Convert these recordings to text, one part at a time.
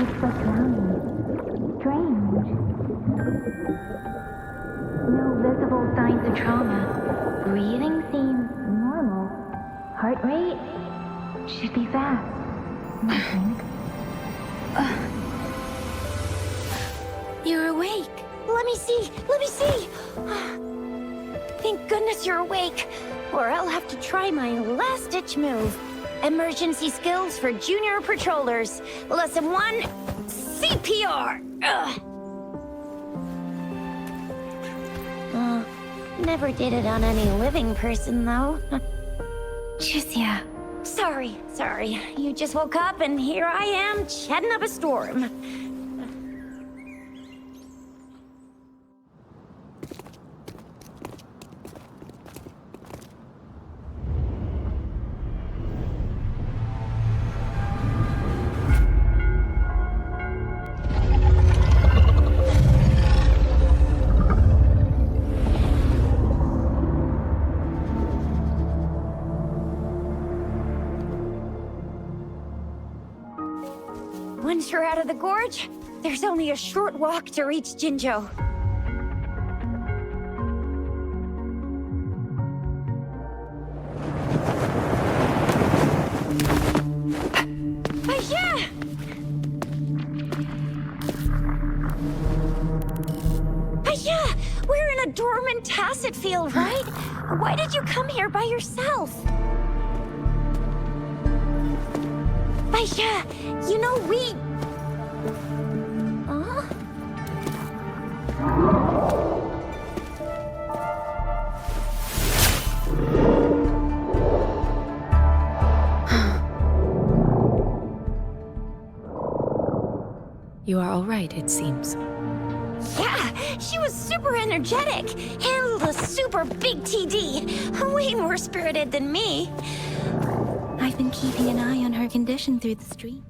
It's so drowning. Strange. No visible signs of trauma. Breathing seems normal. Heart rate should be fast. I think. You're awake. Let me see. Let me see. Thank goodness you're awake. Or I'll have to try my last-ditch move. Emergency skills for junior patrollers. Lesson 1, CPR. Never did it on any living person, though. Chisa. Sorry. You just woke up and here I am, chatting up a storm. Once you're out of the gorge, there's only a short walk to reach Jinzhou. We're in a dormant tacit field, right? Why did you come here by yourself? Baisha, you know we... Huh? You are all right, it seems. Yeah, she was super energetic. Handled a super big TD. Way more spirited than me. I've been keeping an eye on her condition through the stream.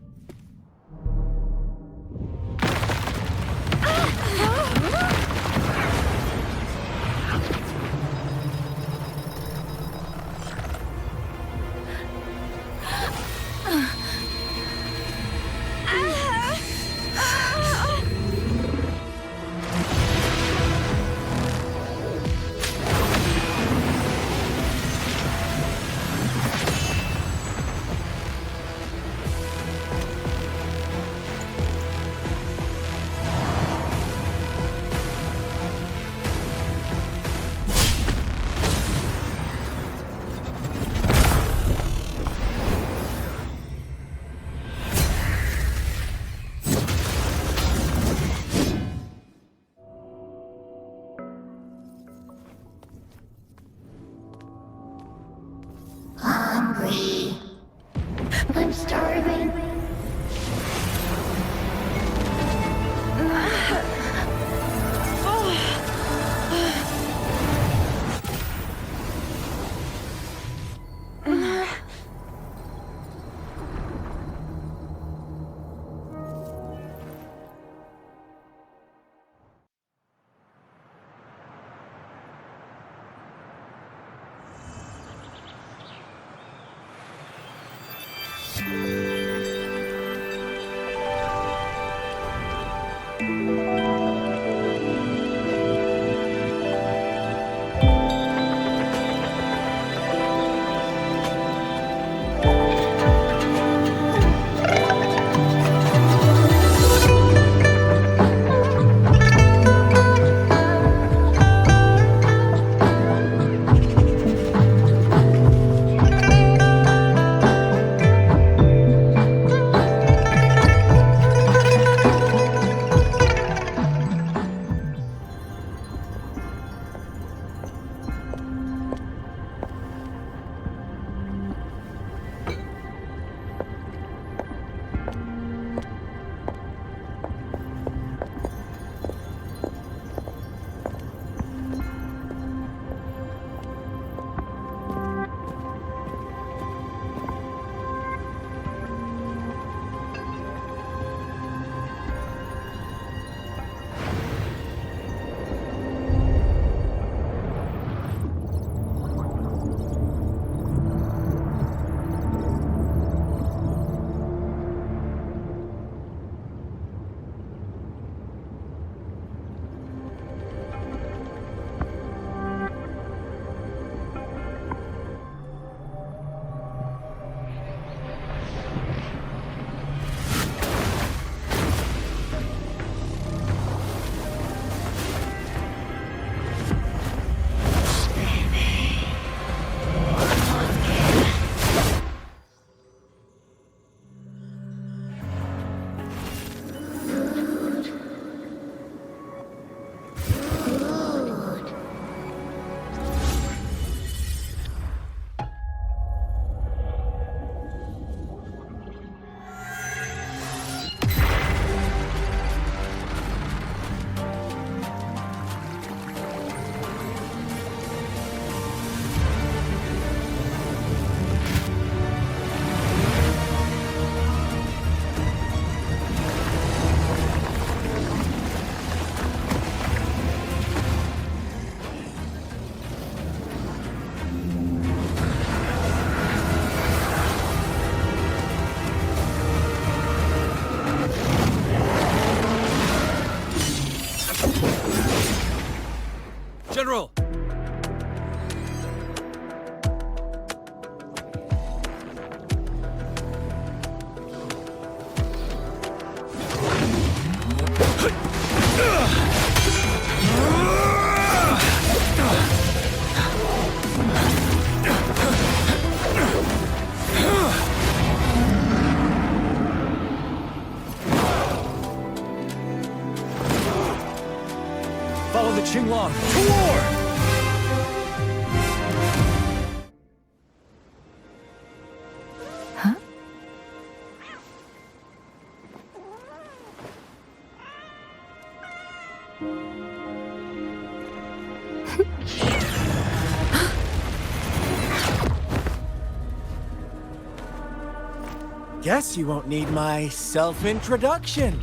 General! Follow the Qinglong to war! Huh? Guess you won't need my self-introduction.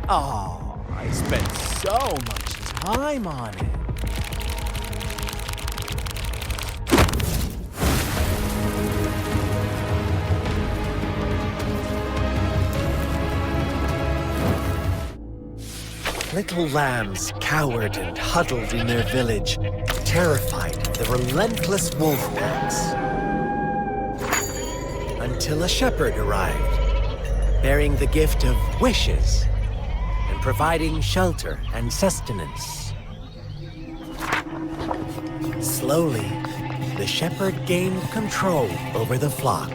Oh, I spent so much time on it. Little lambs cowered and huddled in their village, terrified of the relentless wolf packs. Until a shepherd arrived, bearing the gift of wishes and providing shelter and sustenance. Slowly, the shepherd gained control over the flock,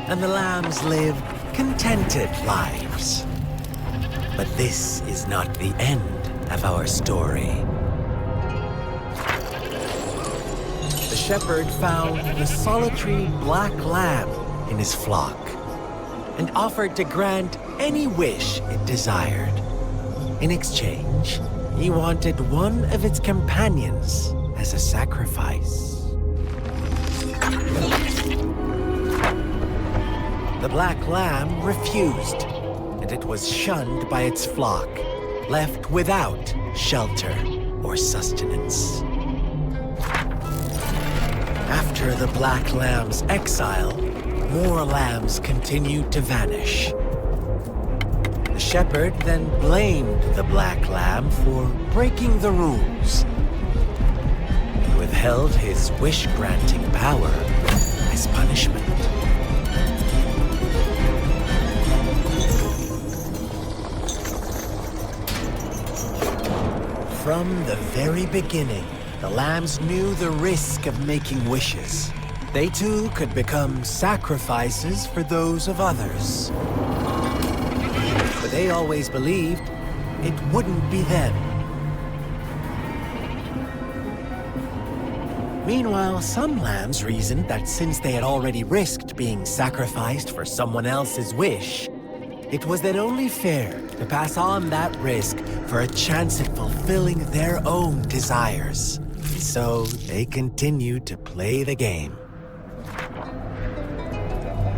and the lambs lived contented lives. But this is not the end of our story. The shepherd found the solitary black lamb in his flock and offered to grant any wish it desired. In exchange, he wanted one of its companions as a sacrifice. The black lamb refused, and it was shunned by its flock, left without shelter or sustenance. After the black lamb's exile, more lambs continued to vanish. The shepherd then blamed the black lamb for breaking the rules. He withheld his wish-granting power as punishment. From the very beginning, the lambs knew the risk of making wishes. They too could become sacrifices for those of others. But they always believed it wouldn't be them. Meanwhile, some lambs reasoned that since they had already risked being sacrificed for someone else's wish, it was then only fair to pass on that risk for a chance at fulfilling their own desires. So they continued to play the game.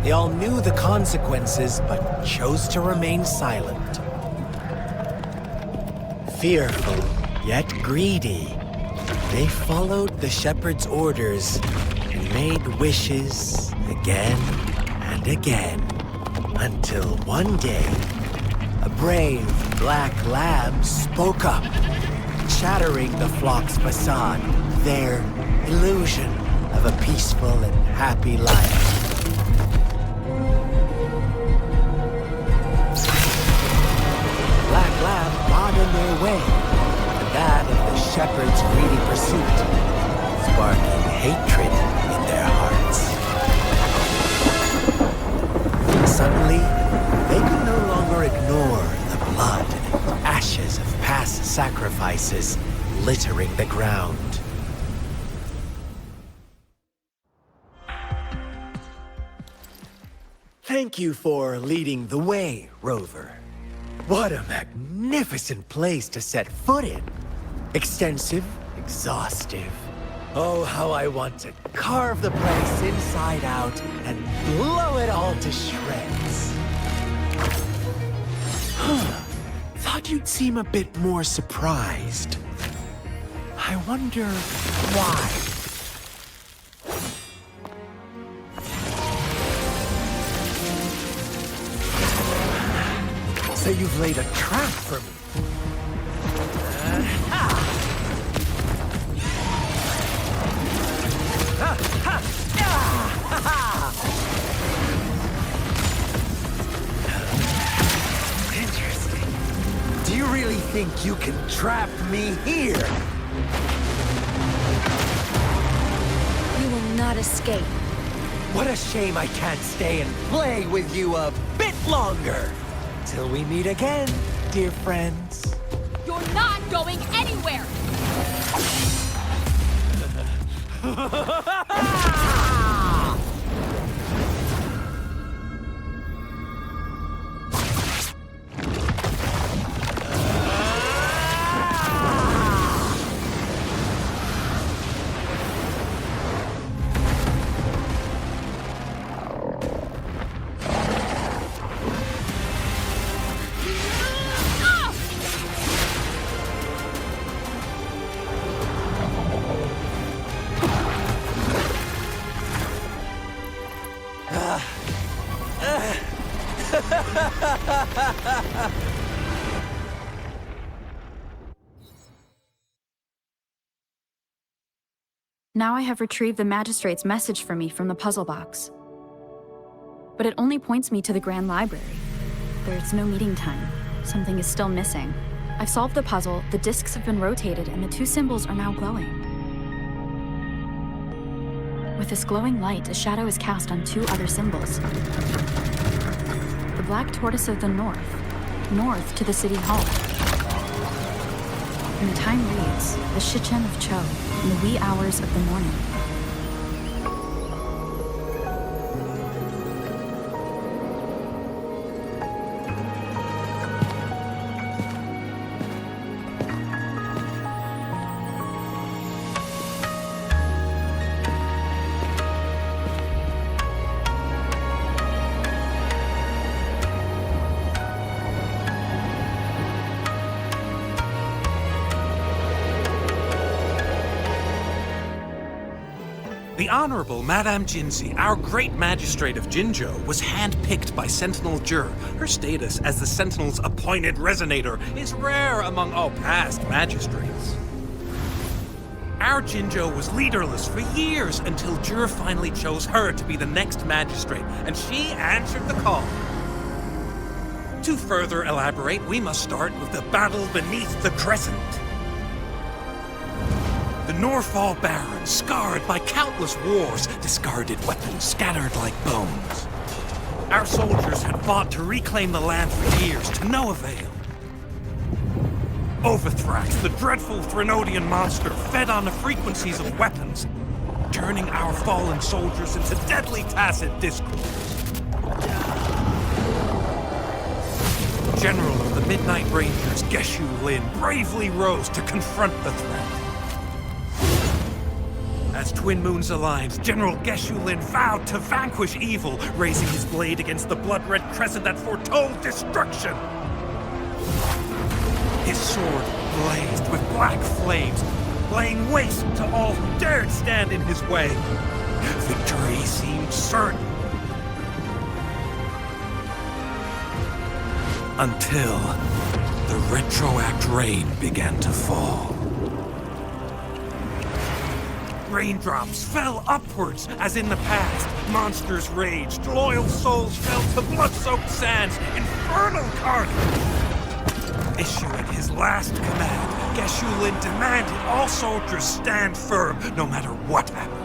They all knew the consequences, but chose to remain silent. Fearful, yet greedy, they followed the shepherd's orders and made wishes again and again, until one day, a brave black lamb spoke up, shattering the flock's facade, their illusion of a peaceful and happy life. Black lamb got in their way, and that of the shepherd's greedy pursuit, sparking hatred in their hearts. Suddenly, they could no longer ignore the blood and ashes of past sacrifices littering the ground. Thank you for leading the way, Rover. What a magnificent place to set foot in. Extensive, exhaustive. Oh, how I want to carve the place inside out and blow it all to shreds. Thought you'd seem a bit more surprised. I wonder why. So you've laid a trap for me. Interesting. Do you really think you can trap me here? You will not escape. What a shame I can't stay and play with you a bit longer. Till we meet again, dear friends. You're not going anywhere! Now I have retrieved the magistrate's message for me from the puzzle box. But it only points me to the Grand Library. There's no meeting time. Something is still missing. I've solved the puzzle, the discs have been rotated, and the two symbols are now glowing. With this glowing light, a shadow is cast on two other symbols. The black tortoise of the north to the city hall. And the time reads, the Shichen of Cho, in the wee hours of the morning. The Honorable Madame Jinzi, our great magistrate of Jinzhou, was handpicked by Sentinel Jur. Her status as the Sentinel's appointed resonator is rare among all past magistrates. Our Jinzhou was leaderless for years until Jur finally chose her to be the next magistrate, and she answered the call. To further elaborate, we must start with the battle beneath the Crescent. The Norfall Barons, scarred by countless wars, discarded weapons scattered like bones. Our soldiers had fought to reclaim the land for years, to no avail. Overthrax, the dreadful Threnodian monster, fed on the frequencies of weapons, turning our fallen soldiers into deadly tacit discourse. General of the Midnight Rangers, Qiuyuan, bravely rose to confront the threat. As Twin Moons aligned, General Qiuyuan vowed to vanquish evil, raising his blade against the blood-red crescent that foretold destruction. His sword blazed with black flames, laying waste to all who dared stand in his way. Victory seemed certain. Until the retroact rain began to fall. Raindrops fell upwards, as in the past. Monsters raged, loyal souls fell to blood-soaked sands, infernal carnage. Issuing his last command, Qiuyuan demanded all soldiers stand firm, no matter what happened.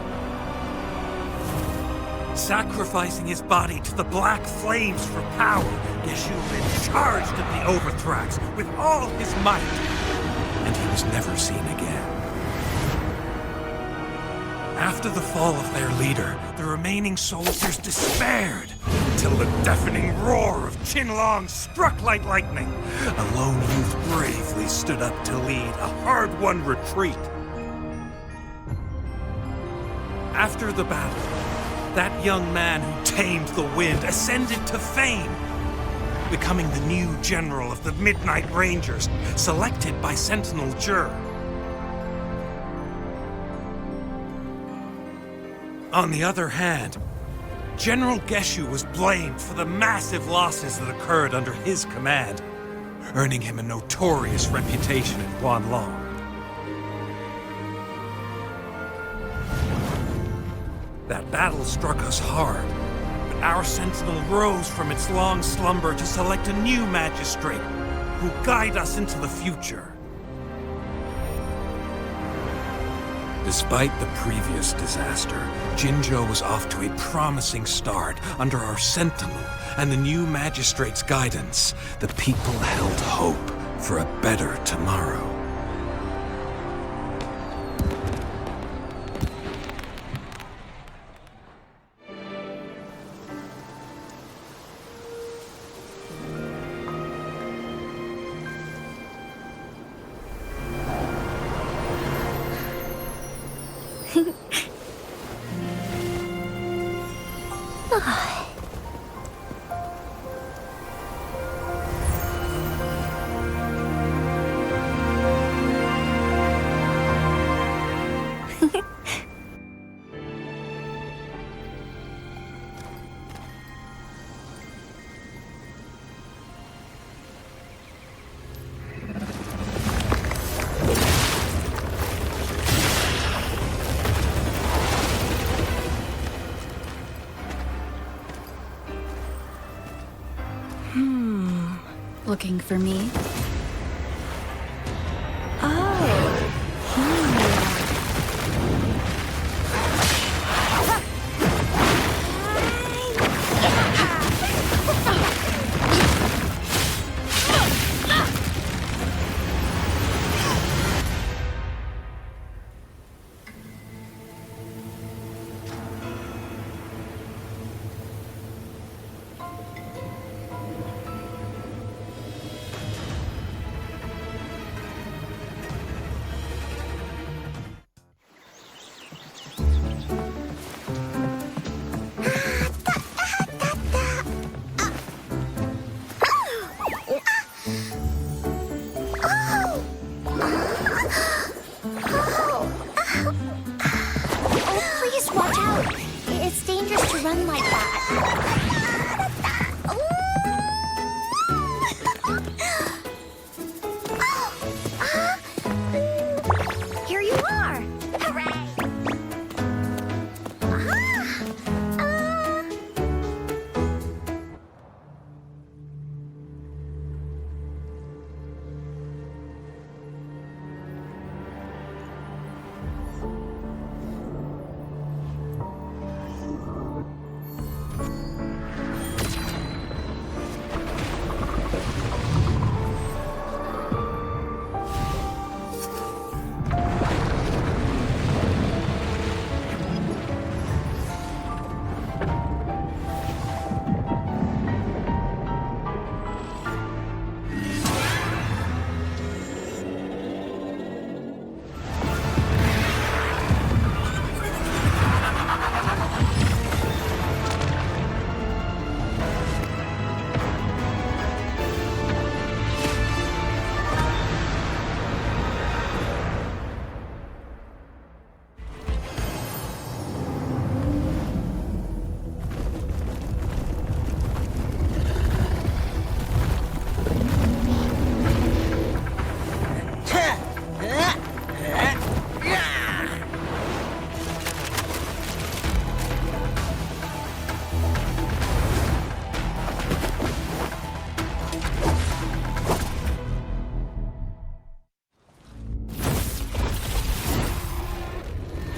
Sacrificing his body to the black flames for power, Qiuyuan charged at the Overthrax with all his might, and he was never seen again. After the fall of their leader, the remaining soldiers despaired, until the deafening roar of Qinlong struck like lightning. A lone youth bravely stood up to lead a hard-won retreat. After the battle, that young man who tamed the wind ascended to fame, becoming the new general of the Midnight Rangers, selected by Sentinel Jur. On the other hand, General Geshu was blamed for the massive losses that occurred under his command, earning him a notorious reputation in Guanlong. That battle struck us hard, but our sentinel rose from its long slumber to select a new magistrate who guide us into the future. Despite the previous disaster, Jinzhou was off to a promising start under our sentinel and the new magistrate's guidance. The people held hope for a better tomorrow. Looking for me?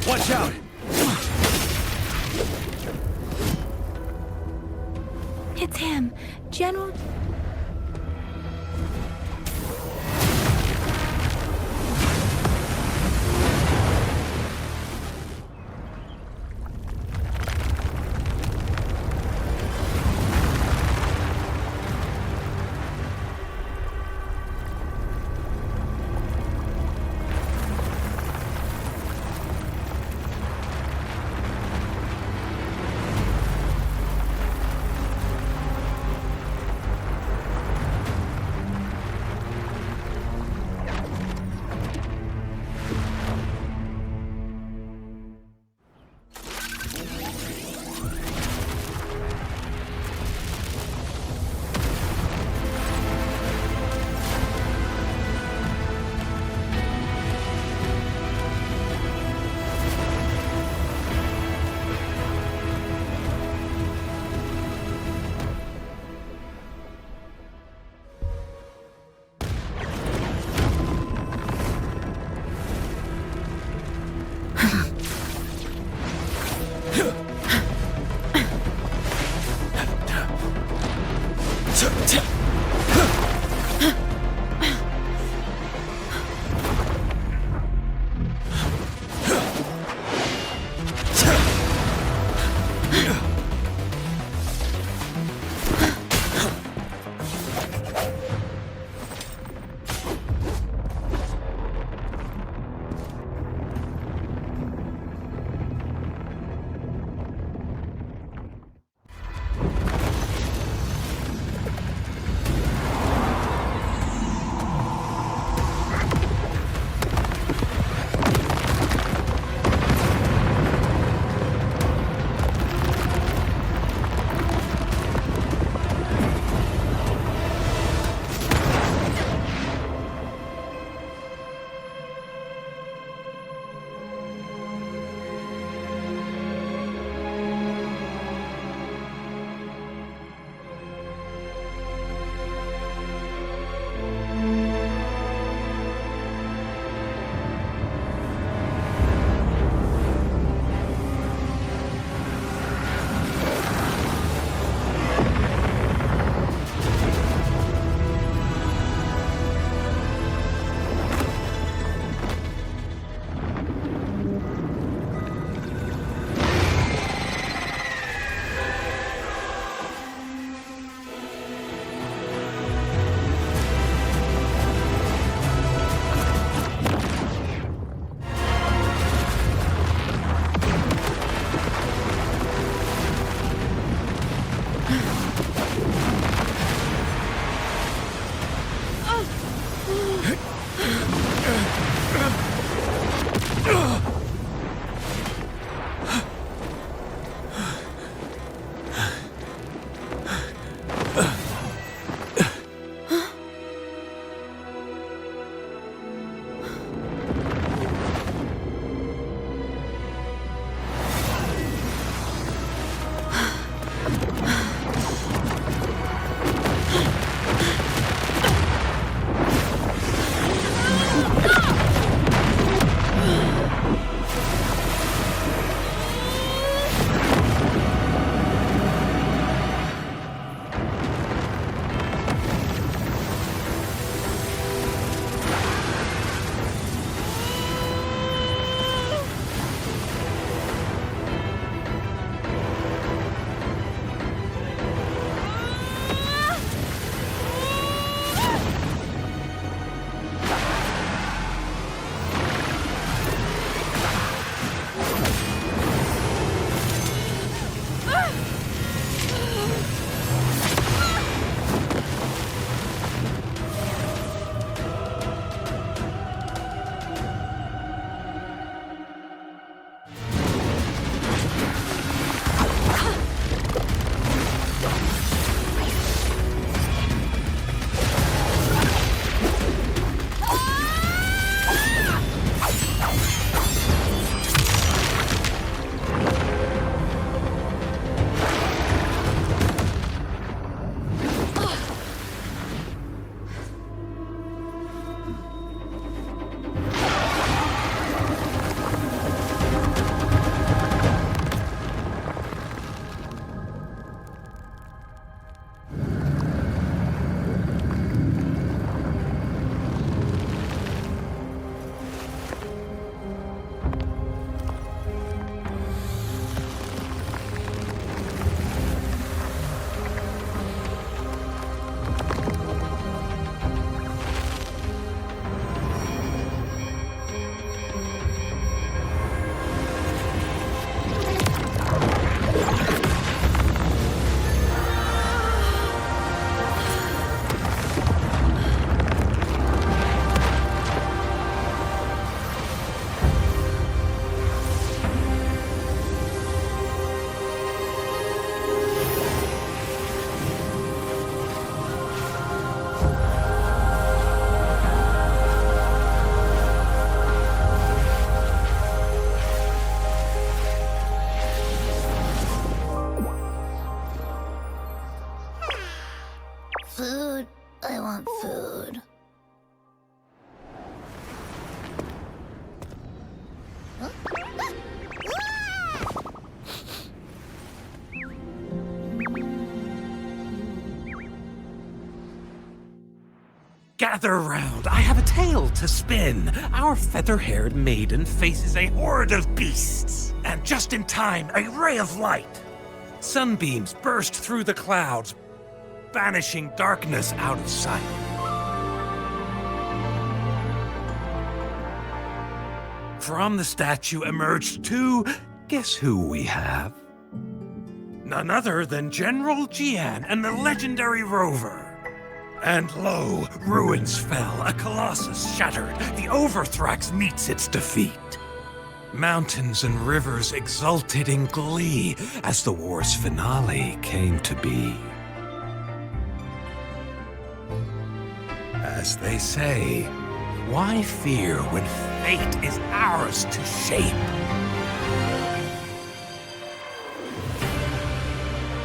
Watch out! It's him, General. gather round. I have a tale to spin. Our feather-haired maiden faces a horde of beasts. And just in time, a ray of light. Sunbeams burst through the clouds, banishing darkness out of sight. From the statue emerged two... Guess who we have? None other than General Jiyan and the legendary Rover. And lo, ruins fell, a colossus shattered. The Overthrax meets its defeat. Mountains and rivers exulted in glee as the war's finale came to be. As they say, why fear when fate is ours to shape?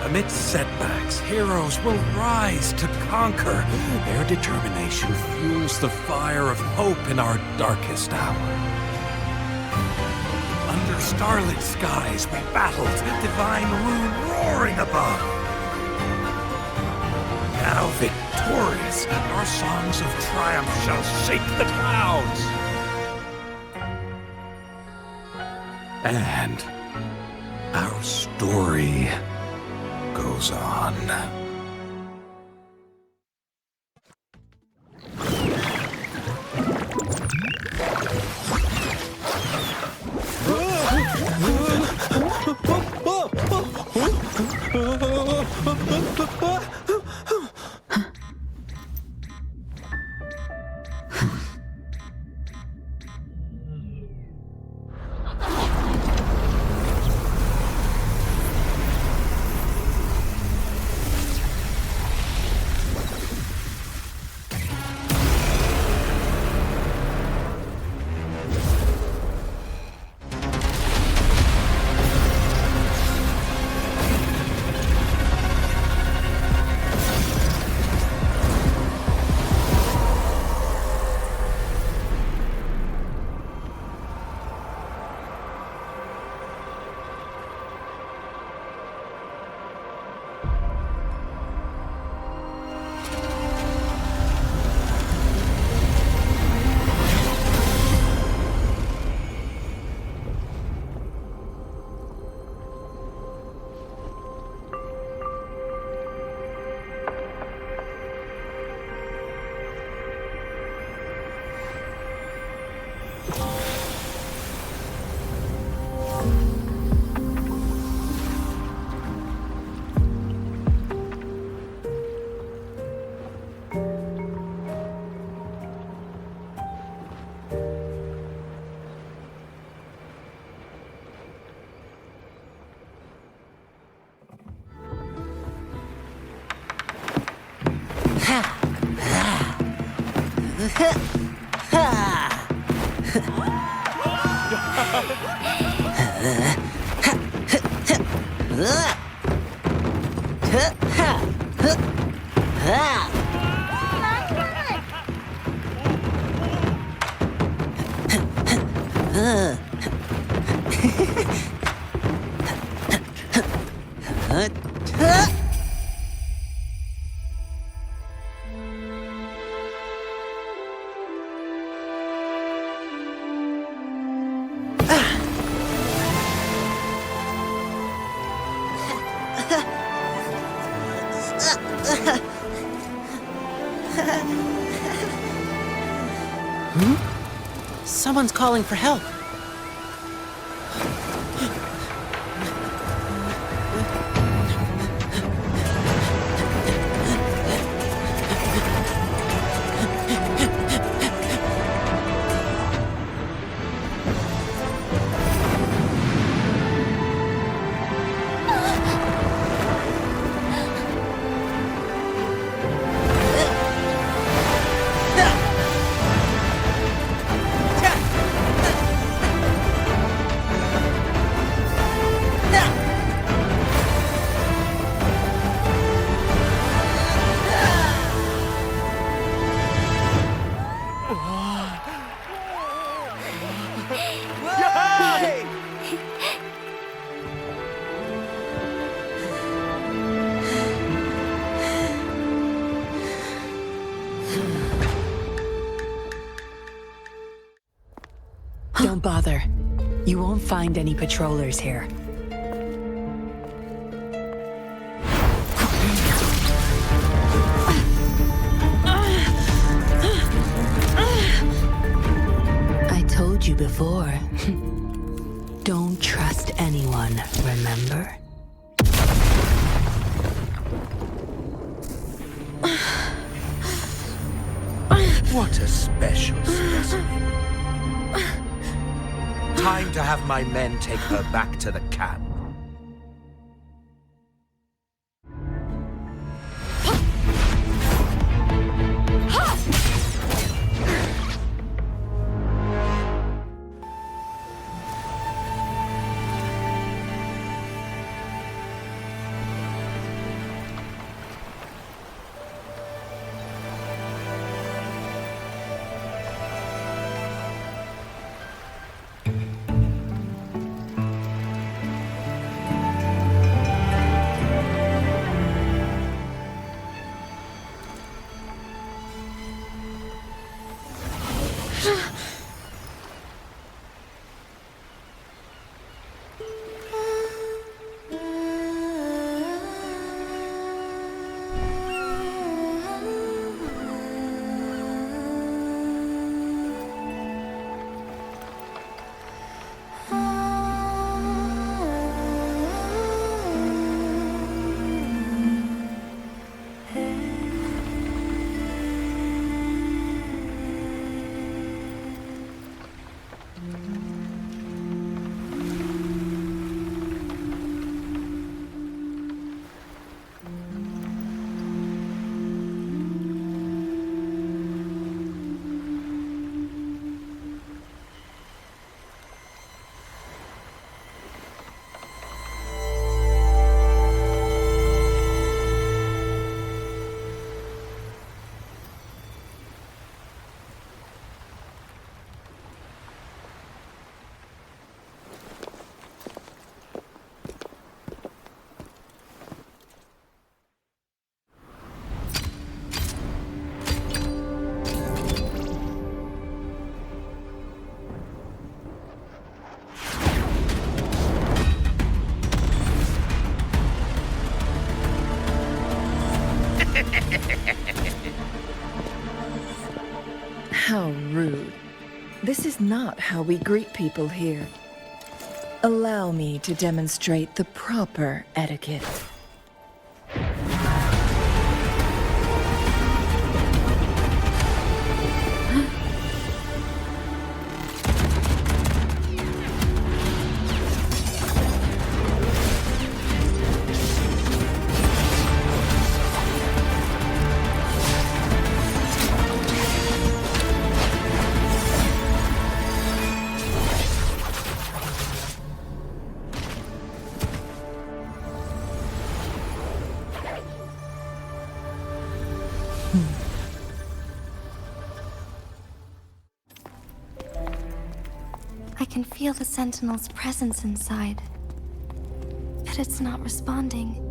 Amidst setbacks, heroes will rise to conquer. Their determination fuels the fire of hope in our darkest hour. Under starlit skies we battled, divine rune roaring above. Now victorious, our songs of triumph shall shake the clouds. And our story goes on. Someone's calling for help. Don't bother. You won't find any patrollers here. I told you before. Don't trust anyone, remember? What a special specimen. Time to have my men take her back to the camp. How rude. This is not how we greet people here. Allow me to demonstrate the proper etiquette. I can feel the Sentinel's presence inside, but it's not responding.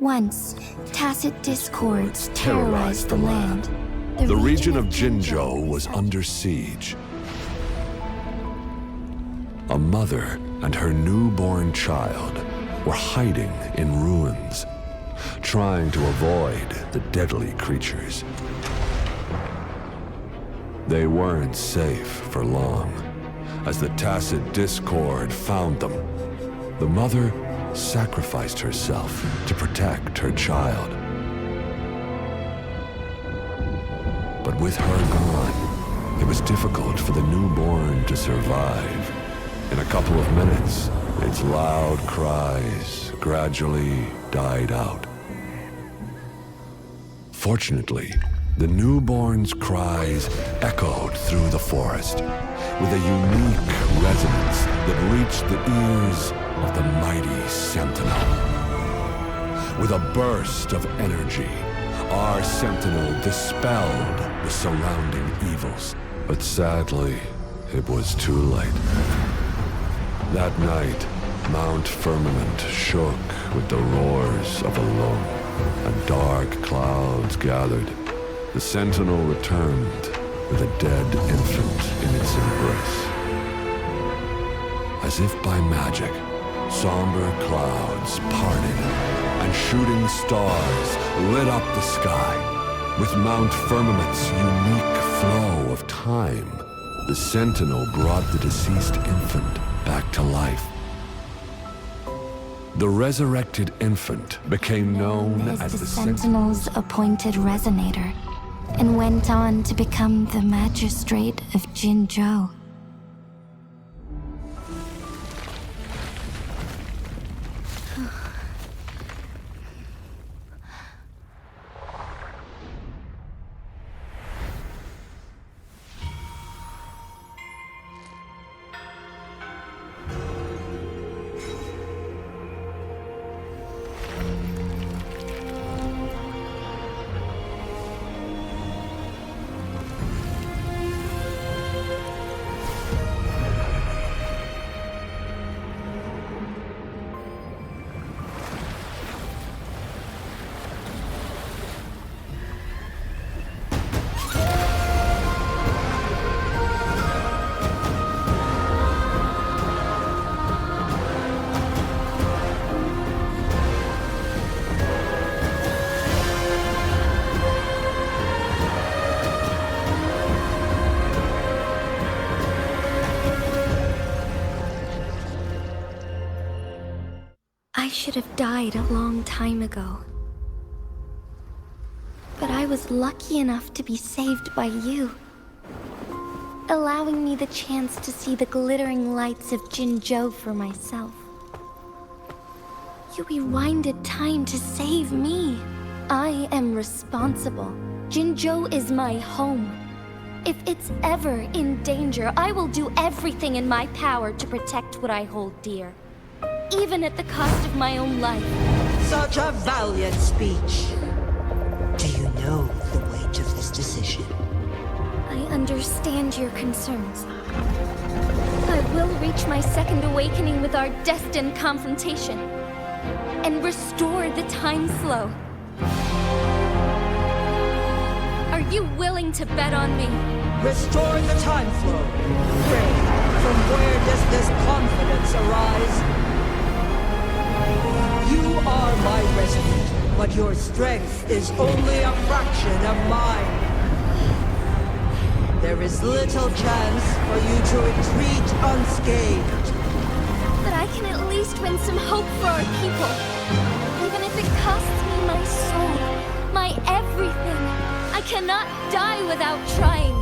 Once, tacit discords terrorized the land. The region of Jinzhou was under siege. A mother and her newborn child were hiding in ruins, trying to avoid the deadly creatures. They weren't safe for long, as the tacit discord found them. The mother sacrificed herself to protect her child. with her gone, it was difficult for the newborn to survive. In a couple of minutes, its loud cries gradually died out. Fortunately, the newborn's cries echoed through the forest with a unique resonance that reached the ears of the mighty Sentinel. With a burst of energy, our Sentinel dispelled the surrounding evils. But sadly, it was too late. That night, Mount Firmament shook with the roars of a loom, and dark clouds gathered. The Sentinel returned with a dead infant in its embrace. As if by magic, somber clouds parted, and shooting stars lit up the sky. With Mount Firmament's unique flow of time, the Sentinel brought the deceased infant back to life. The resurrected infant became known as the Sentinel's appointed resonator, and went on to become the magistrate of Jinzhou. I should have died a long time ago. But I was lucky enough to be saved by you, allowing me the chance to see the glittering lights of Jinzhou for myself. You rewinded time to save me. I am responsible. Jinzhou is my home. If it's ever in danger, I will do everything in my power to protect what I hold dear, even at the cost of my own life. Such a valiant speech. Do you know the weight of this decision? I understand your concerns. I will reach my second awakening with our destined confrontation, and restore the time flow. Are you willing to bet on me? Restore the time flow. Pray, from where does this confidence arise? You are my resident, but your strength is only a fraction of mine. There is little chance for you to retreat unscathed. But I can at least win some hope for our people. Even if it costs me my soul, my everything. I cannot die without trying.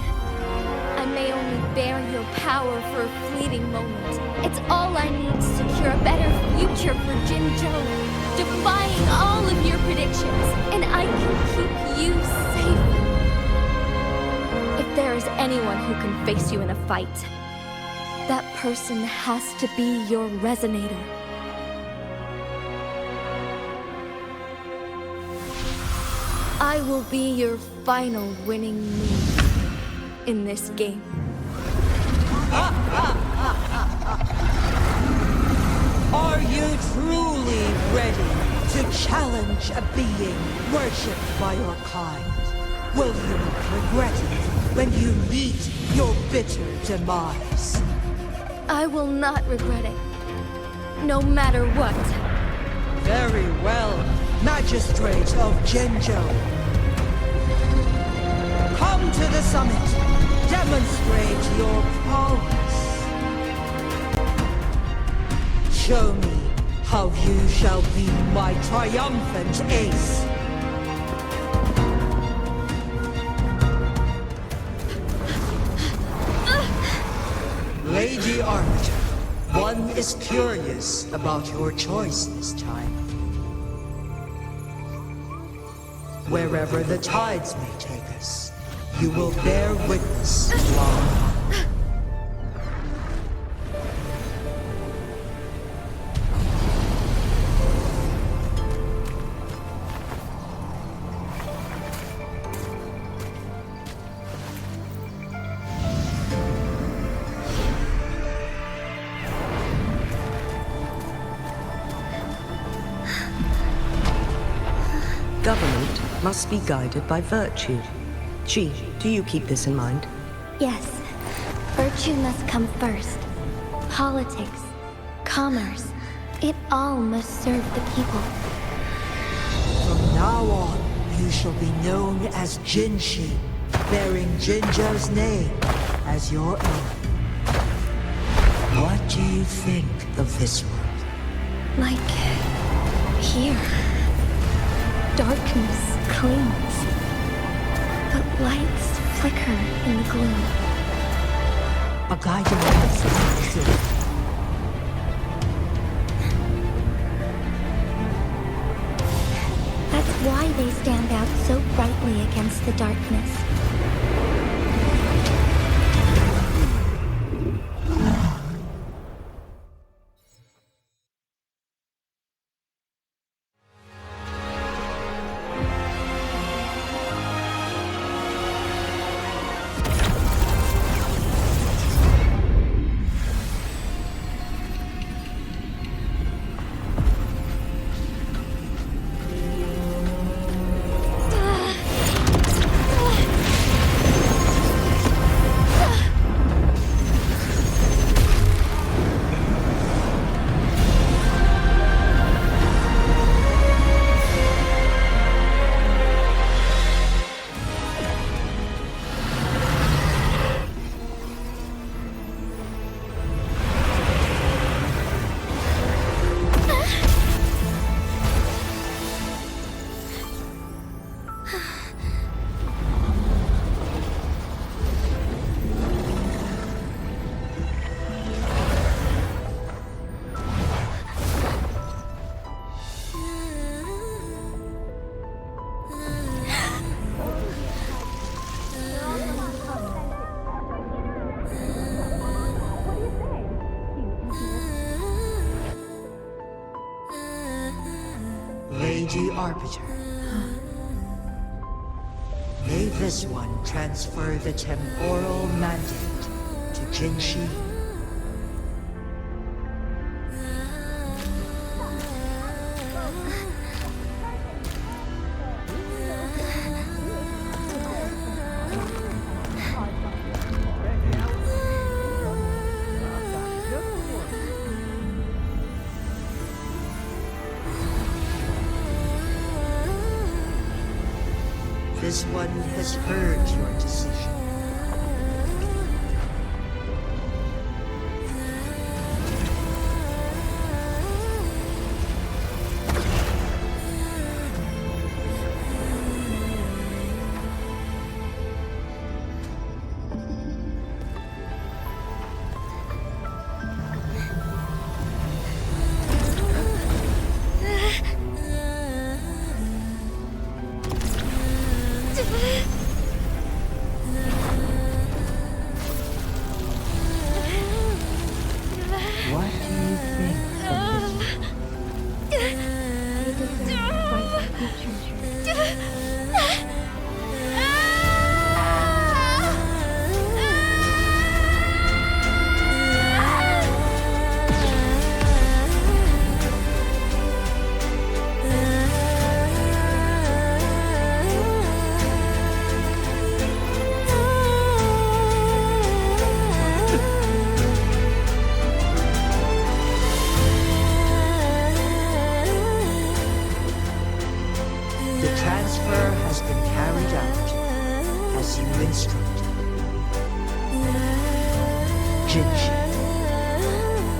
I may only bear your power for a fleeting moment. It's all I need to secure a better future for Jinzhou, defying all of your predictions, and I can keep you safe. If there is anyone who can face you in a fight, that person has to be your resonator. I will be your final winning move in this game. Are you truly ready to challenge a being worshipped by your kind? Will you regret it when you meet your bitter demise? I will not regret it, no matter what. Very well, Magistrate of Jinzhou. Come to the summit. Demonstrate your prowess. Show me how you shall be my triumphant ace. Lady Arbiter, one is curious about your choice this time. Wherever the tides may take us, you will bear witness to our... Government must be guided by virtue. Qi, do you keep this in mind? Yes. Virtue must come first. Politics, commerce, it all must serve the people. From now on, you shall be known as Jinshi, bearing Jinzhou's name as your own. What do you think of this world? Like... here. Darkness clings, but lights flicker in the gloom. A guiding light is true. That's why they stand out so brightly against the darkness. Lady Arbiter. May this one transfer the temporal mandate to Jinshi. This one has heard your decision.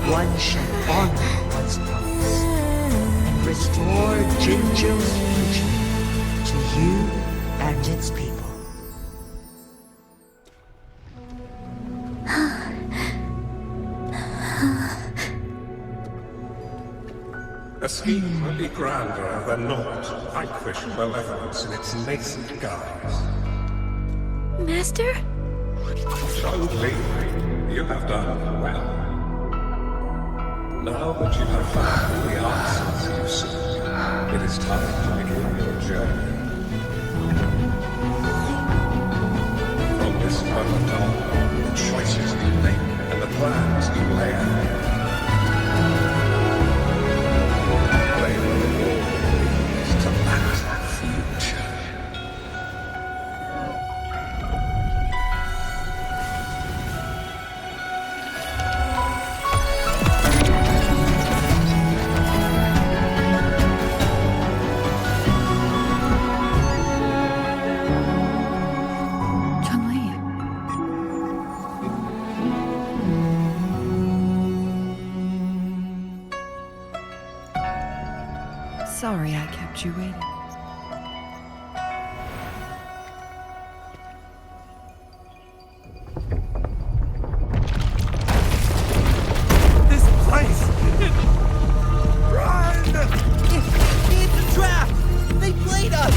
One shall honor one's promise and restore Jinzhou's future to you and its people. scheme be grander than naught, vanquish malevolence in its nascent guise. Master? So clearly, you have done well. Now that you have found the answers you seek, it is time to begin your journey. From this moment on, the choices you make and the plans you lay out, they will all lead to that future. Sorry I kept you waiting. This place! Run! It's a trap! They played us!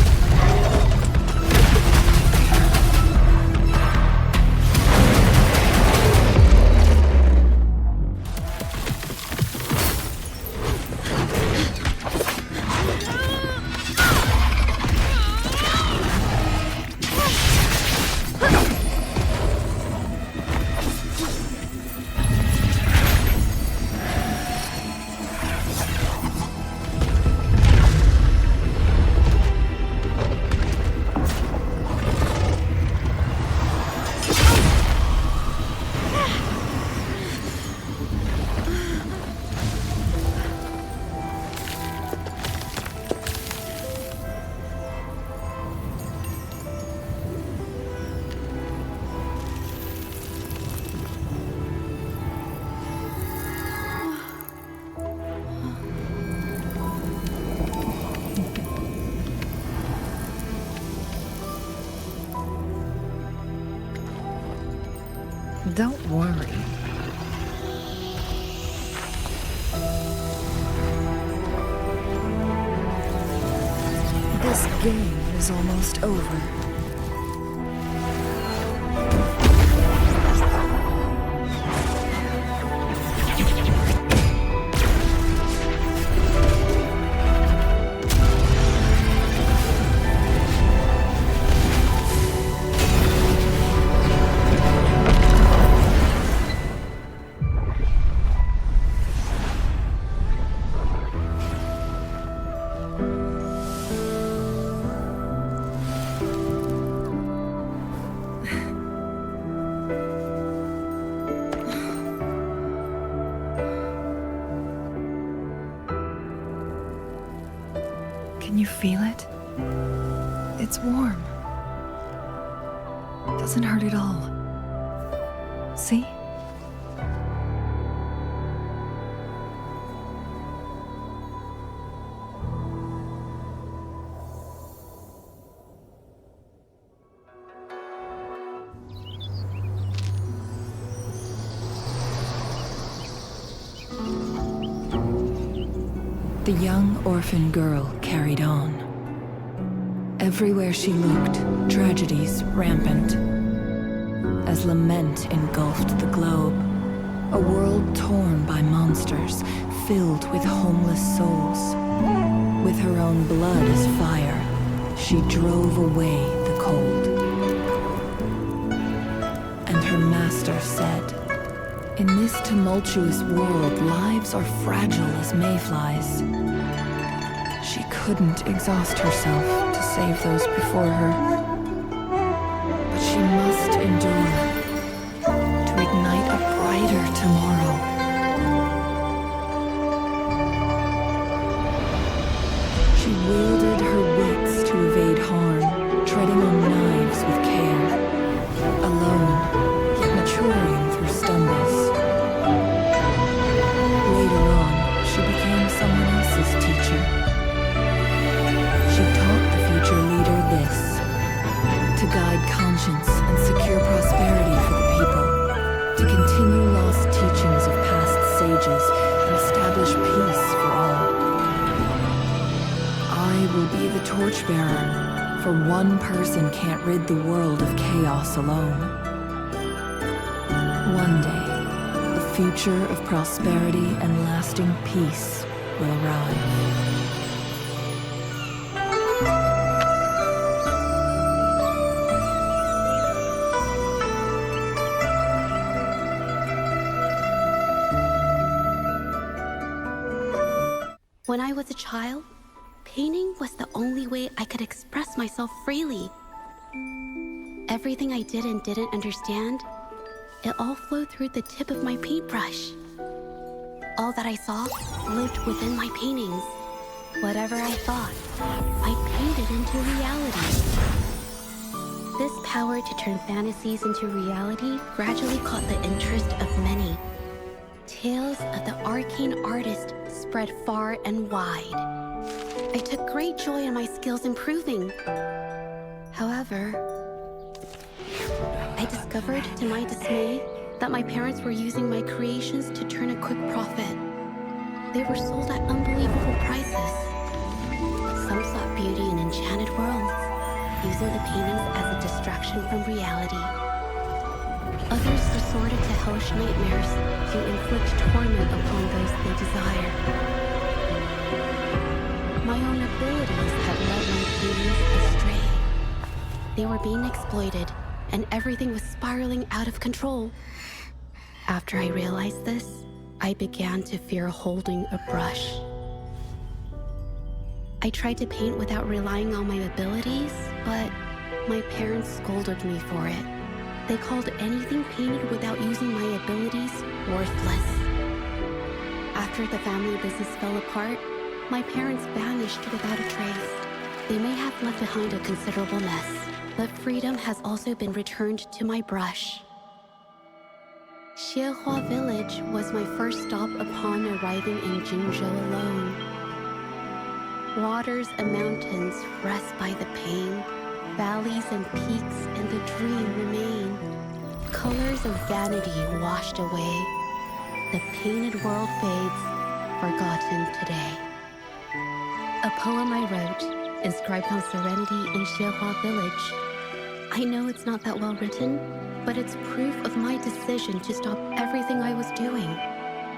Don't worry. This game is almost over. Can you feel it? It's warm. Doesn't hurt at all. See? The young orphan girl carried on. Everywhere she looked, tragedies rampant. As lament engulfed the globe, a world torn by monsters, filled with homeless souls. With her own blood as fire, she drove away the cold. And her master said, "In this tumultuous world, lives are fragile as mayflies." She couldn't exhaust herself to save those before her. But she must endure to ignite a brighter tomorrow. She wielded her wits to evade harm, treading on knives with care. Alone, yet maturing through stumbles. Later on, she became someone else's teacher. She taught the future leader this: to guide conscience and secure prosperity for the people, to continue lost teachings of past sages and establish peace for all. torchbearer, for one person can't rid the world of chaos alone. One day, a future of prosperity and lasting peace will arrive. When I was a child, painting was the only way I could express myself freely. Everything I did and didn't understand, it all flowed through the tip of my paintbrush. All that I saw lived within my paintings. Whatever I thought, I painted into reality. This power to turn fantasies into reality gradually caught the interest of many. Tales of the arcane artist spread far and wide. I took great joy in my skills improving. However, I discovered to my dismay that my parents were using my creations to turn a quick profit. They were sold at unbelievable prices. Some sought beauty in enchanted worlds, using the paintings as a distraction from reality. Others resorted to hellish nightmares to inflict torment upon those they desire. My own abilities had led my paintings astray. They were being exploited, and everything was spiraling out of control. After I realized this, I began to fear holding a brush. I tried to paint without relying on my abilities, but my parents scolded me for it. They called anything painted without using my abilities worthless. After the family business fell apart, my parents vanished without a trace. They may have left behind a considerable mess, but freedom has also been returned to my brush. Qiuyuan village was my first stop upon arriving in Jinzhou alone. Waters and mountains rest by the pain. Valleys and peaks and the dream remain. Colors of vanity washed away. The painted world fades, forgotten today. A poem I wrote, inscribed on serenity in Qiuyuan village. I know it's not that well written, but it's proof of my decision to stop everything I was doing.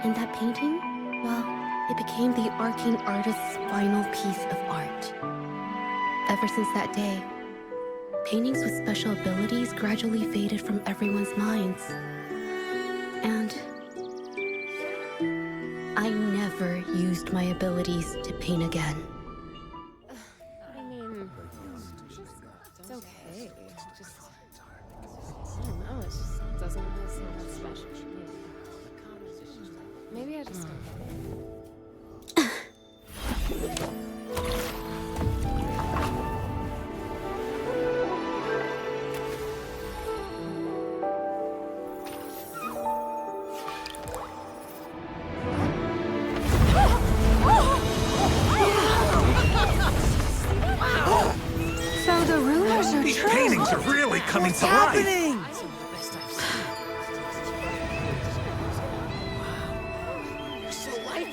And that painting, well, it became the arcane artist's final piece of art. Ever since that day, paintings with special abilities gradually faded from everyone's minds. And I never used my abilities to paint again. I mean, it's okay. Just, I don't know, it just doesn't really seem that special to me. Maybe I just don't get it. So the rumors are These true. paintings are really coming to life. Happening!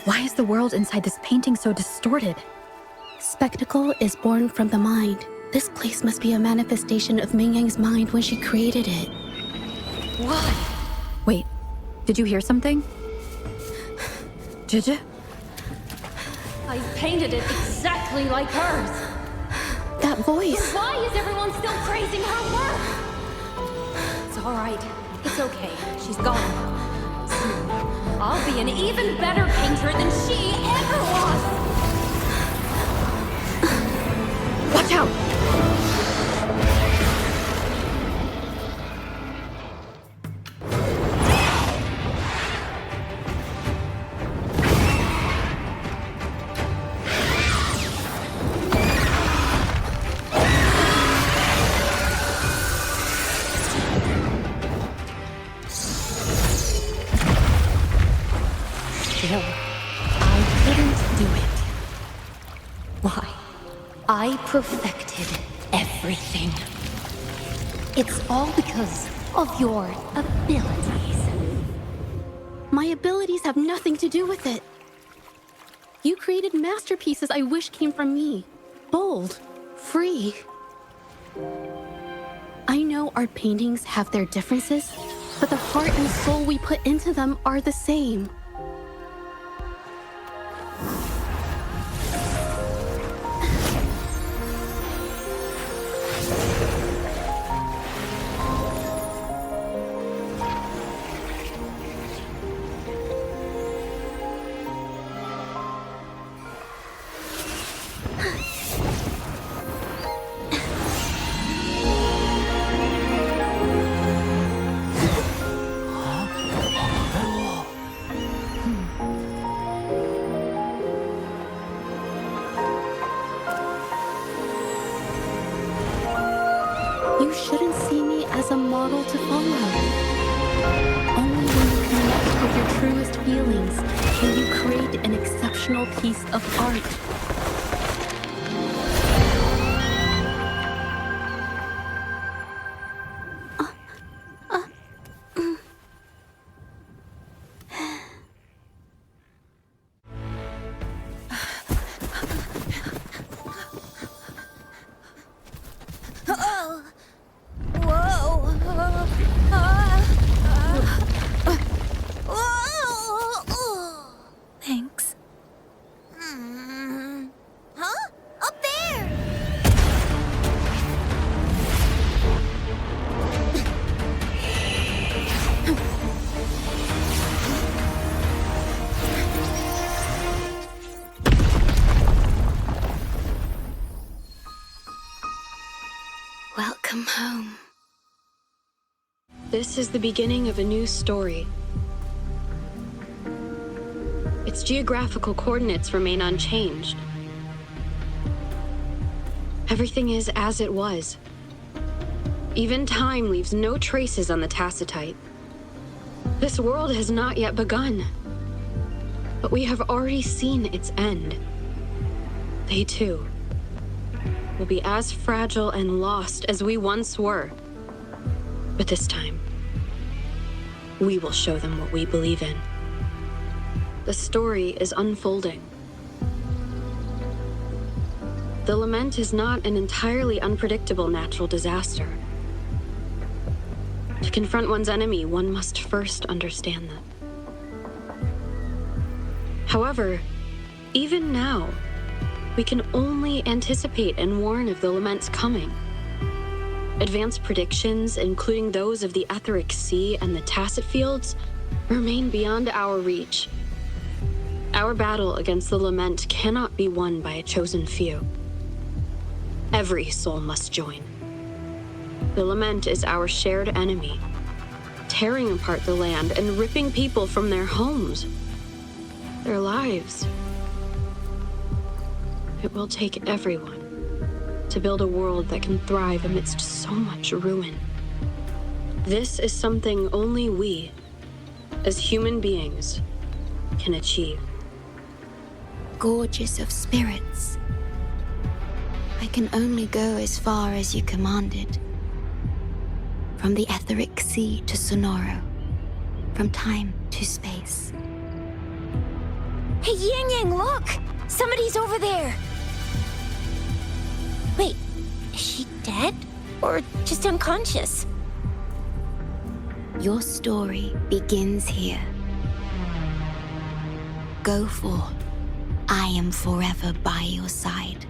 Why is the world inside this painting so distorted? Spectacle is born from the mind. This place must be a manifestation of Lingyang's mind when she created it. Why? Wait, did you hear something? Zhezhi? I painted it exactly like hers. That voice. Why is everyone still praising her work? It's all right. It's okay. She's gone. Soon, I'll be an even better painter than she ever was. Watch out! Still, I couldn't do it. Why? I perfected everything. It's all because of your abilities. My abilities have nothing to do with it. You created masterpieces I wish came from me. Bold, free. I know our paintings have their differences, but the heart and soul we put into them are the same. You shouldn't see me as a model to follow. Only when you connect with your truest feelings can you create an exceptional piece of art. Thanks. Huh? Up there! Welcome home. This is the beginning of a new story. Its geographical coordinates remain unchanged. Everything is as it was. Even time leaves no traces on the Tacitite. This world has not yet begun, but we have already seen its end. They too will be as fragile and lost as we once were. But this time, we will show them what we believe in. The story is unfolding. The lament is not an entirely unpredictable natural disaster. To confront one's enemy, one must first understand them. However, even now, we can only anticipate and warn of the lament's coming. Advanced predictions, including those of the Etheric Sea and the Tacit Fields, remain beyond our reach. Our battle against the lament cannot be won by a chosen few. Every soul must join. The lament is our shared enemy, tearing apart the land and ripping people from their homes, their lives. It will take everyone to build a world that can thrive amidst so much ruin. This is something only we, as human beings, can achieve. Gorgeous of spirits. I can only go as far as you commanded. From the Etheric Sea to Sonoro. From time to space. Hey, Yinlin, look! Somebody's over there! Wait, is she dead? Or just unconscious? Your story begins here. Go forth. I am forever by your side.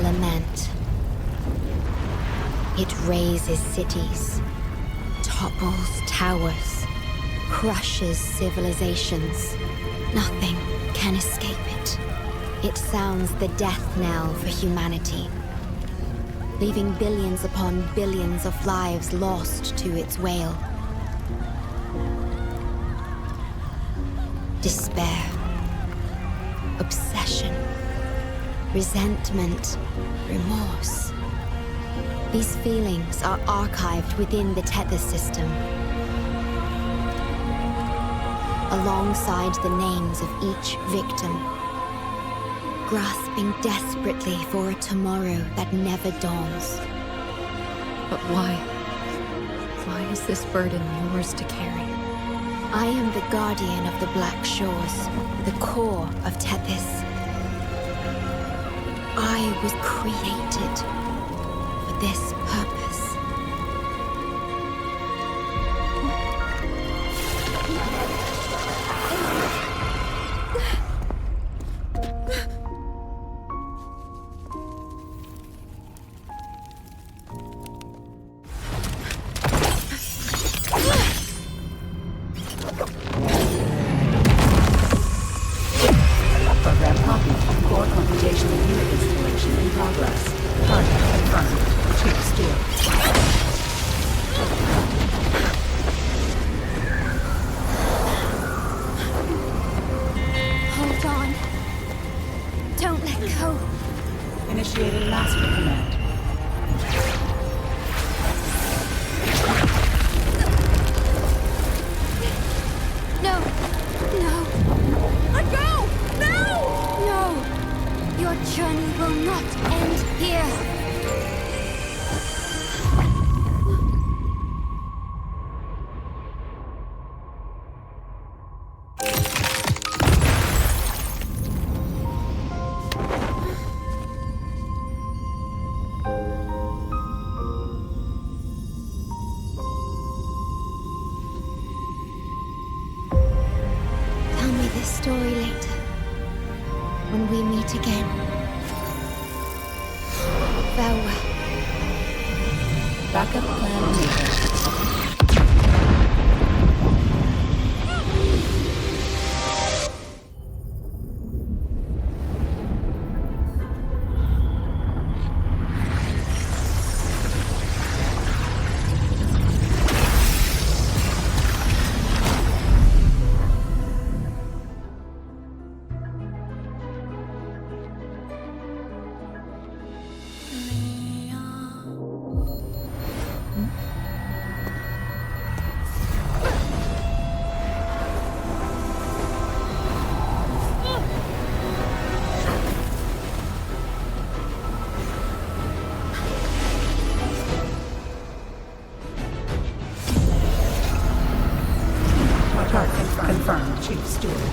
lament. It razes cities, topples towers, crushes civilizations. Nothing can escape it. It sounds the death knell for humanity, leaving billions upon billions of lives lost to its wail. Despair, obsession, resentment, remorse. These feelings are archived within the tether system, alongside the names of each victim, grasping desperately for a tomorrow that never dawns. But why? Why is this burden yours to carry? I am the guardian of the Black Shores, the core of Tethys. I was created for this purpose.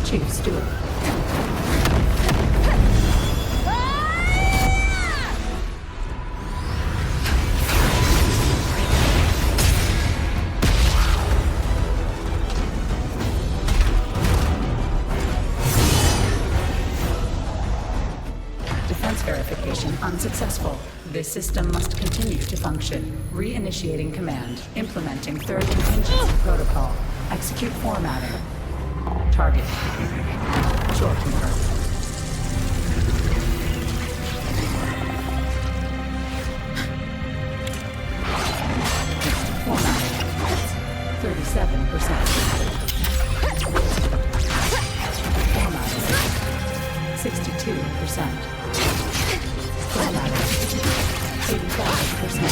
Chief Steward. Defense verification unsuccessful. This system must continue to function. Reinitiating command. Implementing third contingency protocol. Execute formatting. Target. Short confirmed. Formatting. 37%. Formatting. 62%. Formatting. 85%.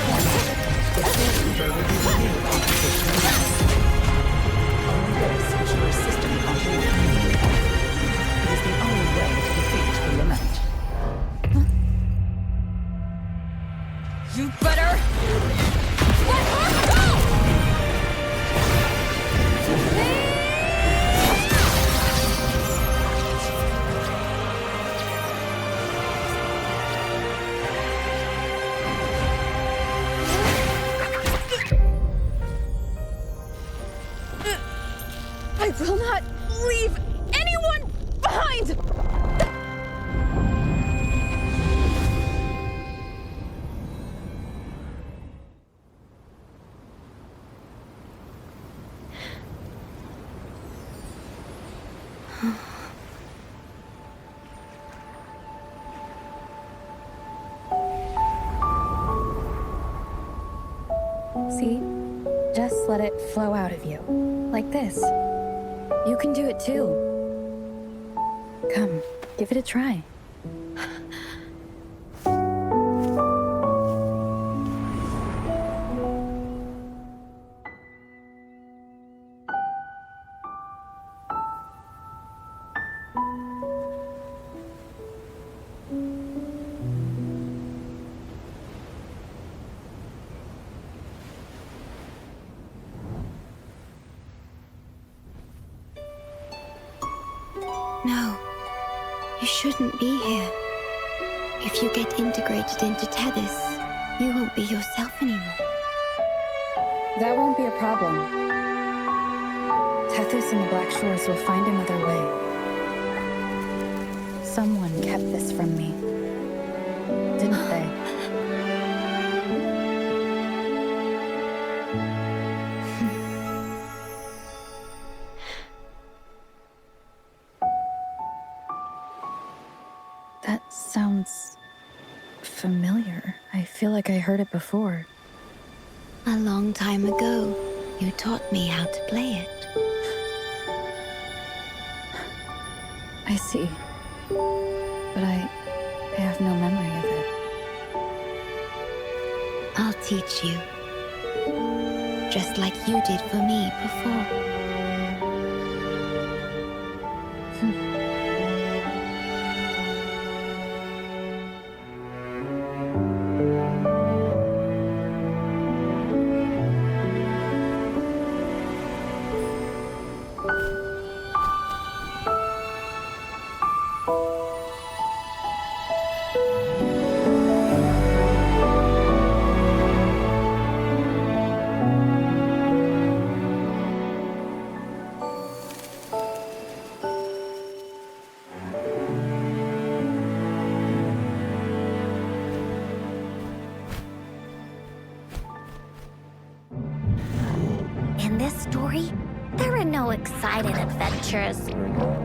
Formatting. The server will be renewed on position. This ensures system continuity. It is the only way to defeat the lament. You better let her go! I will not leave anyone behind! See? Just let it flow out of you. Like this. You can do it too. Come, give it a try. No, you shouldn't be here. If you get integrated into Tethys, you won't be yourself anymore. That won't be a problem. Tethys and the Black Shores will find another way. Someone kept this from me, didn't they? That sounds familiar. I feel like I heard it before. A long time ago, you taught me how to play it. I see. But I have no memory of it. I'll teach you. Just like you did for me before. In this story, there are no exciting adventures,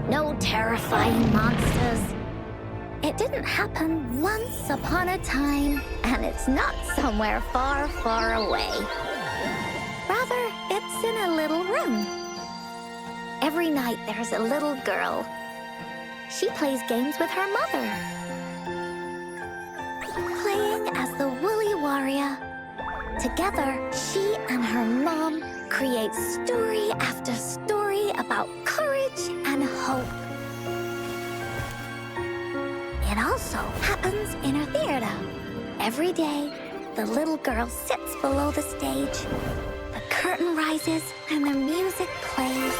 no terrifying monsters. It didn't happen once upon a time, and it's not somewhere far, far away. Rather, it's in a little room. Every night there's a little girl. She plays games with her mother. Playing as the Woolly Warrior. Together, she and her mom create story after story about courage and hope. It also happens in her theater. Every day, the little girl sits below the stage. The curtain rises and the music plays.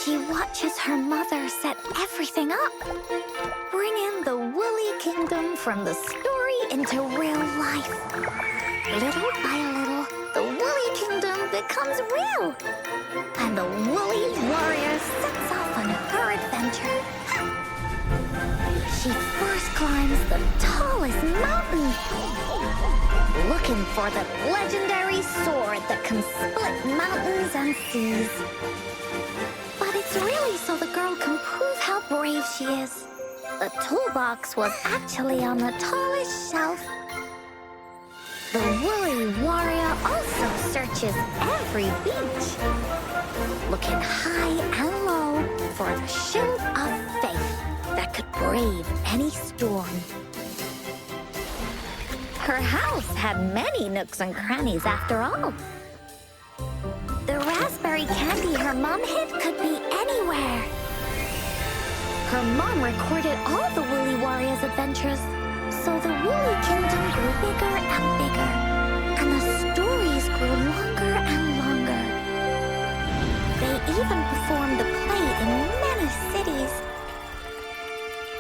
She watches her mother set everything up, bringing the Woolly Kingdom from the story into real life. Little by little, the Woolly Kingdom becomes real, and the Woolly Warrior sets off on her adventure. She first climbs the tallest mountain, looking for the legendary sword that can split mountains and seas. But it's really so the girl can prove how brave she is. The toolbox was actually on the tallest shelf. The Woolly Warrior also searches every beach, looking high and low for the shield of faith that could brave any storm. Her house had many nooks and crannies after all. The raspberry candy her mom hid could be anywhere. Her mom recorded all the Woolly Warrior's adventures, so the Woolly Kingdom grew bigger and bigger, and the stories grew longer and longer. They even performed the play in many cities.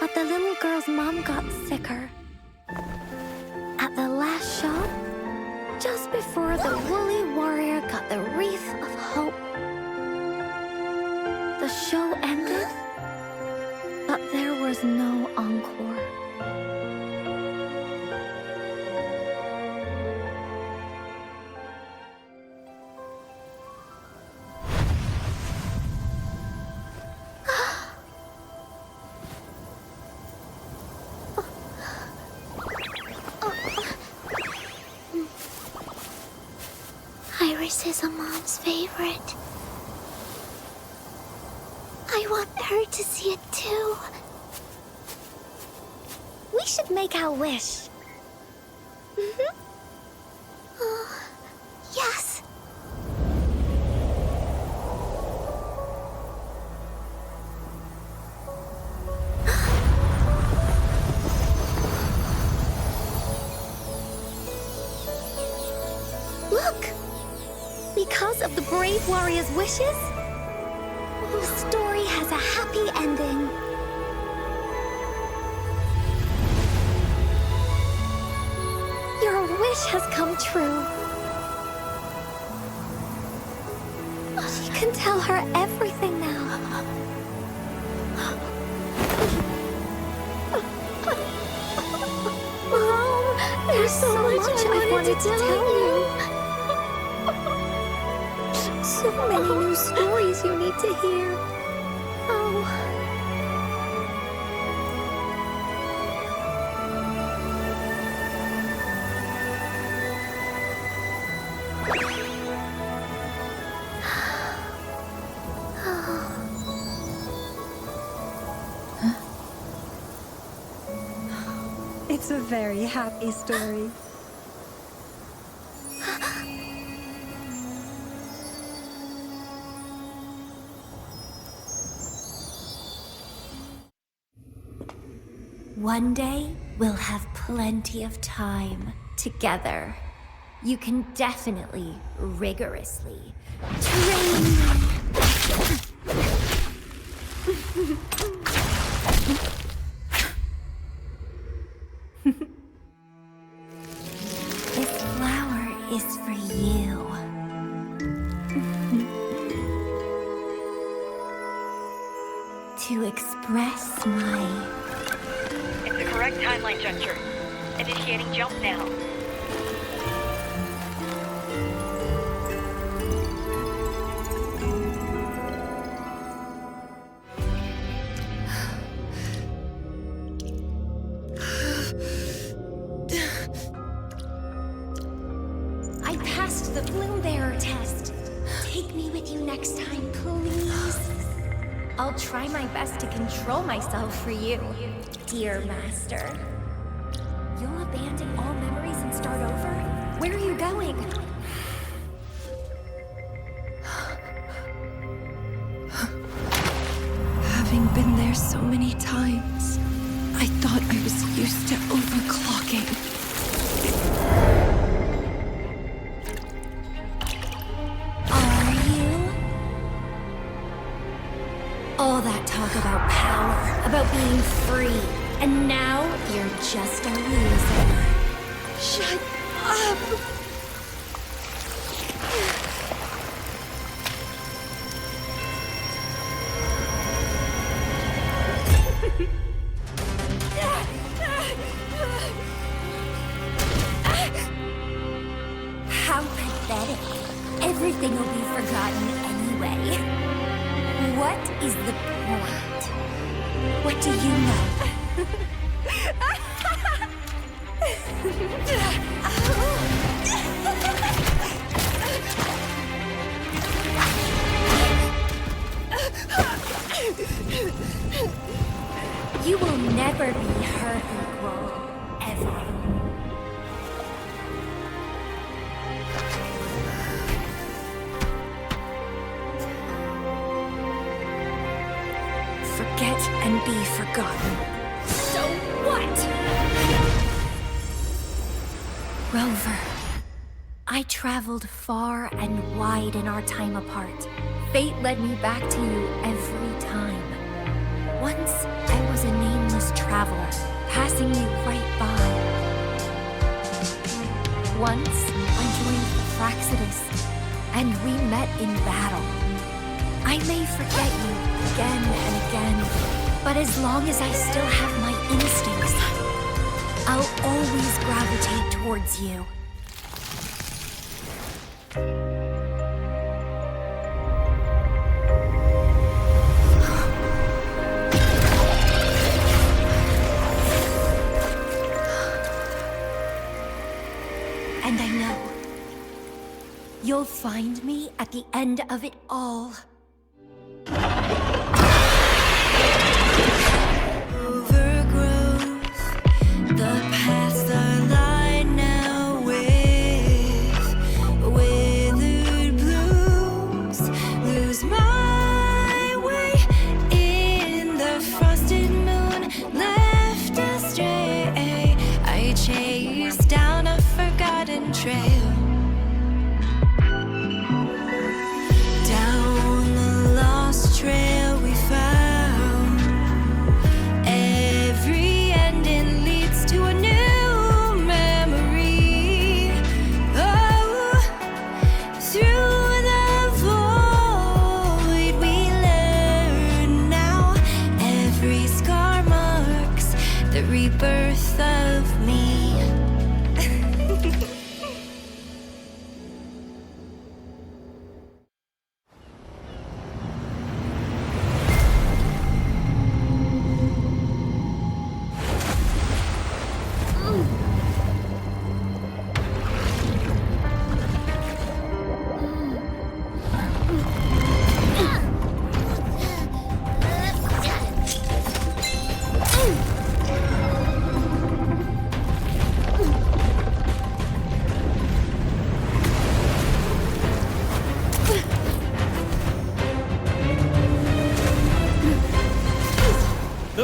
But the little girl's mom got sicker. At the last show, just before the Woolly Warrior got the wreath of hope, the show ended, but there was no encore. I Yours is a mom's favorite. I want her to see it too. We should make our wish. Oh, yes. Look! Because of the brave warrior's wishes, the story has a happy ending. Your wish has come true. She can tell her everything now. Mom, there's so much I wanted to tell you. So many new stories you need to hear. Oh. It's a very happy story. One day, we'll have plenty of time together. You can definitely, rigorously train me. This flower is for you. To express my... It's the correct timeline juncture. Initiating jump now. I passed the Bloom Bearer test. Take me with you next time, please. I'll try my best to control myself for you, dear master. You'll abandon all memories and start over? Where are you going? Having been there so many times, I thought I was used to overclocking. Are you? All that talk about power, about being free, and now you're just a loser. Shut up! How pathetic. Everything will be forgotten anyway. What is the point? What do you know? You will never be her equal, ever. Forget and be forgotten. So what? Rover, I traveled far and wide in our time apart. Fate led me back to you every time. Once, I was a nameless traveler, passing you right by. Once, I joined the Fraxidus, and we met in battle. I may forget you again and again, but as long as I still have my instincts, I'll always gravitate towards you. And I know You'll find me at the end of it all. Overgrowth, the paths are lined now with withered blooms. Lose my way in the frosted moon, left astray. I chase down a forgotten trail. Trail we found. Every ending leads to a new memory. Oh, through the void we learn now. Every scar marks the rebirth of me.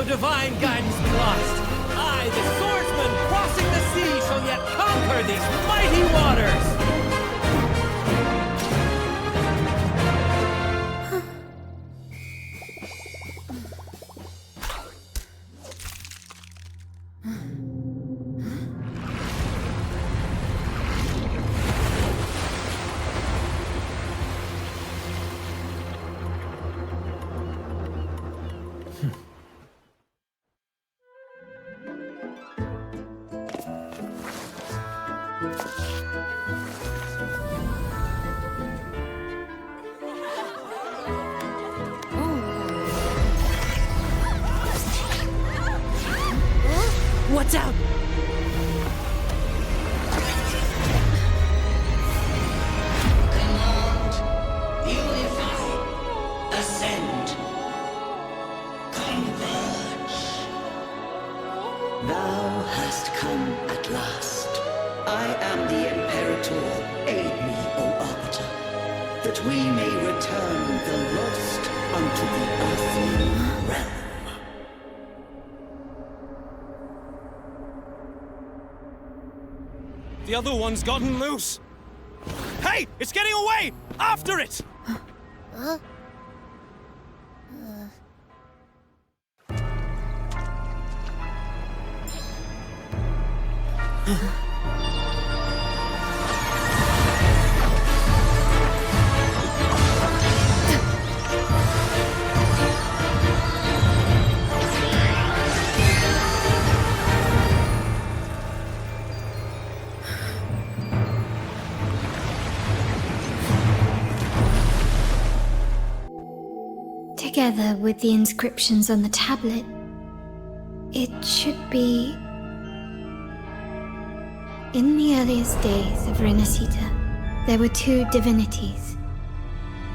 Divine guidance be lost. I, the swordsman, crossing the sea, shall yet conquer these mighty waters. What's out? Command, unify, ascend, converge. Thou hast come at last. I am the Imperator. Aid me, O Arbiter, that we may return the lost unto the earthly realm. The other one's gotten loose. Hey, it's getting away! After it! Together with the inscriptions on the tablet, it should be... In the earliest days of Renasita, there were two divinities.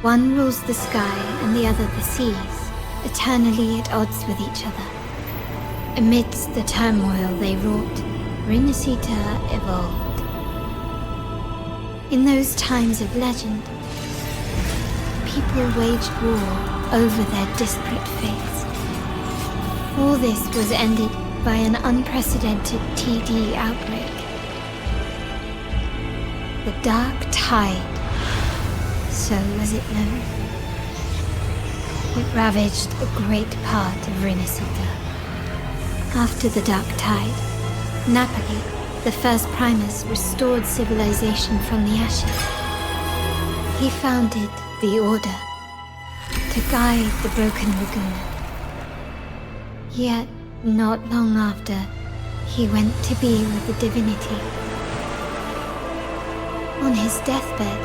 One rules the sky and the other the seas, eternally at odds with each other. Amidst the turmoil they wrought, Renasita evolved. In those times of legend, people waged war over their disparate fates. All this was ended by an unprecedented TD outbreak. The Dark Tide, so was it known. It ravaged a great part of Renasita. After the Dark Tide, Napoli, the first Primus, restored civilization from the ashes. He founded the Order to guide the broken Laguna. Yet, not long after, he went to be with the divinity. On his deathbed,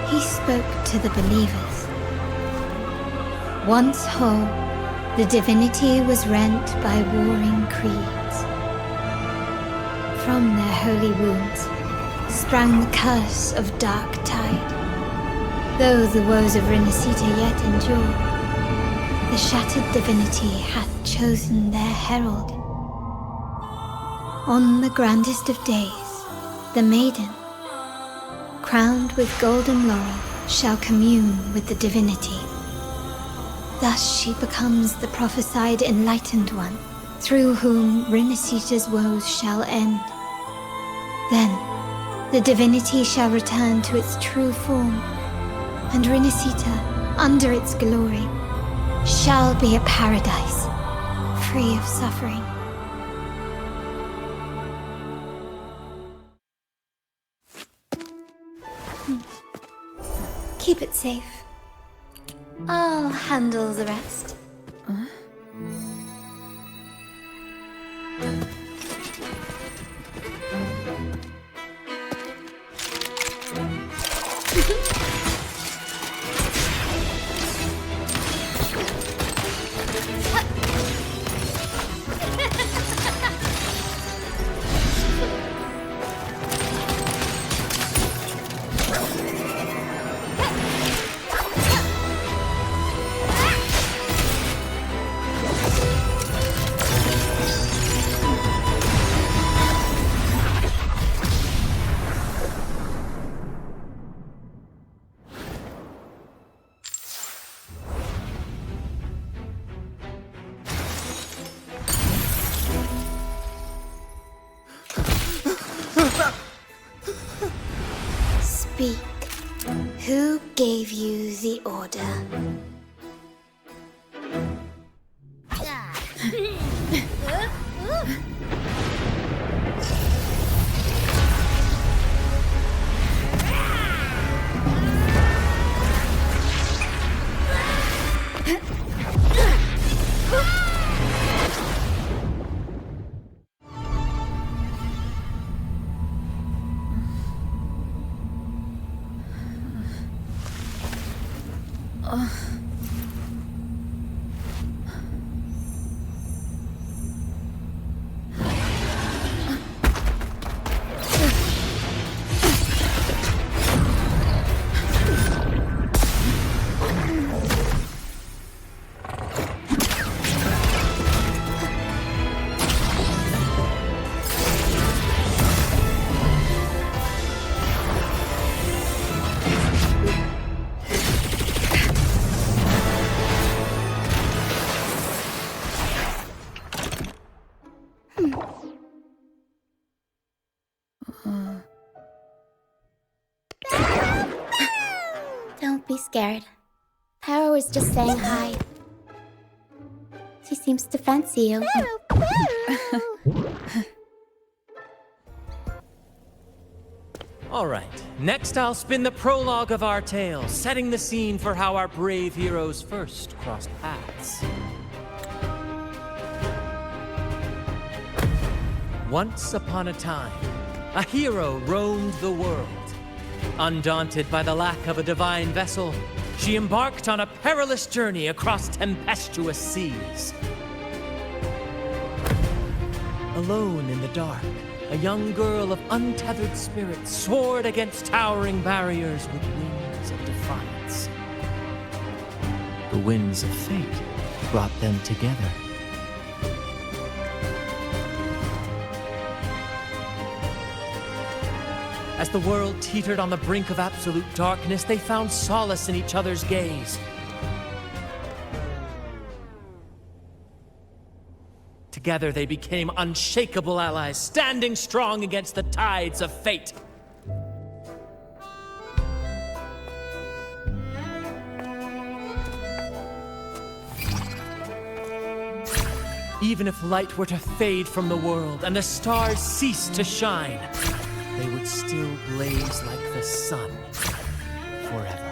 he spoke to the believers. Once whole, the divinity was rent by warring creeds. From their holy wounds, sprang the curse of dark tide. Though the woes of Renacita yet endure, the shattered divinity hath chosen their herald. On the grandest of days, the maiden, crowned with golden laurel, shall commune with the divinity. Thus she becomes the prophesied enlightened one, through whom Renacita's woes shall end. Then, the divinity shall return to its true form, and Renacita, under its glory, shall be a paradise, free of suffering. Keep it safe. I'll handle the rest. Speak. Who gave you the order? Don't be scared. Paro was just saying hi. She seems to fancy you. Alright, next I'll spin the prologue of our tale, setting the scene for how our brave heroes first crossed paths. Once upon a time, a hero roamed the world. Undaunted by the lack of a divine vessel, she embarked on a perilous journey across tempestuous seas. Alone in the dark, a young girl of untethered spirit soared against towering barriers with wings of defiance. The winds of fate brought them together. As the world teetered on the brink of absolute darkness, they found solace in each other's gaze. Together they became unshakable allies, standing strong against the tides of fate. Even if light were to fade from the world and the stars cease to shine, they would still blaze like the sun forever.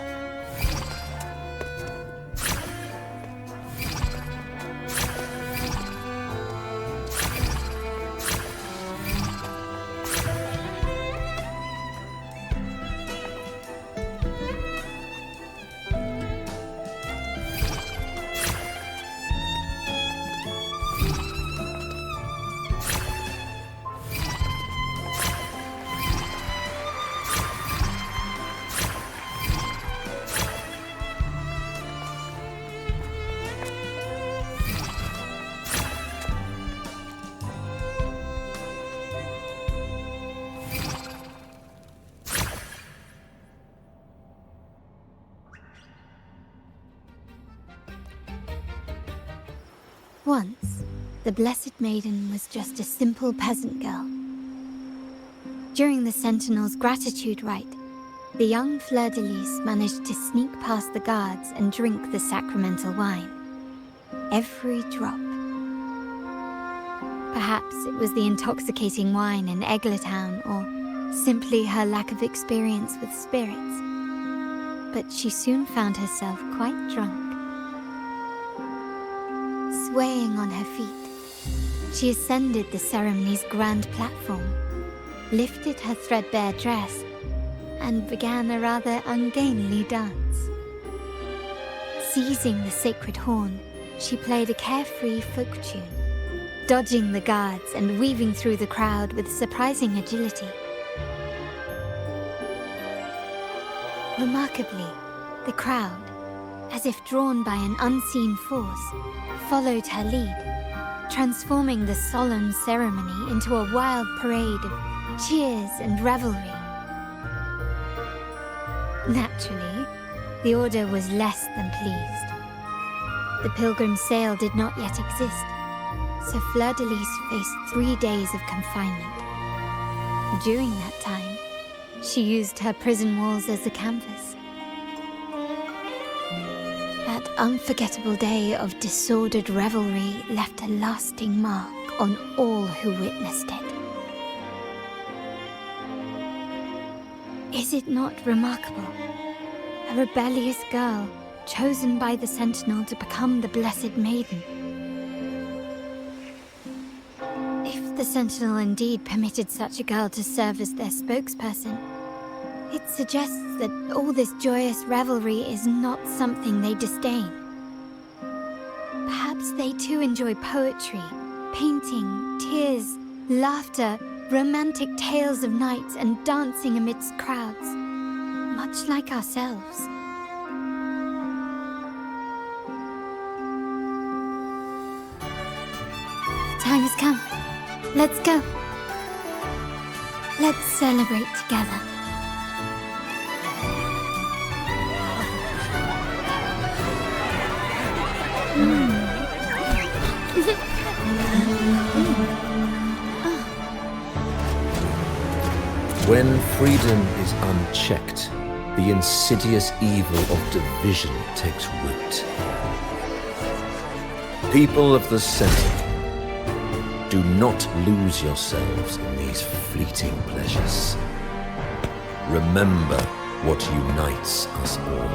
Once, the Blessed Maiden was just a simple peasant girl. During the Sentinel's gratitude rite, the young fleur-de-lis managed to sneak past the guards and drink the sacramental wine. Every drop. Perhaps it was the intoxicating wine in Eglatown, or simply her lack of experience with spirits. But she soon found herself quite drunk. Swaying on her feet, she ascended the ceremony's grand platform, lifted her threadbare dress, and began a rather ungainly dance. Seizing the sacred horn, she played a carefree folk tune, dodging the guards and weaving through the crowd with surprising agility. Remarkably, the crowd, as if drawn by an unseen force, followed her lead, transforming the solemn ceremony into a wild parade of cheers and revelry. Naturally, the Order was less than pleased. The Pilgrim's Sale did not yet exist, so Fleur-de-Lis faced 3 days of confinement. During that time, she used her prison walls as a canvas. That unforgettable day of disordered revelry left a lasting mark on all who witnessed it. Is it not remarkable? A rebellious girl, chosen by the Sentinel to become the Blessed Maiden. If the Sentinel indeed permitted such a girl to serve as their spokesperson, it suggests that all this joyous revelry is not something they disdain. Perhaps they too enjoy poetry, painting, tears, laughter, romantic tales of nights, and dancing amidst crowds, much like ourselves. The time has come. Let's go. Let's celebrate together. When freedom is unchecked, the insidious evil of division takes root. People of the Sentinel, do not lose yourselves in these fleeting pleasures. Remember what unites us all.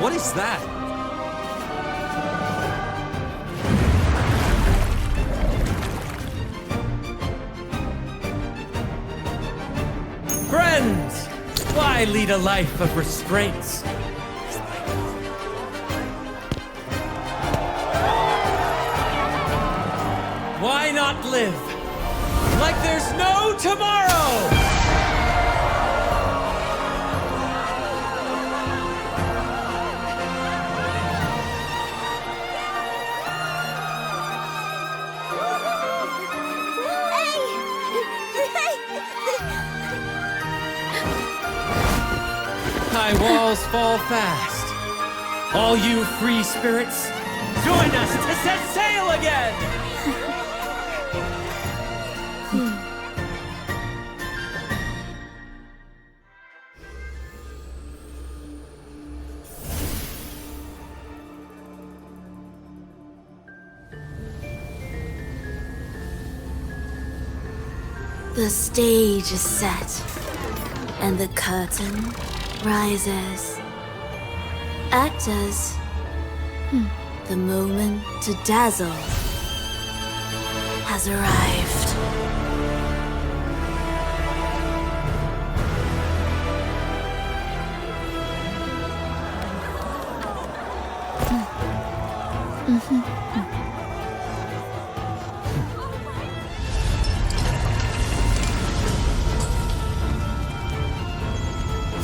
What is that? Friends! Why lead a life of restraints? Why not live like there's no tomorrow? High walls fall fast. All you free spirits, join us to set sail again! The stage is set, and the curtain rises. Actors, the moment to dazzle has arrived.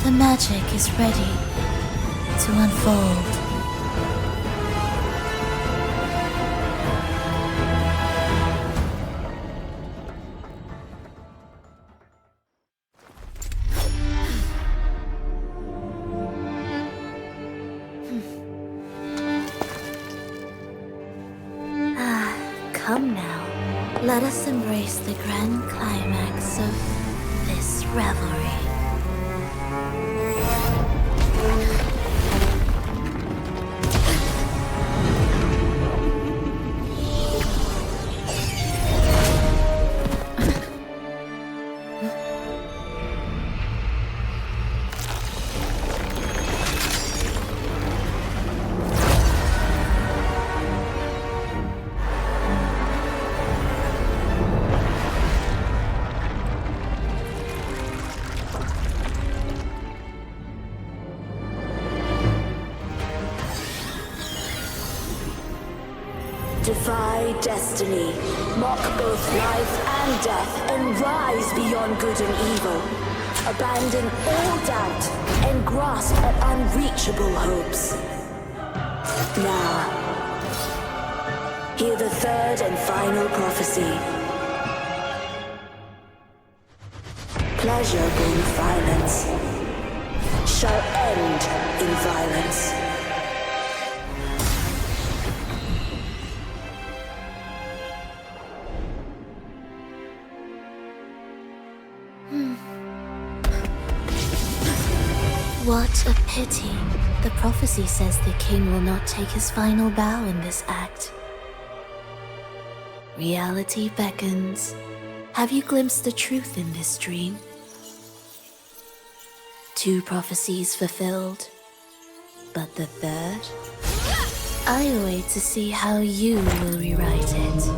The magic is ready to unfold. now, let us embrace the grand climax of this revelry. Defy destiny, mock both life and death, and rise beyond good and evil. Abandon all doubt and grasp at unreachable hopes. Now, hear the third and final prophecy. Pleasure born of violence shall end in violence. What a pity. The prophecy says the king will not take his final bow in this act. Reality beckons. Have you glimpsed the truth in this dream? 2 prophecies fulfilled, but the third? I await to see how you will rewrite it.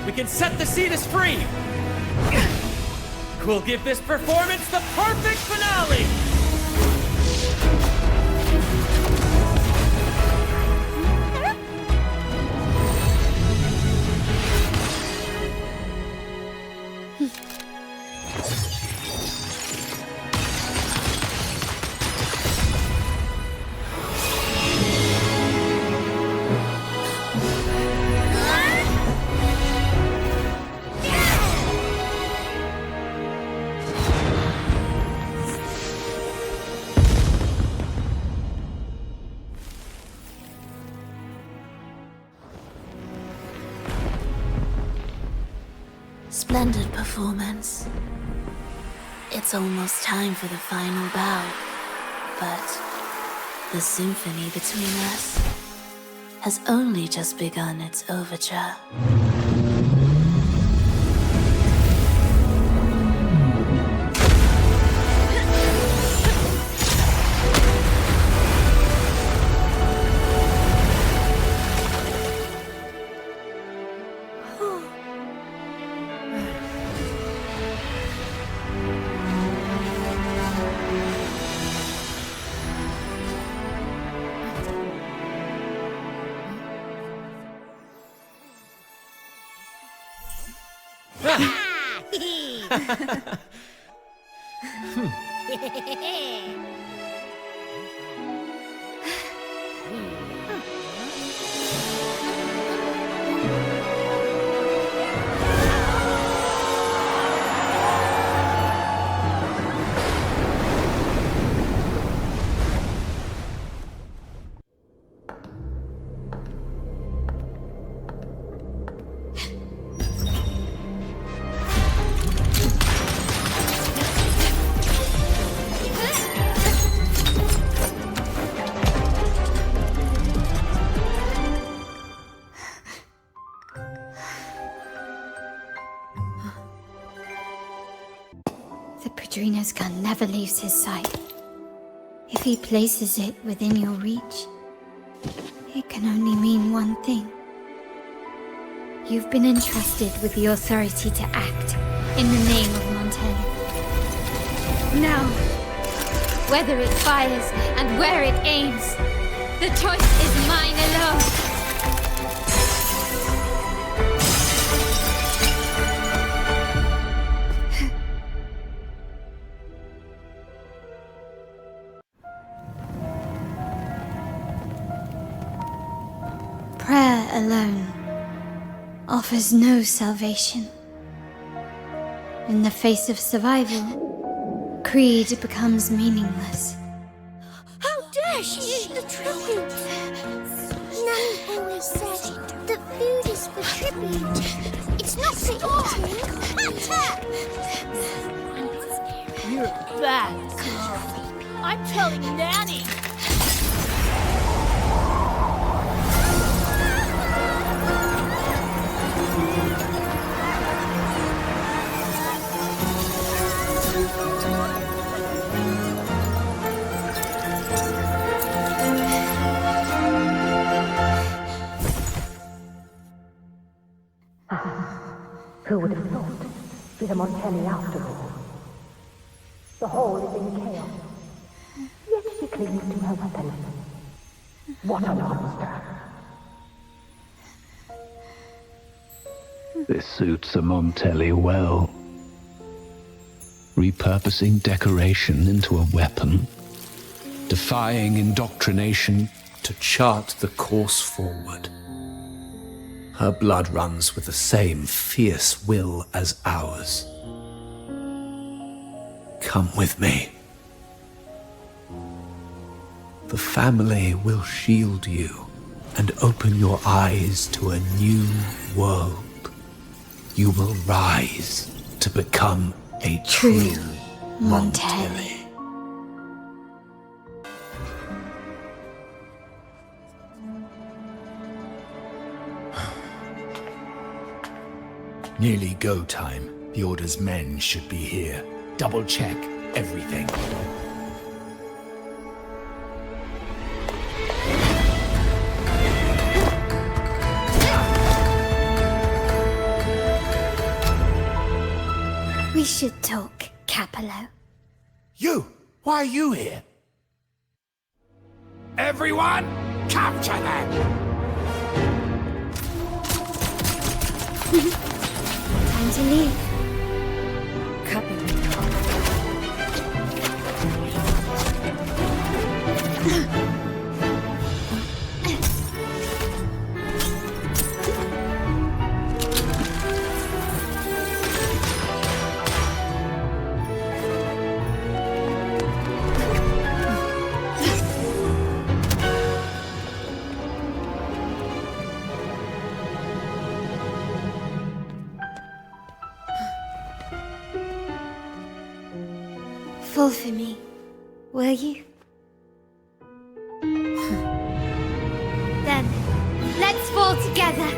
We can set the Cetus free! We'll give this performance the perfect finale! Splendid performance. It's almost time for the final bow, but the symphony between us has only just begun its overture. Padrino's gun never leaves his side. If he places it within your reach, it can only mean one thing. You've been entrusted with the authority to act in the name of Montaigne. Now, whether it fires and where it aims, the choice is mine alone. Prayer alone offers no salvation. In the face of survival, creed becomes meaningless. How dare she eat the tribute? Nanny always said that food is for tribute. It's not for eating. You're a bad girl. I'm telling Nanny. Who would have thought? She's a Montaigne after all. The hall is in chaos. Yet she clings to her weapon. What a monster! This suits a Montaigne well. Repurposing decoration into a weapon. Defying indoctrination To chart the course forward. Her blood runs with the same fierce will as ours. Come with me. The family will shield you and open your eyes to a new world. You will rise to become a true Montaigne. Nearly go time. The Order's men should be here. Double check everything. We should talk, Capello. You! Why are you here? Everyone, capture them! Time to leave. Copy. Fall for me, will you? Then, let's fall together.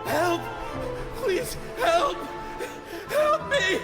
Help! Please, help! Help me!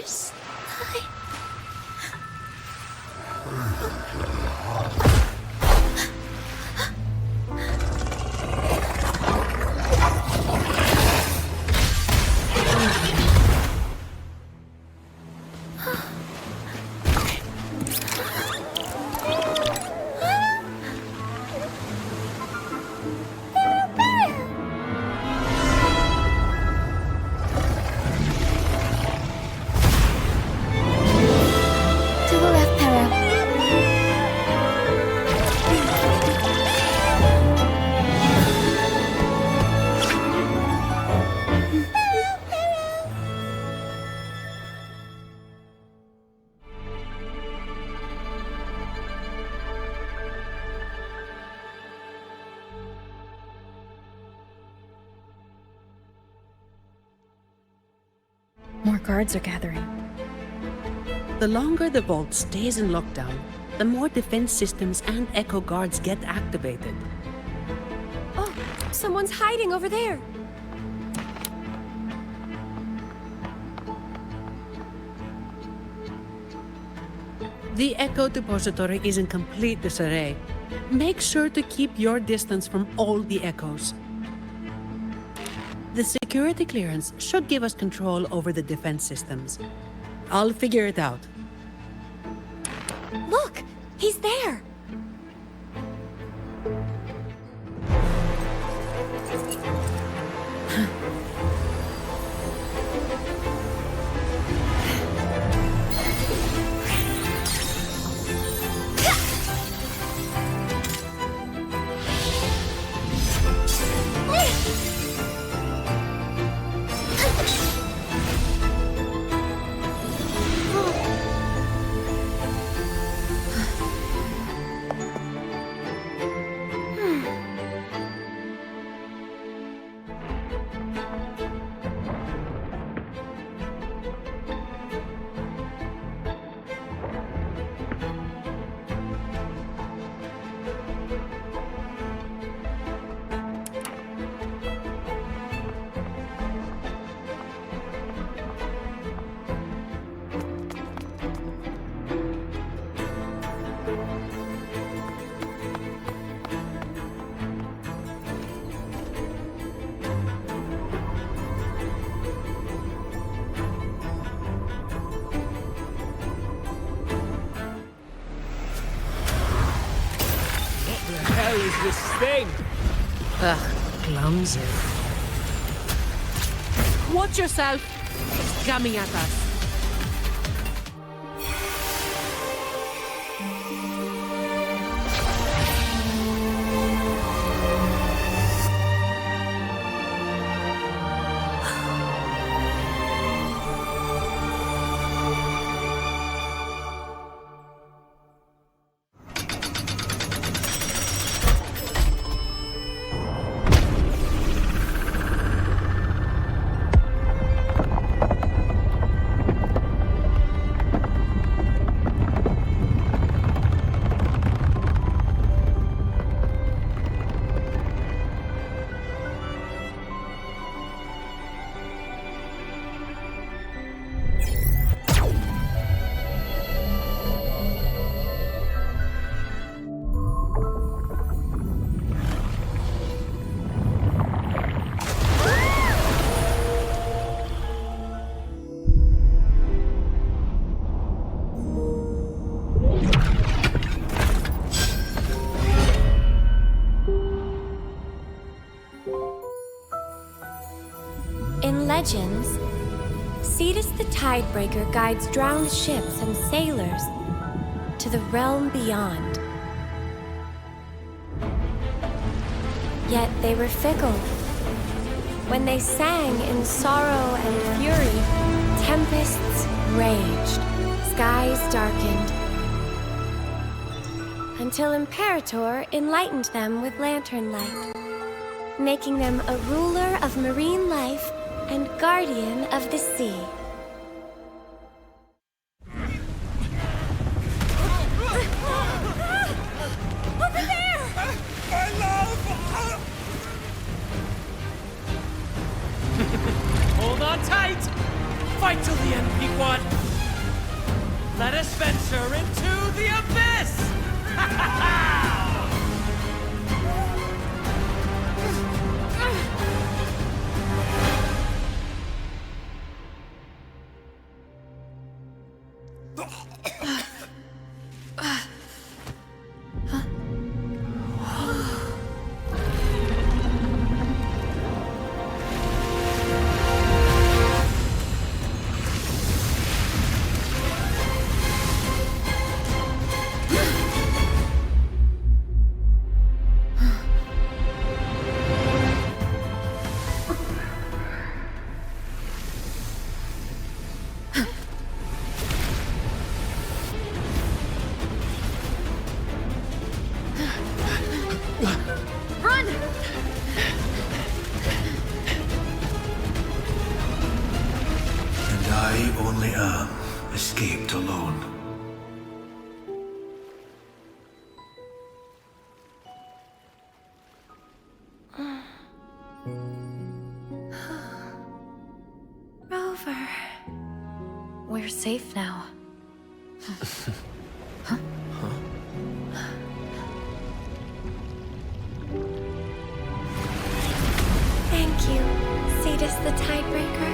first time. More guards are gathering. The longer the vault stays in lockdown, the more defense systems and echo guards get activated. Oh, someone's hiding over there. The echo depository is in complete disarray. Make sure to keep your distance from all the echoes. The security clearance should give us control over the defense systems. I'll figure it out. Look! He's there! This thing! Ugh, clumsy. Watch yourself! It's coming at us. Legends, Cetus the Tidebreaker guides drowned ships and sailors to the realm beyond. Yet they were fickle. When they sang in sorrow and fury, tempests raged, skies darkened, until Imperator enlightened them with lantern light, making them a ruler of marine life and guardian of the sea. Over there! My love! Hold on tight! Fight till the end! Pequod, let us venture into the abyss! Escaped alone. Rover. We're safe now. Huh? Thank you, Cetus the Tidebreaker.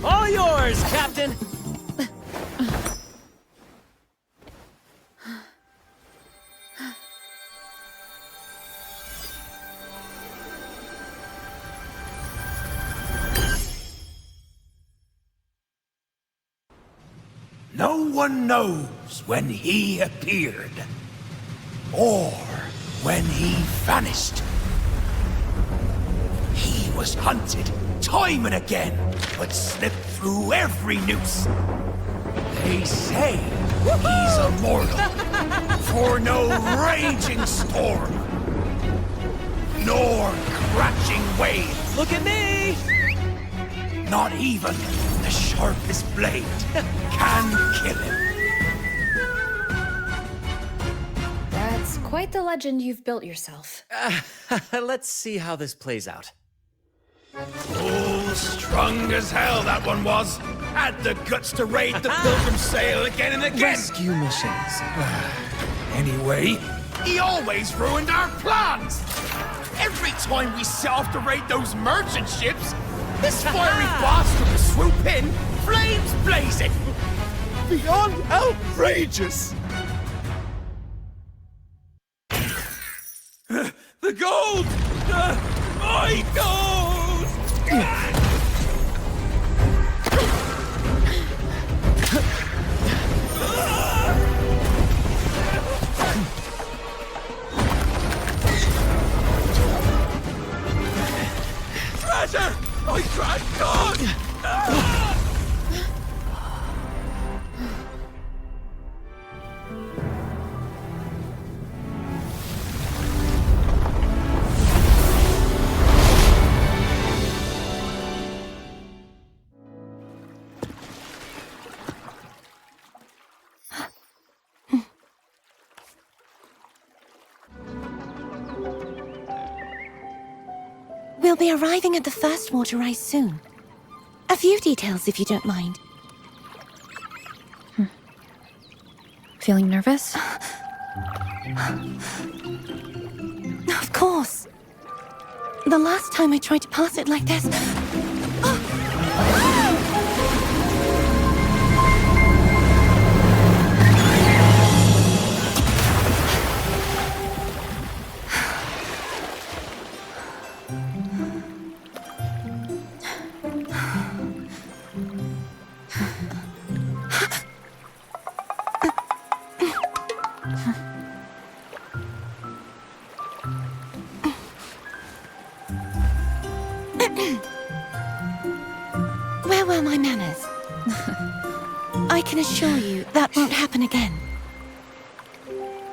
All yours, Captain! No one knows when he appeared, or when he vanished. He was hunted time and again, but slipped through every noose. They say he's immortal, for no raging storm, nor crashing wave. Look at me! Not even the sharpest blade can kill him. That's quite the legend you've built yourself. Let's see how this plays out. Oh, strong as hell that one was. Had the guts to raid the Pilgrim Sail again and again. Rescue missions. Anyway, he always ruined our plans. Every time we set off to raid those merchant ships, this fiery bastard would swoop in, flames blazing. Beyond outrageous. The gold! My gold! Treasure! My grand god! We'll be arriving at the first water rise soon. A few details, if you don't mind. Feeling nervous? Of course. The last time I tried to pass it like this... Where were my manners? I can assure you that won't happen again.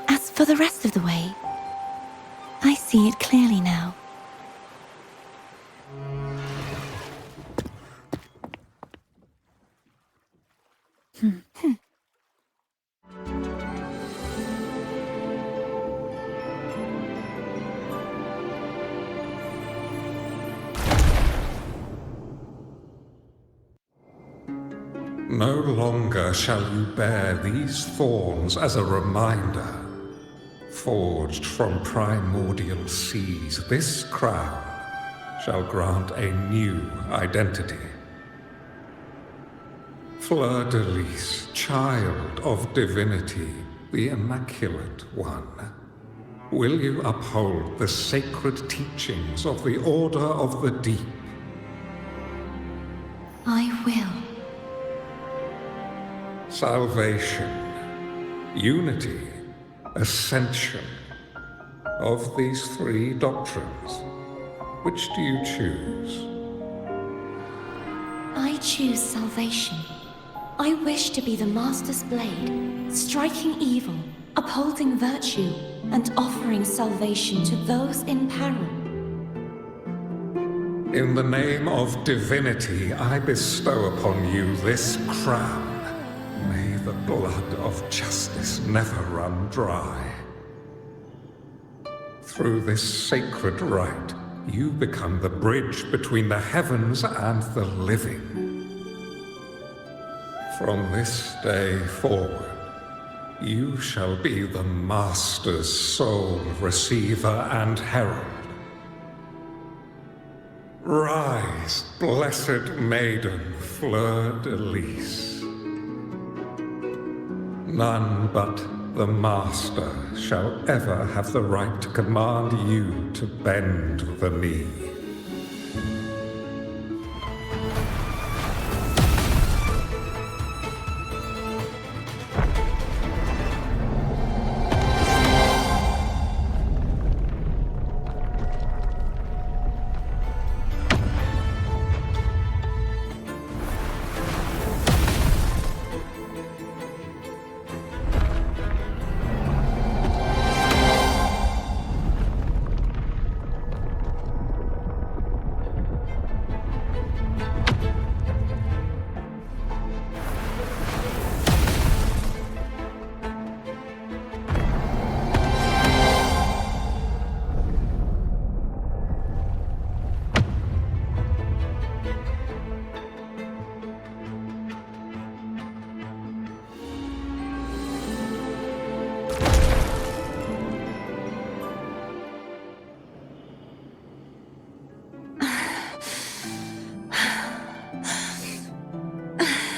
As for the rest of the way, I see it clearly now. No longer shall you bear these thorns as a reminder. Forged from primordial seas, this crown shall grant a new identity. Fleur-de-Lis, child of divinity, the Immaculate One, will you uphold the sacred teachings of the Order of the Deep? I will. Salvation, unity, ascension. Of these three doctrines, which do you choose? I choose salvation. I wish to be the Master's blade, striking evil, upholding virtue, and offering salvation to those in peril. In the name of divinity, I bestow upon you this crown. May the blood of justice never run dry. Through this sacred rite, you become the bridge between the heavens and the living. From this day forward, you shall be the Master's sole receiver and herald. Rise, blessed maiden Fleur-de-Lis. None but the Master shall ever have the right to command you to bend the knee.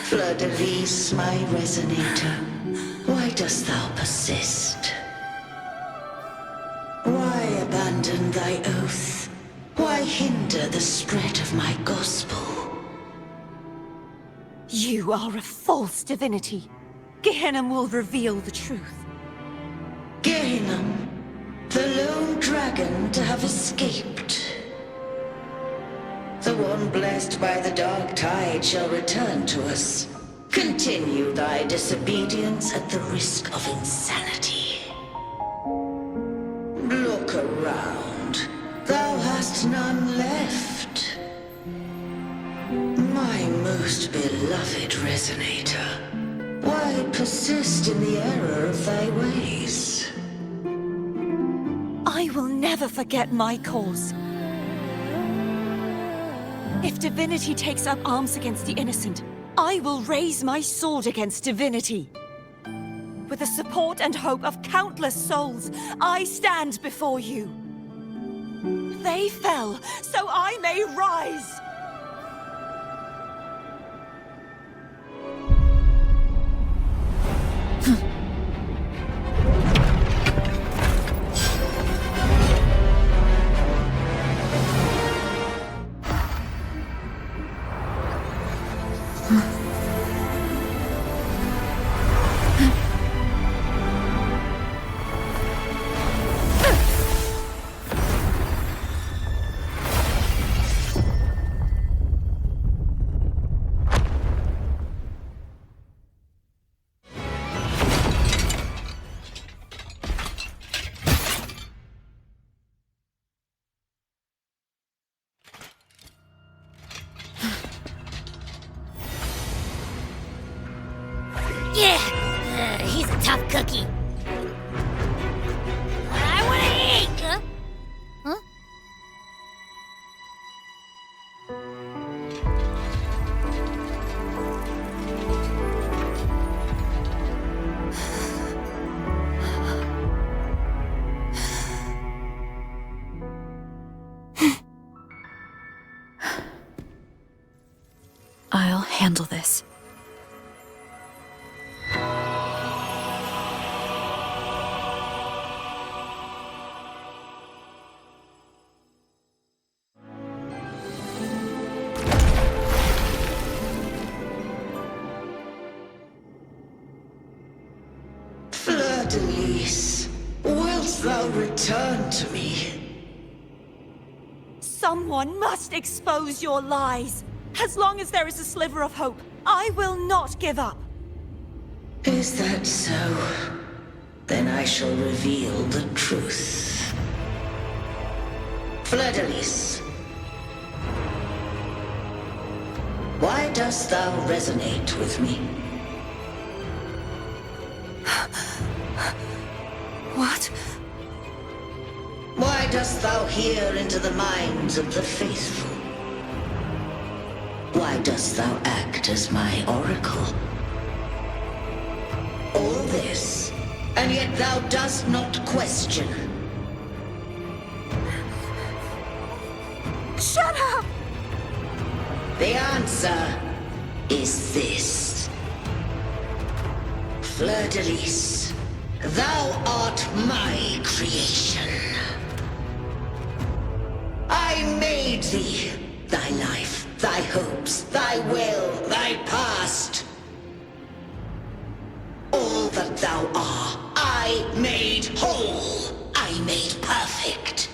Fleur-de-Lis, my resonator, why dost thou persist? Why abandon thy oath? Why hinder the spread of my gospel? You are a false divinity. Gehenna will reveal the truth. Gehenna, the lone dragon to have escaped. The one blessed by the dark tide shall return to us. Continue thy disobedience at the risk of insanity. Look around. Thou hast none left. My most beloved resonator, why persist in the error of thy ways? I will never forget my cause. If divinity takes up arms against the innocent, I will raise my sword against divinity. With the support and hope of countless souls, I stand before you. They fell, so I may rise! Yeah, he's a tough cookie. I want to eat. Huh? I'll handle this. Fleur-de-lis, wilt thou return to me? Someone must expose your lies. As long as there is a sliver of hope, I will not give up. Is that so? Then I shall reveal the truth. Fleur-de-lis, why dost thou resonate with me? What? Why dost thou hear into the minds of the faithful? Why dost thou act as my oracle? All this, and yet thou dost not question. Shut up! The answer is this. Fleur-de-lis, thou art my creation. I made thee, thy life, thy hopes, thy will, thy past. All that thou art, I made whole. I made perfect.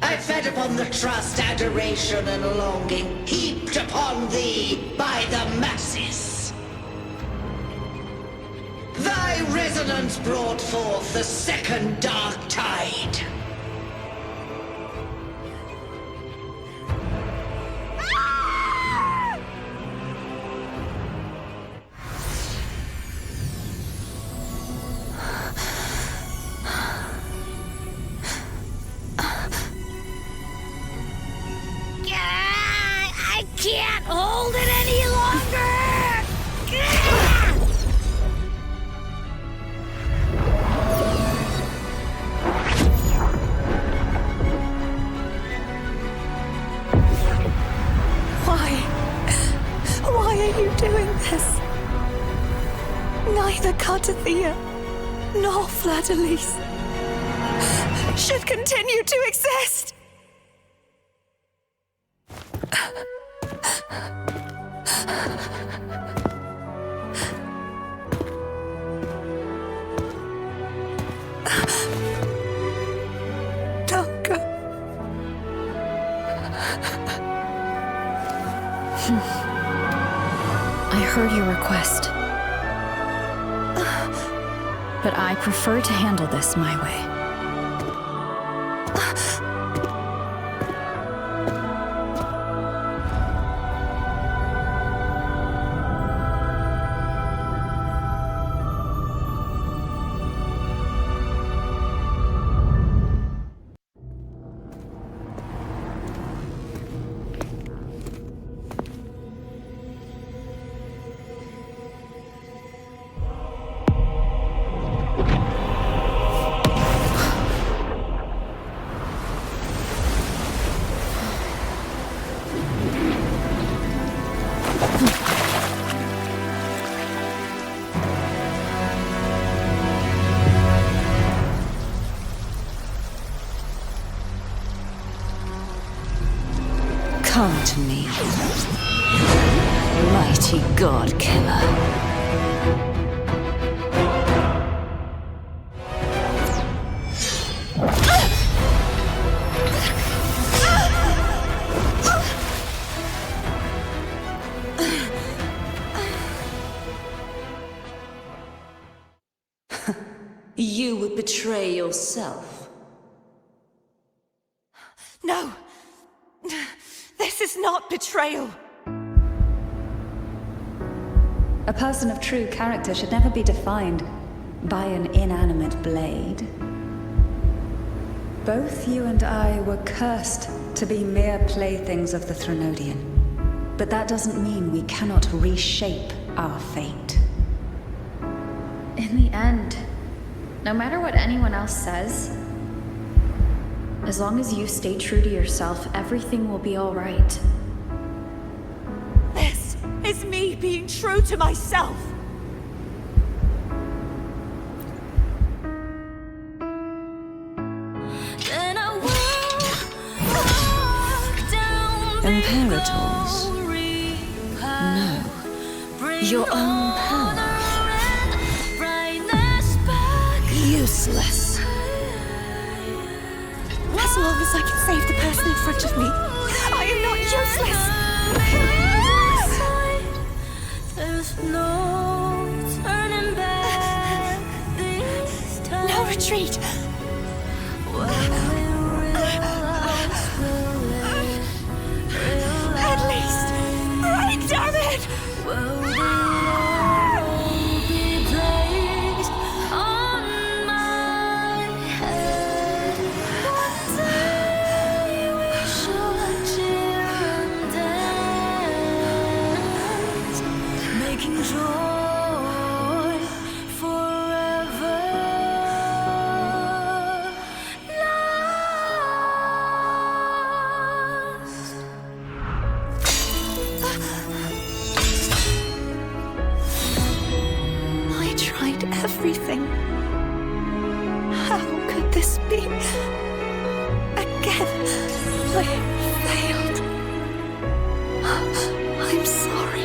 I fed upon the trust, adoration, and longing heaped upon thee by the masses. Thy resonance brought forth the second dark tide. I can't hold it any longer! Why are you doing this? Neither Carlotta nor Fleur-de-lis should continue to exist. Don't go. I heard your request. But I prefer to handle this my way. Come to me, mighty god killer. You would betray yourself. No! This is not betrayal! A person of true character should never be defined by an inanimate blade. Both you and I were cursed to be mere playthings of the Threnodian. But that doesn't mean we cannot reshape our fate. In the end, no matter what anyone else says, as long as you stay true to yourself, everything will be all right. This is me being true to myself! Imperators? No. Your own power? Useless. As long as I can save the person in front of me, I am not useless! There's no turning back this time. No retreat! At least, break, damn it! Everything. How could this be? Again, I failed. I'm sorry.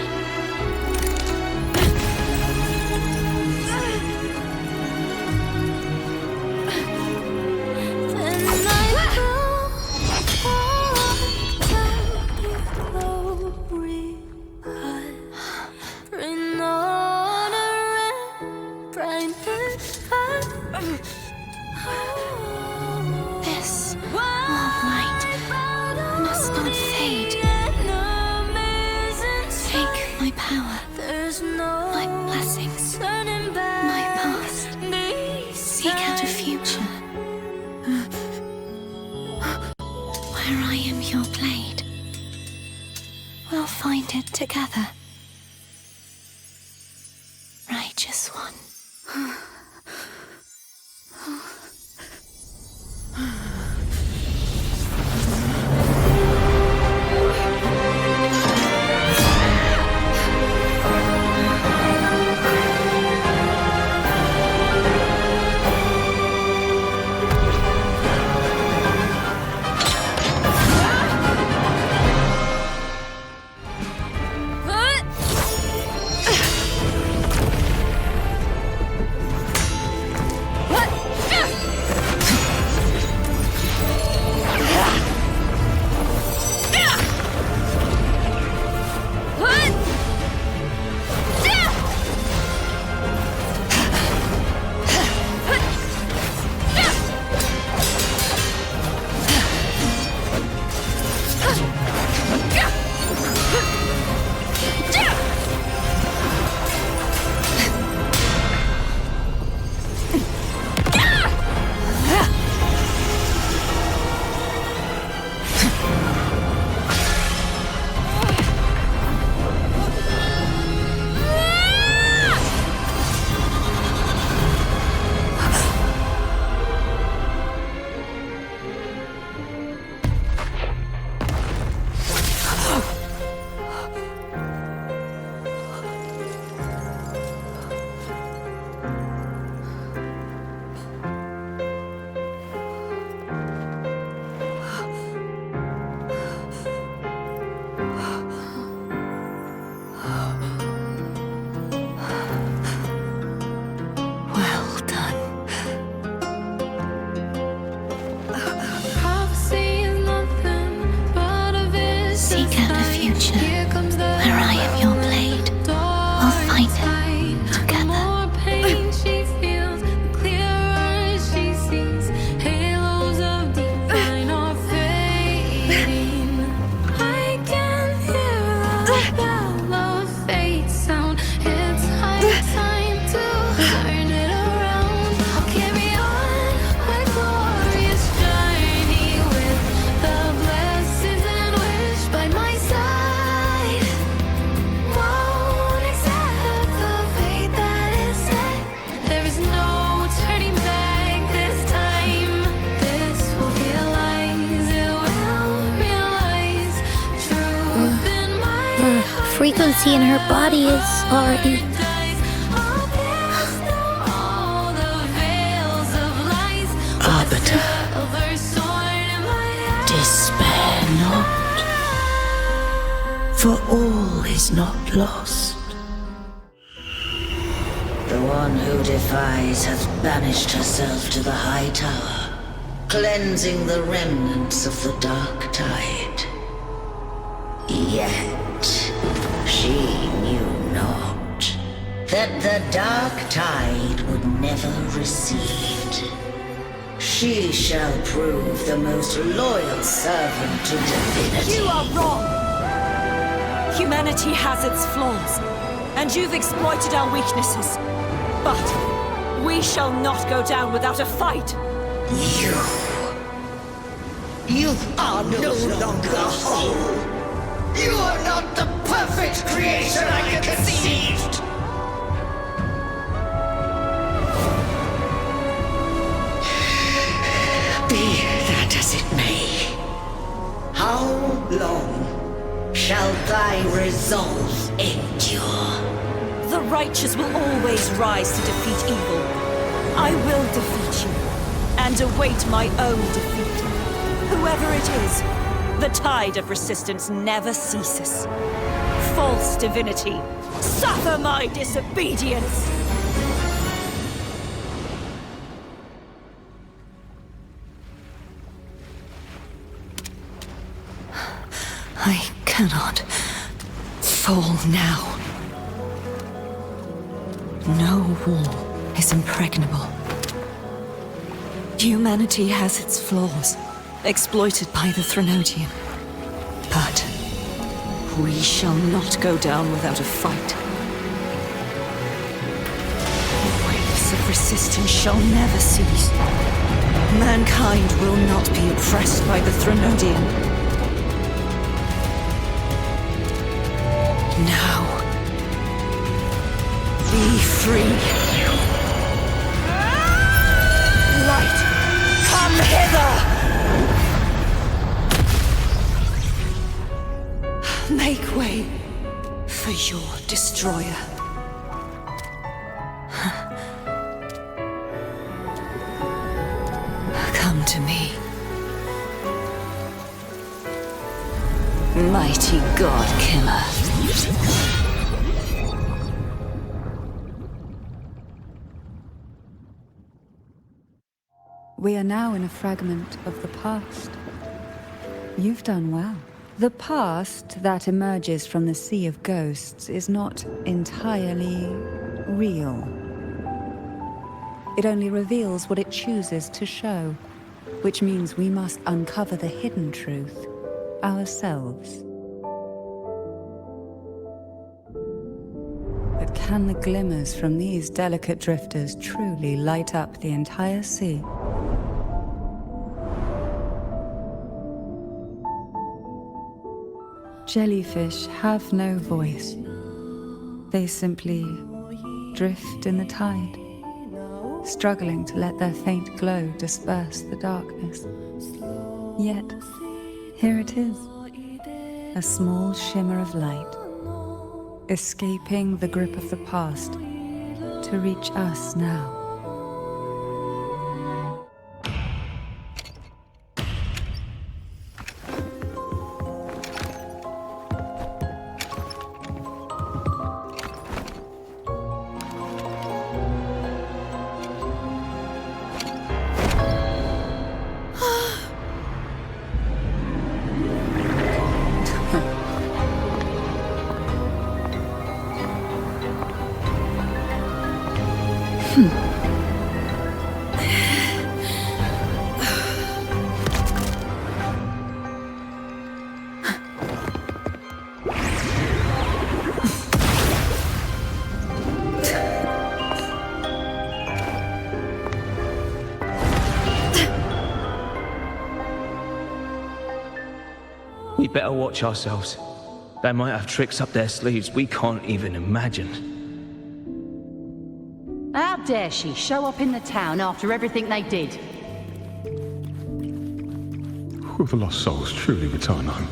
This warm light must not fade. Take my power, my blessings, my past. Seek out a future where I am your blade. We'll find it together. Righteous one. future, where I am your blade. We'll fight it together. Frequency in her body is already... Arbiter, despair not, for all is not lost. The one who defies hath banished herself to the high tower, cleansing the remnants of the dark tide. Yet she knew not that the dark tide would never recede. She shall prove the most loyal servant to divinity. You are wrong! Humanity has its flaws, and you've exploited our weaknesses. But we shall not go down without a fight! You are no longer whole! You are not the perfect creation I conceived! Be that as it may, how long shall thy resolve endure? The righteous will always rise to defeat evil. I will defeat you, and await my own defeat. Whoever it is, the tide of resistance never ceases. False divinity, suffer my disobedience! I cannot fall now. No wall is impregnable. Humanity has its flaws, exploited by the Threnodian. But we shall not go down without a fight. Waves of resistance shall never cease. Mankind will not be oppressed by the Threnodian. Now, be free. Light, come hither! Make way for your destroyer. Come to me. Mighty God Killer. We are now in a fragment of the past. You've done well. The past that emerges from the Sea of Ghosts is not entirely real. It only reveals what it chooses to show, which means we must uncover the hidden truth ourselves. But can the glimmers from these delicate drifters truly light up the entire sea? Jellyfish have no voice. They simply drift in the tide, struggling to let their faint glow disperse the darkness. Yet, here it is, a small shimmer of light, escaping the grip of the past to reach us now. We better watch ourselves. They might have tricks up their sleeves we can't even imagine. How dare she show up in the town after everything they did? Will the lost souls truly return home?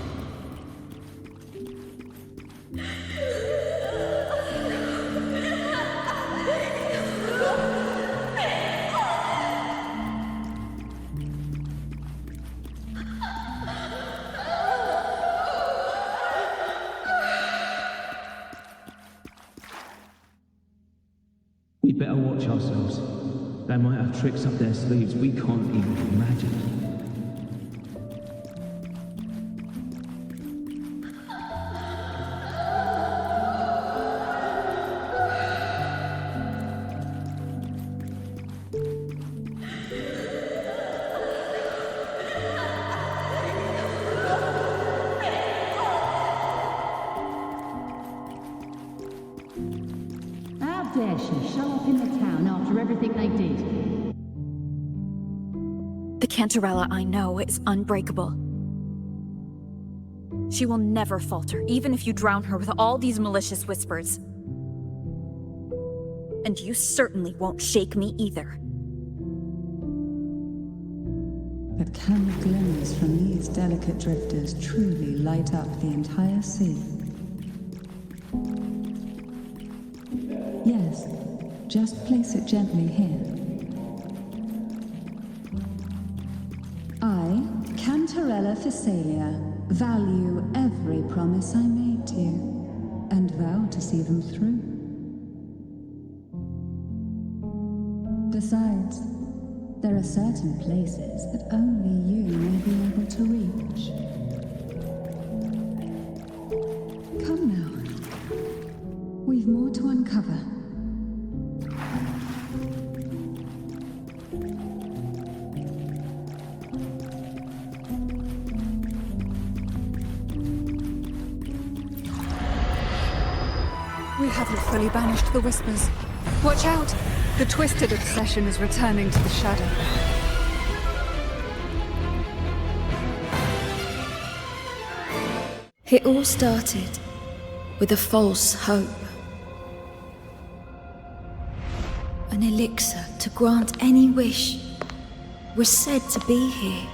We better watch ourselves. They might have tricks up their sleeves we can't even imagine. How dare she show up in the town after everything they did? The Cantarella I know is unbreakable. She will never falter, even if you drown her with all these malicious whispers. And you certainly won't shake me either. But can the glimmers from these delicate drifters truly light up the entire sea? Yes, just place it gently here. I, Cantarella Physalia, value every promise I made to you, and vow to see them through. Besides, there are certain places that only you may be able to reach. Come now. We've more to uncover. We haven't fully banished the whispers. Watch out! The twisted obsession is returning to the shadow. It all started with a false hope. An elixir to grant any wish was said to be here.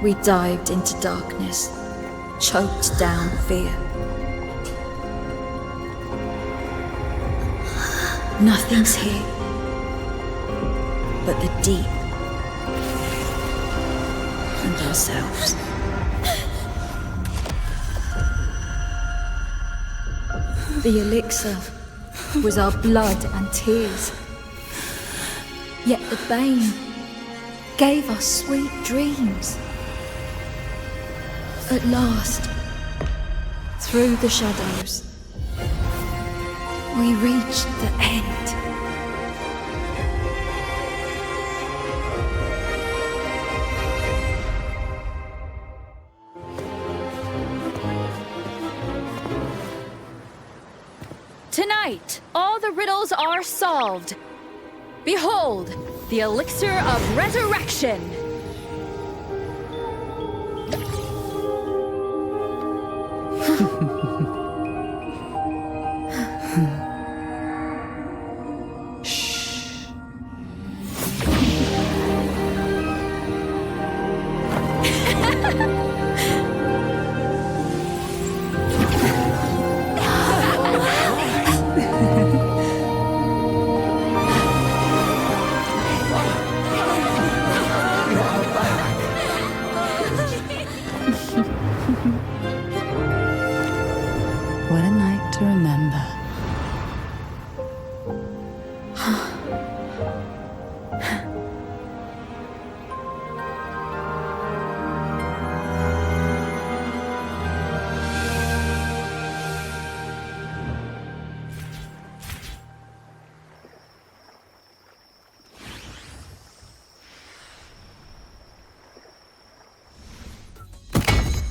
We dived into darkness, choked down fear. Nothing's here but the deep and ourselves. The elixir was our blood and tears. Yet the bane gave us sweet dreams. At last, through the shadows, we reached the end. Tonight, all the riddles are solved. Behold, the elixir of resurrection. What a night to remember.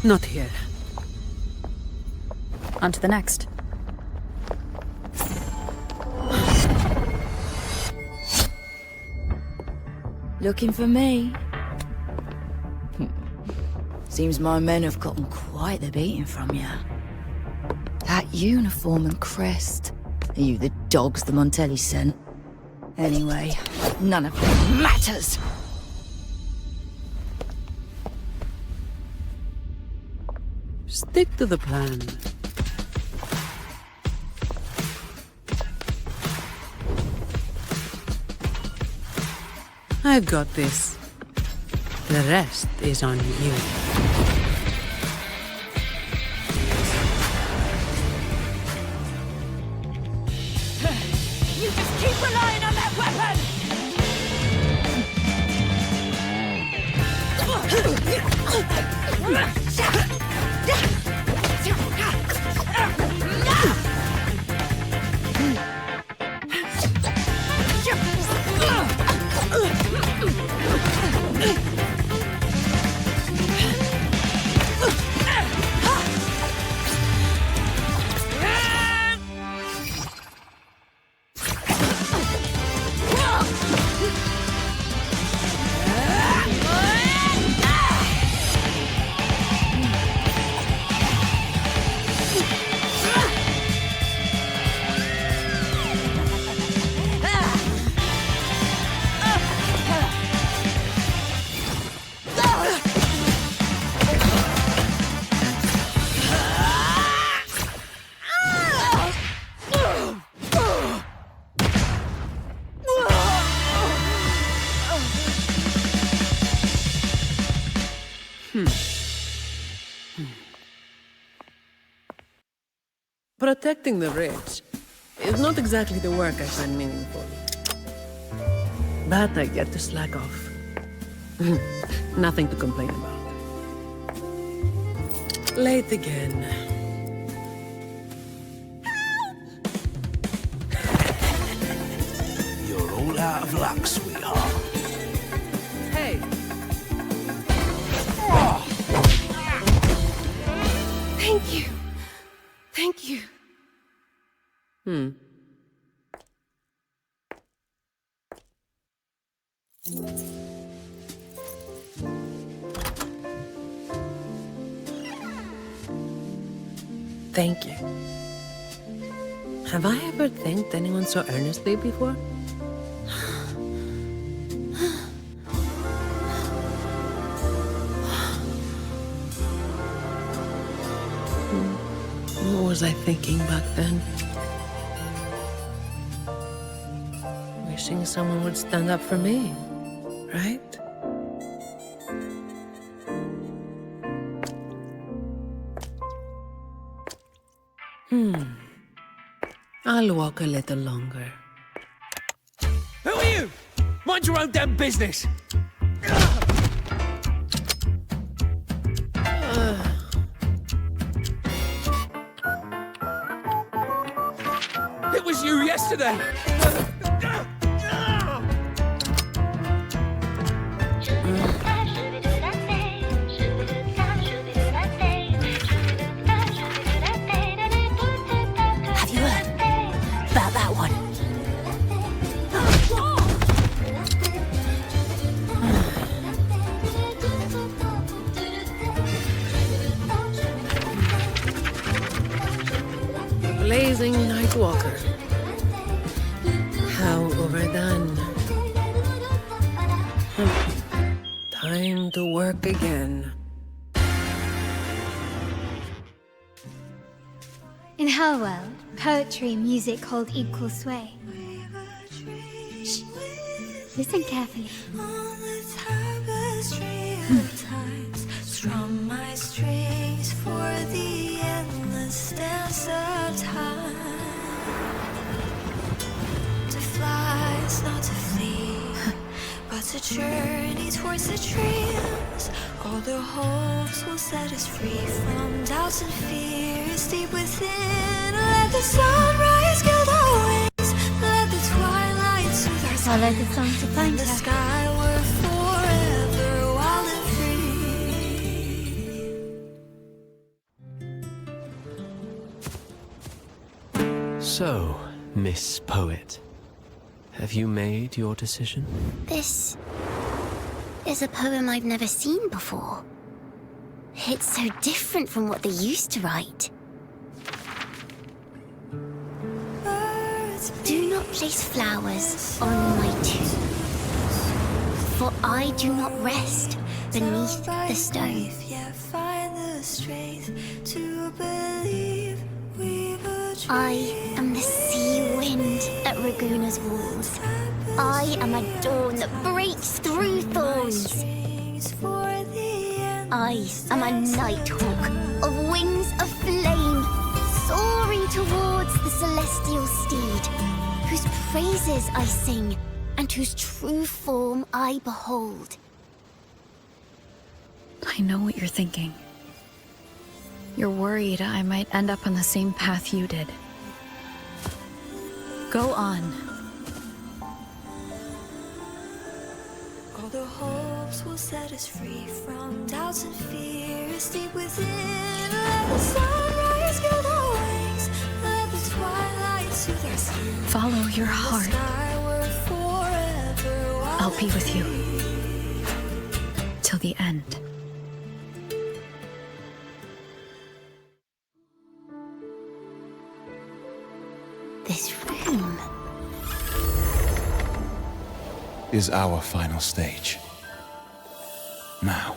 Not here. On to the next. Looking for me? Seems my men have gotten quite the beating from you. That uniform and crest. Are you the dogs the Montelli sent? Anyway, none of it matters! Stick to the plan. I've got this. The rest is on you. You just keep relying on that weapon! Protecting the rich is not exactly the work I find meaningful. But I get to slack off. Nothing to complain about. Late again. You're all out of luck, sweetheart. Hey! Thank you. Thank you. Thank you. Have I ever thanked anyone so earnestly before? What was I thinking back then? Wishing someone would stand up for me, right? I'll walk a little longer. Who are you? Mind your own damn business! It was you yesterday! Have you heard about that one? Blazing night walker. How overdone. Time to work again. In her world, poetry and music hold equal sway. Shh. Listen carefully. Strum my strings for the endless dance of time. To fly is not to flee, but to journey towards the dreams. All the hopes will set us free from doubts and fears deep within. Let the sunrise gild our wings. Let the twilight soothe our Follow the song to find the her. skyward forever wild and free. So, Miss Poet, have you made your decision? This is a poem I've never seen before. It's so different from what they used to write. Do not place flowers on my tomb, for I do not rest beneath the stone. I am the sea wind at Raguna's walls. I am a dawn that breaks through thorns. I am a nighthawk of wings of flame, soaring towards the celestial steed, whose praises I sing and whose true form I behold. I know what you're thinking. You're worried I might end up on the same path you did. Go on. All the hopes will set us free from doubts and fears deep within. Let the sunrise give the wings, let the twilight soothe our skin. Follow your heart. I'll be with you. Till the end. This room is our final stage. Now,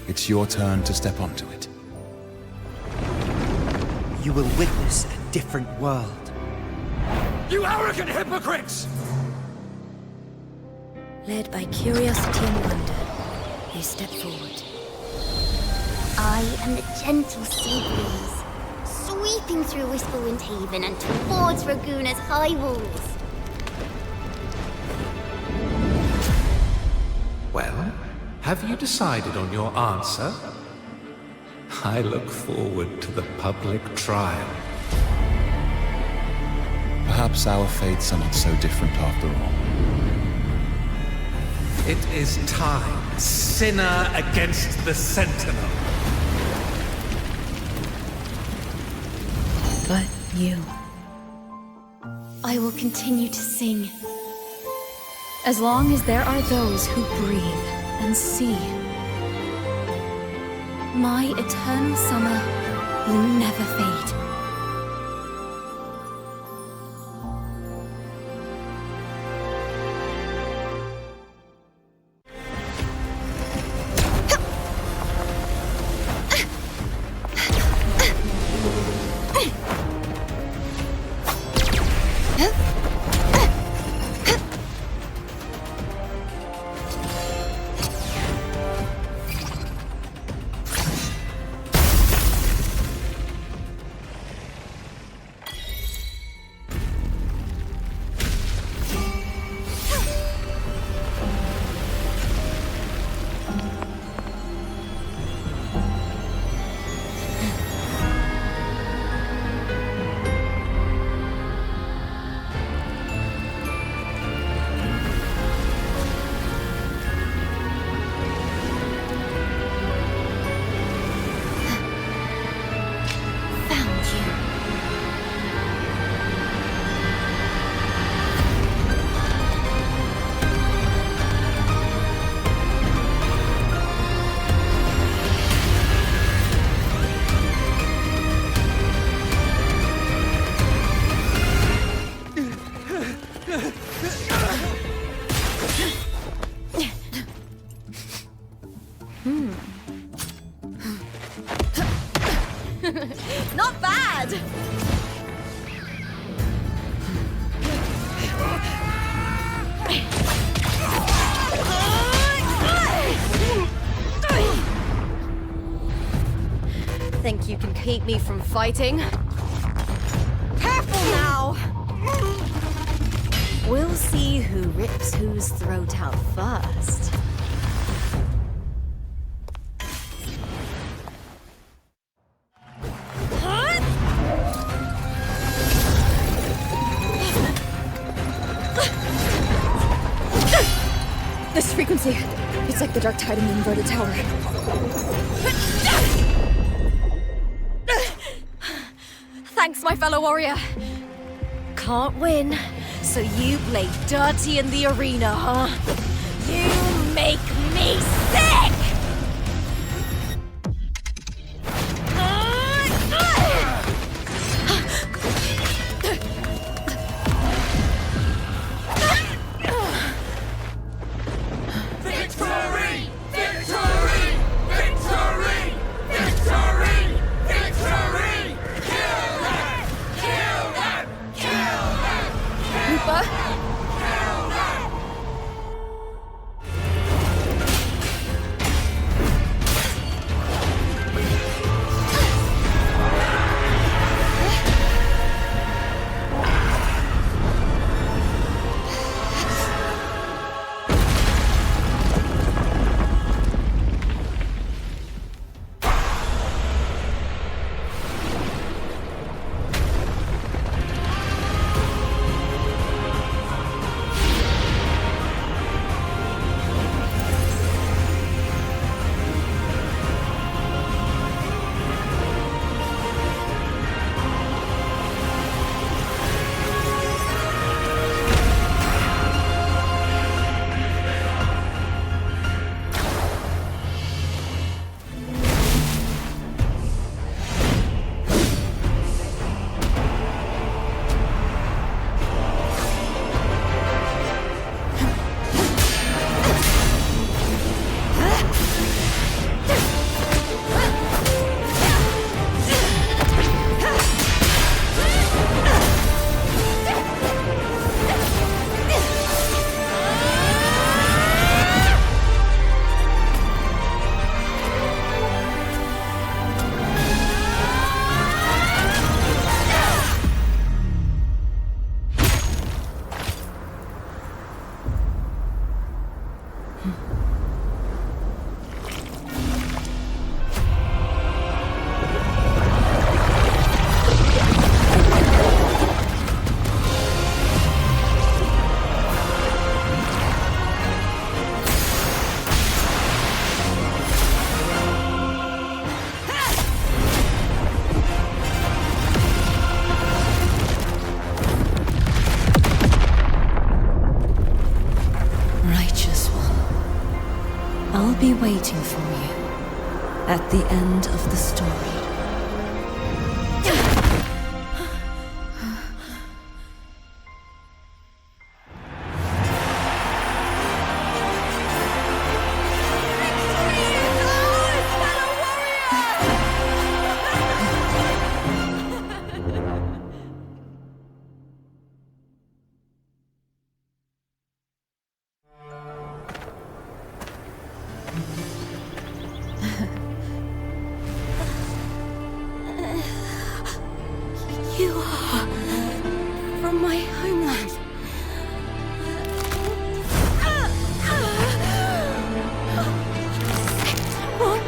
it's your turn to step onto it. You will witness a different world. You arrogant hypocrites! Led by curiosity and wonder, you step forward. I am the gentle sea breeze, sweeping through Whisperwind Haven and towards Raguna's high walls. Well, have you decided on your answer? I look forward to the public trial. Perhaps our fates are not so different after all. It is time, sinner against the Sentinel. But you. I will continue to sing. As long as there are those who breathe and see. My eternal summer will never fade. Not bad! Think you can keep me from fighting? Careful now! We'll see who rips whose throat out first. This frequency, it's like the dark tide in the inverted tower. Thanks, my fellow warrior. Can't win, so you play dirty in the arena, huh? You make me sick! waiting for you at the end of the story. You are from my homeland. What?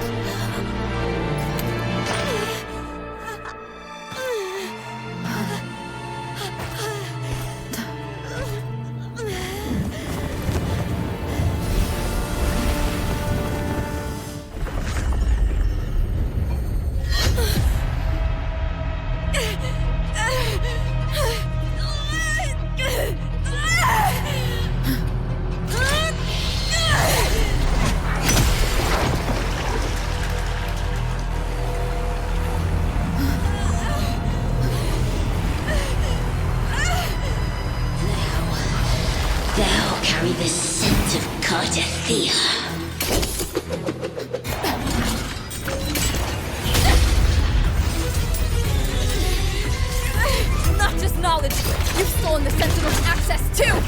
Thou carry the scent of Cardathia. Not just knowledge, you've stolen the Sentinel's access too!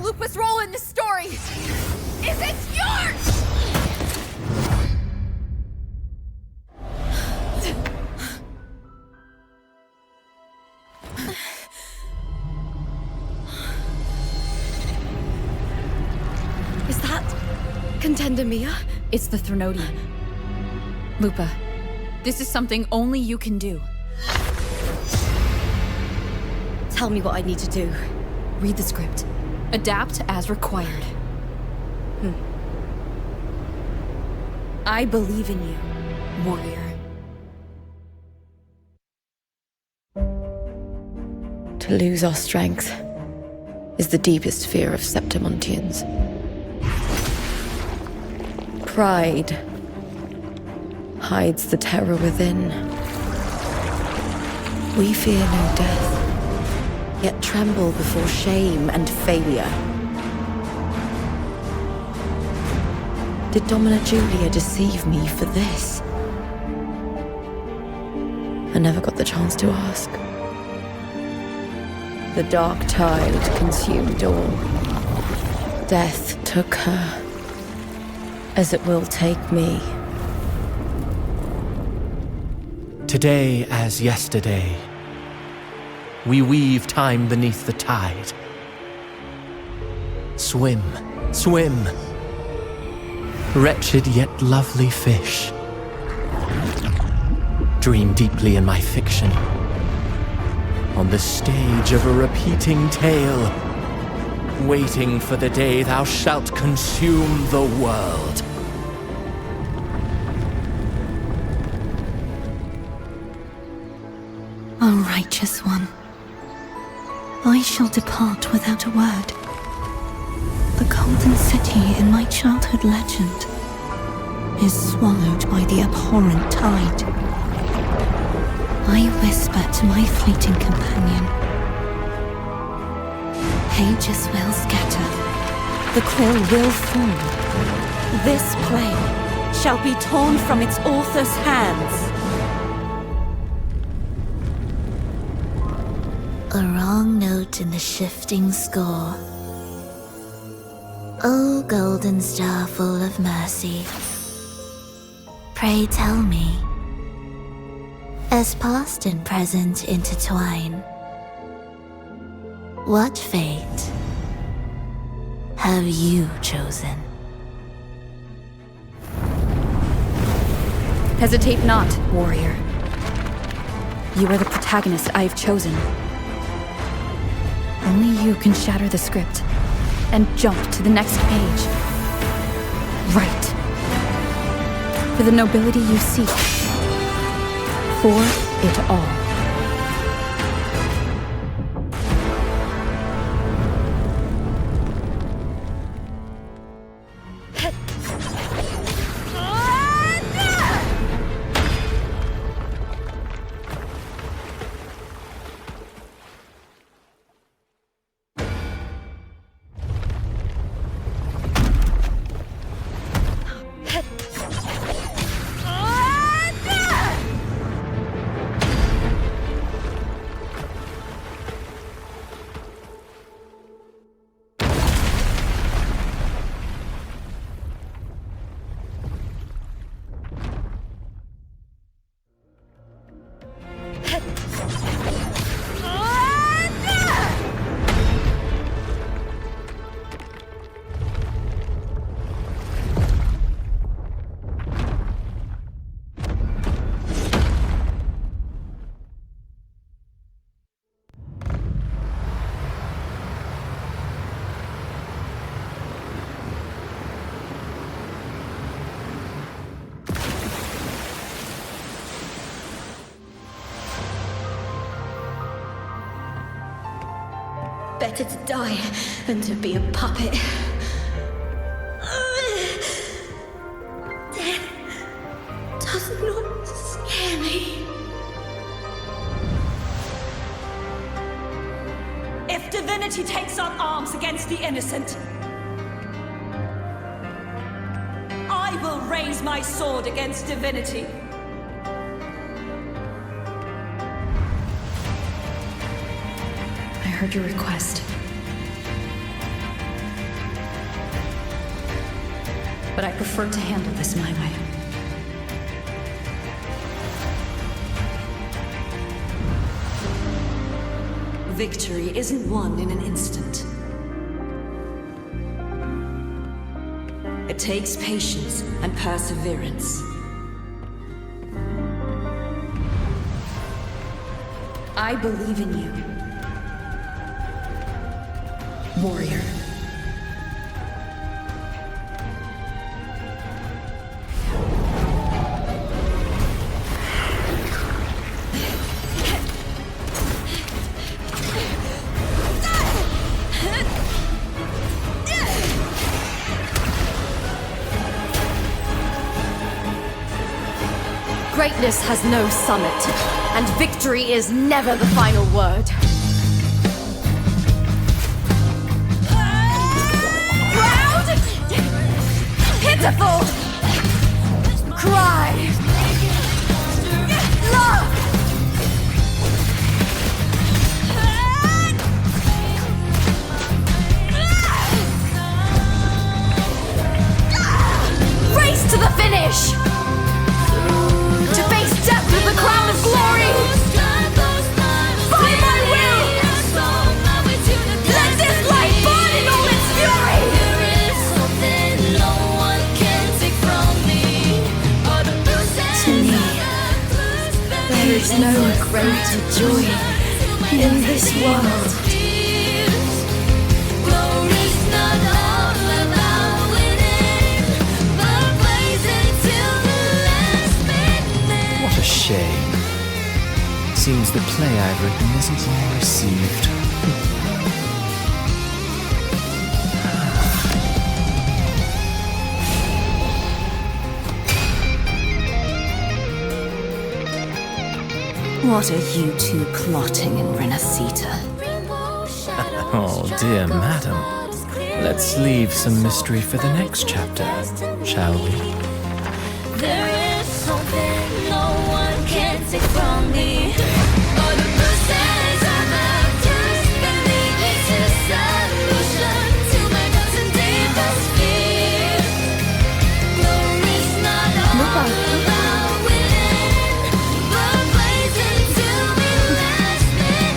Luuk was role in this story! Is it yours? Is that Contendamia? It's the Threnodian. Lupa, this is something only you can do. Tell me what I need to do. Read the script. Adapt as required. I believe in you, warrior. To lose our strength is the deepest fear of Septimontians. Pride hides the terror within. We fear no death, yet tremble before shame and failure. Did Domina Julia deceive me for this? I never got the chance to ask. The dark tide consumed all. Death took her, as it will take me. Today as yesterday, we weave time beneath the tide. Swim, swim, wretched yet lovely fish. Dream deeply in my fiction, on the stage of a repeating tale, waiting for the day thou shalt consume the world. O righteous one, I shall depart without a word. The golden city in my childhood legend is swallowed by the abhorrent tide. I whisper to my fleeting companion. Pages will scatter. The quill will fall. This play shall be torn from its author's hands. A wrong note in the shifting score. O golden star full of mercy, pray tell me, as past and present intertwine, what fate have you chosen? Hesitate not, warrior. You are the protagonist I have chosen. Only you can shatter the script and jump to the next page. Right. For the nobility you seek. For it all. Better to die than to be a puppet. Death does not scare me. If divinity takes up arms against the innocent, I will raise my sword against divinity. I heard your request. But I prefer to handle this my way. Victory isn't won in an instant. It takes patience and perseverance. I believe in you, warrior. Greatness has no summit, and victory is never the final word. Proud! Pitiful! Cry! Love! Race to the finish! To face death with the crown of glory! By my will! Let this light burn in all its fury! There is something no one can take from me. To me, there is no greater joy in this world. What a shame. Seems the play I've written isn't well received. What are you two plotting in Renacita? Oh, dear madam. Let's leave some mystery for the next chapter, shall we? There is something no one can take from me. All the bruises I have just believe it's a solution to my dozen deepest fears. Glory is not all about winning, but blazing till the last minute.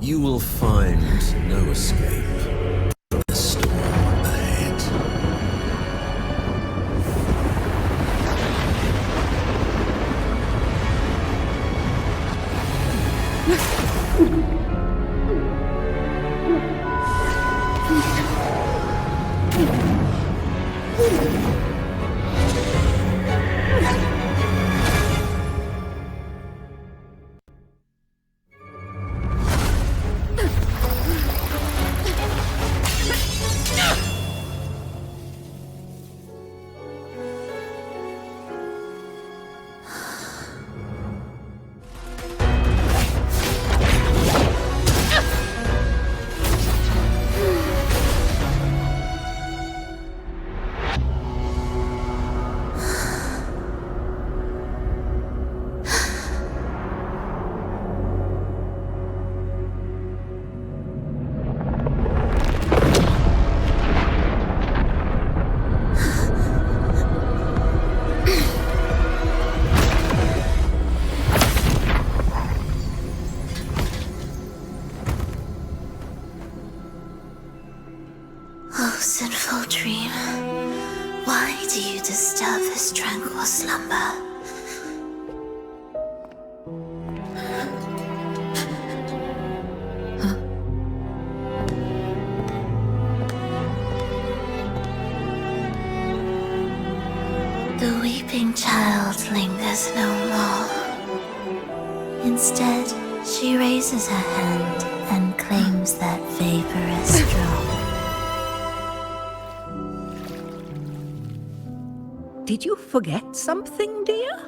You will find no escape from the storm ahead. Oh, sinful dream, why do you disturb this tranquil slumber? The weeping child lingers no more. Instead, she raises her hand and claims that vaporous drop. Did you forget something, dear?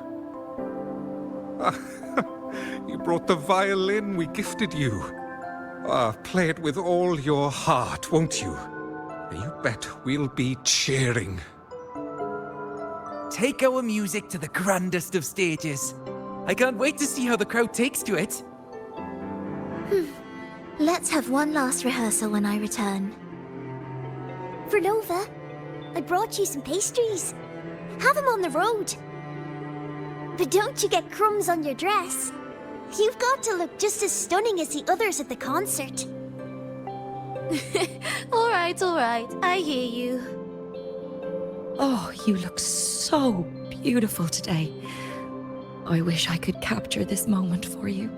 You brought the violin we gifted you. Play it with all your heart, won't you? You bet we'll be cheering. Take our music to the grandest of stages. I can't wait to see how the crowd takes to it. Let's have one last rehearsal when I return. For Nova, I brought you some pastries. Have them on the road. But don't you get crumbs on your dress. You've got to look just as stunning as the others at the concert. All right, I hear you. Oh, you look so beautiful today. I wish I could capture this moment for you.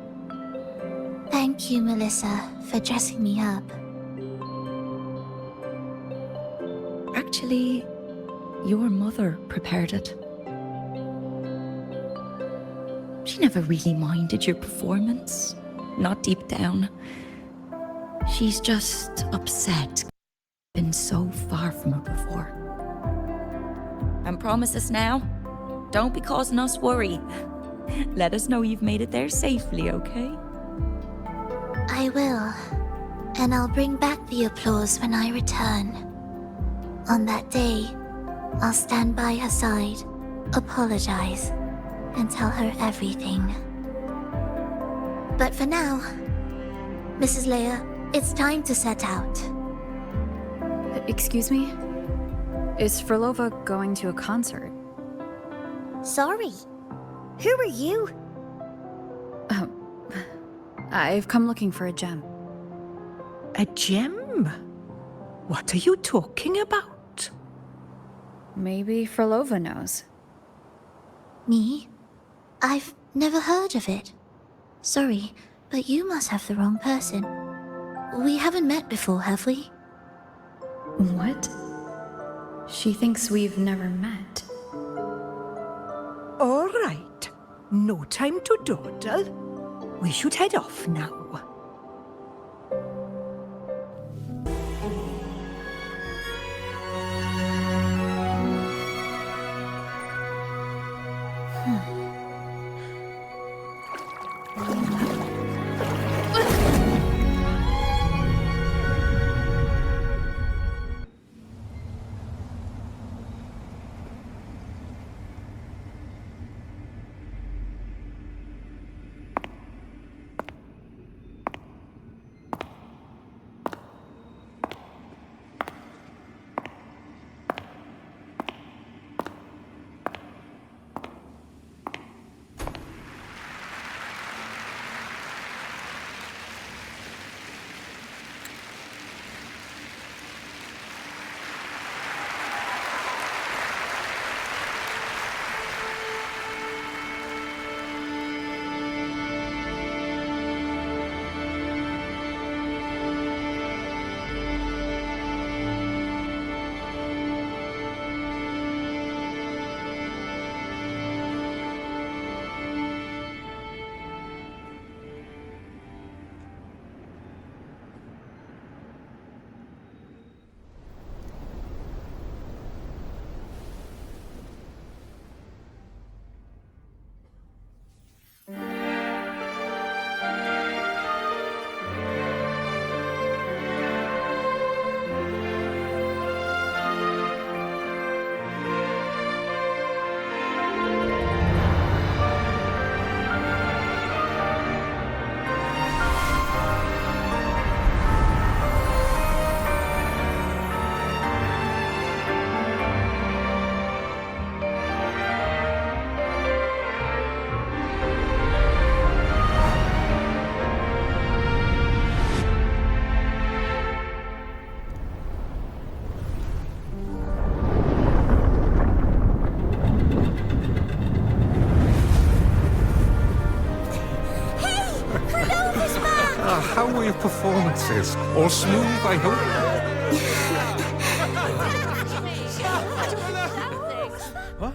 Thank you, Melissa, for dressing me up. Actually, your mother prepared it. She never really minded your performance, not deep down. She's just upset. Been so far from her before. And promise us now, don't be causing us worry. Let us know you've made it there safely, okay? I will. And I'll bring back the applause when I return. On that day, I'll stand by her side, apologize, and tell her everything. But for now, Mrs. Leia, it's time to set out. Excuse me? Is Frolova going to a concert? Sorry. Who are you? I've come looking for a gem. A gem? What are you talking about? Maybe Frolova knows. Me? I've never heard of it. Sorry, but you must have the wrong person. We haven't met before, have we? What? She thinks we've never met. All right. No time to dawdle. We should head off now. How were your performances? All smooth, I hope? What?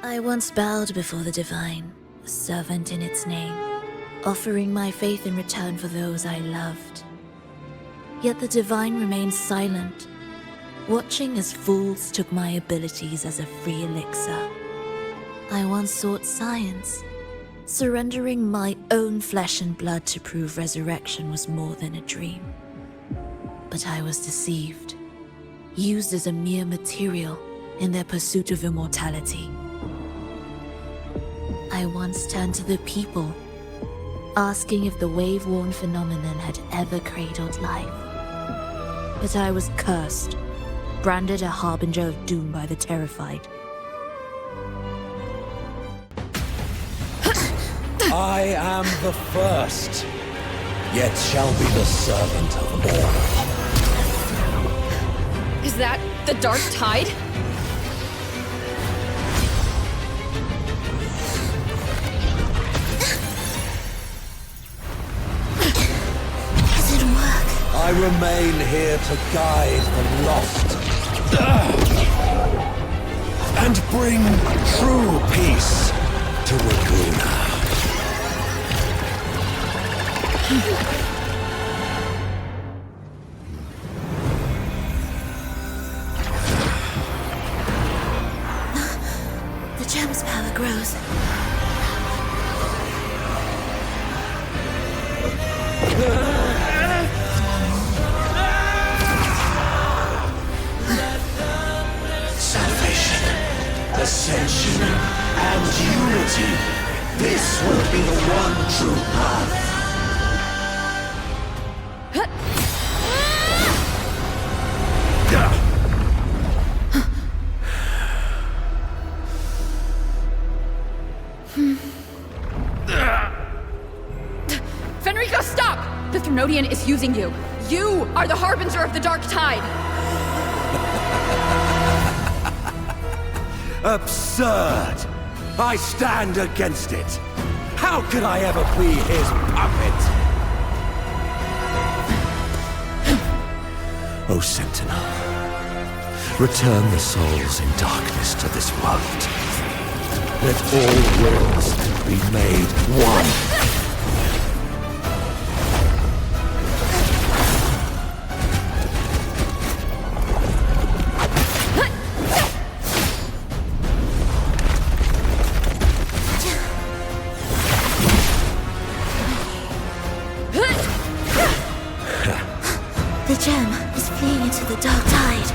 I once bowed before the divine, a servant in its name, offering my faith in return for those I loved. Yet the divine remained silent, watching as fools took my abilities as a free elixir. I once sought science, surrendering my own flesh and blood to prove resurrection was more than a dream. But I was deceived, used as a mere material in their pursuit of immortality. I once turned to the people, asking if the wave-worn phenomenon had ever cradled life. But I was cursed, branded a harbinger of doom by the terrified. I am the first, yet shall be the servant of all. Is that the Dark Tide? Does it work? I remain here to guide the lost and bring true peace to Laguna. The gem's power grows. Salvation, ascension, and unity. This will be the one true path. Fenrico, stop! The Thrunodian is using you. You are the harbinger of the Dark Tide. Absurd! I stand against it. How could I ever be his puppet? O Sentinel, return the souls in darkness to this world. Let all worlds be made one. The gem is fleeing into the Dark Tide.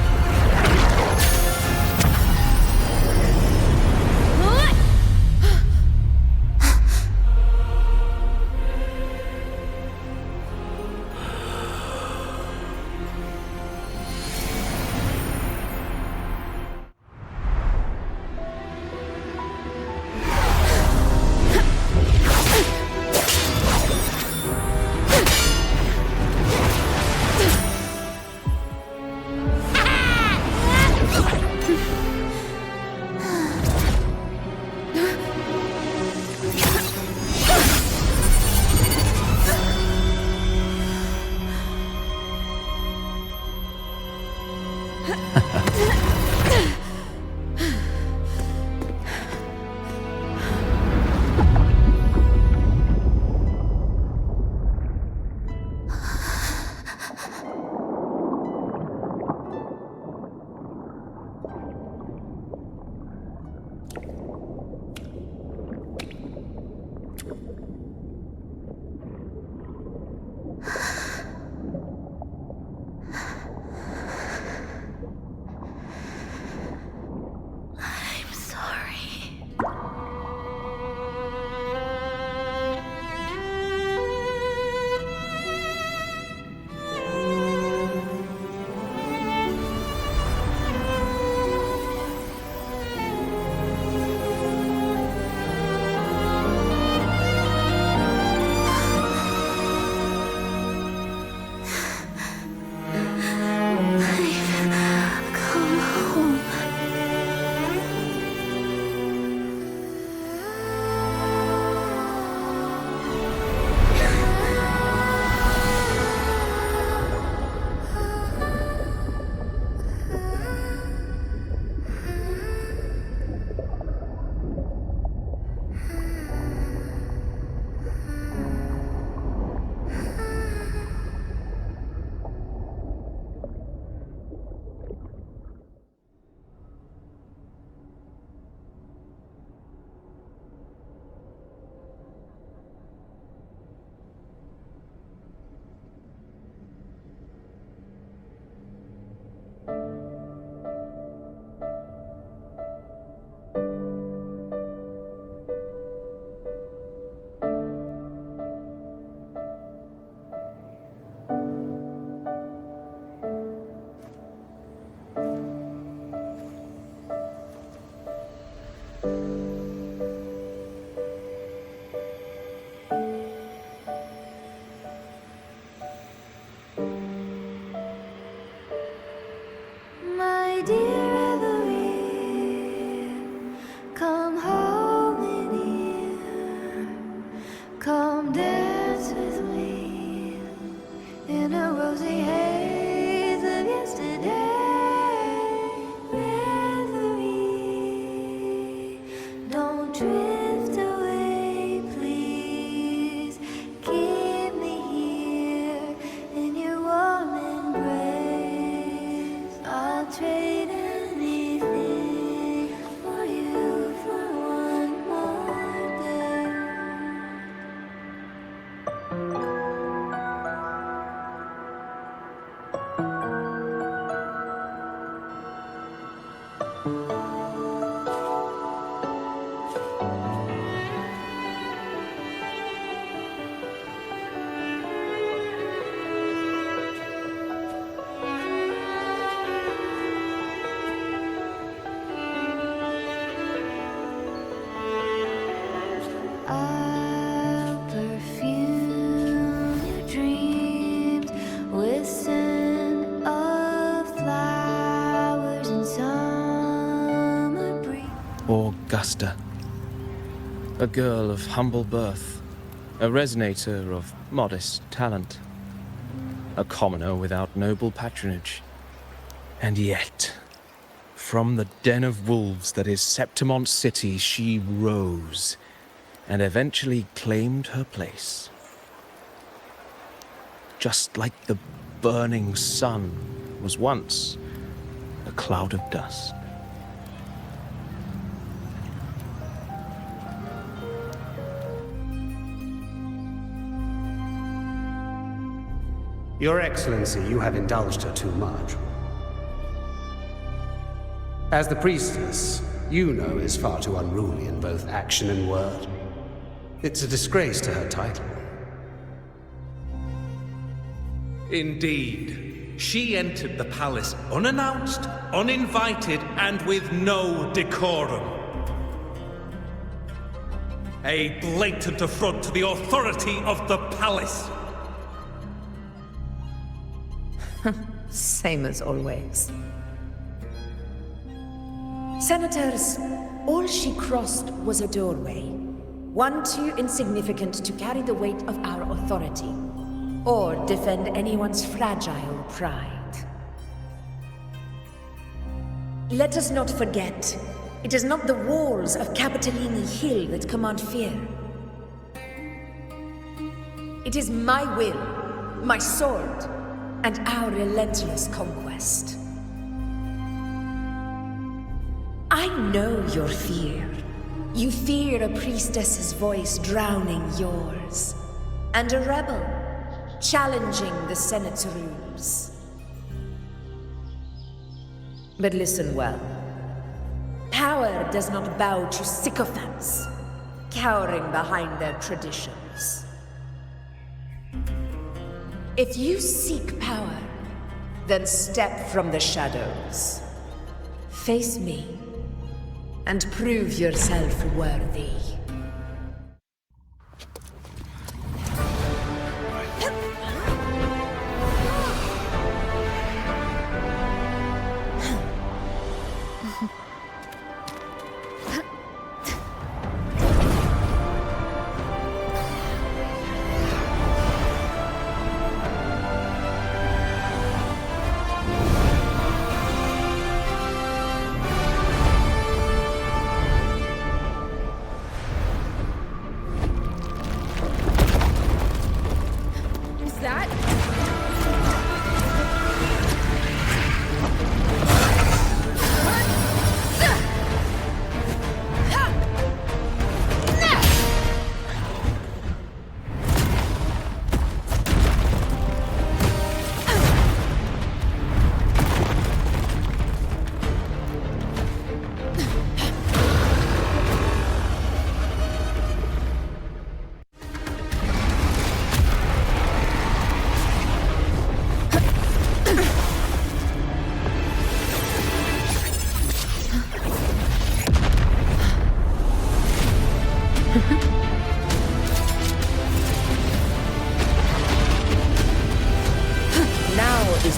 I'd trade anything for you for one more day. I'll perfume your dreams with scent of flowers and summer breeze. Augusta. A girl of humble birth, a resonator of modest talent, a commoner without noble patronage. And yet, from the den of wolves that is Septimont City, she rose and eventually claimed her place. Just like the burning sun was once a cloud of dust. Your Excellency, you have indulged her too much. As the priestess, Yuno is far too unruly in both action and word. It's a disgrace to her title. Indeed. She entered the palace unannounced, uninvited, and with no decorum. A blatant affront to the authority of the palace. Same as always. Senators, all she crossed was a doorway. One too insignificant to carry the weight of our authority, or defend anyone's fragile pride. Let us not forget, it is not the walls of Capitolini Hill that command fear. It is my will, my sword, and our relentless conquest. I know your fear. You fear a priestess's voice drowning yours, and a rebel challenging the Senate's rules. But listen well. Power does not bow to sycophants, cowering behind their traditions. If you seek power, then step from the shadows. Face me, and prove yourself worthy.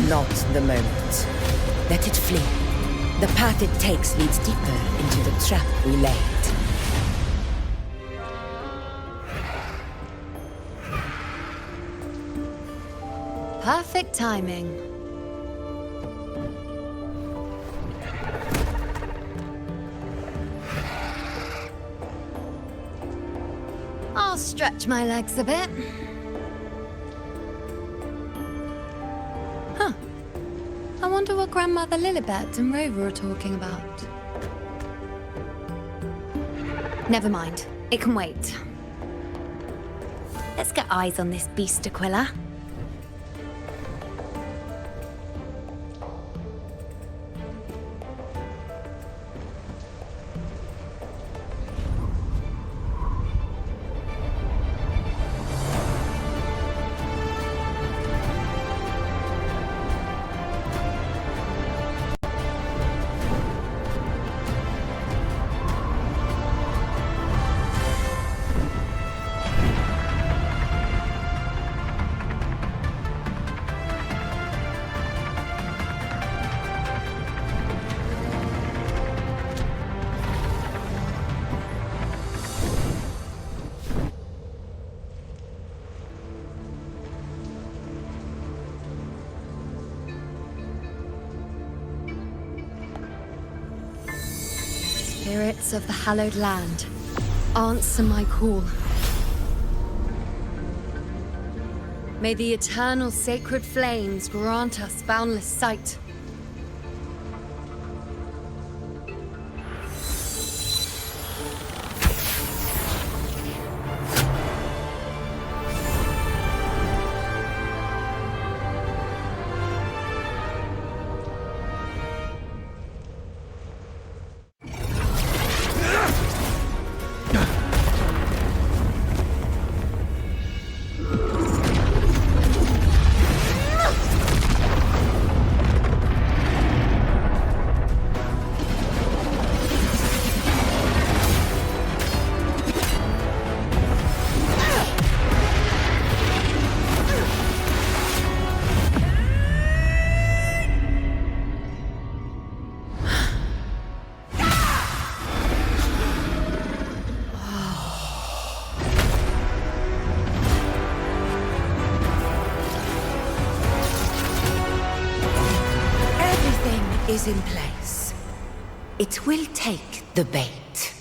Not the moment. Let it flee. The path it takes leads deeper into the trap we laid. Perfect timing. I'll stretch my legs a bit. I wonder what what Grandmother Lilibet and Rover are talking about? Never mind. It can wait. Let's get eyes on this beast, Aquila. Spirits of the hallowed land, answer my call. May the eternal sacred flames grant us boundless sight. Is in place. It will take the bait.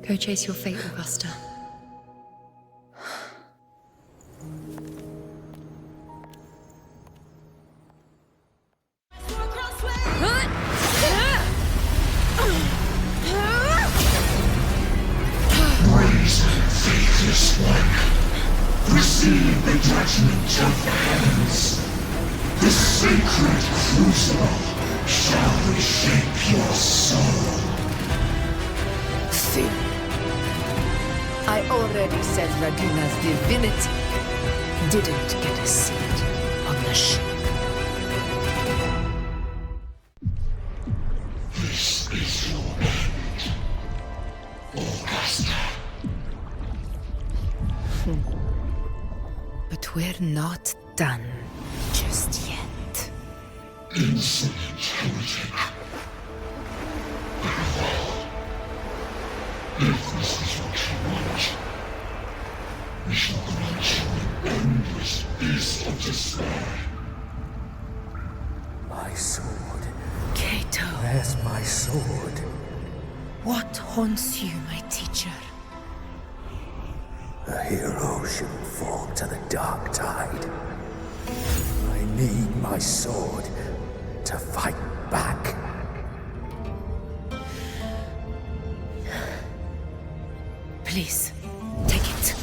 Go chase your fate, Augusta. Faithless one, receive the judgment of the heavens. The sacred crucible shall reshape your soul. See, I already said Raguna's divinity didn't get a seat on the ship. This is your end, Augusta. But we're not done just yet. Insolent heretic. Very well. If this is what you want, we shall grant you an endless beast of despair. My sword. Cato. Where's my sword? What haunts you, my teacher? A hero shouldn't fall to the dark tide. I need my sword to fight back. Please, take it.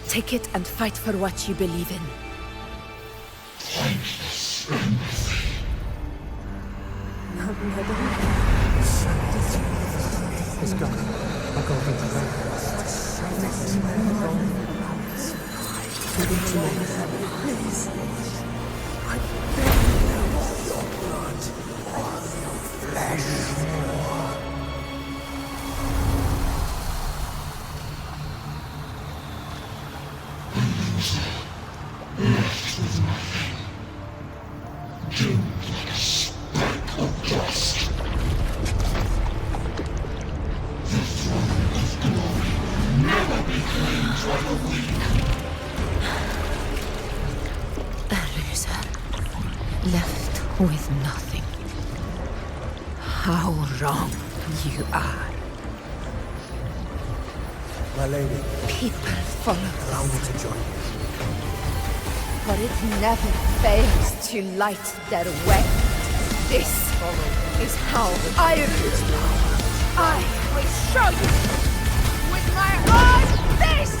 Take it and fight for what you believe in. Thankless empathy. Let's go. I'll go over the Please. I beg your blood on your flesh. Left with nothing. Doomed like a speck of dust. The throne of glory will never be claimed by the weak. A loser. Left with nothing. How wrong you are. My lady. People follow Allow me to join you. But it never fails to light their way. This is how I use power. I will show you with my own fist!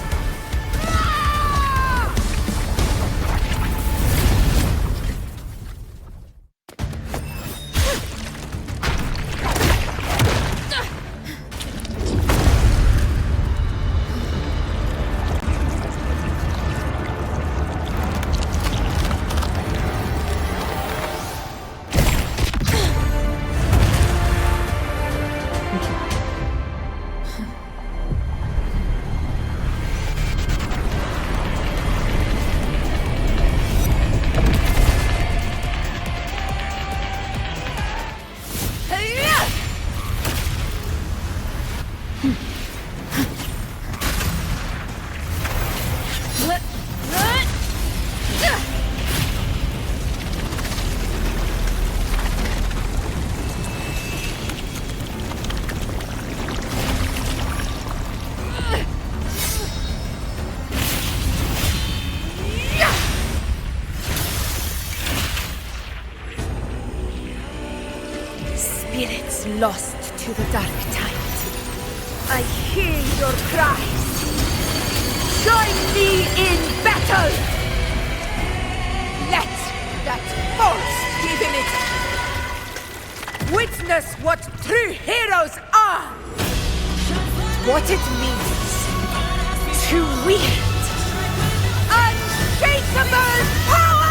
Lost to the dark tide. I hear your cries. Join me in battle! Let that false divinity witness what true heroes are! What it means to wield unshakable power!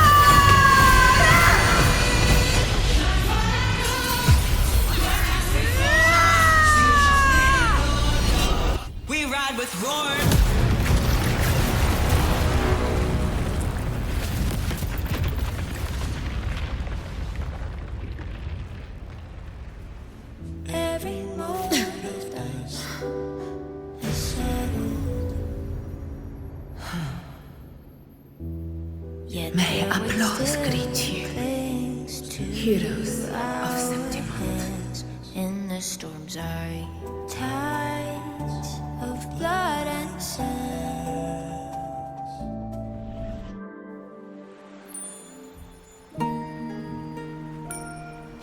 We ride with roar. Every moment of dance is settled. May applause greet you, heroes of September. storms are tides of blood and sand.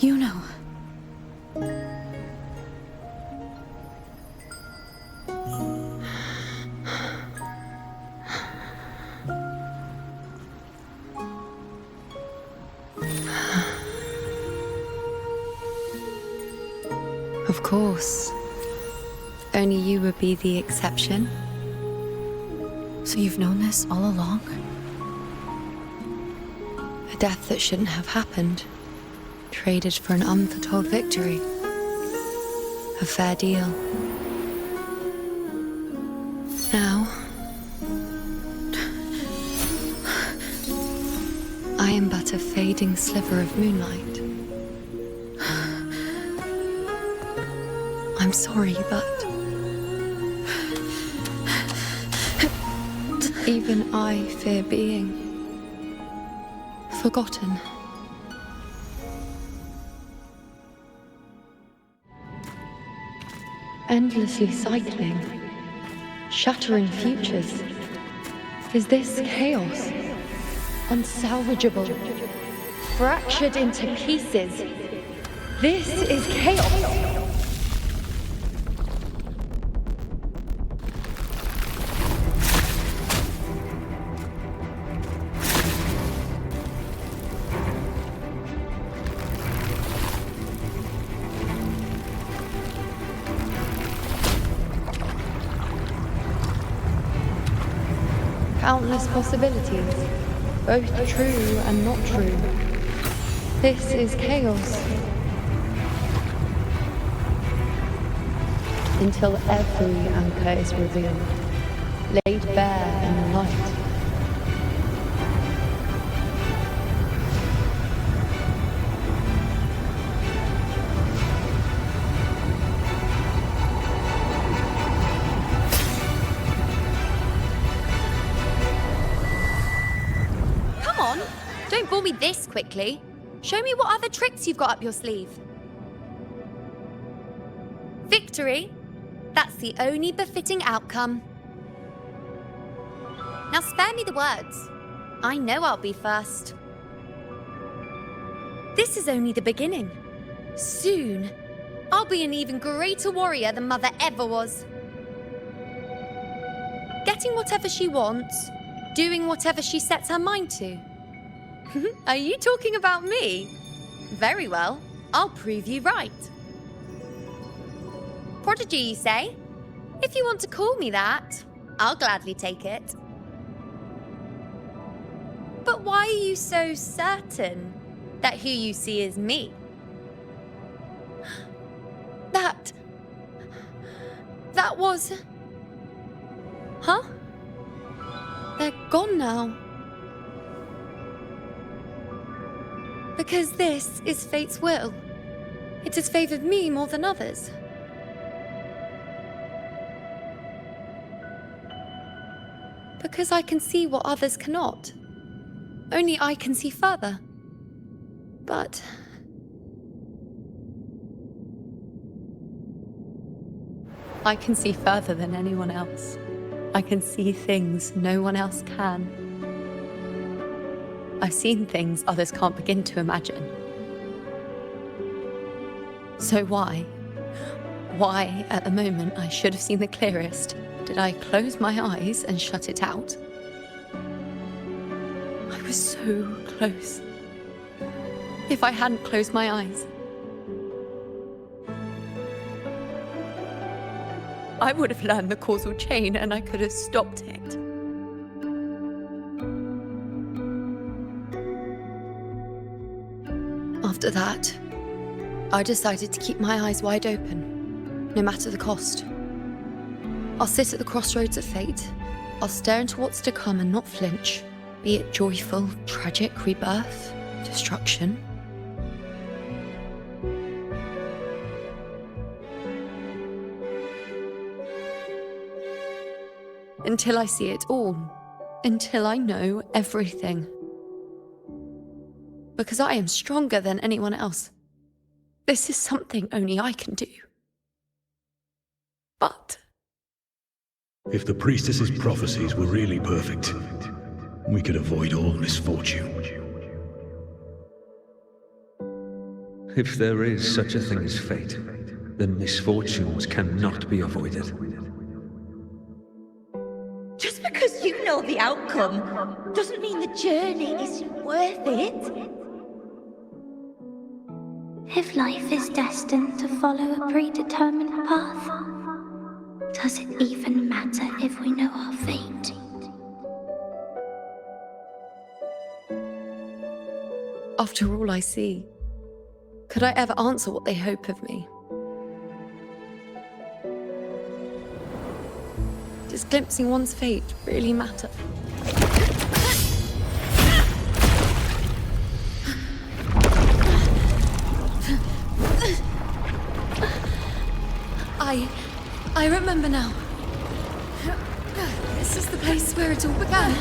You know. Of course. Only you would be the exception. So you've known this all along? A death that shouldn't have happened. Traded for an unforetold victory. A fair deal. Now, I am but a fading sliver of moonlight. I'm sorry, but even I fear being forgotten. Endlessly cycling, shattering futures. Is this chaos? Unsalvageable, fractured into pieces. This is chaos. Countless possibilities, both true and not true. This is chaos. Until every anchor is revealed, laid bare in the light. Don't bore me this quickly. Show me what other tricks you've got up your sleeve. Victory? That's the only befitting outcome. Now spare me the words. I know I'll be first. This is only the beginning. Soon, I'll be an even greater warrior than Mother ever was. Getting whatever she wants, doing whatever she sets her mind to. Are you talking about me? Very well, I'll prove you right. Prodigy, you say? If you want to call me that, I'll gladly take it. But why are you so certain that who you see is me? That was... Huh? They're gone now. Because this is fate's will. It has favored me more than others. Because I can see what others cannot. Only I can see further. But... I can see further than anyone else. I can see things no one else can. I've seen things others can't begin to imagine. So why, at the moment I should have seen the clearest, did I close my eyes and shut it out? I was so close. If I hadn't closed my eyes, I would have learned the causal chain and I could have stopped it. After that, I decided to keep my eyes wide open, no matter the cost. I'll sit at the crossroads of fate. I'll stare into what's to come and not flinch, be it joyful, tragic rebirth, destruction. Until I see it all, until I know everything. Because I am stronger than anyone else. This is something only I can do. But if the priestess's prophecies were really perfect, we could avoid all misfortune. If there is such a thing as fate, then misfortunes cannot be avoided. Just because you know the outcome doesn't mean the journey isn't worth it. If life is destined to follow a predetermined path, does it even matter if we know our fate? after all I see, could I ever answer what they hope of me? Does glimpsing one's fate really matter? I remember now. This is the place where it all began.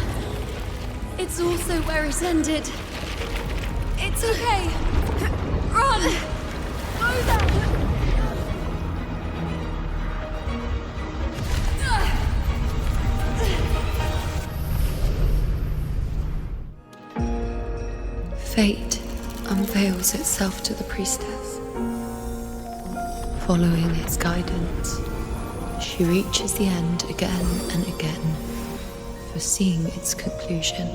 It's also where it ended. It's okay. Run! Go there! Fate unveils itself to the priestess. Following its guidance, she reaches the end again and again, foreseeing its conclusion.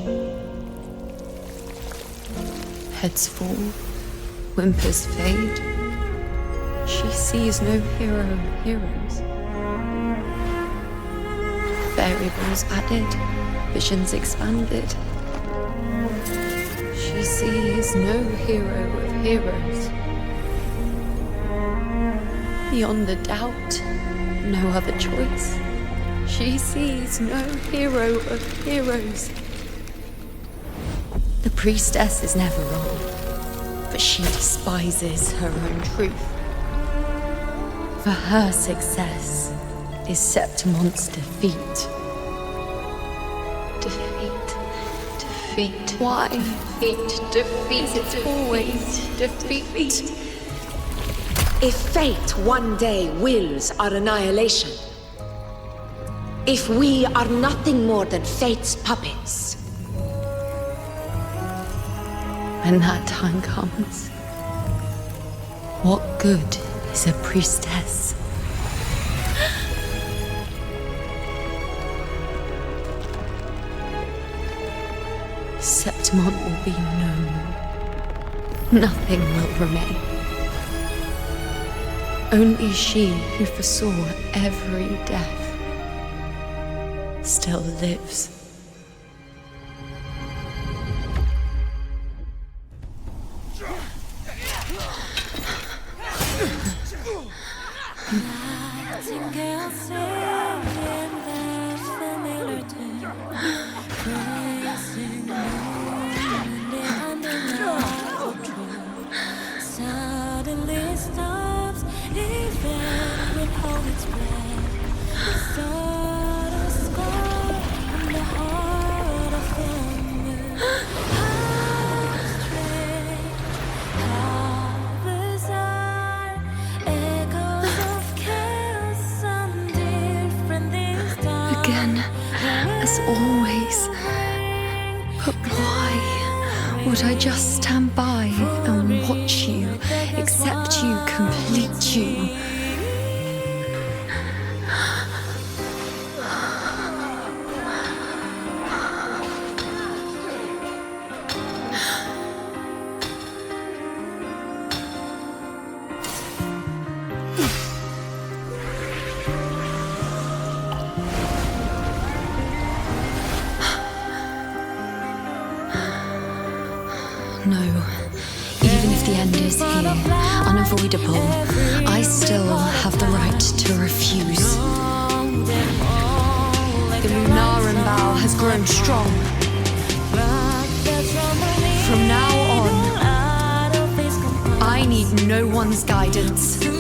Heads fall, whimpers fade. She sees no hero of heroes. Variables added, visions expanded. She sees no hero of heroes. Beyond the doubt, no other choice. She sees no hero of heroes. The priestess is never wrong, but she despises her own truth. For her success is Septimon's defeat. Defeat. Why? Defeat. Is it always defeat? If fate one day wills our annihilation, if we are nothing more than fate's puppets, when that time comes, what good is a priestess? Septimon will be known. Nothing will remain. Only she who foresaw every death still lives. Nightingale singing their familiar tune, praising moon and the true. Suddenly stops, even with all its breath. The subtle scar on the heart of the moon. How strange, how bizarre, echoes of chaos sound different this time. Again, as always. But why would I just stand by and watch you, accept you, complete you? No, even if the end is here, unavoidable, I still have the right to refuse. The Lunaran bow has grown strong. From now on, I need no one's guidance. Because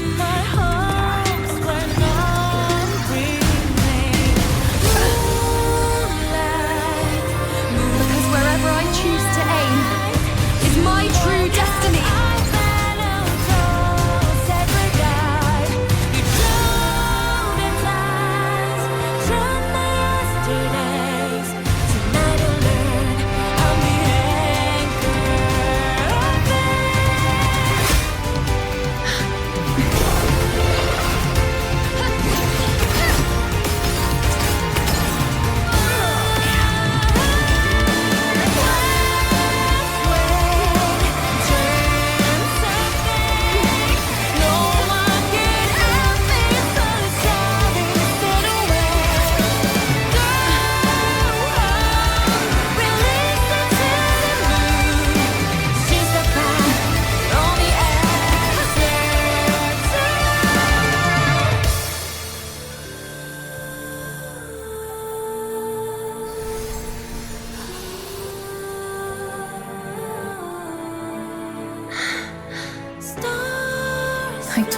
wherever I choose to aim, is my true destiny.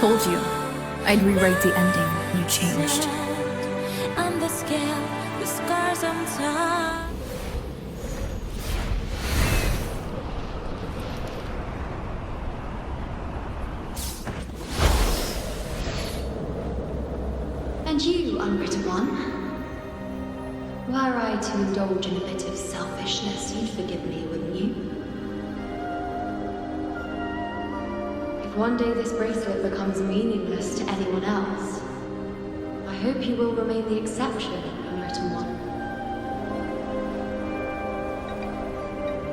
told you I'd rewrite the ending you changed. And the scale, the scars on top. And you, unwritten one? Were I to indulge in a bit of selfishness, you'd forgive me, wouldn't you? If one day this bracelet becomes meaningless to anyone else, I hope you will remain the exception, unwritten one.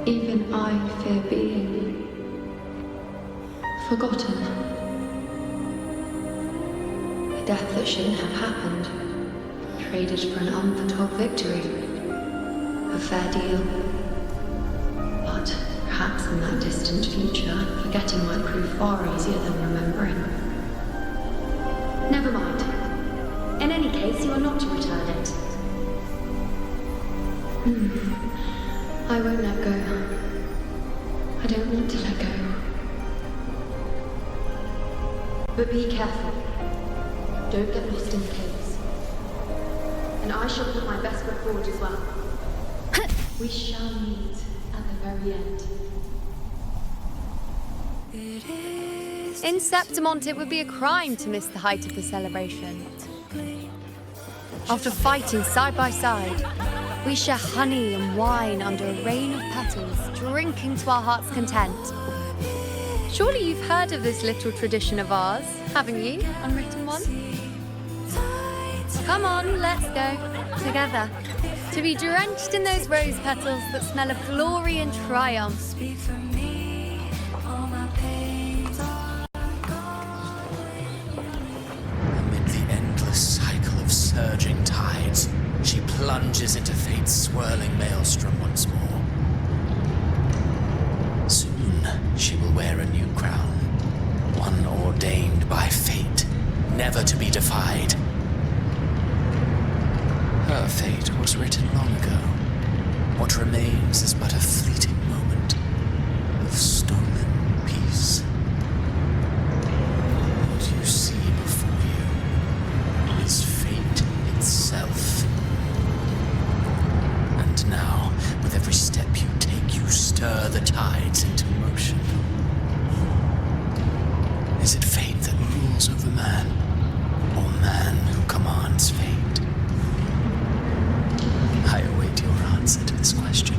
Even I fear being forgotten. A death that shouldn't have happened, traded for an unforetold victory. A fair deal. But perhaps in that distant future, forgetting might prove far easier than remembering. Never mind. In any case, you are not to return it. I won't let go. I don't want to let go. But be careful. Don't get lost in the caves. And I shall put my best foot forward as well. We shall meet at the very end. In Septimont, it would be a crime to miss the height of the celebration. After fighting side by side, we share honey and wine under a rain of petals, drinking to our heart's content. Surely you've heard of this little tradition of ours, haven't you, unwritten one? Come on, let's go, together, to be drenched in those rose petals that smell of glory and triumph. Amid the endless cycle of surging tides, she plunges into fate's swirling maelstrom once more. Soon, she will wear a new crown, one ordained by fate, never to be defied. Her fate was written long ago. What remains is but a fleeting moment of stolen peace. What you see before you is fate itself. And now, with every step you take, you stir the tides into motion. Is it fate that rules over man, or man who commands fate? I await your answer to this question.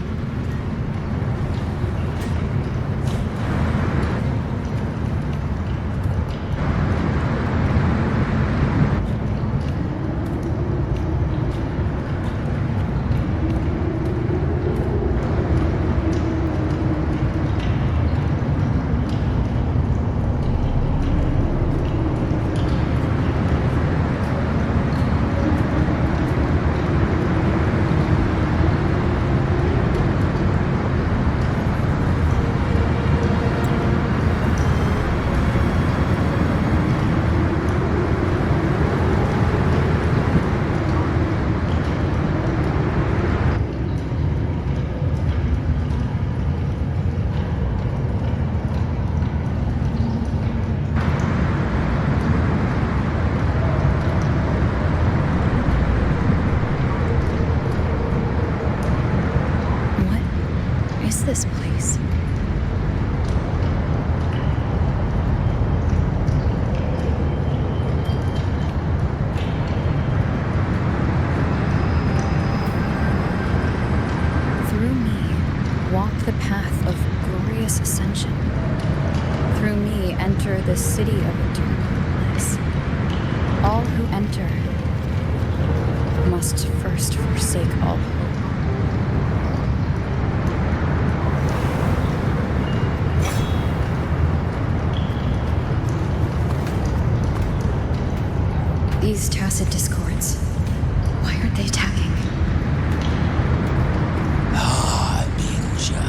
This place. Through me, walk the path of glorious ascension. Through me, enter the city of eternal bliss. All who enter must first forsake all hope. These tacit discords, why aren't they attacking? Ah, Ninja.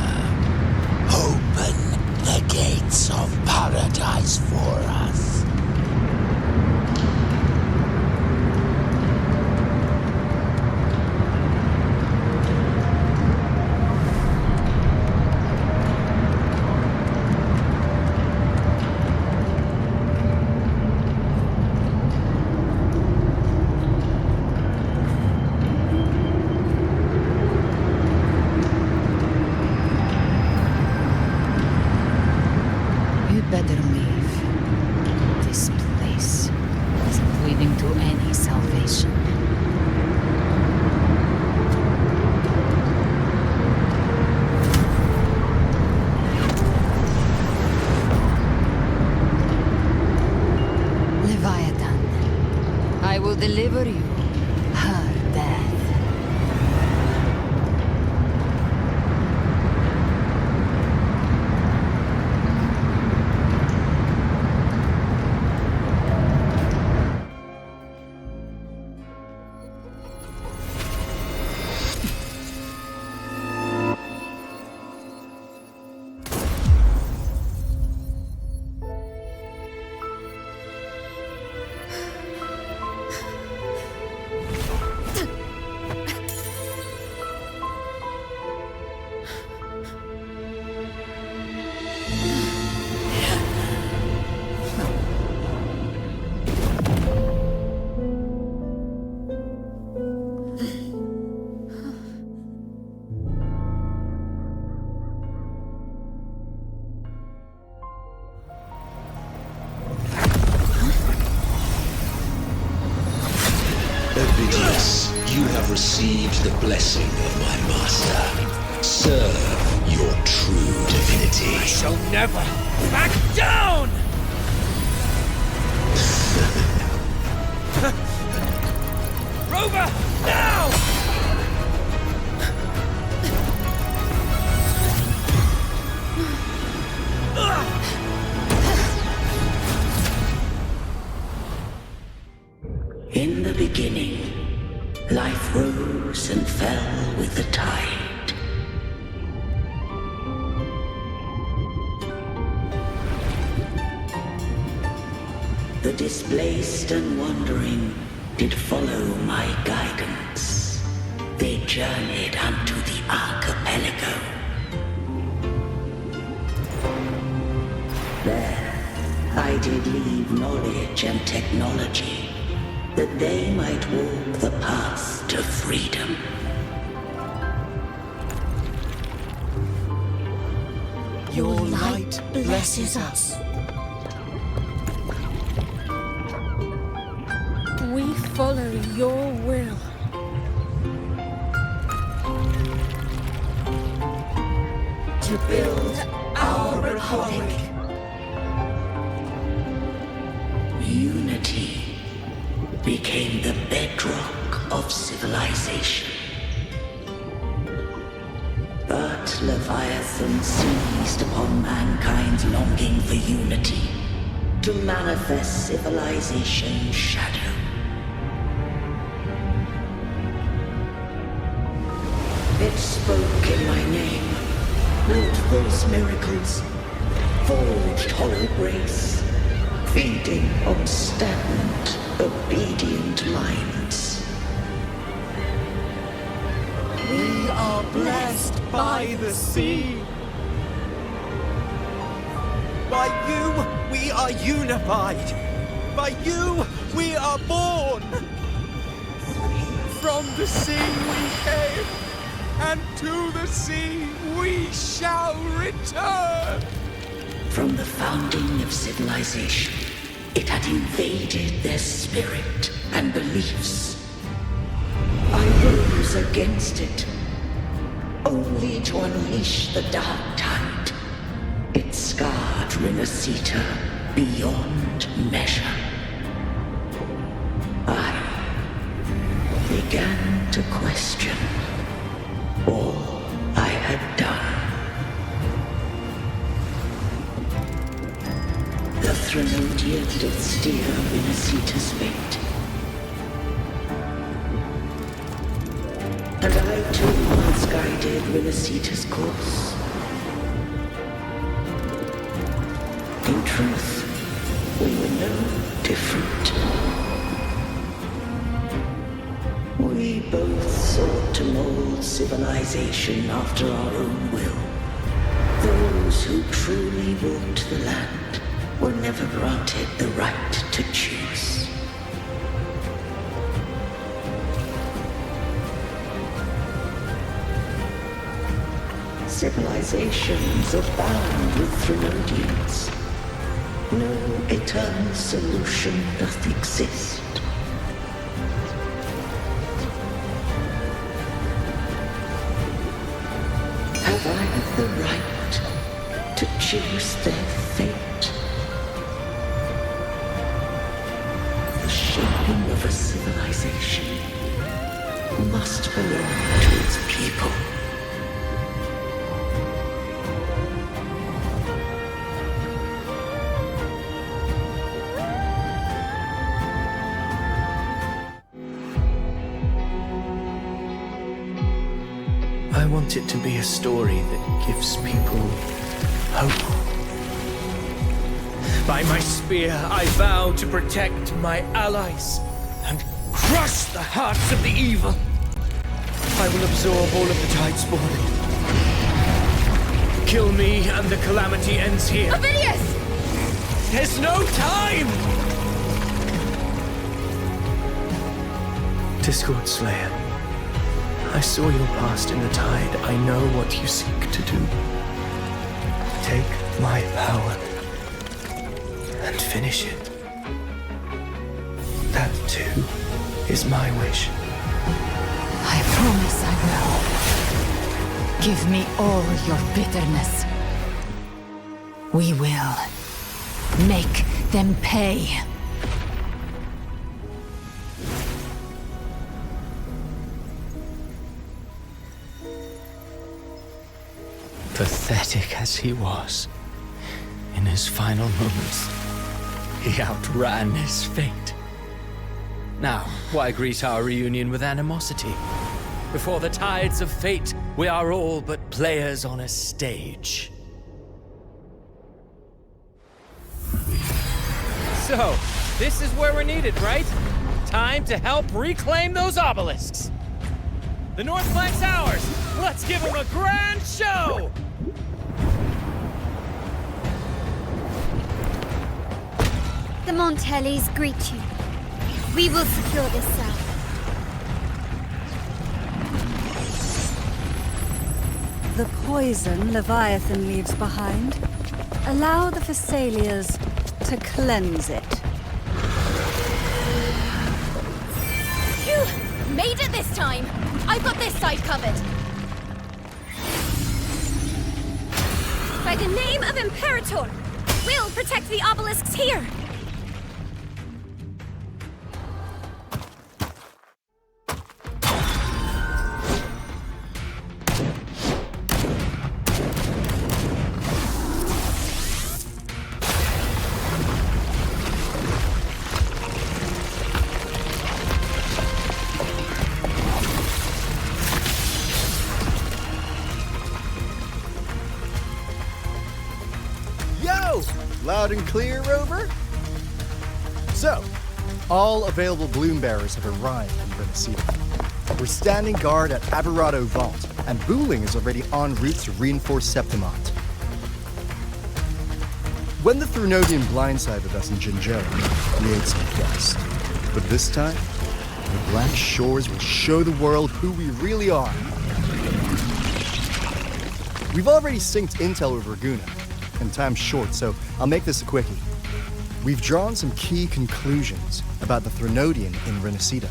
Open the gates of paradise for us. better leave. This place isn't leading to any salvation. Leviathan, I will deliver you her death. You have received the blessing of my master. Serve your true divinity. I shall never back down! Rover, now! In the beginning, life rose and fell with the tide. The displaced and wandering did follow my guidance. They journeyed unto the archipelago. There, I did leave knowledge and technology, that they might walk the path to freedom. Your light blesses us. We follow your will. To build our republic. Unity became the bedrock of civilization. But Leviathan seized upon mankind's longing for unity to manifest civilization's shadow. It spoke in my name, wrought false miracles, forged hollow grace, feeding on stagnant, obedient minds. We are blessed by the sea. By you, we are unified. By you, we are born. From the sea we came, and to the sea we shall return. From the founding of civilization, it had invaded their spirit and beliefs. I rose against it, only to unleash the dark tide. It scarred Renacita beyond measure. I began to question all I had done. The Threnodian did steer Renacita's fate. And I too once guided Renacita's course. In truth, we were no different. We both sought to mold civilization after our own will. Those who truly walked the land were never granted the right to choose. Civilizations abound with Threnodians, No eternal solution doth exist. Have I the right to choose their fate? The shaping of a civilization must belong to its people. I want it to be a story that gives people hope. By my spear, I vow to protect my allies and crush the hearts of the evil. I will absorb all of the Tidespawn. Kill me and the calamity ends here. Ovidius! There's no time! Discord Slayer, I saw your past in the tide. I know what you seek to do. Take my power and finish it. That too is my wish. I promise I will. Give me all your bitterness. We will make them pay. Pathetic as he was, in his final moments, he outran his fate. Now, why greet our reunion with animosity? Before the tides of fate, we are all but players on a stage. So, this is where we're needed, right? Time to help reclaim those obelisks. The North Flank's ours! Let's give them a grand show! The Montellis greet you. We will secure this cell. The poison Leviathan leaves behind, allow the Phassalias to cleanse it. Phew! Made it this time! I've got this side covered! By the name of Imperator, we'll protect the obelisks here! Loud and clear, Rover? So, all available bloom bearers have arrived in Renacida. We're standing guard at Averado Vault, and Booling is already en route to reinforce Septimont. When the Threnodian blindsided us in Jinzhou, we ate some dust. But this time, the Black Shores will show the world who we really are. We've already synced intel with Raguna, and time's short, so I'll make this a quickie. We've drawn some key conclusions about the Threnodian in Renacida.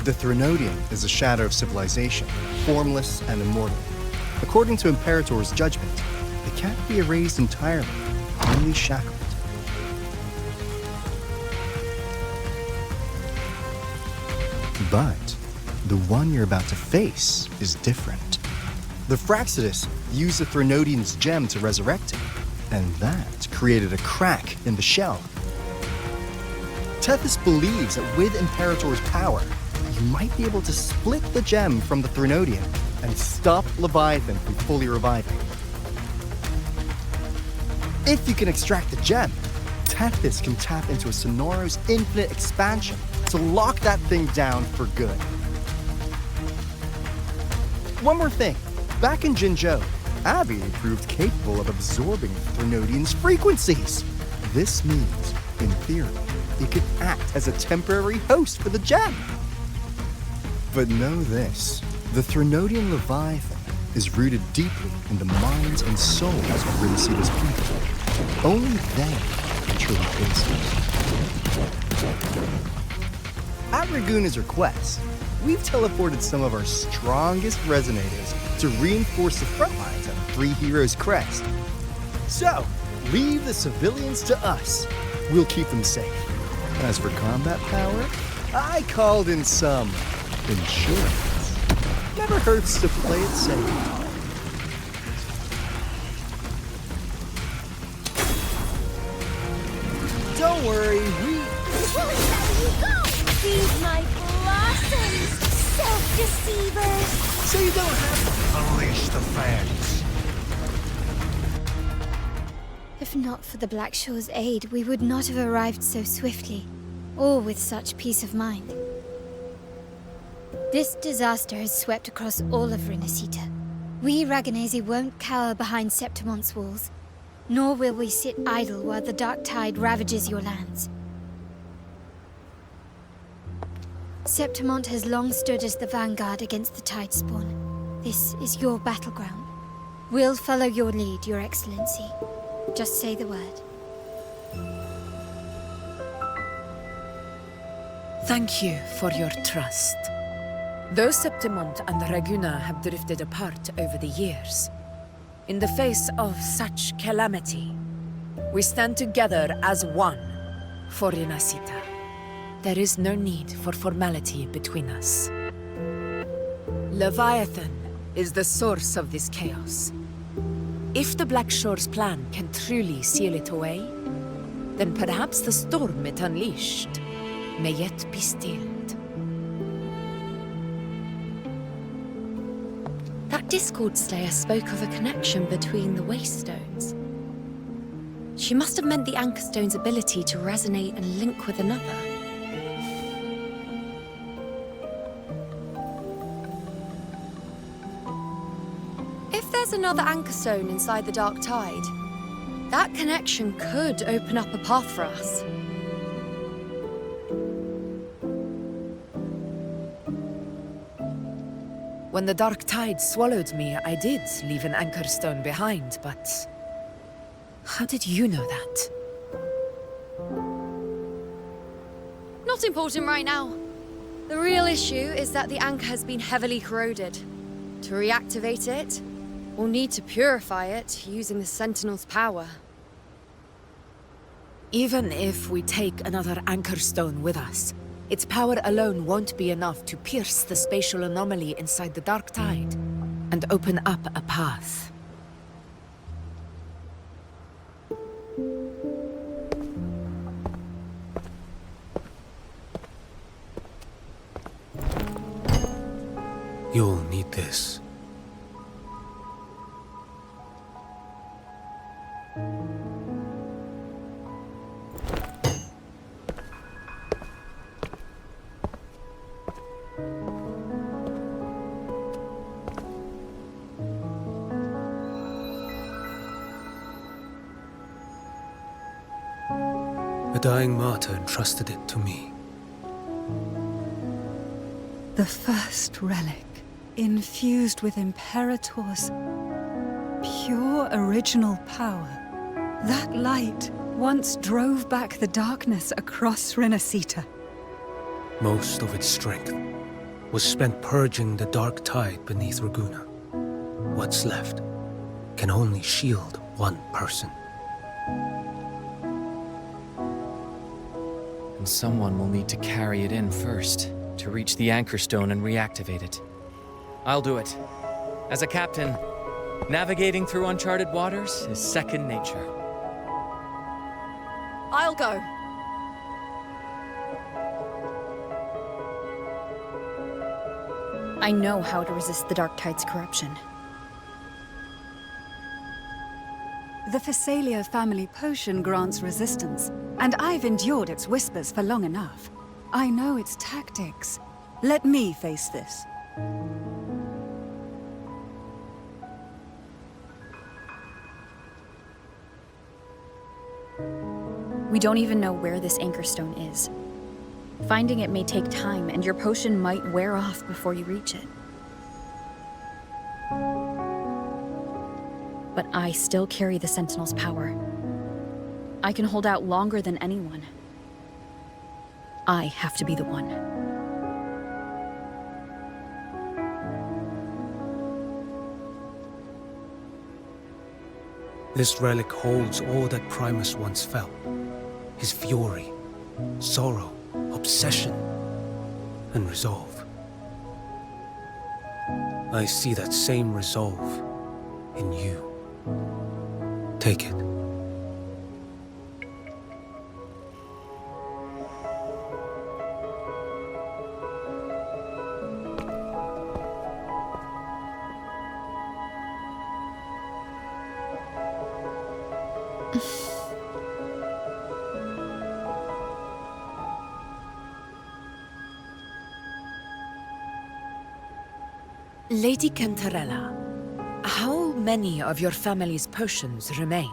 The Threnodian is a shadow of civilization, formless and immortal. According to Imperator's judgment, it can't be erased entirely, only shackled. But the one you're about to face is different. The Fraxidus used the Threnodian's gem to resurrect him, and that created a crack in the shell. Tethys believes that with Imperator's power, you might be able to split the gem from the Threnodian and stop Leviathan from fully reviving. If you can extract the gem, Tethys can tap into a Sonoro's infinite expansion to lock that thing down for good. One more thing. Back in Jinzhou, Abby proved capable of absorbing the Threnodian's frequencies. This means, in theory, it could act as a temporary host for the gem. But know this, the Threnodian Leviathan is rooted deeply in the minds and souls of Renacida's people. Only then naturally instant. At Raguna's request, we've teleported some of our strongest resonators to reinforce the front lines of the Three Heroes Crest. So, leave the civilians to us. We'll keep them safe. As for combat power, I called in some insurance. Never hurts to play it safe. Don't worry, we... Let you go! Feed my blossoms, self-deceivers! So you don't have to... Unleash the fans. If not for the Black Shore's aid, we would not have arrived so swiftly, or with such peace of mind. This disaster has swept across all of Renacita. We Raganese won't cower behind Septimon's walls, nor will we sit idle while the dark tide ravages your lands. Septimont has long stood as the vanguard against the tide spawn. This is your battleground. We'll follow your lead, Your Excellency. Just say the word. Thank you for your trust. Though Septimont and Raguna have drifted apart over the years, in the face of such calamity, we stand together as one for Renacita. There is no need for formality between us. Leviathan is the source of this chaos. If the Black Shore's plan can truly seal it away, then perhaps the storm it unleashed may yet be stilled. That Discord Slayer spoke of a connection between the Wastestones. She must have meant the Anchor Stone's ability to resonate and link with another. If there's another Anchor Stone inside the Dark Tide, that connection could open up a path for us. When the Dark Tide swallowed me, I did leave an Anchor Stone behind, but... how did you know that? Not important right now. The real issue is that the anchor has been heavily corroded. To reactivate it, we'll need to purify it using the Sentinel's power. Even if we take another Anchor Stone with us, its power alone won't be enough to pierce the spatial anomaly inside the Dark Tide and open up a path. You'll need this. A dying martyr entrusted it to me. The first relic, infused with Imperator's pure original power. That light once drove back the darkness across Renacita. Most of its strength was spent purging the dark tide beneath Raguna. What's left can only shield one person. And someone will need to carry it in first, to reach the Anchor Stone and reactivate it. I'll do it. As a captain, navigating through uncharted waters is second nature. I'll go. I know how to resist the Dark Tide's corruption. The Phasalia family potion grants resistance, and I've endured its whispers for long enough. I know its tactics. Let me face this. We don't even know where this Anchor Stone is. Finding it may take time, and your potion might wear off before you reach it. But I still carry the Sentinel's power. I can hold out longer than anyone. I have to be the one. This relic holds all that Primus once felt. His fury, sorrow, obsession, and resolve. I see that same resolve in you. Take it. Lady Cantarella, how many of your family's potions remain?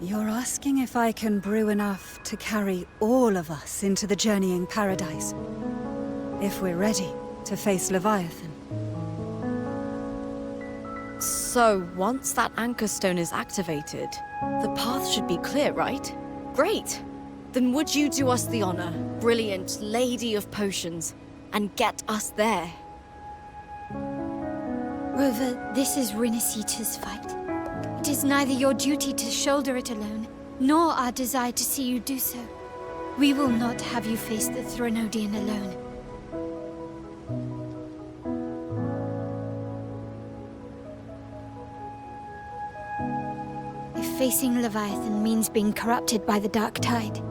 You're asking if I can brew enough to carry all of us into the journeying paradise. If we're ready to face Leviathan. So, once that Anchor Stone is activated, the path should be clear, right? Great! Then would you do us the honor, brilliant Lady of Potions, and get us there? Rover, this is Renacita's fight. It is neither your duty to shoulder it alone, nor our desire to see you do so. We will not have you face the Thronodian alone. If facing Leviathan means being corrupted by the Dark Tide,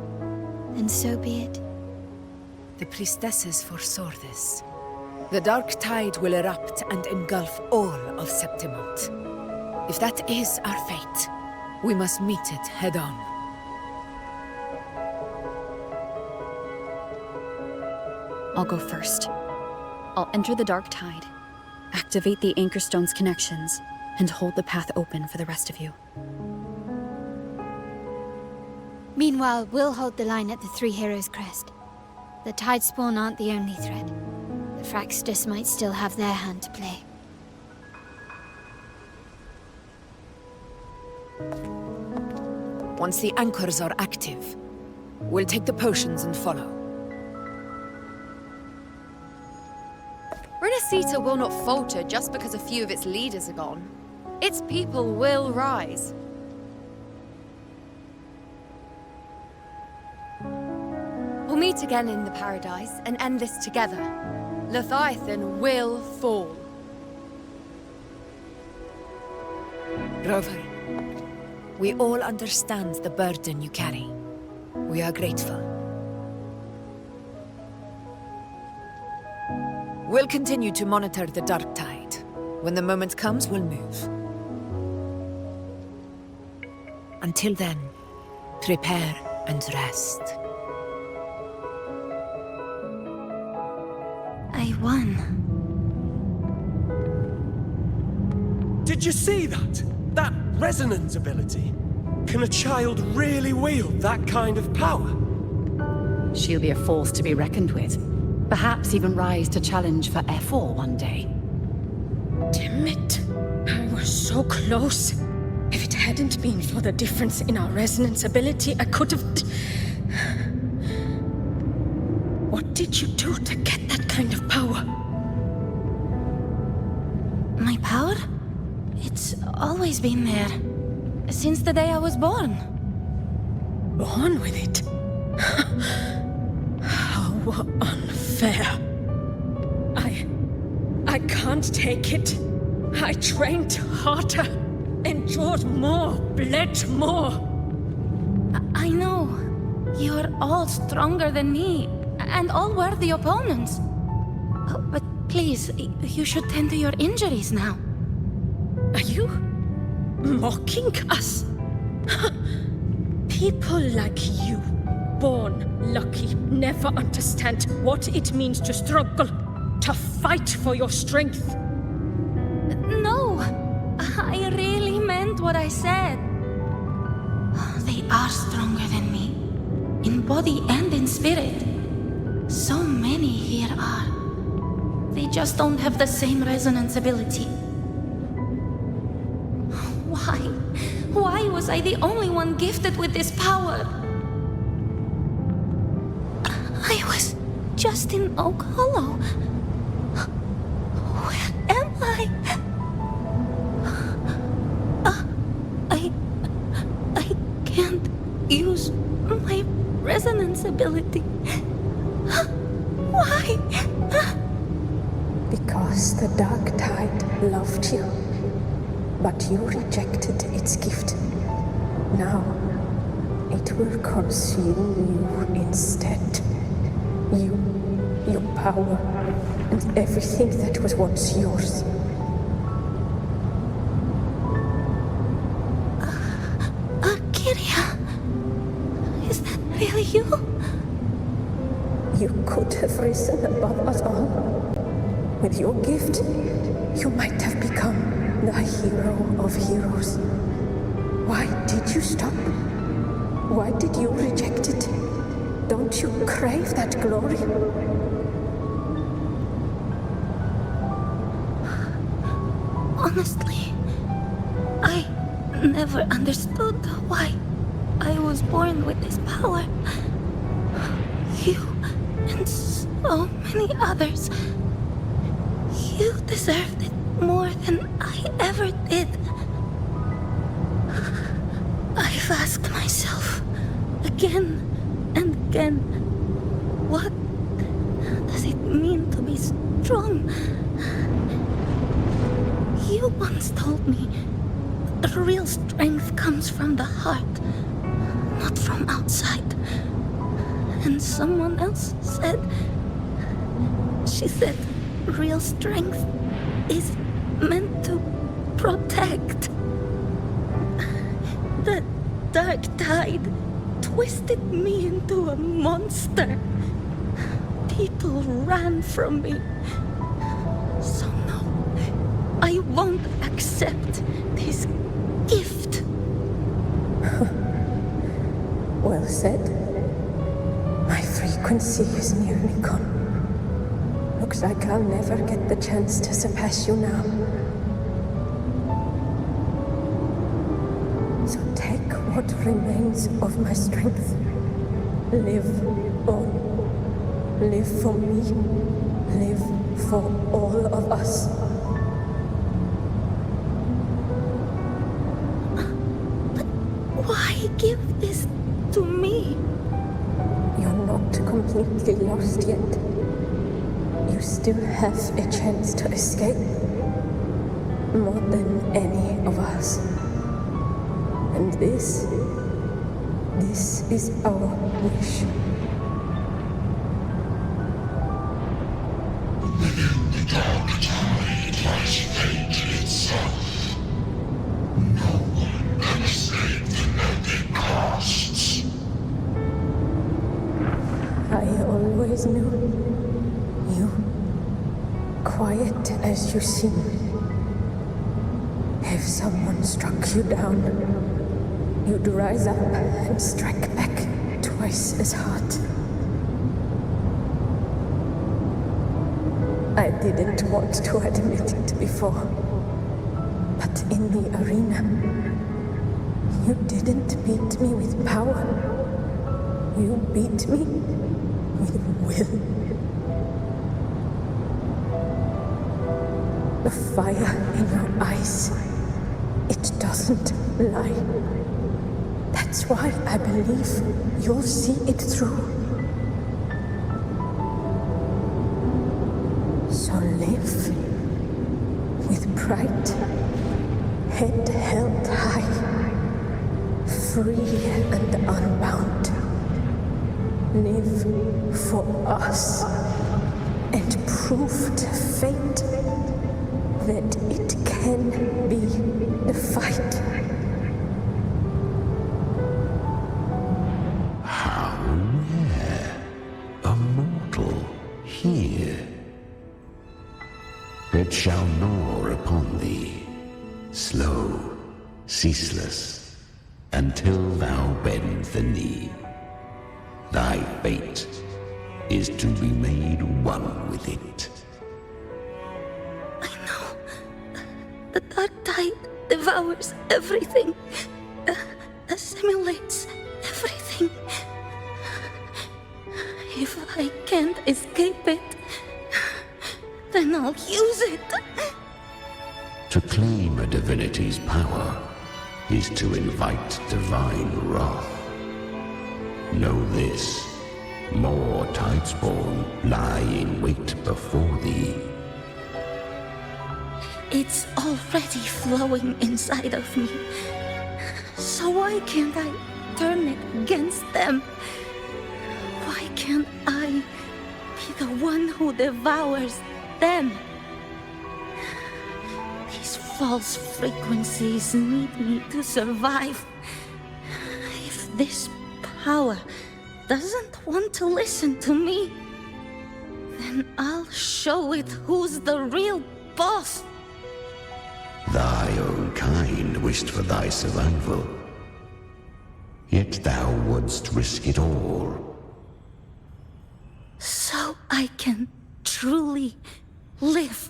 then so be it. The priestesses foresaw this. The Dark Tide will erupt and engulf all of Septimont. If that is our fate, we must meet it head-on. I'll go first. I'll enter the Dark Tide, activate the Anchor Stone's connections, and hold the path open for the rest of you. Meanwhile, we'll hold the line at the Three Heroes Crest. The Tidespawn aren't the only threat. The Fraxtus might still have their hand to play. Once the anchors are active, we'll take the potions and follow. Renacita will not falter just because a few of its leaders are gone. Its people will rise. We'll meet again in the paradise and end this together. Leviathan will fall. Rover, we all understand the burden you carry. We are grateful. We'll continue to monitor the Dark Tide. When the moment comes, we'll move. Until then, prepare and rest. I won. Did you see that? That resonance ability? Can a child really wield that kind of power? She'll be a force to be reckoned with. Perhaps even rise to challenge for F4 one day. Damn it. I was so close. If it hadn't been for the difference in our resonance ability, I could have... What did you do to get that kind of power? My power? It's always been there. Since the day I was born. Born with it? How unfair. I can't take it. I trained harder, endured more, bled more. I know. You're all stronger than me, and all worthy opponents. Oh, but please, you should tend to your injuries now. Are you mocking us? People like you, born lucky, never understand what it means to struggle, to fight for your strength. No, I really meant what I said. They are stronger than me, in body and in spirit. So many here are. They just don't have the same resonance ability. Why? Why was I the only one gifted with this power? I was just in Oak Hollow. Where am I? I can't use my resonance ability. Why? Because the Dark Tide loved you, but you rejected its gift. Now, it will consume you instead. You, your power, and everything that was once yours. Is that really you? You could have risen above us all. With your gift, you might have become the hero of heroes. Why did you stop? Why did you reject it? Don't you crave that glory? Honestly, I never understood why I was born with this power. You and so many others, you deserved it more than I ever did. I've asked myself again and again, what does it mean to be strong? You once told me the real strength comes from the heart, not from outside. And someone else said, she said, real strength is meant to protect. The Dark Tide twisted me into a monster. People ran from me. So no, I won't accept this gift. Well said. My frequency is nearly gone. Looks like I'll never get the chance to surpass you now. So take what remains of my strength. Live on. Live for me. Live for all of us. But why give this to me? You're not completely lost yet. You still have a chance to escape. More than any of us. And this is our wish. Within the Dark Tide lies fate itself. No one can escape the net it casts. I always knew you, quiet as you seem. If someone struck you down, you'd rise up and strike back twice as hard. I didn't want to admit it before, but in the arena, you didn't beat me with power. You beat me with will. The fire in your eyes, it doesn't lie. That's why I believe you'll see it through. So live with pride, head held high, free and unbound. Live for us and prove to fate that it can be the fight. How rare a mortal here. It shall gnaw upon thee, slow, ceaseless, until thou bend the knee. Thy fate is to be made one with it. The dark tide devours everything, assimilates everything. If I can't escape it, then I'll use it. To claim a divinity's power is to invite divine wrath. Know this, more Tidespawn lie in wait before thee. It's already flowing inside of me. So why can't I turn it against them? Why can't I be the one who devours them? These false frequencies need me to survive. If this power doesn't want to listen to me, then I'll show it who's the real boss. Thy own kind wished for thy survival. Yet thou wouldst risk it all. So I can truly live.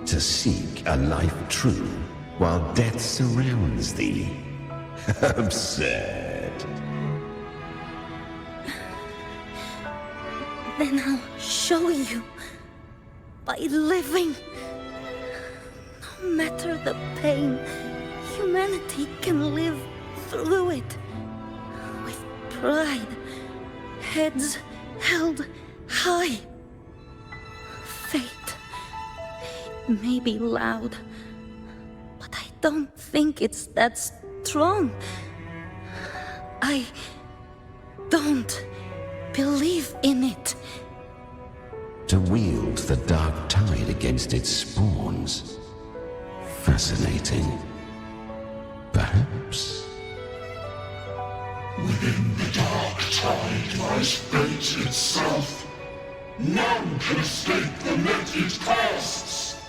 To seek a life true while death surrounds thee. Absurd. Then I'll show you by living. No matter the pain, humanity can live through it with pride, heads held high. Fate, it may be loud, but I don't think it's that strong. I don't believe in it. To wield the dark tide against its spawns. Fascinating. Perhaps. Within the dark tide lies fate itself. None can escape the net it casts.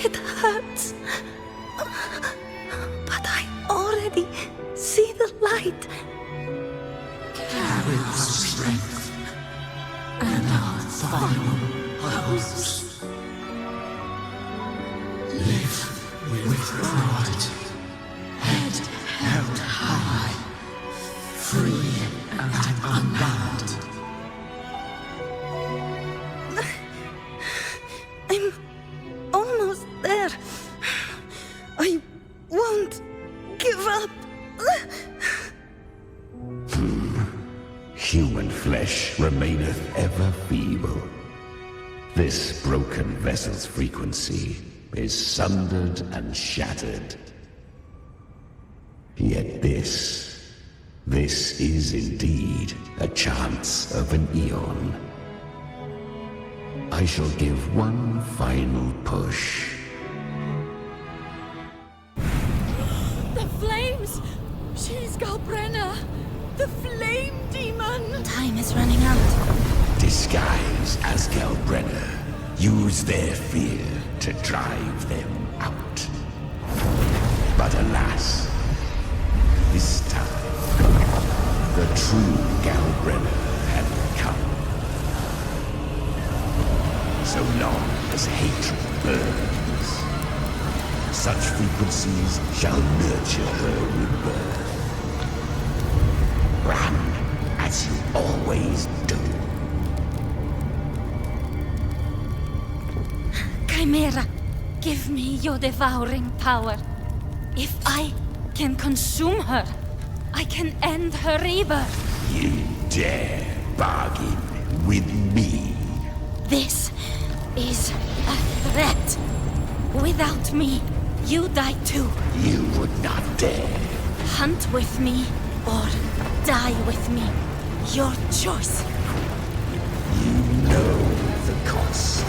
It hurts. But I already see the light. Carry our strength and our final hopes. Live with pride, head held high, free and unbound. I'm almost there. I won't give up. Human flesh remaineth ever feeble. This broken vessel's frequency is sundered and shattered. Yet this is indeed a chance of an eon. I shall give one final push. The flames! She's Galbrenna! The flame demon! Time is running out. Disguise as Galbrenna. Use their fear to drive them out. But alas, this time, the true Galbrenna had come. So long as hatred burns, such frequencies shall nurture her rebirth. Run as you always do. Chimera, give me your devouring power. If I can consume her, I can end her rebirth. You dare bargain with me? This is a threat. Without me, you die too. You would not dare. Hunt with me or die with me. Your choice. You know the cost.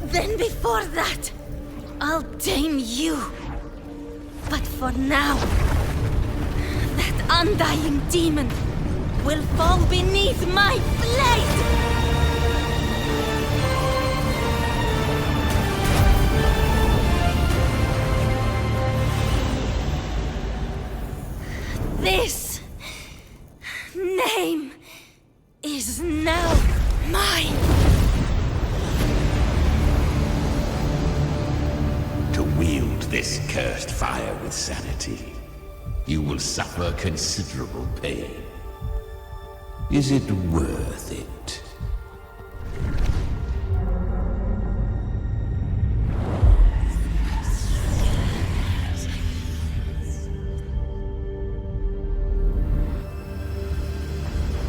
Then before that, I'll tame you. But for now, that undying demon will fall beneath my blade! This is now mine! To wield this cursed fire with sanity, you will suffer considerable pain. Is it worth it?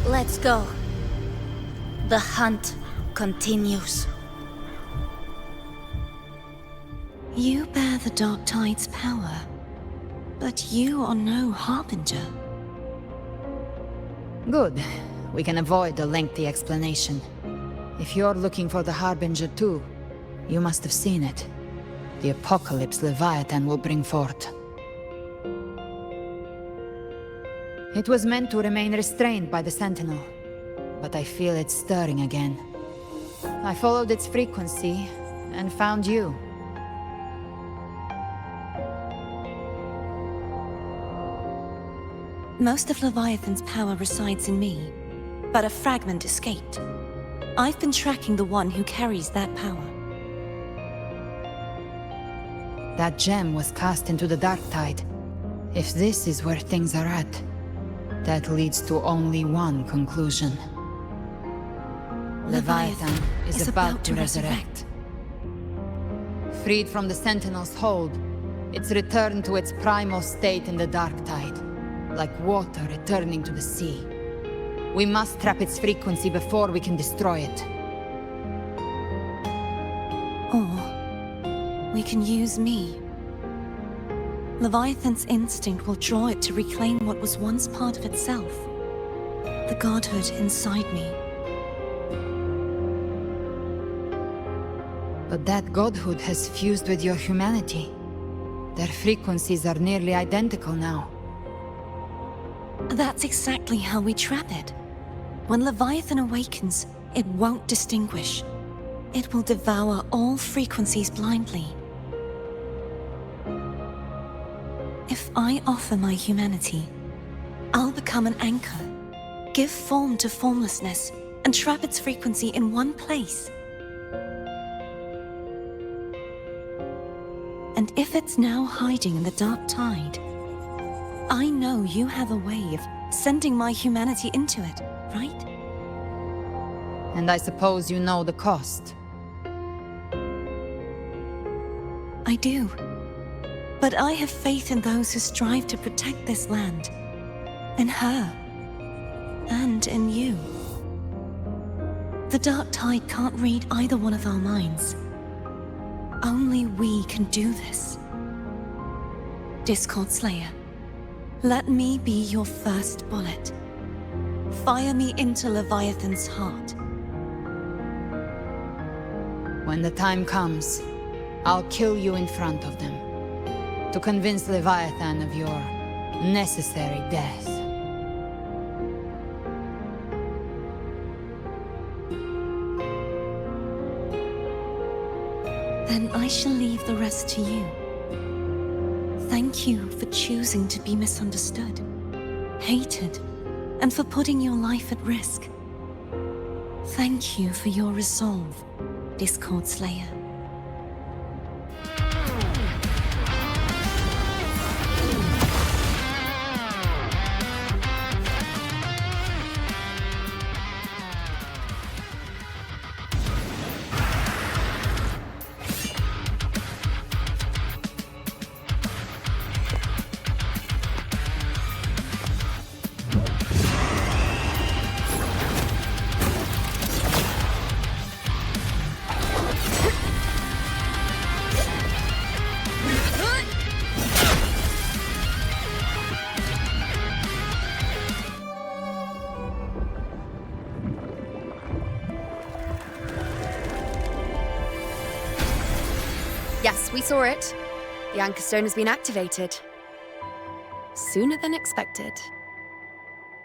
Let's go. The hunt continues. You bear the Dark Tide's power, but you are no Harbinger. Good. We can avoid a lengthy explanation. If you're looking for the Harbinger too, you must have seen it. The apocalypse Leviathan will bring forth. It was meant to remain restrained by the Sentinel, but I feel it stirring again. I followed its frequency and found you. Most of Leviathan's power resides in me, but a fragment escaped. I've been tracking the one who carries that power. That gem was cast into the Dark Tide. If this is where things are at, that leads to only one conclusion. Leviathan is about to resurrect. Freed from the Sentinel's hold, it's returned to its primal state in the Dark Tide, like water returning to the sea. We must trap its frequency before we can destroy it. Or we can use me. Leviathan's instinct will draw it to reclaim what was once part of itself. The godhood inside me. But that godhood has fused with your humanity. Their frequencies are nearly identical now. That's exactly how we trap it. When Leviathan awakens, it won't distinguish. It will devour all frequencies blindly. If I offer my humanity, I'll become an anchor, give form to formlessness, and trap its frequency in one place. And if it's now hiding in the Dark Tide, I know you have a way of sending my humanity into it, right? And I suppose you know the cost. I do. But I have faith in those who strive to protect this land. In her. And in you. The Dark Tide can't read either one of our minds. Only we can do this. Discord Slayer, let me be your first bullet. Fire me into Leviathan's heart. When the time comes, I'll kill you in front of them, to convince Leviathan of your necessary death. Then I shall leave the rest to you. Thank you for choosing to be misunderstood, hated, and for putting your life at risk. Thank you for your resolve, Discord Slayer. Yes, we saw it. The Anchor Stone has been activated. Sooner than expected.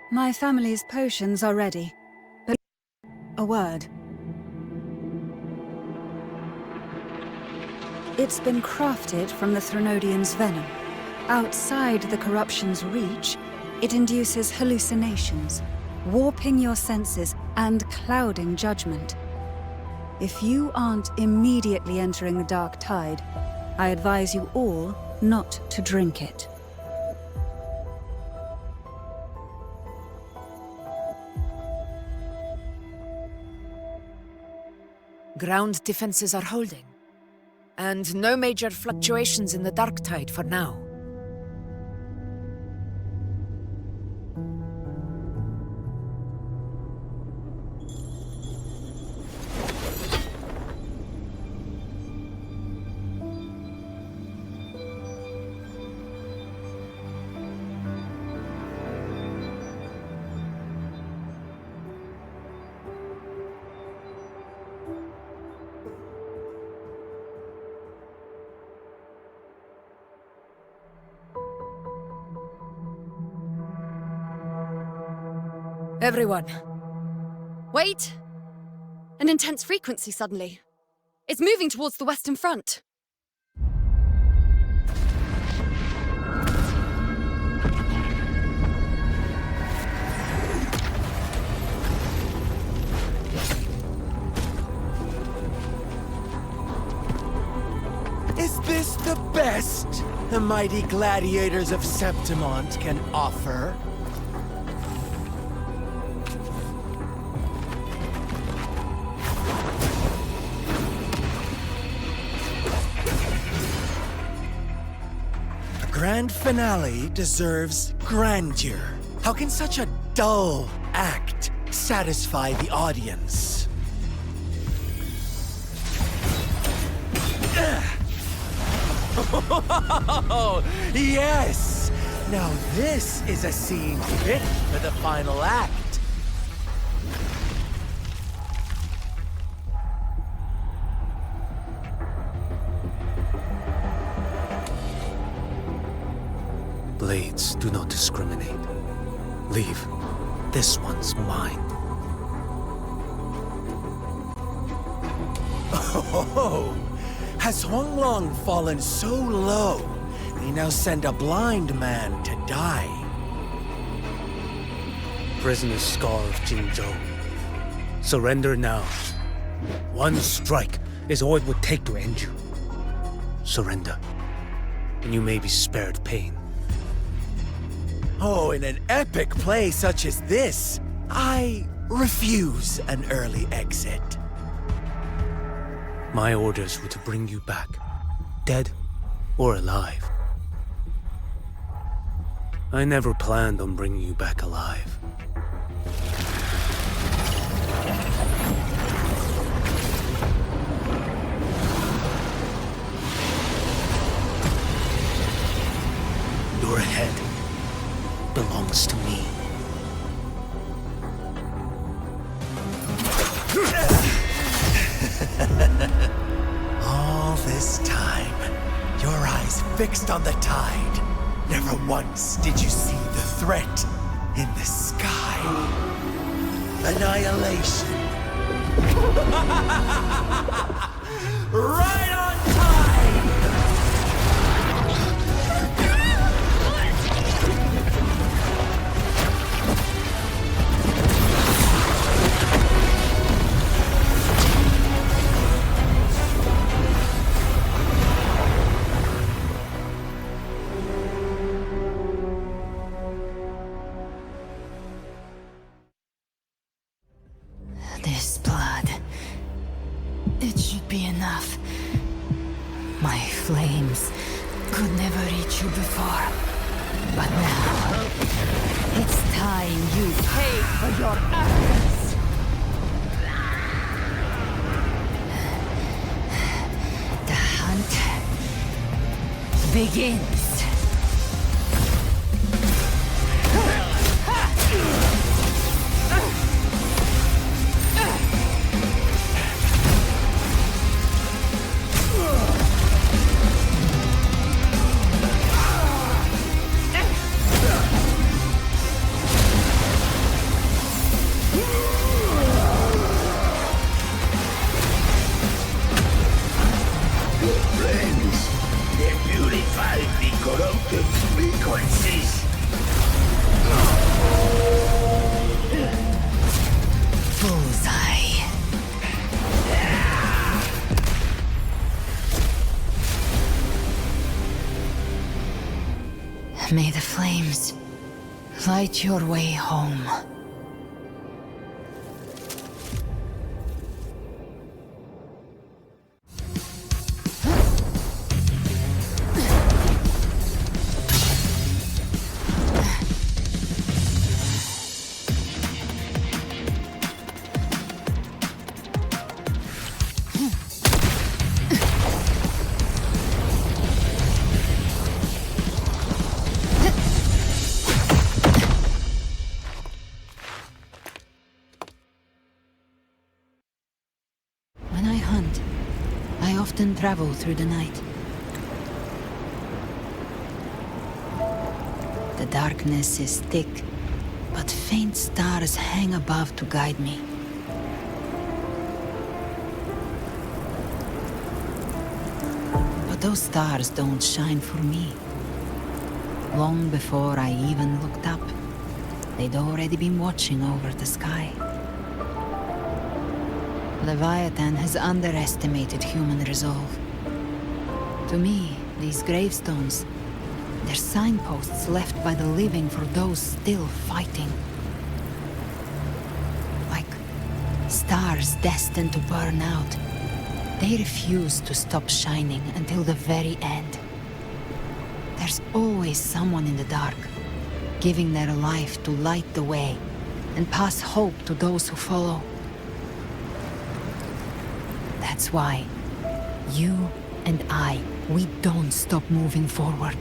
My family's potions are ready. But a word. It's been crafted from the Threnodian's venom. Outside the corruption's reach, it induces hallucinations, warping your senses and clouding judgment. If you aren't immediately entering the dark tide, I advise you all not to drink it. Ground defenses are holding, and no major fluctuations in the dark tide for now. Everyone. Wait! An intense frequency suddenly. It's moving towards the Western Front. Is this the best the mighty gladiators of Septimont can offer? Grand finale deserves grandeur. How can such a dull act satisfy the audience? Oh, yes! Now this is a scene fit for the final act. Blades do not discriminate. Leave. This one's mine. Oh, has Huanglong fallen so low, they now send a blind man to die? Prisoner Scar of Jingzhou. Surrender now. One strike is all it would take to end you. Surrender, and you may be spared pain. Oh, in an epic play such as this, I refuse an early exit. My orders were to bring you back, dead or alive. I never planned on bringing you back alive. Your head belongs to me. All this time, your eyes fixed on the tide. Never once did you see the threat in the sky. Annihilation. Right on time! This blood. It should be enough. My flames could never reach you before. But now, it's time you pay for your actions. The hunt begins. Friends, they purify the flames. Light your way home. Travel through the night. The darkness is thick, but faint stars hang above to guide me. But those stars don't shine for me. Long before I even looked up, they'd already been watching over the sky. Leviathan has underestimated human resolve. To me, these gravestones, they're signposts left by the living for those still fighting. Like stars destined to burn out. They refuse to stop shining until the very end. There's always someone in the dark, giving their life to light the way and pass hope to those who follow. That's why you and I, we don't stop moving forward.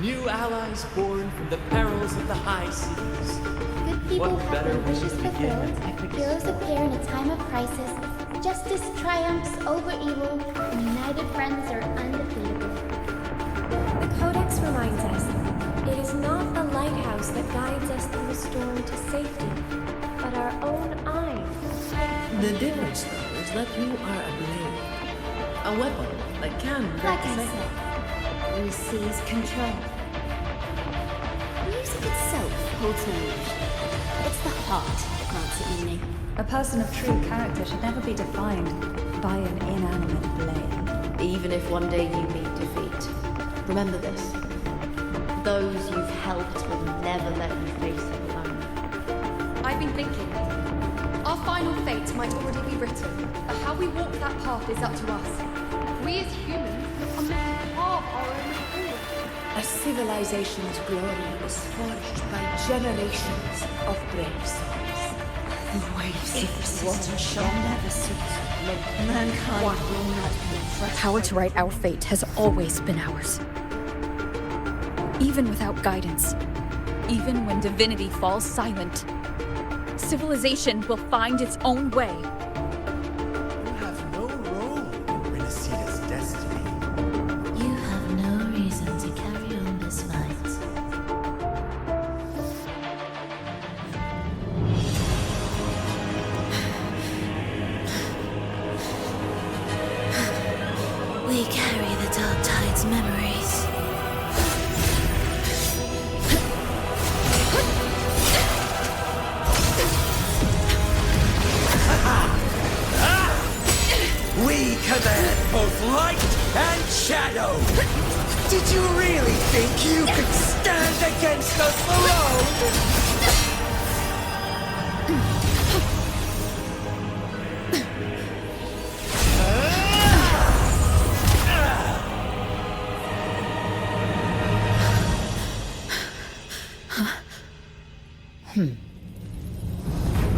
New allies born from the perils of the high seas. Good people What have better their way wishes to begin than fulfilled. Heroes appear in a time of crisis. Justice triumphs over evil. And united friends are undefeatable. The Codex reminds us, it is not the lighthouse that guides us through a storm to safety, but our own eyes. The difference, though, is that you are a blade. A weapon that can Like I said, we seize control. Music itself holds no meaning. It's the heart that grants it meaning. A person of true character should never be defined by an inanimate blade. Even if one day you meet defeat, remember this. Those you've helped will never let you face it alone. I've been thinking. Our final fate might already be written, but how we walk that path is up to us. We as humans are meant to carve our own freedom. A civilization's glory was forged by generations of brave souls. The waves of the water shall never cease. Mankind will not be oppressed. Power to write our fate has always been ours. Even without guidance, even when divinity falls silent, civilization will find its own way. You have no role in Renicida's destiny. You have no reason to carry on this fight. We carry the Dark Tide's memories. We command both light and shadow! Did you really think you could stand against us alone?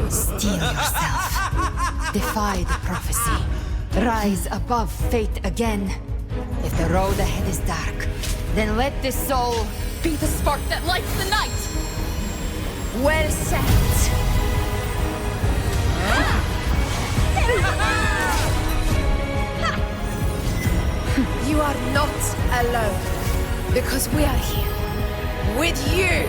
Steel yourself. Defy the prophecy. Rise above fate again. If the road ahead is dark, then let this soul be the spark that lights the night! Well said. You are not alone, because we are here with you.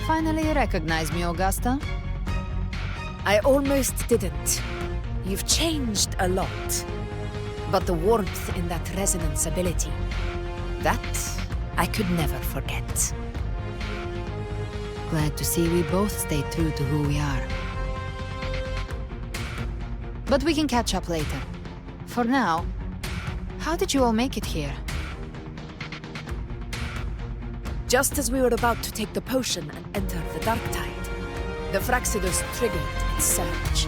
Finally recognize me, Augusta? I almost didn't. You've changed a lot. But the warmth in that resonance ability, that I could never forget. Glad to see we both stayed true to who we are. But we can catch up later. For now, how did you all make it here? Just as we were about to take the potion and enter the dark tide, the Fraxidus triggered its surge.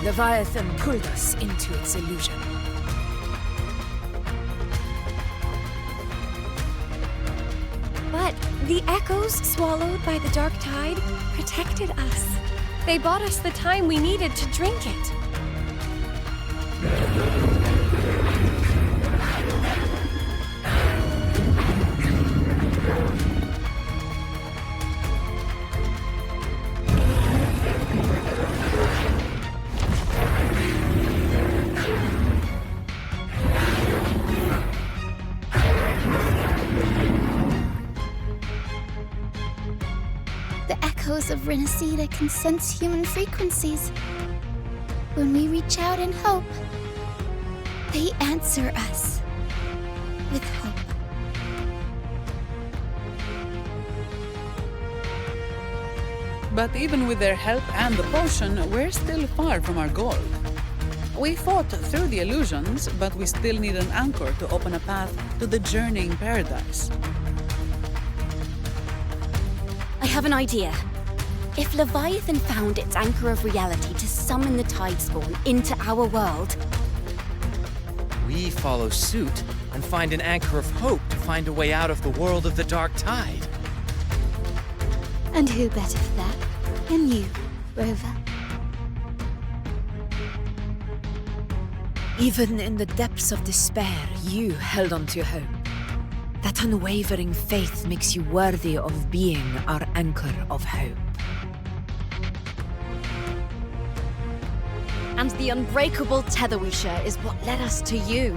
Leviathan pulled us into its illusion. But the echoes swallowed by the dark tide protected us. They bought us the time we needed to drink it. Of Renacida can sense human frequencies. When we reach out in hope, they answer us with hope. But even with their help and the potion, we're still far from our goal. We fought through the illusions, but we still need an anchor to open a path to the journeying paradise. I have an idea. If Leviathan found its anchor of reality to summon the Tidespawn into our world, we follow suit and find an anchor of hope to find a way out of the world of the dark tide. And who better for that than you, Rover? Even in the depths of despair, you held on to hope. That unwavering faith makes you worthy of being our anchor of hope. and the unbreakable tether we share is what led us to you.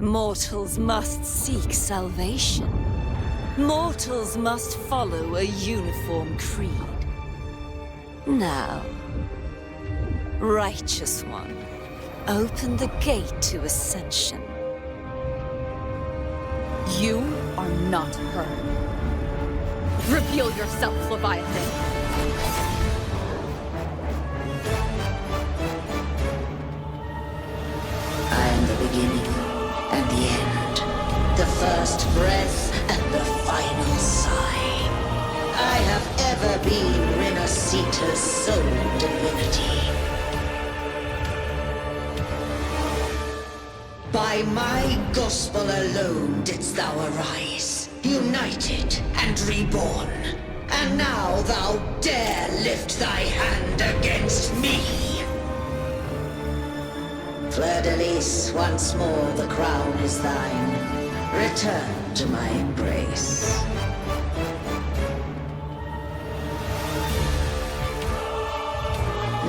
Mortals must seek salvation. Mortals must follow a uniform creed. Now, Righteous One, open the gate to ascension. You are not her. Reveal yourself, Leviathan. I am the beginning and the end, the first breath and the final sigh. I have ever been Renacita's sole divinity. By my gospel alone didst thou arise, united and reborn. And now thou dare lift thy hand against me. Fleur-de-Lis, once more the crown is thine. Return to my embrace.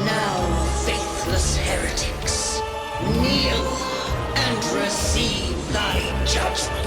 Now, faithless heretics, kneel and receive thy judgment.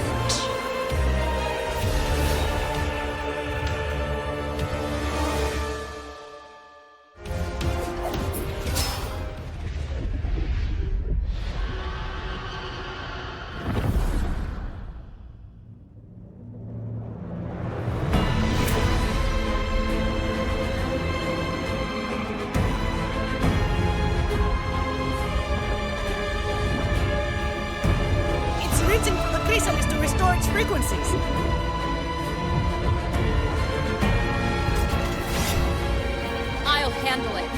I'll handle it.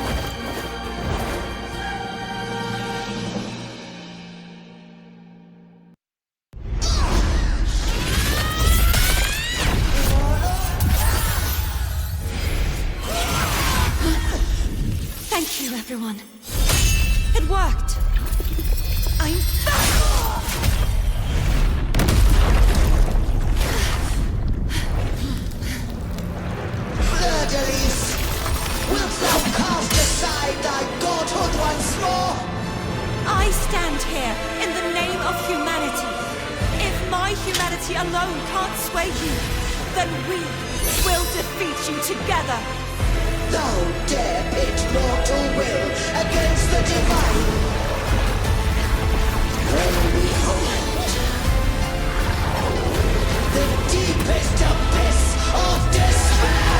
Thank you, everyone. It worked. I'm back! Fleur-de-lis! Wilt thou cast aside thy godhood once more? I stand here in the name of humanity. If my humanity alone can't sway you, then we will defeat you together. Thou dare pit mortal will against the divine. Then behold, the deepest abyss of despair!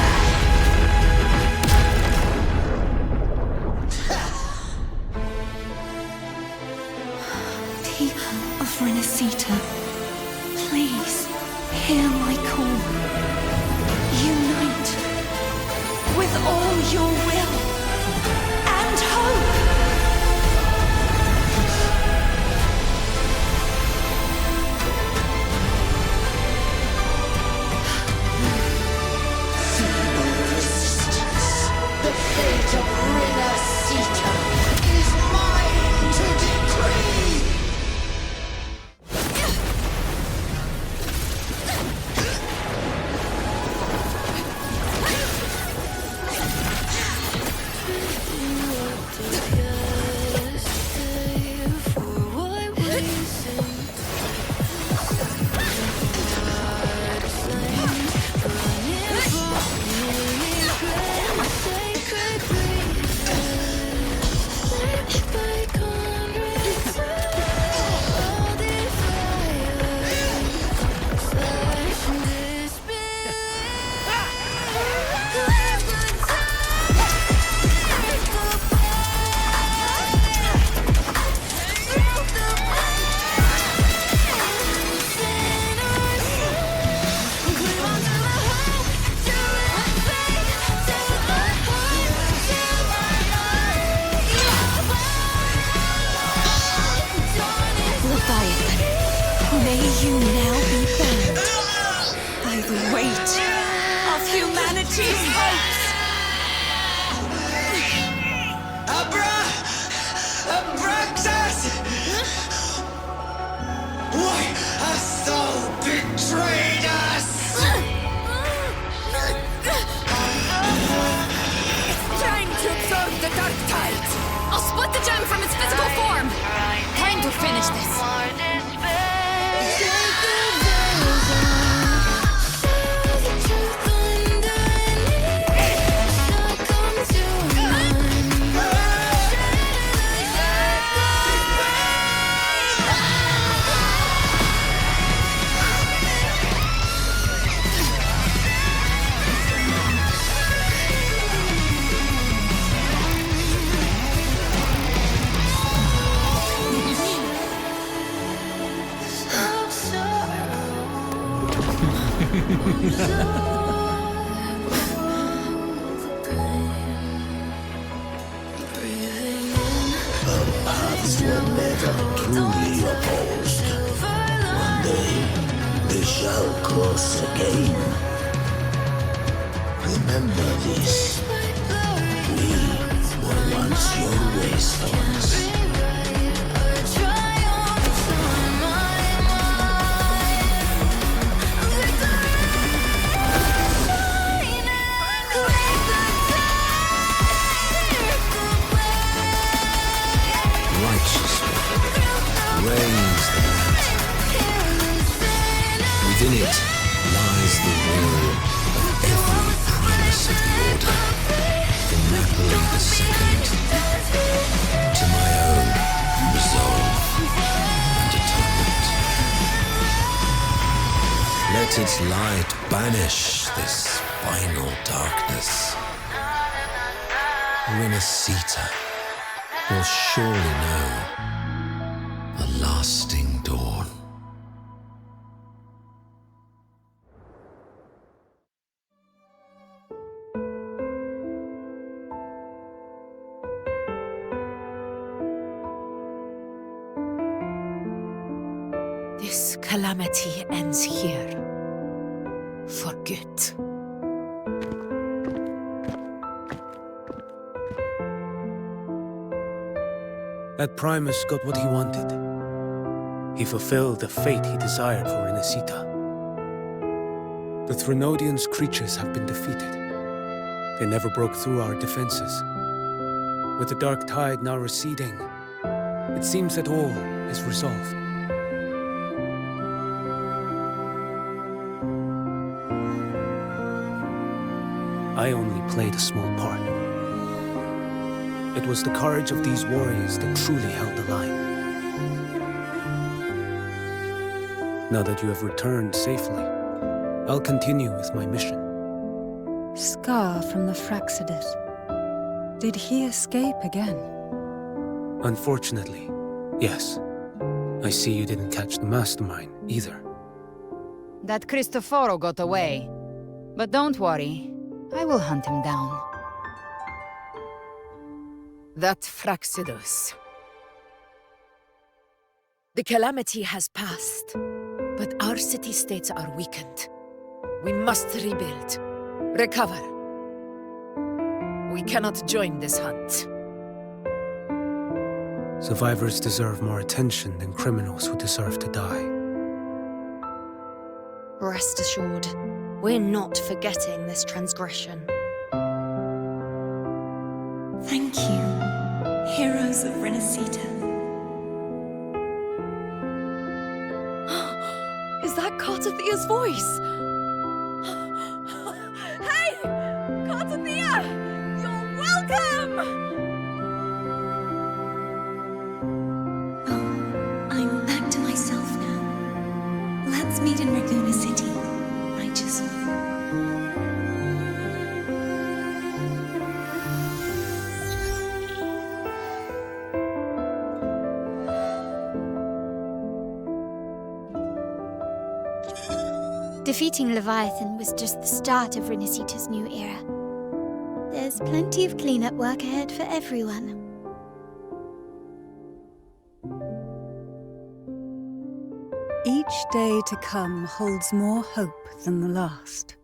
People of Renacita, please hear my call. Unite with all your will and hope. Feeble resistance, the fate of Renacita is mine to decree! May you now be bound by the weight of humanity's hopes. Abraxas! Why hast thou betrayed us? It's trying to absorb the dark tide. I'll split the gem from its physical form. Time to finish this. Our paths were never truly opposed. One day, they shall cross again. Remember this. We were once your wastelands. Reigns the land. Within it lies the will of every primus of the Order, from Napoli the Second to my own resolve and atonement. Let its light banish this final darkness. Renacita will surely know a lasting dawn. This calamity ends here. For good. That Primus got what he wanted. He fulfilled the fate he desired for Inesita. The Threnodian's creatures have been defeated. They never broke through our defenses. With the dark tide now receding, it seems that all is resolved. I only played a small part. It was the courage of these warriors that truly held the line. Now that you have returned safely, I'll continue with my mission. Scar from the Fraxidus. Did he escape again? Unfortunately, yes. I see you didn't catch the mastermind either. That Cristoforo got away. But don't worry, I will hunt him down. That Fraxidus. The calamity has passed, but our city-states are weakened. We must rebuild, recover. We cannot join this hunt. Survivors deserve more attention than criminals who deserve to die. Rest assured, we're not forgetting this transgression. Thank you, heroes of Renacita. Is that Cartothia's voice? Hey! Cartothia! You're welcome! I'm back to myself now. Let's meet in Raguna City, righteous one. Defeating Leviathan was just the start of Renacita's new era. There's plenty of cleanup work ahead for everyone. Each day to come holds more hope than the last.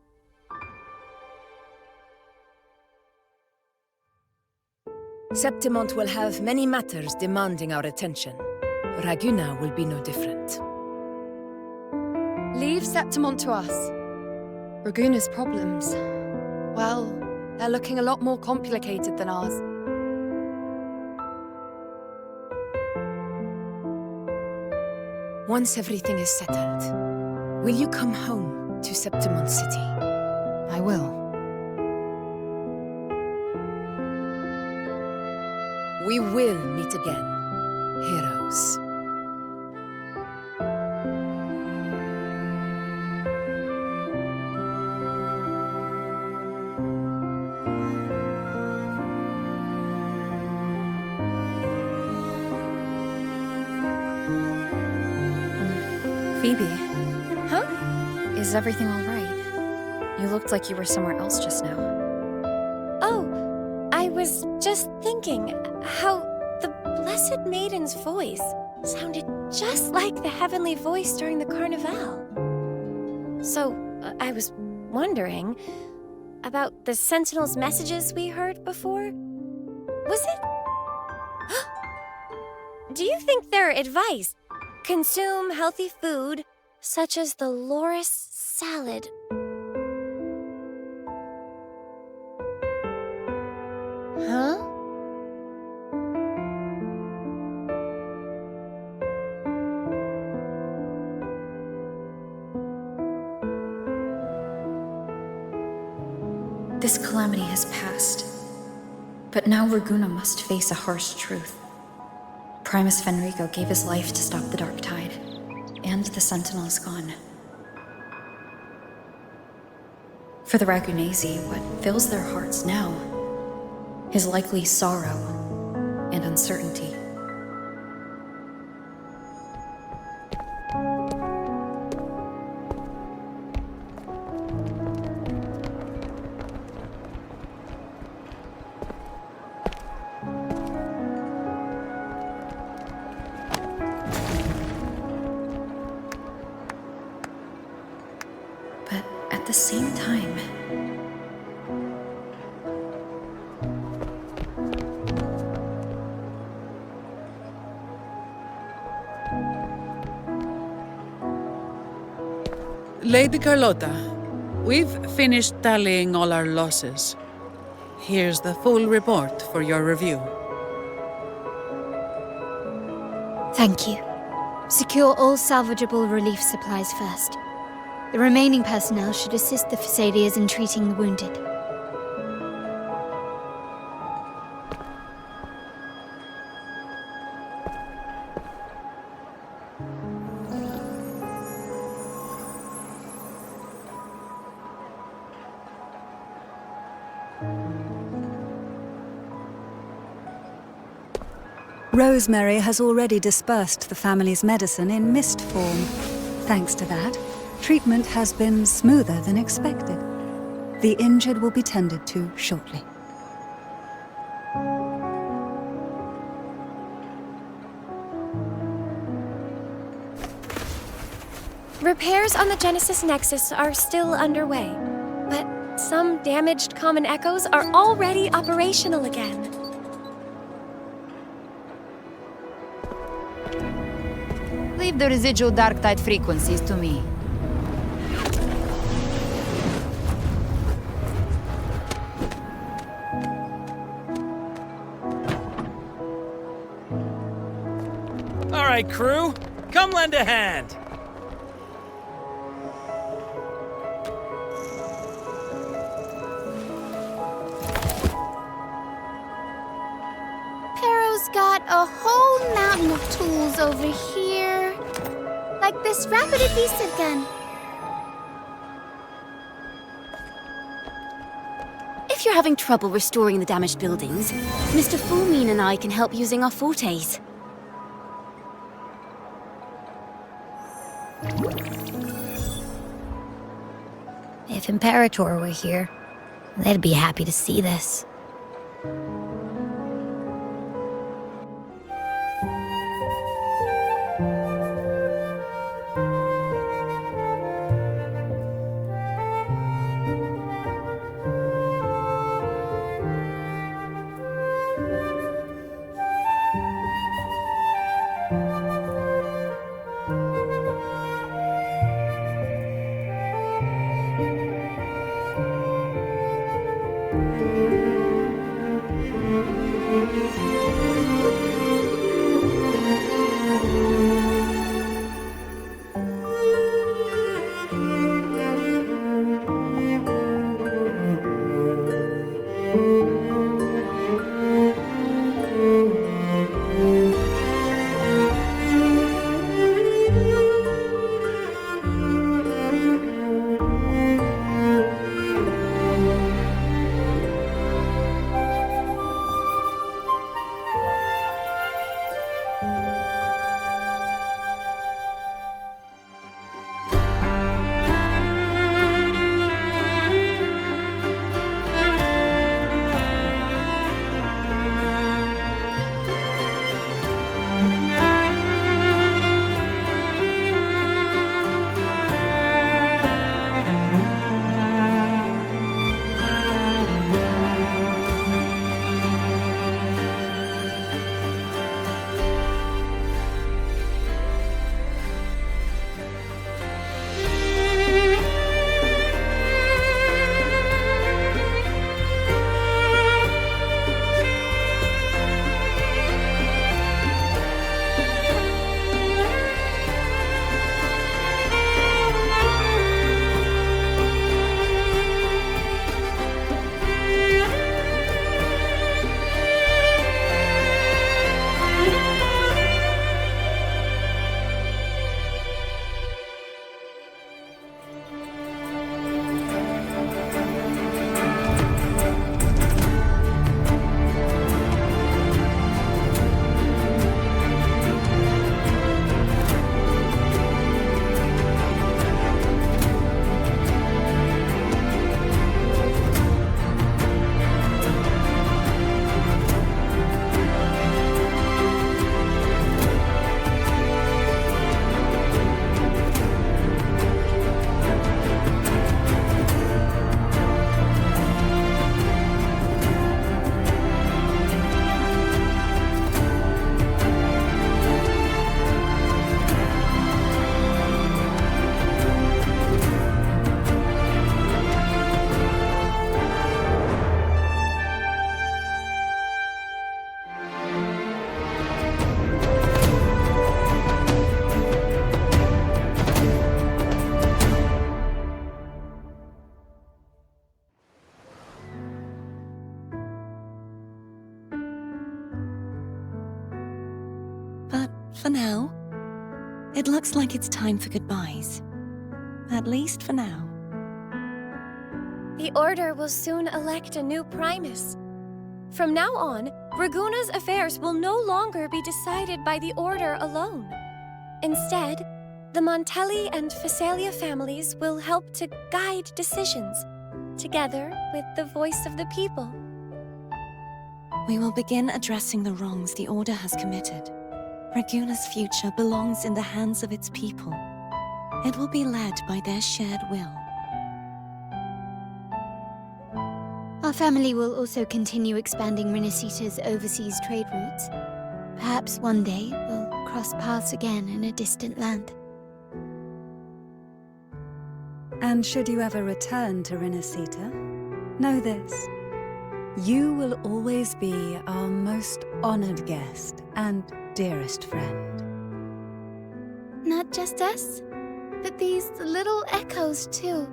Septimont will have many matters demanding our attention. Raguna will be no different. Leave Septimont to us. Raguna's problems, well, they're looking a lot more complicated than ours. Once everything is settled, will you come home to Septimont City? I will. We will meet again, heroes. Phoebe. Huh? Is everything all right? You looked like you were somewhere else just now. Oh, I was just thinking how the Blessed Maiden's voice sounded just like the heavenly voice during the Carnival. So, I was wondering about the Sentinel's messages we heard before. Was it? Do you think their advice? Consume healthy food, such as the loris salad. Huh? This calamity has passed. But now Raguna must face a harsh truth. Primus Fenrico gave his life to stop the Dark Tide, and the Sentinel is gone. For the Ragunesi, what fills their hearts now is likely sorrow and uncertainty. At the same time, Lady Carlotta, we've finished tallying all our losses. Here's the full report for your review. Thank you. Secure all salvageable relief supplies first. The remaining personnel should assist the Fesalias in treating the wounded. Rosemary has already dispersed the family's medicine in mist form. Thanks to that, treatment has been smoother than expected. The injured will be tended to shortly. Repairs on the Genesis Nexus are still underway, but some damaged common echoes are already operational again. Leave the residual dark tide frequencies to me. All right, crew, come lend a hand. Pero's got a whole mountain of tools over here. Like this rapid adhesive gun. If you're having trouble restoring the damaged buildings, Mr. Fulmin and I can help using our fortes. If Imperator were here, they'd be happy to see this. For now, it looks like it's time for goodbyes. At least for now. The Order will soon elect a new Primus. From now on, Raguna's affairs will no longer be decided by the Order alone. Instead, the Montelli and Phasalia families will help to guide decisions, together with the voice of the people. We will begin addressing the wrongs the Order has committed. Raguna's future belongs in the hands of its people. It will be led by their shared will. Our family will also continue expanding Renacita's overseas trade routes. Perhaps one day we'll cross paths again in a distant land. And should you ever return to Renacita, know this. You will always be our most honored guest and dearest friend. Not just us, but these little echoes too.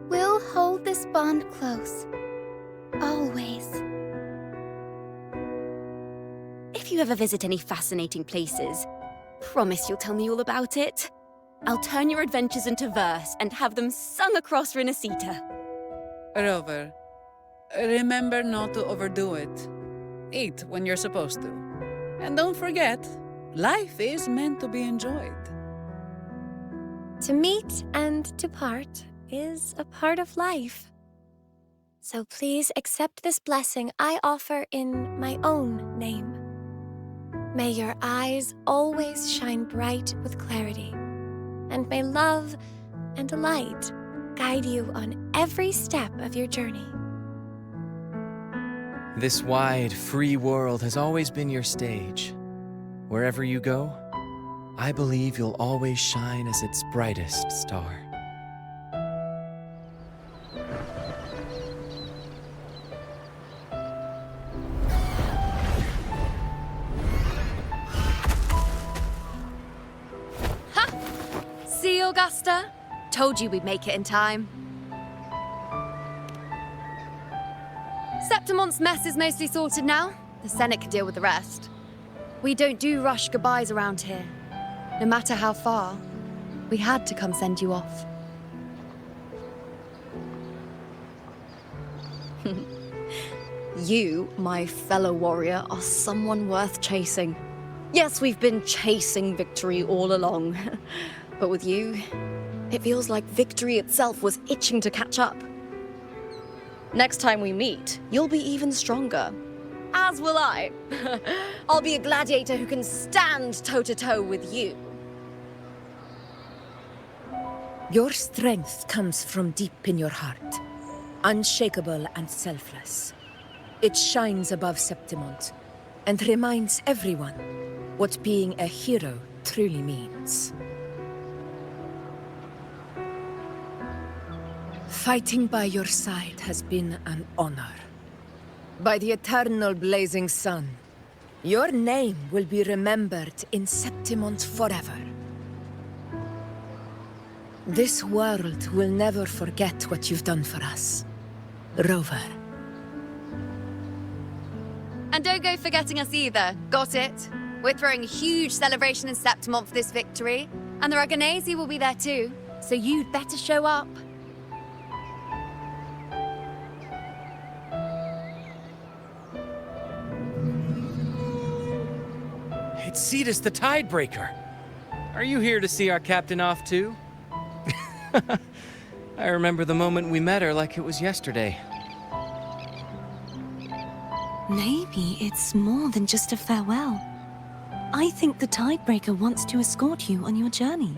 We'll hold this bond close. Always. If you ever visit any fascinating places, promise you'll tell me all about it. I'll turn your adventures into verse and have them sung across Renacita. Rover, remember not to overdo it. Eat when you're supposed to. And don't forget, life is meant to be enjoyed. To meet and to part is a part of life. So please accept this blessing I offer in my own name. May your eyes always shine bright with clarity, and may love and light guide you on every step of your journey. This wide, free world has always been your stage. Wherever you go, I believe you'll always shine as its brightest star. See, Augusta? Told you we'd make it in time. Septimon's mess is mostly sorted now. The Senate can deal with the rest. We don't do rush goodbyes around here. No matter how far, we had to come send you off. You, my fellow warrior, are someone worth chasing. Yes, we've been chasing victory all along. But with you, it feels like victory itself was itching to catch up. Next time we meet, you'll be even stronger. As will I. I'll be a gladiator who can stand toe-to-toe with you. Your strength comes from deep in your heart, unshakable and selfless. It shines above Septimont and reminds everyone what being a hero truly means. Fighting by your side has been an honor. By the eternal blazing sun, your name will be remembered in Septimont forever. This world will never forget what you've done for us, Rover. And don't go forgetting us either, got it? We're throwing a huge celebration in Septimont for this victory, and the Raganesi will be there too, so you'd better show up. It's Cetus the Tidebreaker. Are you here to see our captain off too? I remember the moment we met her like it was yesterday. Maybe it's more than just a farewell. I think the Tidebreaker wants to escort you on your journey.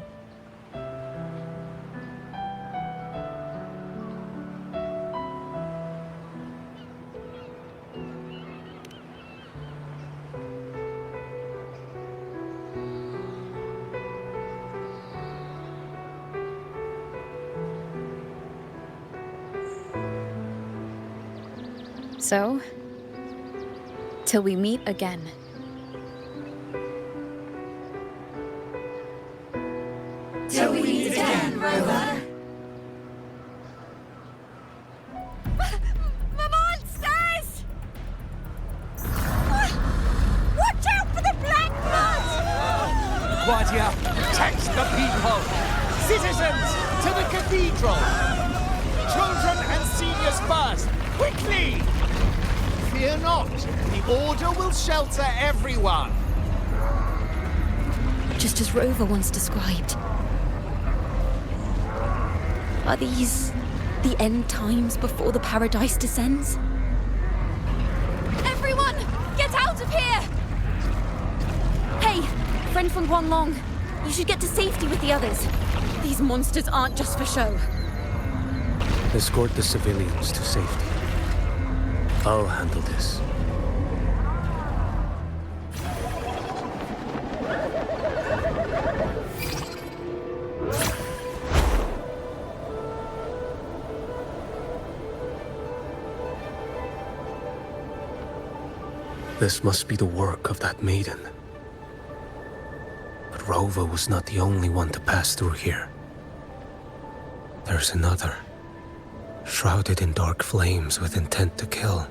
So, till we meet again. Till we meet again, Rover. The monsters! Watch out for the black blood! Roccia, protect the people! Citizens, to the cathedral! Children and seniors first! Quickly! Fear not, the Order will shelter everyone! Just as Rover once described. Are these the end times before the paradise descends? Everyone, get out of here! Hey, friend from Guanlong, you should get to safety with the others. These monsters aren't just for show. Escort the civilians to safety. I'll handle this. This must be the work of that maiden. But Rover was not the only one to pass through here. There's another, shrouded in dark flames with intent to kill.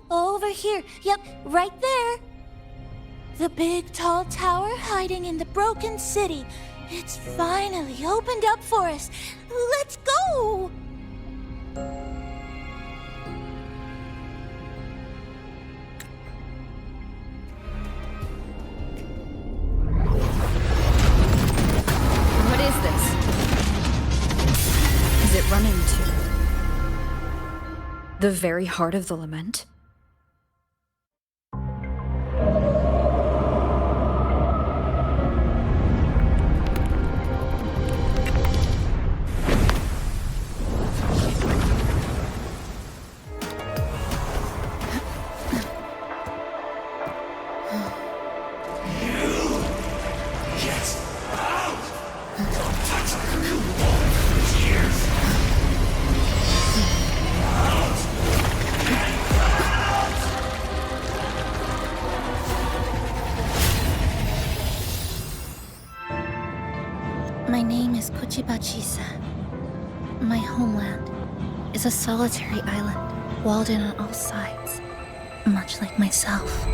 Over here. Yep, right there. The big tall tower hiding in the broken city. It's finally opened up for us. Let's go! What is this? Is it running to the very heart of the lament? Chisa, my homeland, is a solitary island, walled in on all sides, much like myself.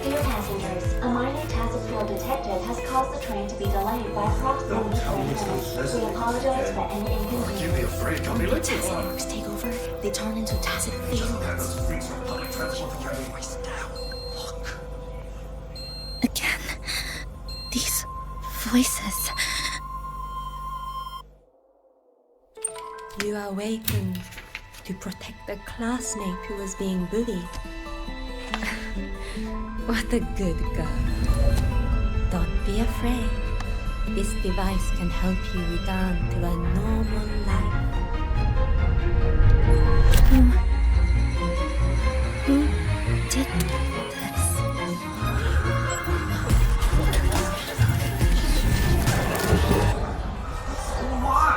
Dear passengers, a minor tacit field detected has caused the train to be delayed by approximately 30 minutes. We apologize for any inconvenience. Give me a break, I'll be late. Taxi networks take over. They turn into tacit fields. Again, these voices. You are awakened to protect the classmate who was being bullied. What a good girl. Don't be afraid. This device can help you return to a normal life. Who did this? Why?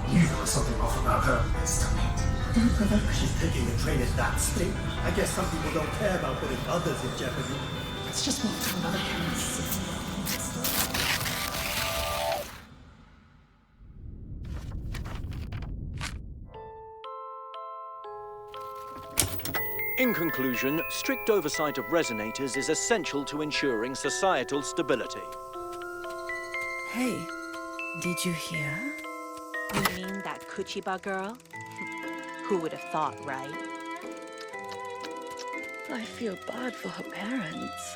You got something off about her. Stop it. Don't provoke her. She's taking the train at that speed. I guess some people don't care about putting others in jeopardy. Let's just move to another campus. In conclusion, strict oversight of resonators is essential to ensuring societal stability. Hey, did you hear? You mean that Kuchiba girl? Who would have thought, right? I feel bad for her parents.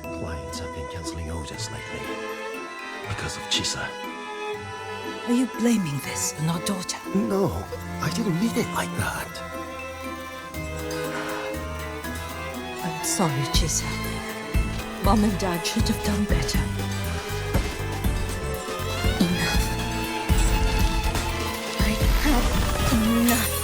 Clients have been cancelling orders lately because of Chisa. Are you blaming this on our daughter? No, I didn't mean it like that. I'm sorry, Chisa. Mom and Dad should have done better. Enough. I had enough.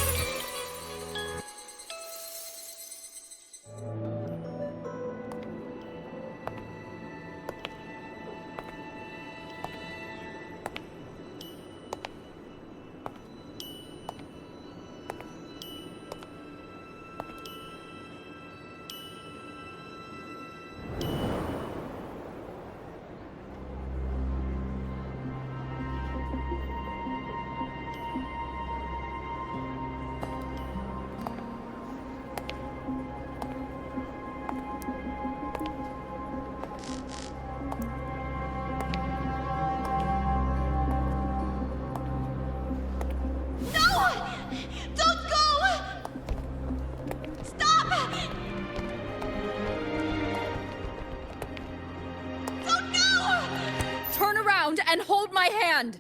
And hold my hand!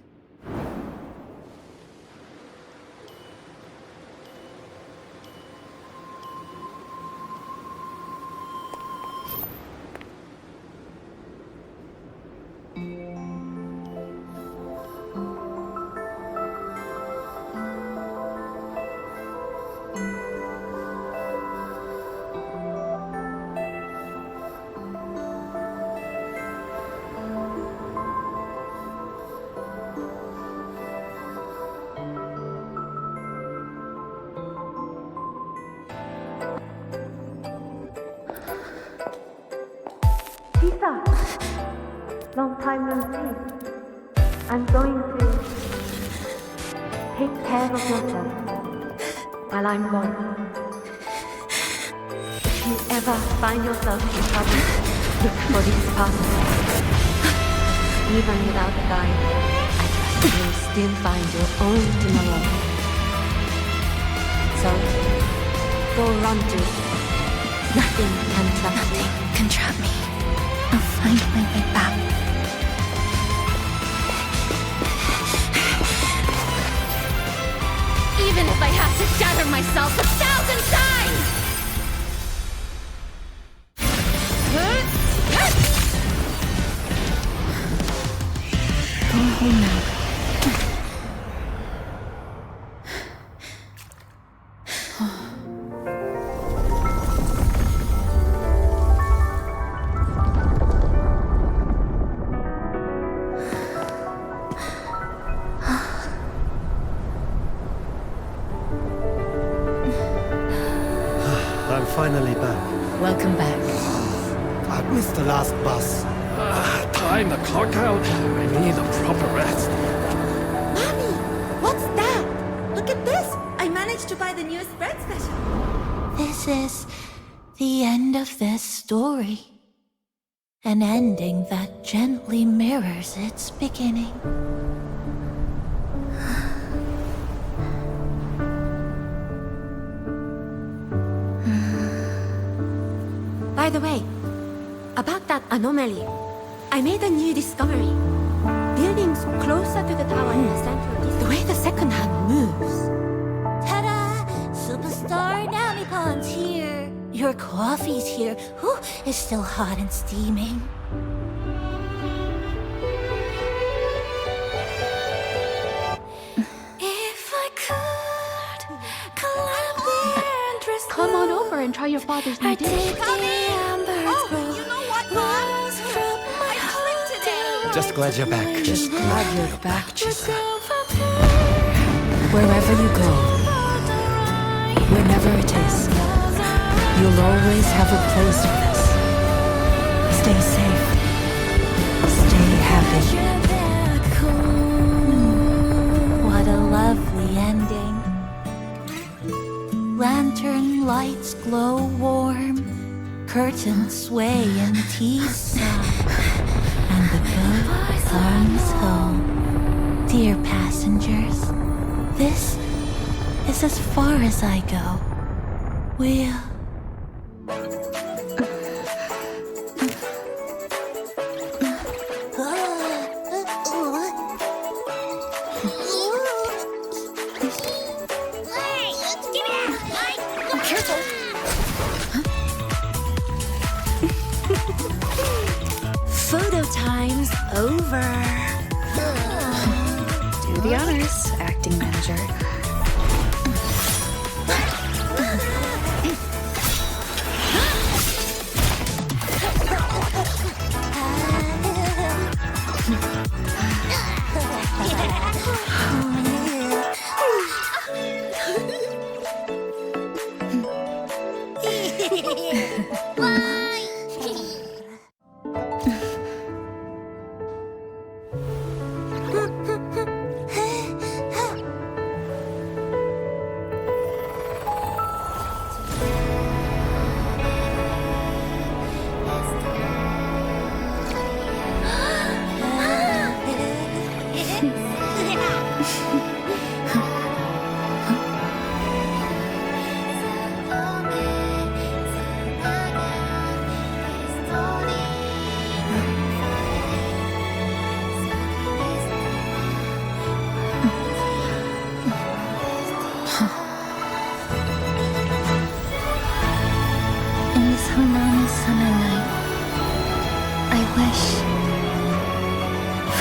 Long time no see. I'm going to take care of yourself while I'm gone. If you ever find yourself in trouble, look for these pathways. Even without a guide, I trust you'll still find your own tomorrow. So, go run to it. Nothing can trap me. Nothing can trap me. I'll find my way back. Even if I have to shatter myself 1,000 times! Go home now. I'm finally back. Welcome back. I missed Time the clock out. I need a proper rest. Mommy, what's that? Look at this! I managed to buy the newest bread special. This is the end of this story. An ending that gently mirrors its beginning. By the way, about that anomaly, I made a new discovery. Buildings closer to the tower in the center, the way the second hand moves. Ta-da! Superstar Namipon's here. Your coffee's here. Whew, it's still hot and steaming. If I could climb the endless Come on over and try your father's new dish. you know what, Mom? I tripped today. Just glad you're back. Just glad you're back, Chisa. Wherever you go, whenever it is, you'll always have a place with us. Stay safe. Stay happy. What a lovely ending. Lantern lights glow warm, curtains sway in teeth sob, and the boat comes home. Dear passengers, this is as far as I go. We'll... Photo time's over. Do the honors, acting manager.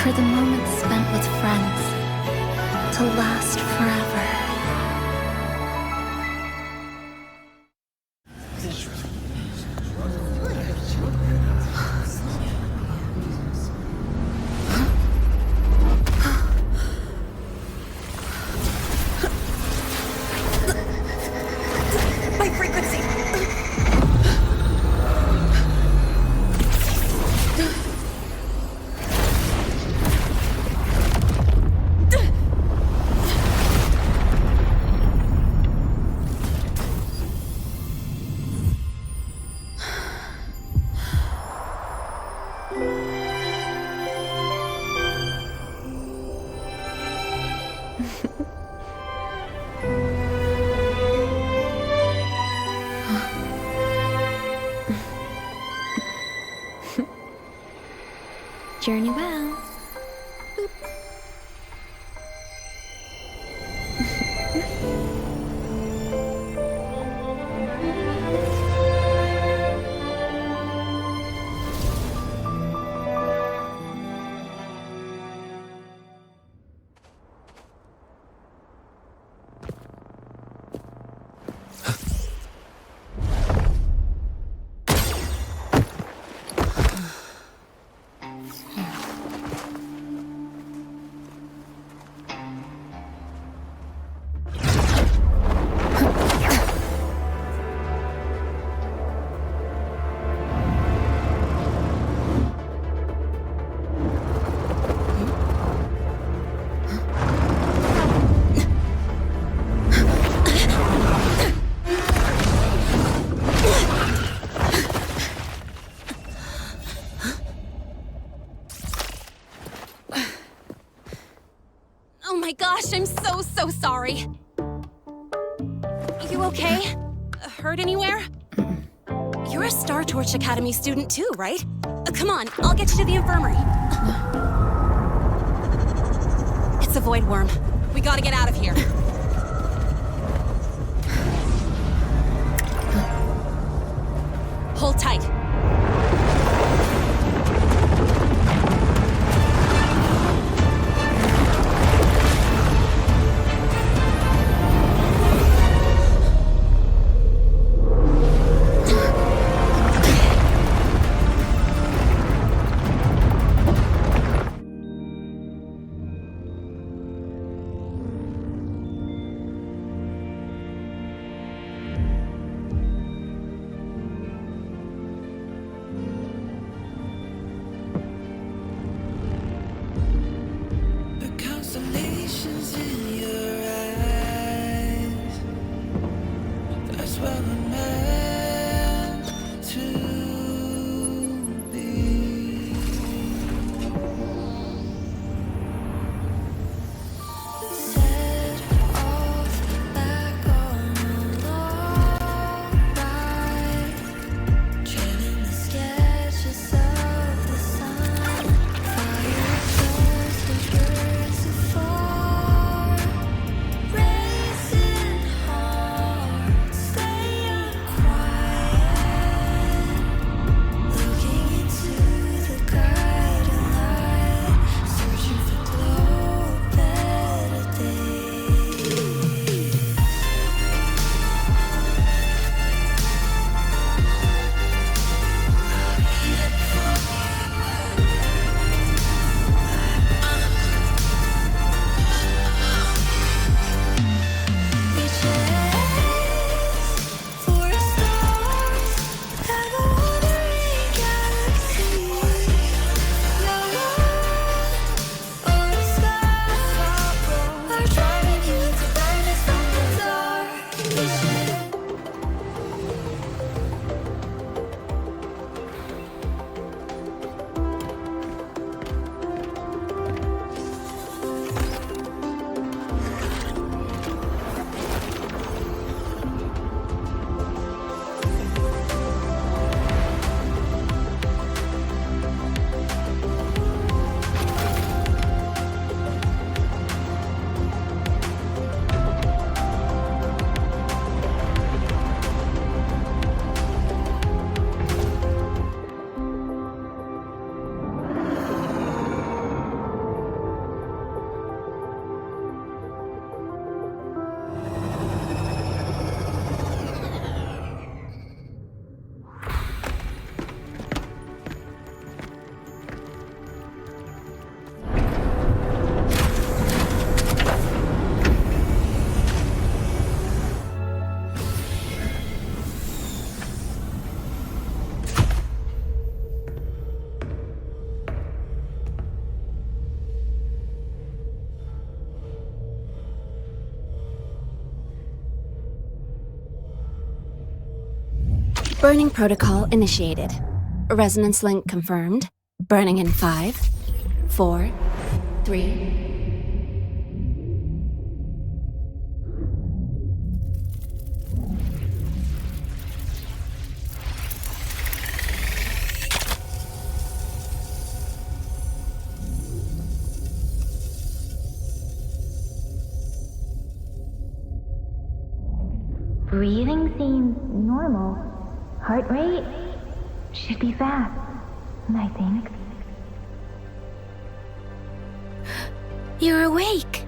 for the moments spent with friends to last forever. My frequency! Journey well. my gosh, I'm so sorry. You okay? Hurt anywhere? You're a Star Torch Academy student too, right? Come on, I'll get you to the infirmary. It's a void worm. We gotta get out of here. Hold tight. Burning protocol initiated. Resonance link confirmed. Burning in 5, 4, 3... Breathing seems normal. Heart rate should be fast, I think. You're awake.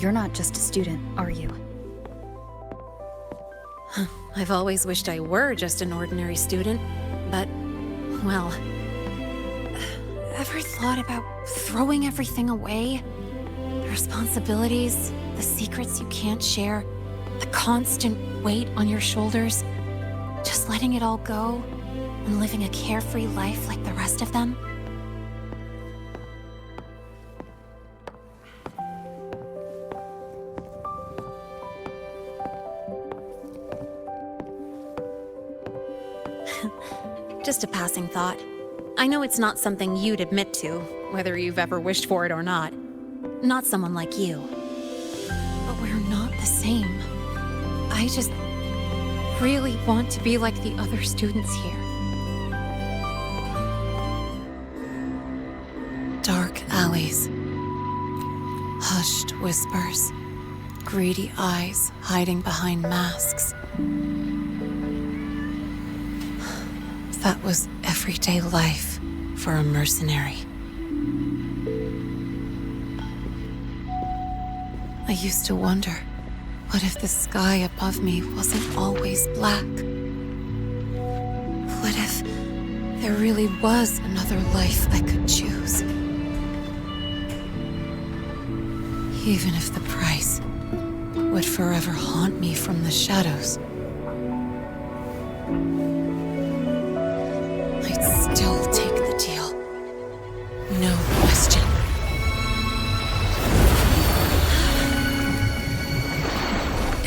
You're not just a student, are you? I've always wished I were just an ordinary student, but, well... Ever thought about throwing everything away? The responsibilities, the secrets you can't share, the constant weight on your shoulders. Just letting it all go and living a carefree life like the rest of them? Just a passing thought. I know it's not something you'd admit to, whether you've ever wished for it or not. Not someone like you. But we're not the same. I just really want to be like the other students here. Dark alleys. Hushed whispers. Greedy eyes hiding behind masks. That was everyday life for a mercenary. I used to wonder, what if the sky above me wasn't always black? What if there really was another life I could choose? Even if the price would forever haunt me from the shadows. I'd still take the deal. No question.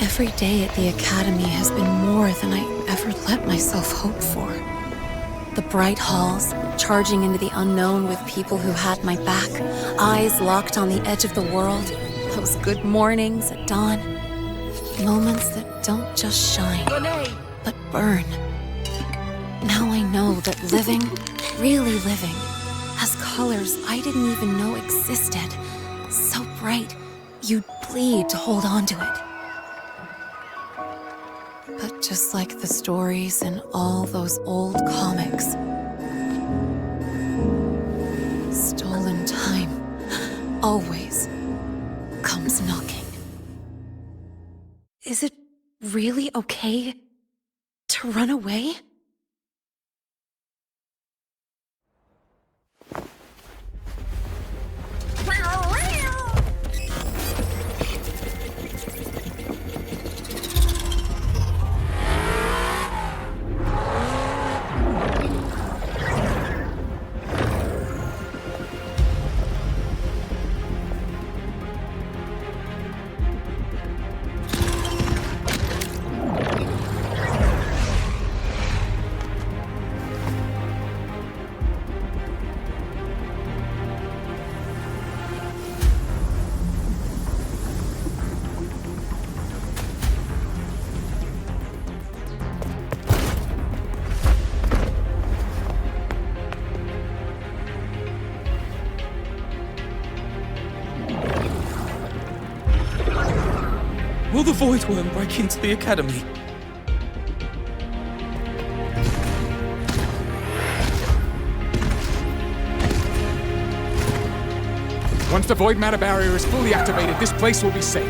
Every day at the Academy has been more than I ever let myself hope for. The bright halls, charging into the unknown with people who had my back, eyes locked on the edge of the world, those good mornings at dawn, moments that don't just shine, but burn. Now I know that living, really living, has colors I didn't even know existed. So bright, you'd bleed to hold on to it. But just like the stories in all those old comics, stolen time always comes knocking. Is it really okay to run away? Will the Void Worm break into the Academy? Once the Void Matter Barrier is fully activated, this place will be safe.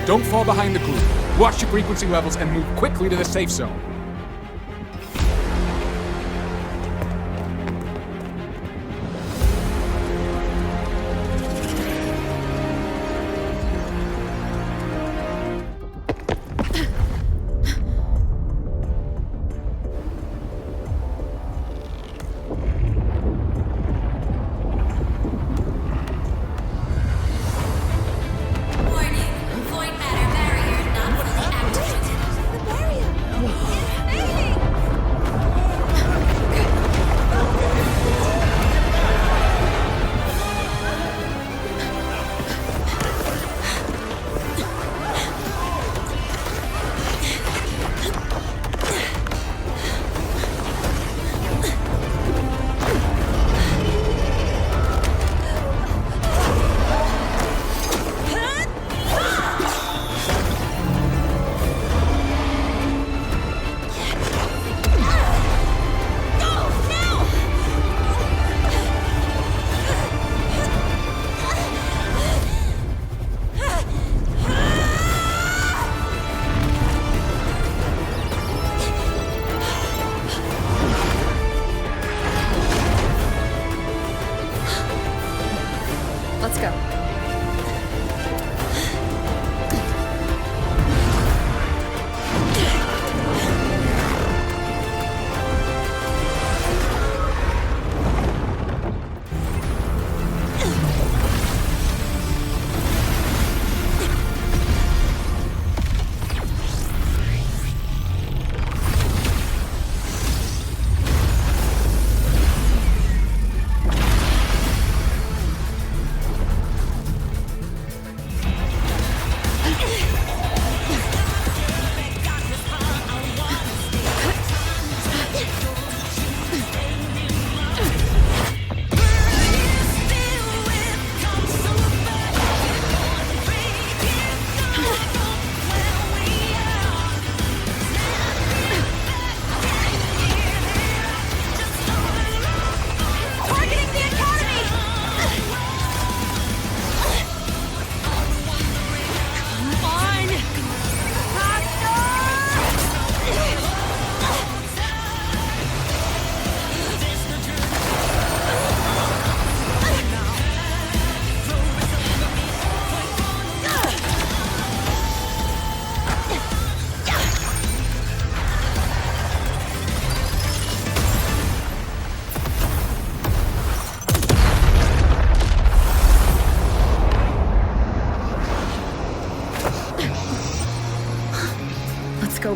Don't fall behind the group. Watch your frequency levels and move quickly to the safe zone.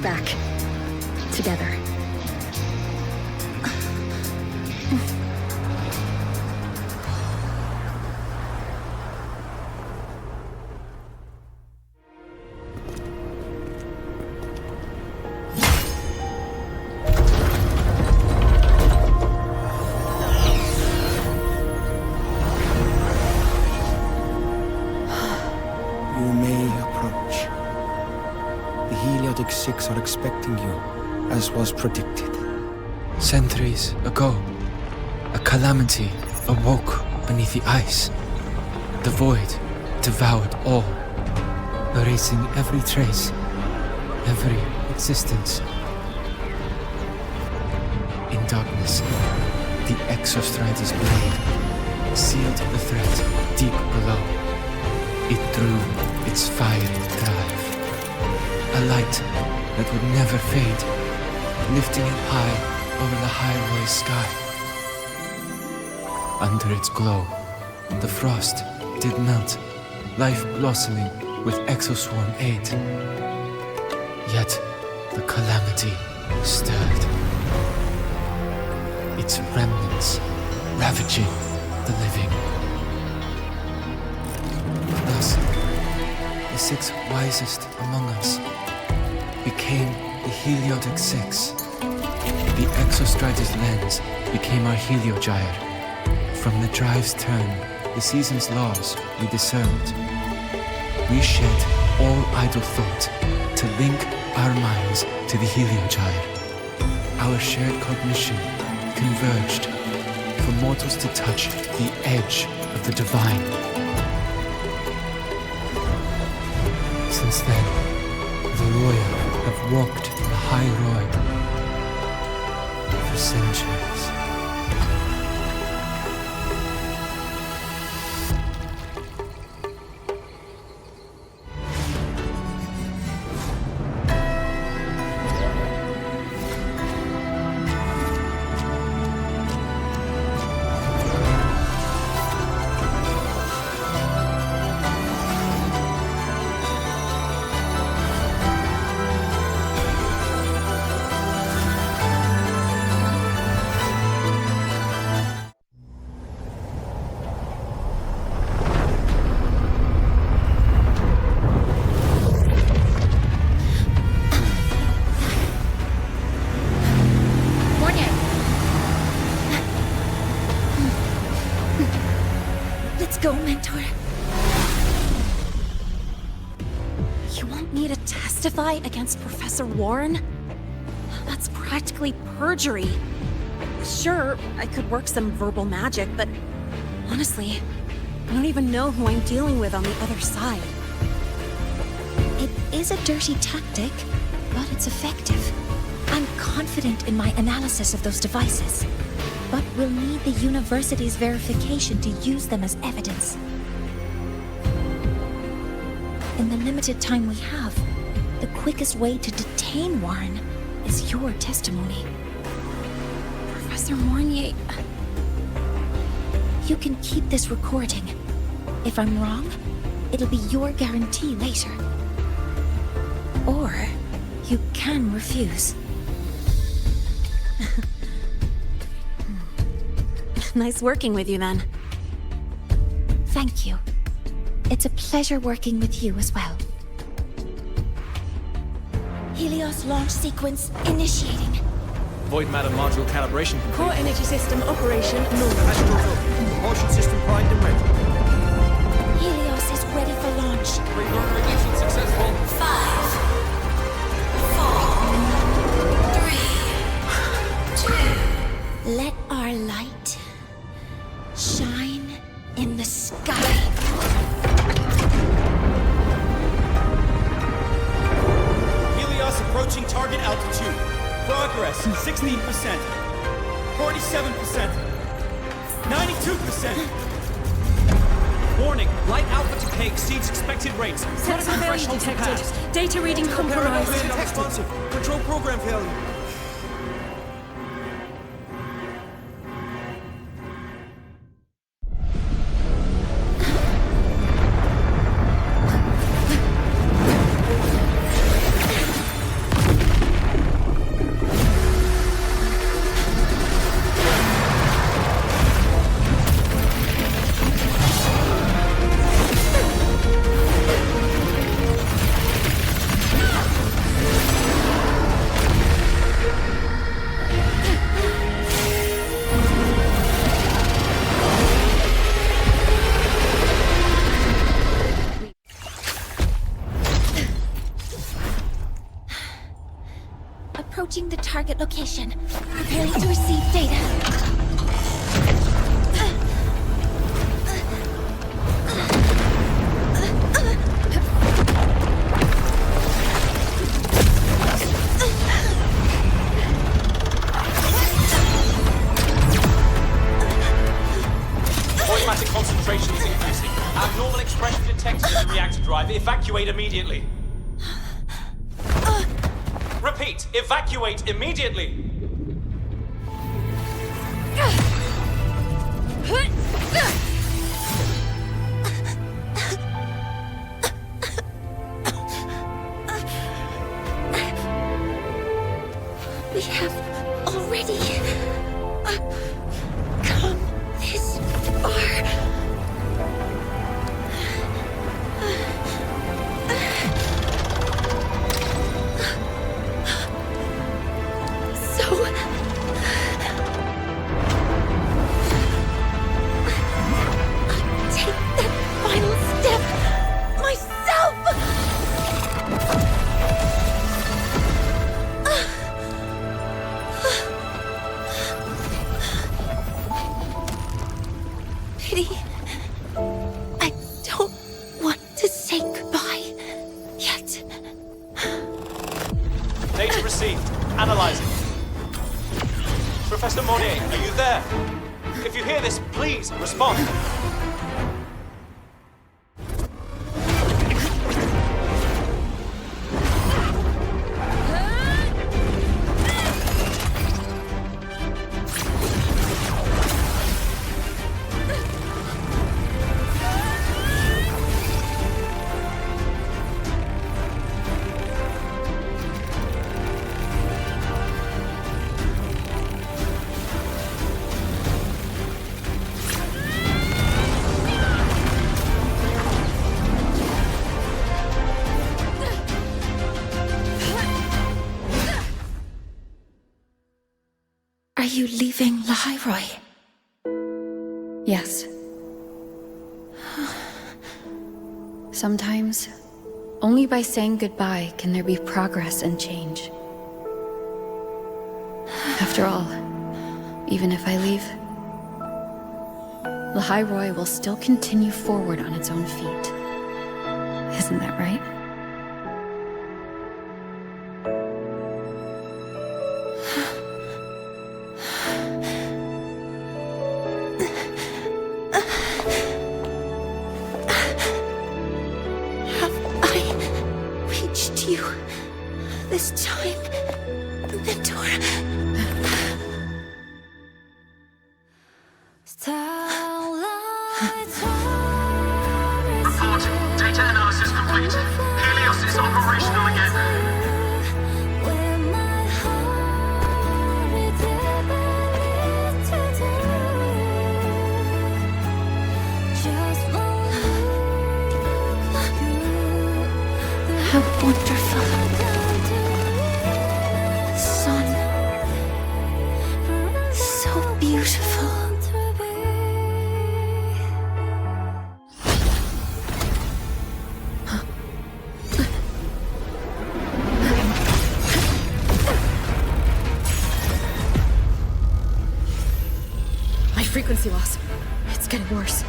back. Together. Six are expecting you, as was predicted. Centuries ago, a calamity awoke beneath the ice. The void devoured all, erasing every trace, every existence. In darkness, the Exostrider's blade sealed the threat deep below. It drew its fiery drive. A light that would never fade, lifting it high over the highway sky. Under its glow, the frost did melt, life blossoming with exoswarm aid. Yet the calamity stirred, its remnants ravaging the living. Thus, the six wisest among us became the Heliotic Six. The Exostrider's lens became our Heliogyre. From the drive's turn, the season's laws we discerned. We shed all idle thought to link our minds to the Heliogyre. Our shared cognition converged for mortals to touch the edge of the divine. Since then, the Roya have walked the high road for centuries. Go, Mentor. You want me to testify against Professor Warren? That's practically perjury. Sure, I could work some verbal magic, but honestly, I don't even know who I'm dealing with on the other side. It is a dirty tactic, but it's effective. I'm confident in my analysis of those devices, but we'll need the university's verification to use them as evidence. In the limited time we have, the quickest way to detain Warren is your testimony. Professor Mornier, you can keep this recording. If I'm wrong, it'll be your guarantee later. Or you can refuse. Nice working with you, then. Thank you. It's a pleasure working with you as well. Helios launch sequence initiating. Void matter module calibration complete. Core energy system operation normal. Propulsion system primed and ready. Helios is ready for launch. Reburner ignition successful. 5, 4, 3, 2. Let our light shine in the sky. Helios approaching target altitude. Progress 16%, 47%, 92%. Warning, light output decay exceeds expected rates. Sensor failure detected. Data reading compromised. Responsive. Control program failure. target location. Preparing to receive data. Automatic concentration is increasing. Abnormal expression detected in the reactor drive. Evacuate immediately. Repeat, evacuate immediately. We have already come this far. Are you leaving Lahiroi? Yes. Sometimes, only by saying goodbye can there be progress and change. After all, even if I leave, Lahiroi will still continue forward on its own feet. Isn't that right? Frequency loss. It's getting worse.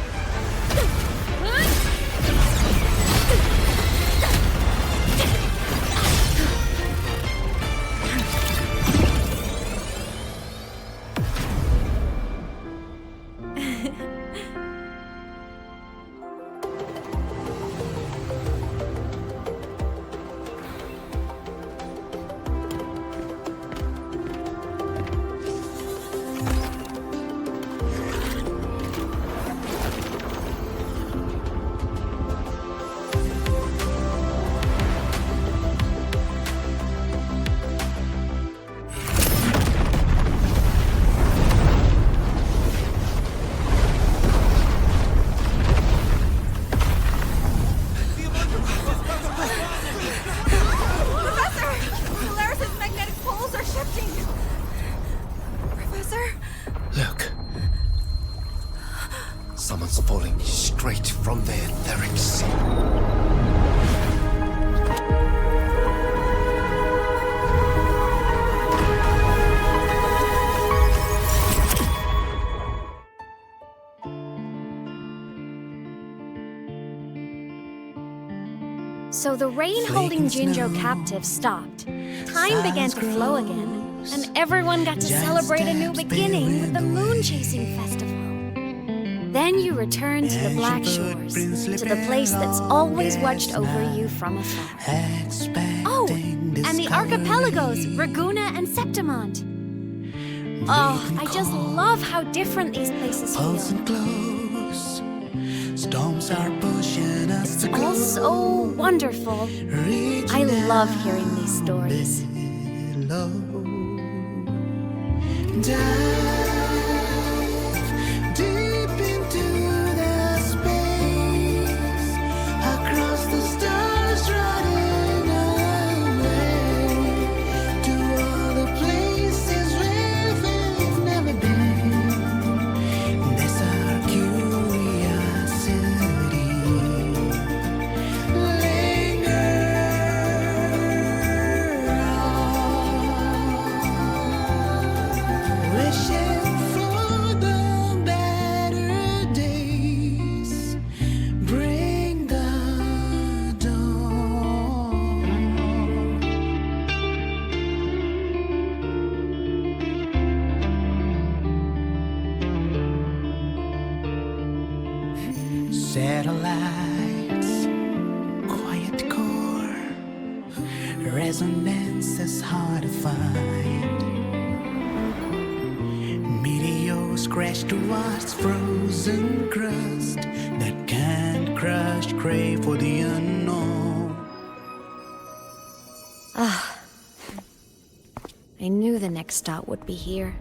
So the rain holding Jinzhou captive stopped. Time began to flow again, and everyone got to celebrate a new beginning with the moon-chasing festival. Then you returned to the Black Shores, to the place that's always watched over you from afar. Oh, and the archipelagos, Raguna and Septimont. Oh, I just love how different these places feel. Storms are pushing us to All so wonderful. I love hearing these stories. Deep into the space, across the stars, running away to all the places where we've never been. That's our curiosity. Linger on, wishing for the better days. Bring the dawn. Satellites, quiet core, resonance is hard to find. Meteors crash towards frozen crust that can't crush, crave for the unknown. Ah. I knew the next stop would be here.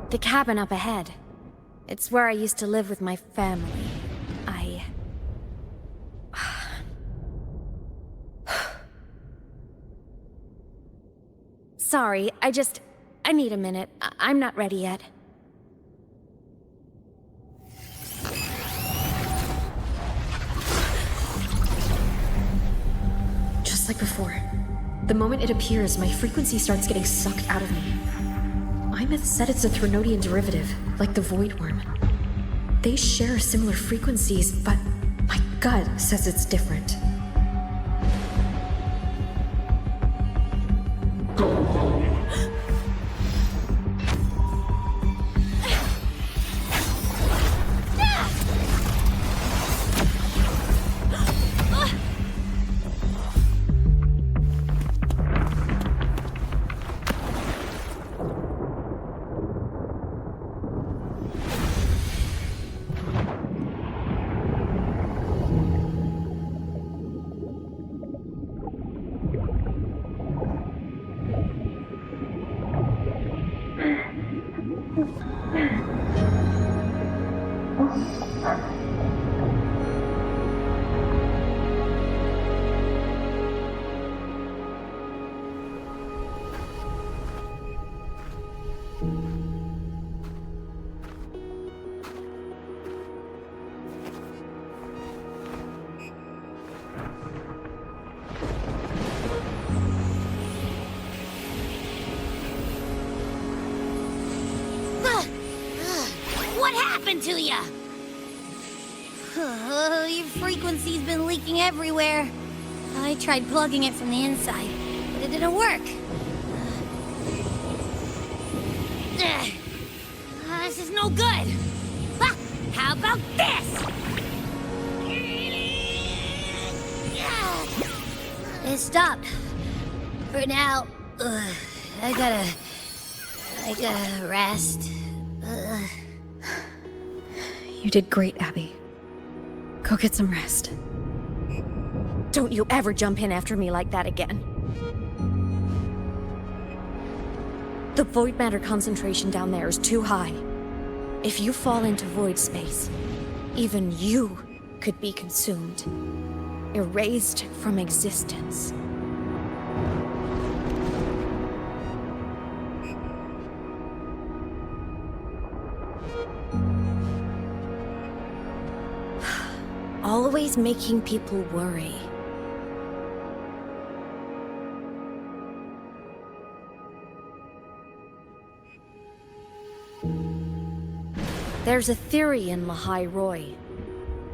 The cabin up ahead. It's where I used to live with my family. Sorry, I need a minute. I'm not ready yet. Just like before. The moment it appears, my frequency starts getting sucked out of me. Imeth said it's a Threnodian derivative, like the Void Worm. They share similar frequencies, but my gut says it's different. What happened to ya? Your frequency's been leaking everywhere. I tried plugging it from the inside, but it didn't work. This is no good. How about this? It stopped. For now, I gotta rest. You did great, Abby. Go get some rest. Don't you ever jump in after me like that again. The void matter concentration down there is too high. If you fall into void space, even you could be consumed, erased from existence. Always making people worry. There's a theory in Lahai Roy.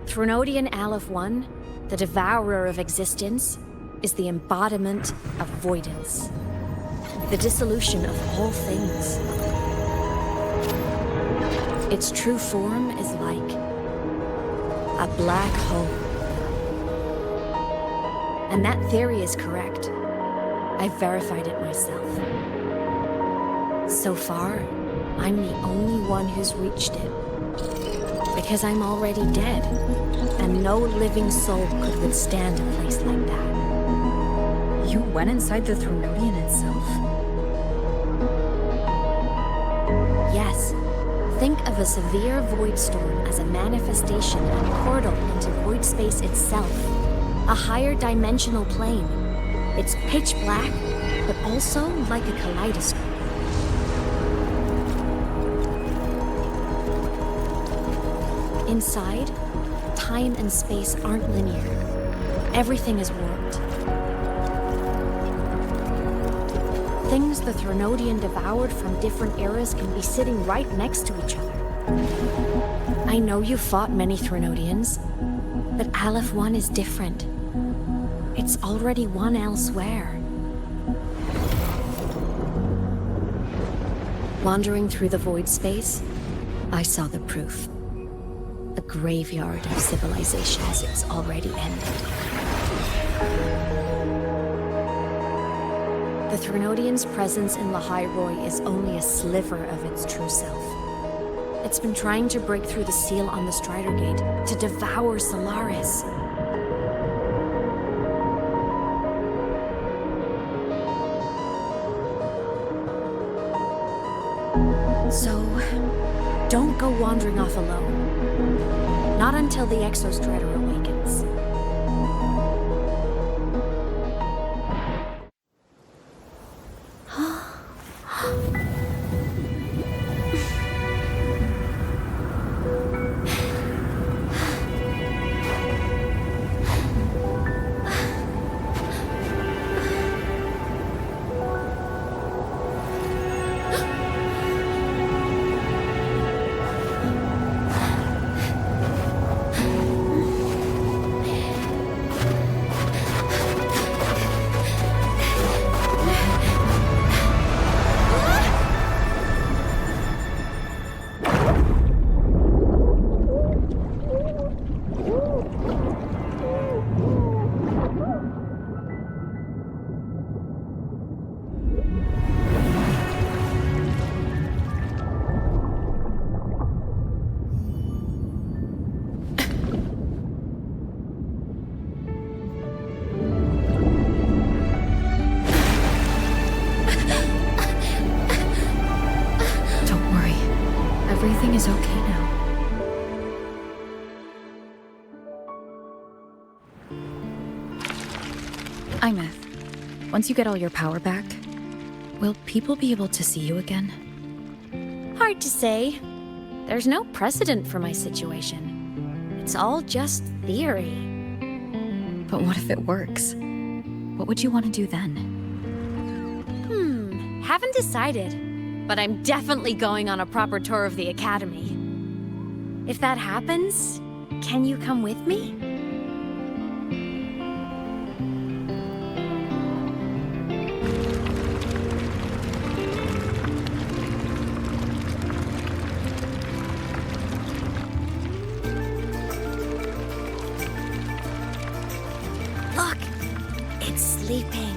Threnodian Aleph 1, the devourer of existence, is the embodiment of voidance. The dissolution of all things. Its true form is like a black hole. And that theory is correct. I've verified it myself. So far, I'm the only one who's reached it. Because I'm already dead, and no living soul could withstand a place like that. You went inside the Threnodian itself? Yes. Think of a severe void storm as a manifestation and portal into void space itself. A higher dimensional plane. It's pitch black, but also like a kaleidoscope. Inside, time and space aren't linear. Everything is warped. Things the Threnodian devoured from different eras can be sitting right next to each other. I know you fought many Threnodians, but Aleph 1 is different. It's already won elsewhere. Wandering through the void space, I saw the proof. A graveyard of civilizations it's already ended. The Threnodian's presence in Lahai Roy is only a sliver of its true self. It's been trying to break through the seal on the Strider Gate to devour Solaris. So, don't go wandering off alone. Not until the Exostrider awakens. Everything is okay now. Imeth, once you get all your power back, will people be able to see you again? Hard to say. There's no precedent for my situation. It's all just theory. But what if it works? What would you want to do then? Haven't decided. But I'm definitely going on a proper tour of the Academy. If that happens, can you come with me? Look, it's sleeping.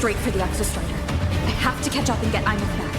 straight for the Exostrider. I have to catch up and get Imeth back.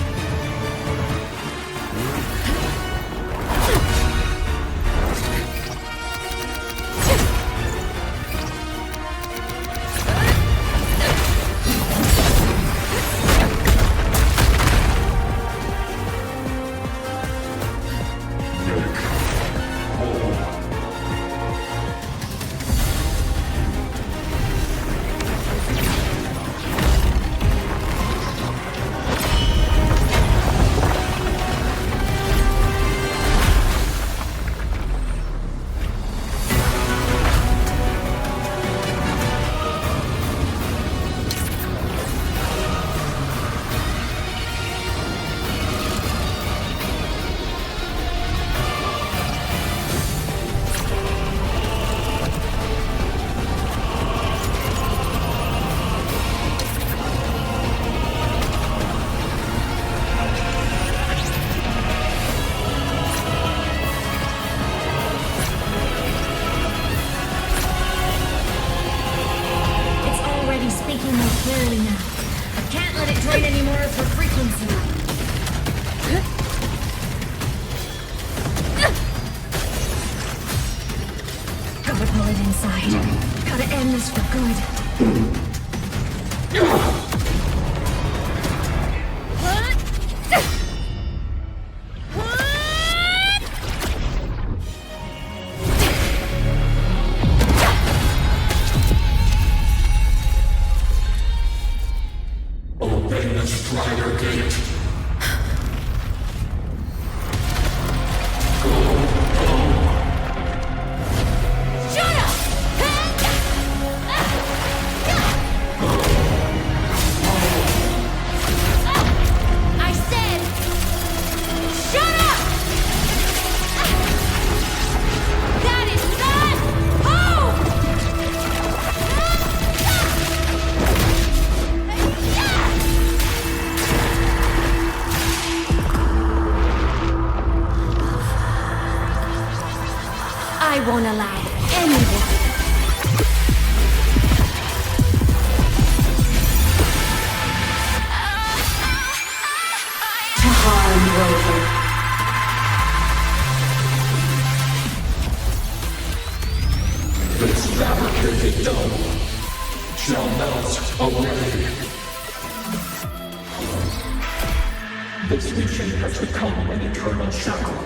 I won't allow anyone. To harm Rover. This fabricated dome shall melt away. This mission has become an eternal shackle.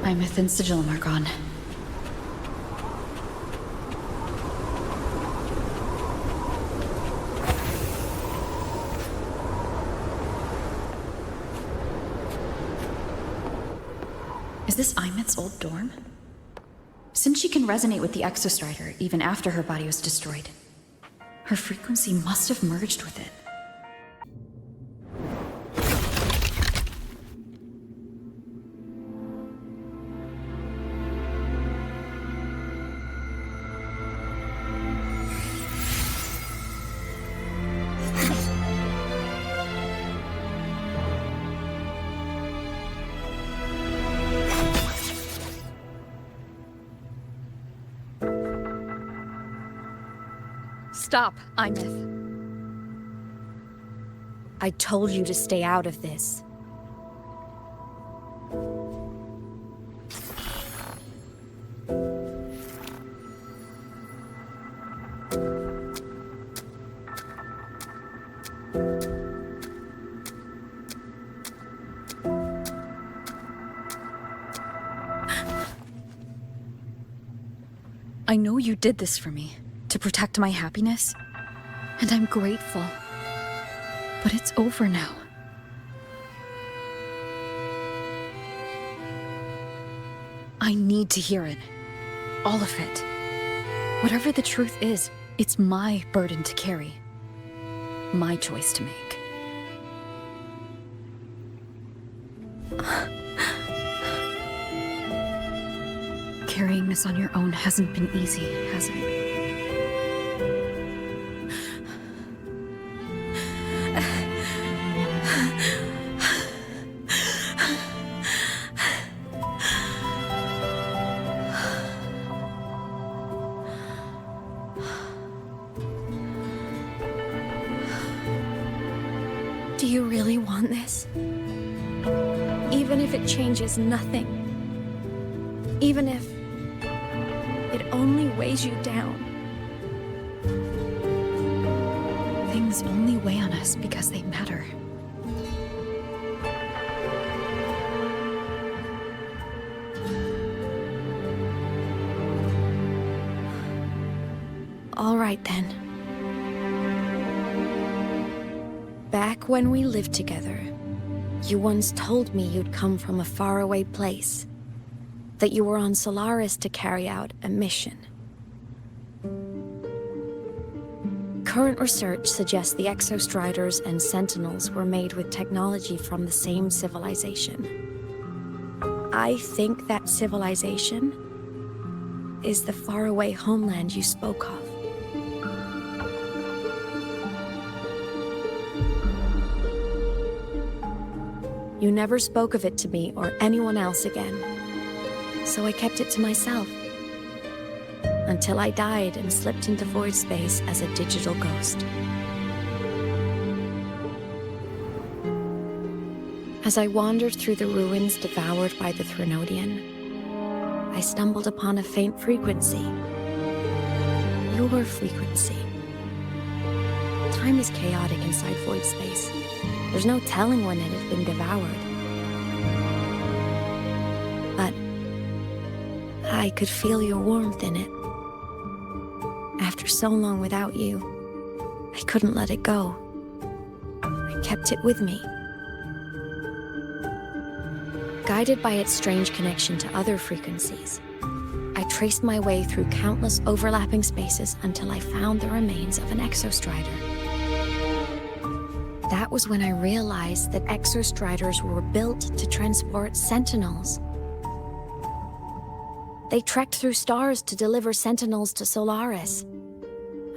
Imeth and Sigillum are gone. Is this Imeth's old dorm? Since she can resonate with the Exostrider even after her body was destroyed, her frequency must have merged with it. Stop, Imeth. I told you to stay out of this. I know you did this for me, to protect my happiness, and I'm grateful. But it's over now. I need to hear it. All of it. Whatever the truth is, it's my burden to carry. My choice to make. Carrying this on your own hasn't been easy, has it? Do you really want this? Even if it changes nothing? Even if it only weighs you down? Things only weigh on us because they matter. All right then. Back when we lived together, you once told me you'd come from a faraway place. That you were on Solaris to carry out a mission. Current research suggests the Exostriders and Sentinels were made with technology from the same civilization. I think that civilization is the faraway homeland you spoke of. You never spoke of it to me or anyone else again. So I kept it to myself. Until I died and slipped into void space as a digital ghost. As I wandered through the ruins devoured by the Threnodian, I stumbled upon a faint frequency. Your frequency. Time is chaotic inside void space. There's no telling when it has been devoured. But I could feel your warmth in it. After so long without you, I couldn't let it go. I kept it with me. Guided by its strange connection to other frequencies, I traced my way through countless overlapping spaces until I found the remains of an Exostrider. That was when I realized that Exostriders were built to transport Sentinels. They trekked through stars to deliver Sentinels to Solaris.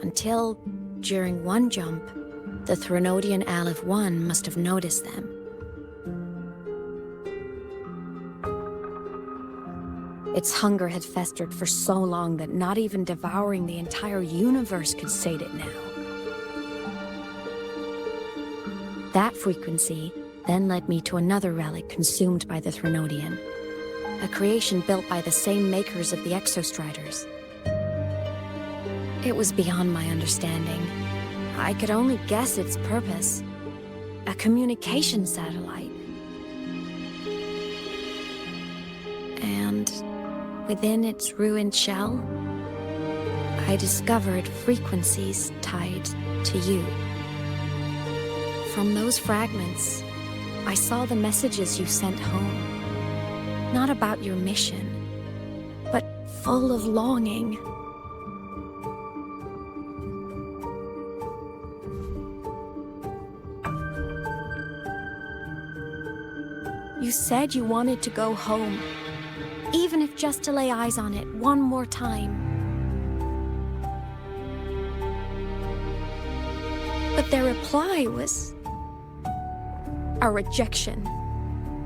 Until, during one jump, the Threnodian Aleph 1 must have noticed them. Its hunger had festered for so long that not even devouring the entire universe could sate it now. That frequency then led me to another relic consumed by the Threnodian. A creation built by the same makers of the Exostriders. It was beyond my understanding. I could only guess its purpose. A communication satellite. And within its ruined shell, I discovered frequencies tied to you. From those fragments, I saw the messages you sent home. Not about your mission, but full of longing. You said you wanted to go home, even if just to lay eyes on it one more time. But their reply was a rejection.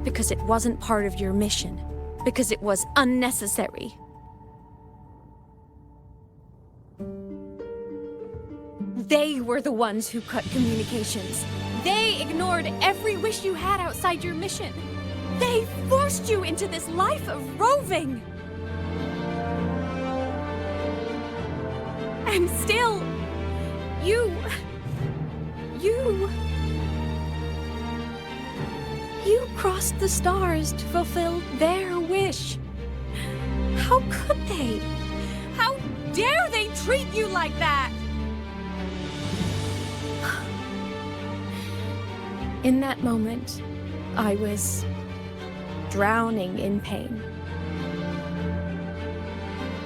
Because it wasn't part of your mission. Because it was unnecessary. They were the ones who cut communications. They ignored every wish you had outside your mission. They forced you into this life of roving. And still, you crossed the stars to fulfill their wish. How could they? How treat you like that! In that moment, I was drowning in pain.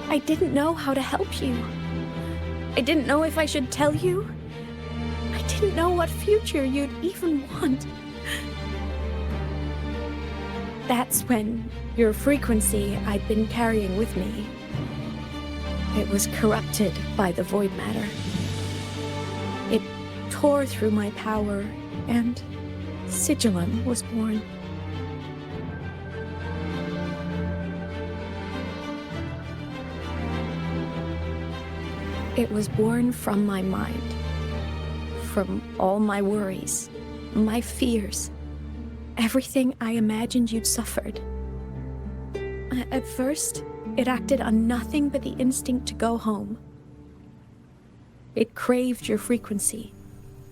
I didn't know how to help you. I didn't know if I should tell you. I didn't know what future you'd even want. That's when your frequency I'd been carrying with me, it was corrupted by the void matter. It tore through my power, and Sigillum was born. It was born from my mind, from all my worries, my fears, everything I imagined you'd suffered. At first, it acted on nothing but the instinct to go home. It craved your frequency,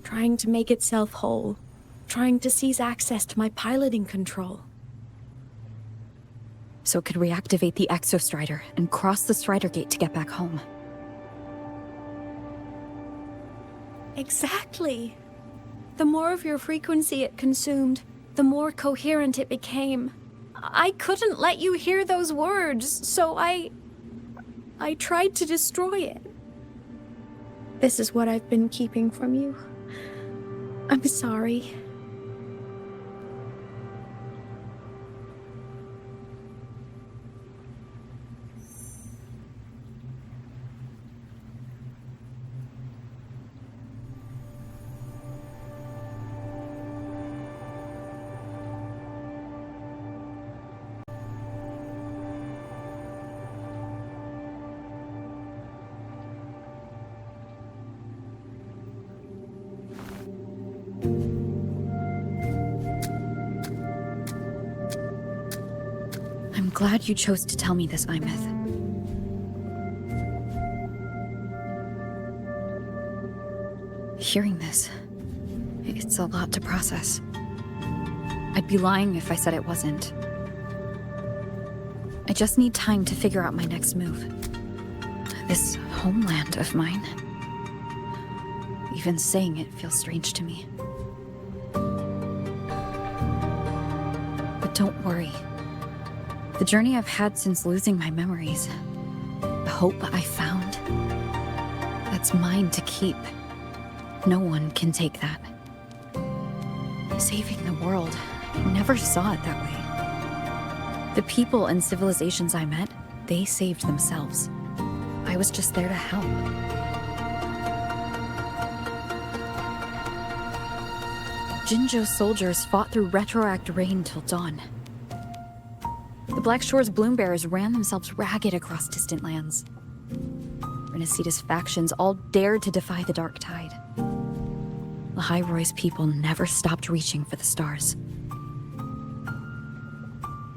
trying to make itself whole, trying to seize access to my piloting control. So it could reactivate the Exostrider and cross the Strider Gate to get back home. Exactly. The more of your frequency it consumed, the more coherent it became. I couldn't let you hear those words, so I tried to destroy it. This is what I've been keeping from you. I'm sorry. I'm glad you chose to tell me this, Imeth. Hearing this, it's a lot to process. I'd be lying if I said it wasn't. I just need time to figure out my next move. This homeland of mine. Even saying it feels strange to me. But don't worry. The journey I've had since losing my memories, the hope I found, that's mine to keep. No one can take that. Saving the world, I never saw it that way. The people and civilizations I met, they saved themselves. I was just there to help. Jinzhou's soldiers fought through retroact rain till dawn. The Black Shore's Bloombearers ran themselves ragged across distant lands. Renaceda's factions all dared to defy the Dark Tide. The High Roy's people never stopped reaching for the stars.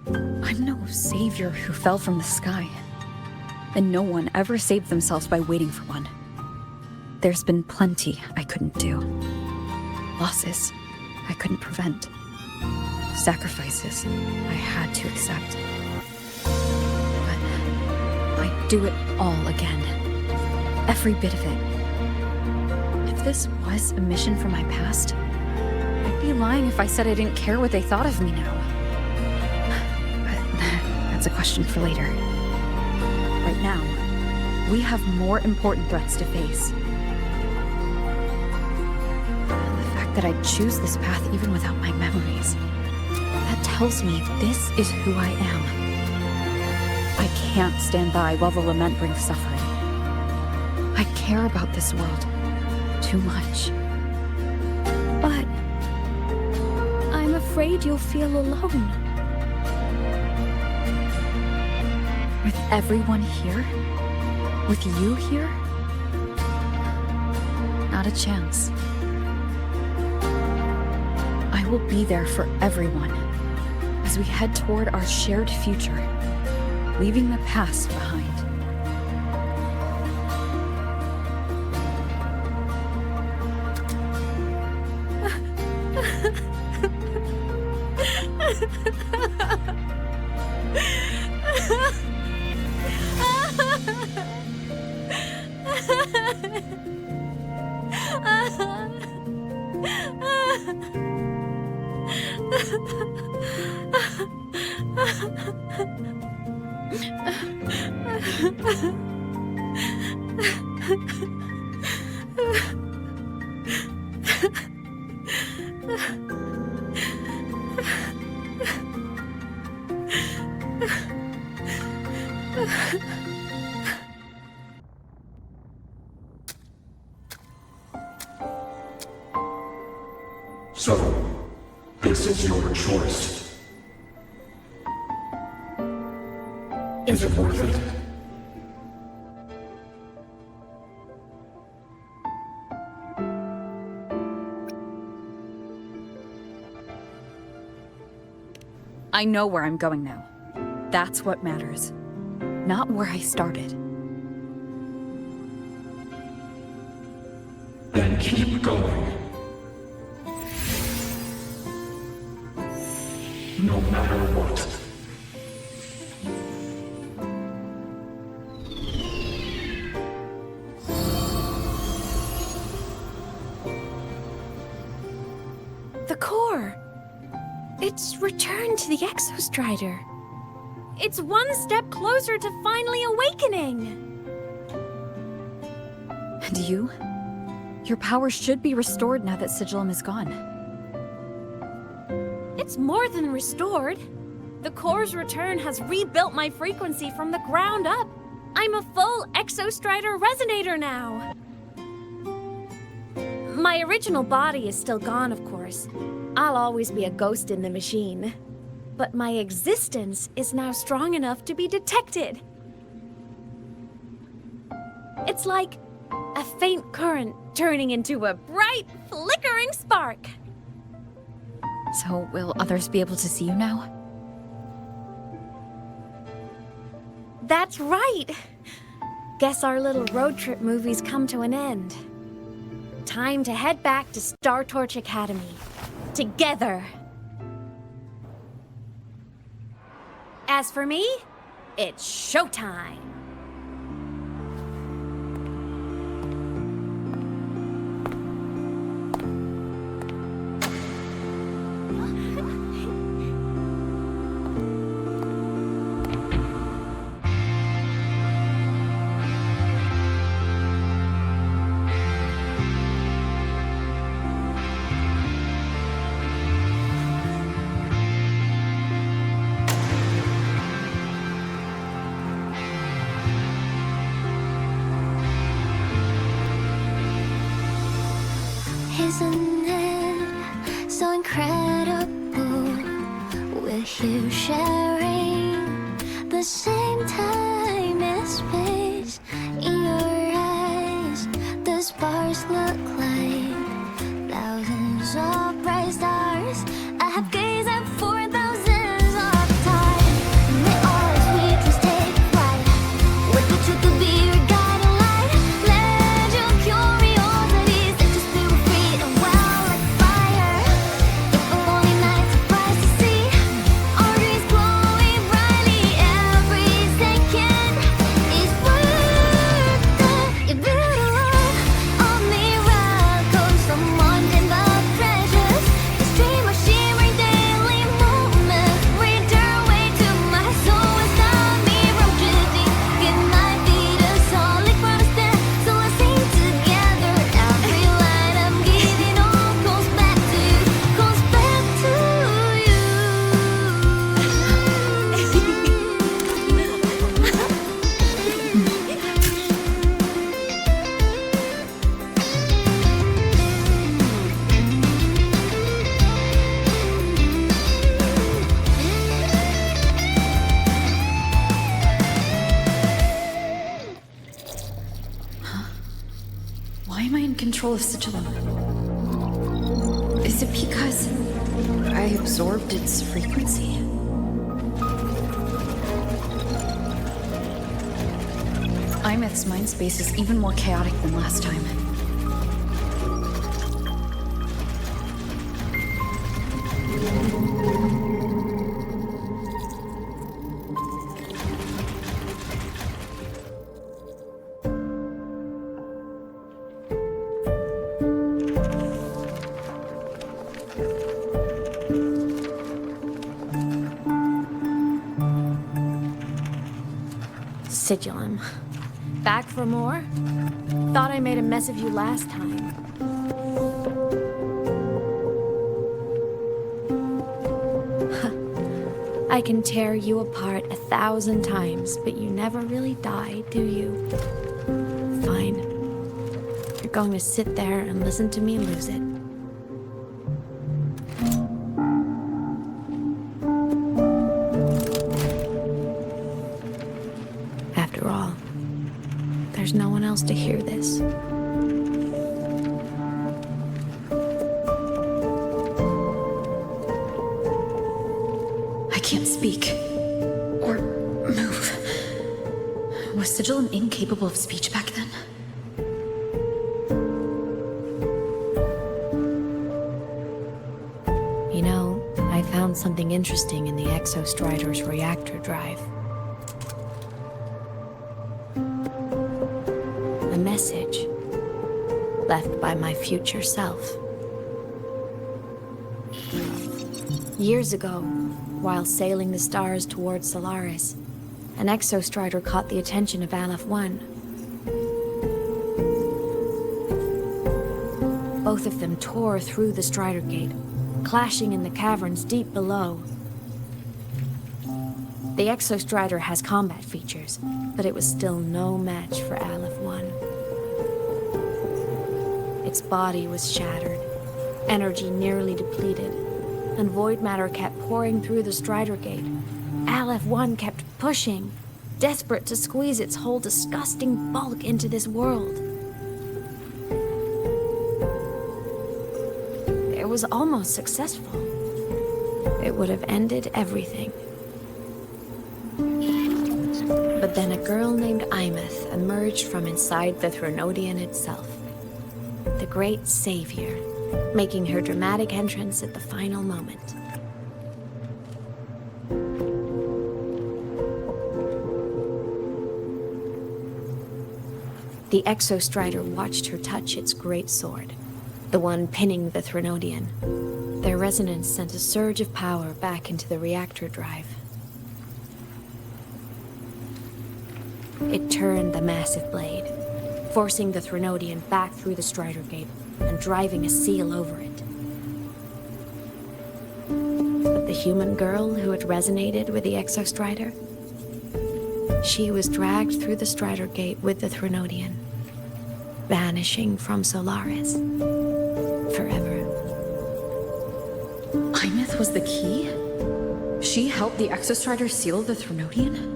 I'm no savior who fell from the sky, and no one ever saved themselves by waiting for one. There's been plenty I couldn't do. Losses I couldn't prevent. Sacrifices I had to accept. But I'd do it all again. Every bit of it. If this was a mission from my past, I'd be lying if I said I didn't care what they thought of me now. But that's a question for later. Right now, we have more important threats to face. And the fact that I'd choose this path even without my memories, that tells me this is who I am. I can't stand by while the lament brings suffering. I care about this world too much. But I'm afraid you'll feel alone. With everyone here? With you here? Not a chance. I will be there for everyone as we head toward our shared future, leaving the past behind. So, this is your choice. Is it worth it? I know where I'm going now. That's what matters. Not where I started. Then keep going. No matter what. The core! It's returned to the Exostrider. It's one step closer to finally awakening! And you? Your power should be restored now that Sigillum is gone. It's more than restored. The core's return has rebuilt my frequency from the ground up. I'm a full Exostrider resonator now. My original body is still gone, of course. I'll always be a ghost in the machine. But my existence is now strong enough to be detected. It's like a faint current turning into a bright, flickering spark. So, will others be able to see you now? That's right! Guess our little road trip movie's come to an end. Time to head back to Star Torch Academy. Together! As for me, it's showtime! Isn't it so incredible? We're here sharing the same time and space. In your eyes, the sparks look like thousands of bright stars. I have gazed at for thousands of time. May all sweetness take flight. What the truth to be your guiding light. Let your curiosity set your spirit free and well like fire. If a lonely night surprised to see our dreams glowing brightly, every second is worth it. You build a love of miracles, someone in the treasures. The stream of shimmering daily moments read their way to my soul. It's not me from Zhezhi. Give my feet a solid ground to stand. So let's sing together. Every line I'm giving all goes back to you. Goes back to you. Why am I in control of Sigillum? Is it because I absorbed its frequency? Imeth's mind space is even more chaotic than last time. Sigilum. Back for more? Thought I made a mess of you last time. I can tear you apart 1,000 times, but you never really die, do you? Fine. You're going to sit there and listen to me lose it. After all, there's no one else to hear this. I can't speak. Or move. Was Sigilum incapable of speech back then? You know, I found something interesting in the Exostrider's reactor drive. A message left by my future self. Years ago, while sailing the stars towards Solaris, an Exostrider caught the attention of Aleph 1. Both of them tore through the Strider Gate, clashing in the caverns deep below. The Exostrider has combat features, but it was still no match for Aleph 1. Its body was shattered, energy nearly depleted, and void matter kept pouring through the Strider Gate. Aleph 1 kept pushing, desperate to squeeze its whole disgusting bulk into this world. It was almost successful. It would have ended everything. But then a girl named Imeth emerged from inside the Threnodian itself. The great savior, making her dramatic entrance at the final moment. The Exostrider watched her touch its great sword, the one pinning the Threnodian. Their resonance sent a surge of power back into the reactor drive. It turned the massive blade, forcing the Threnodian back through the Strider Gate and driving a seal over it. But the human girl who had resonated with the Exostrider, she was dragged through the Strider Gate with the Threnodian, vanishing from Solaris forever. Imeth was the key? She helped the Exostrider seal the Threnodian?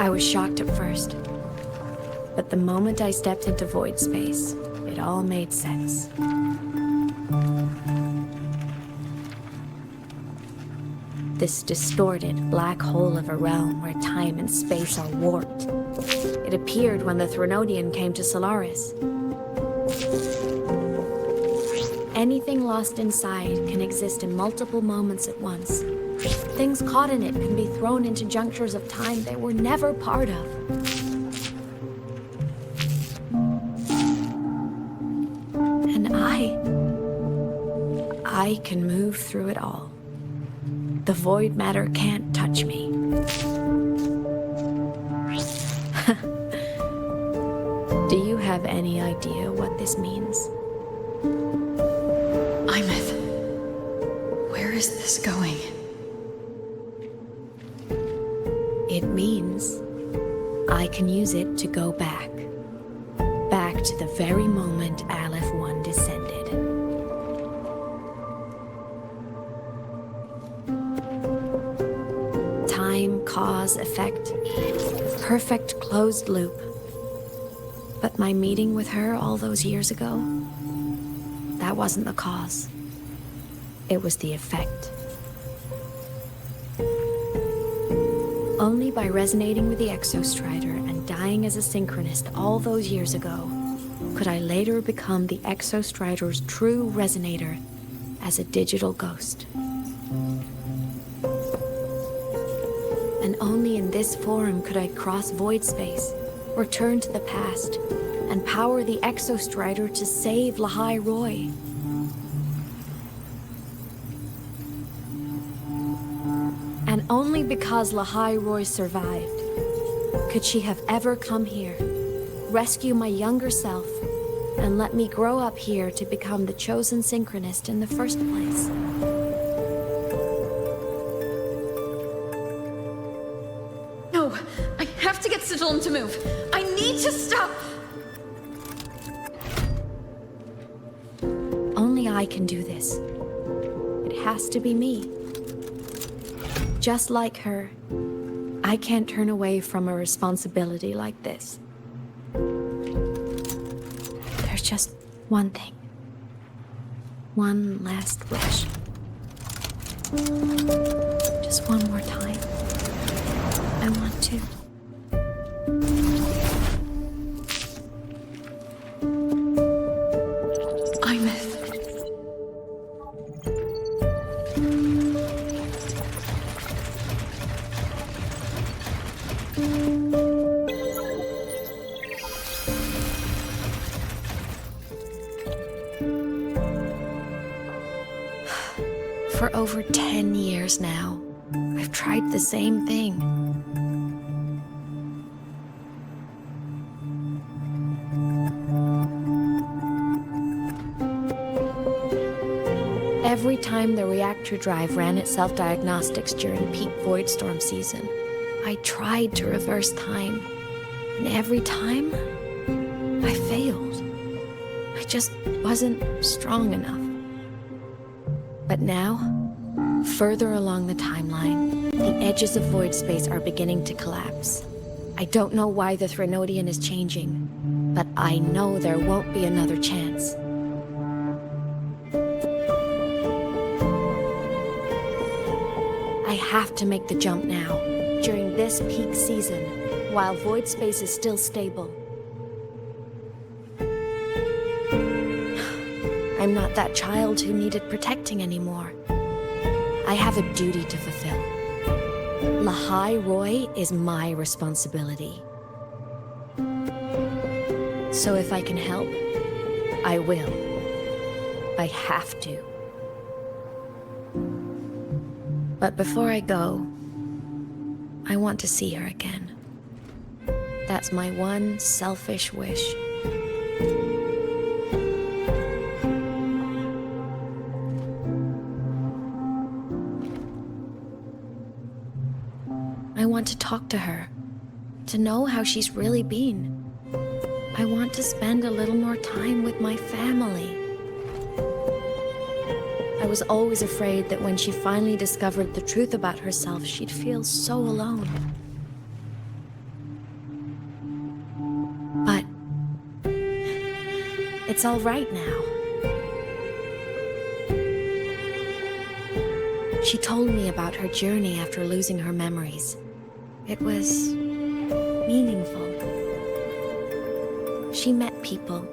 I was shocked at first, but the moment I stepped into void space, it all made sense. This distorted black hole of a realm where time and space are warped. It appeared when the Threnodian came to Solaris. Anything lost inside can exist in multiple moments at once. Things caught in it can be thrown into junctures of time they were never part of. And I can move through it all. The void matter can't touch me. Do you have any idea what this means? Imeth, where is this going? It means I can use it to go back. Back to the very moment Aleph 1 descended. Time, cause, effect. Perfect closed loop. But my meeting with her all those years ago, that wasn't the cause. It was the effect. Only by resonating with the Exostrider and dying as a synchronist all those years ago, could I later become the Exostrider's true resonator as a digital ghost. And only in this form could I cross void space, return to the past, and power the Exostrider to save Lahai Roy. And only only because Lahai Roy survived could she have ever come here, rescue my younger self, and let me grow up here to become the chosen synchronist in the first place. No, I have to get Sigilum to move. I need to stop. Only I can do this. It has to be me. Just like her, I can't turn away from a responsibility like this. There's just one thing. One last wish. Just one more time. I want to. For over 10 years now, I've tried the same thing. Every time the reactor drive ran its self-diagnostics during peak void storm season, I tried to reverse time. And every time, I failed. I just wasn't strong enough. But now, further along the timeline, the edges of void space are beginning to collapse. I don't know why the Threnodian is changing, but I know there won't be another chance. I have to make the jump now, during this peak season, while void space is still stable. I'm not that child who needed protecting anymore. I have a duty to fulfill. Lahai Roy is my responsibility. So if I can help, I will. I have to. But before I go, I want to see her again. That's my one selfish wish. I want to talk to her, to know how she's really been. I want to spend a little more time with my family. I was always afraid that when she finally discovered the truth about herself, she'd feel so alone. But it's all right now. She told me about her journey after losing her memories. It was meaningful. She met people.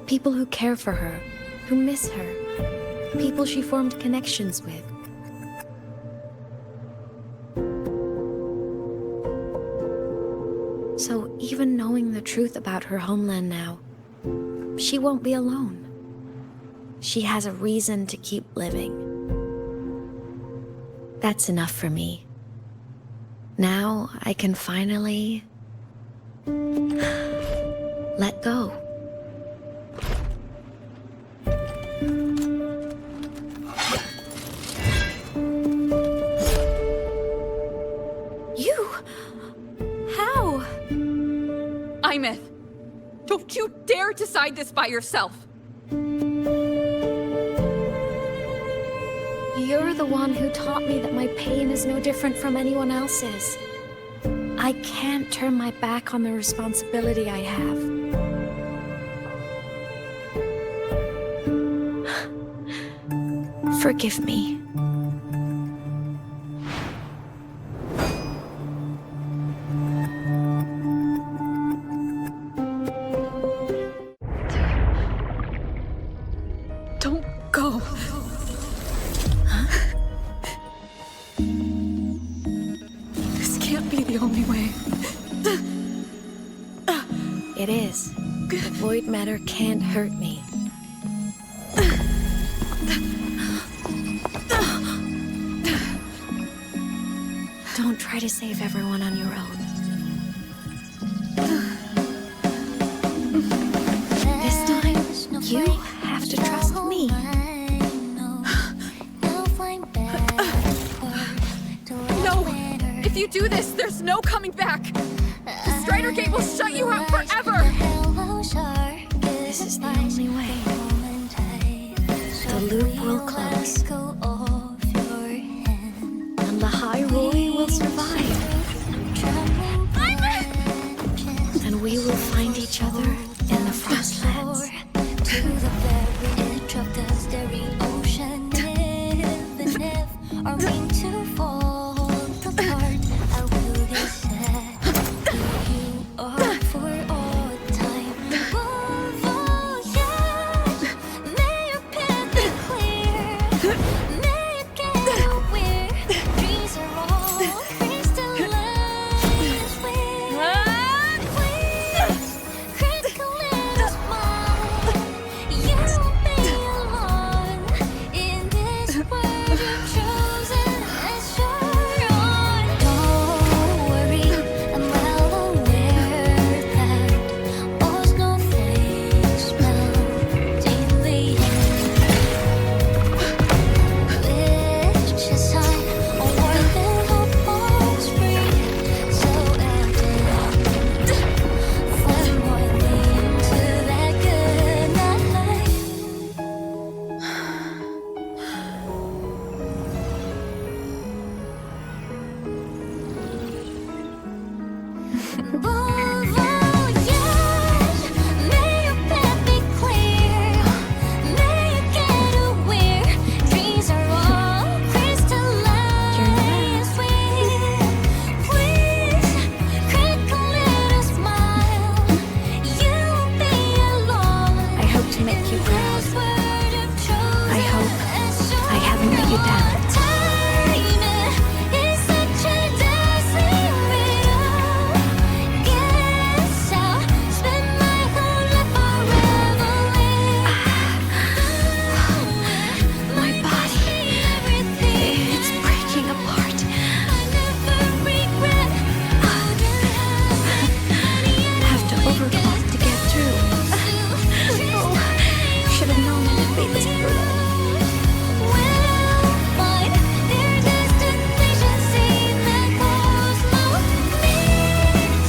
People who care for her, who miss her. People she formed connections with. So even knowing the truth about her homeland now, she won't be alone. She has a reason to keep living. That's enough for me. Now I can finally let go. You? How? Imeth, don't you dare decide this by yourself. You're the one who taught me that my pain is no different from anyone else's. I can't turn my back on the responsibility I have. Forgive me. Don't go. This can't be the only way. It is. The void matter can't hurt me. to save everyone on your own. This time, you have to trust me. No! If you do this, there's no coming back! The Strider Gate will shut you out forever! This is the only way. The loop will close. And the High Roy will survive. And we will find each other in the Frostlands. To the very edge of the starry ocean. Even if our wings to fall apart, I will be sad. You are for all time. Oh, yeah. May your path be clear. May it get away. Dreams are all crystallized. Please, critical little smile. You won't be alone in this world you've chosen as your own. Don't worry, I'm well aware that all snowflakes melt in the air. Which is high, a world that almost free, so evident. Far more into that good night. May your path be clear. May you get aware. Dreams are all crystallized. Please, critical little smile. You won't be alone. I hope to make you proud. I hope I haven't let you down. Is such a dazzling riddle. Guess I'll spend my whole life unraveling. My body, it's breaking apart. I never regret. Have to overclock to get through. Oh, should have known that it'd be this brutal. We'll find their destinations in the cosmos.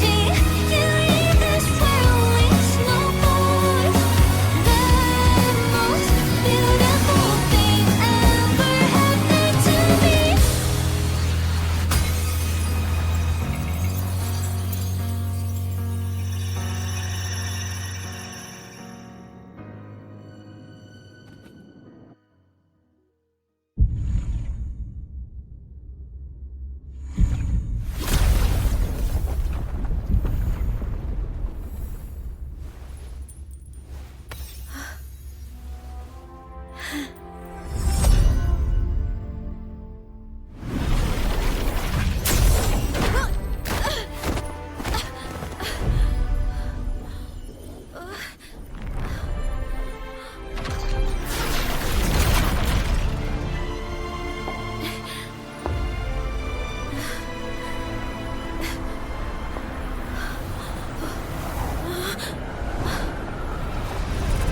Meeting you in this whirling snowball. The most beautiful thing ever happened to me.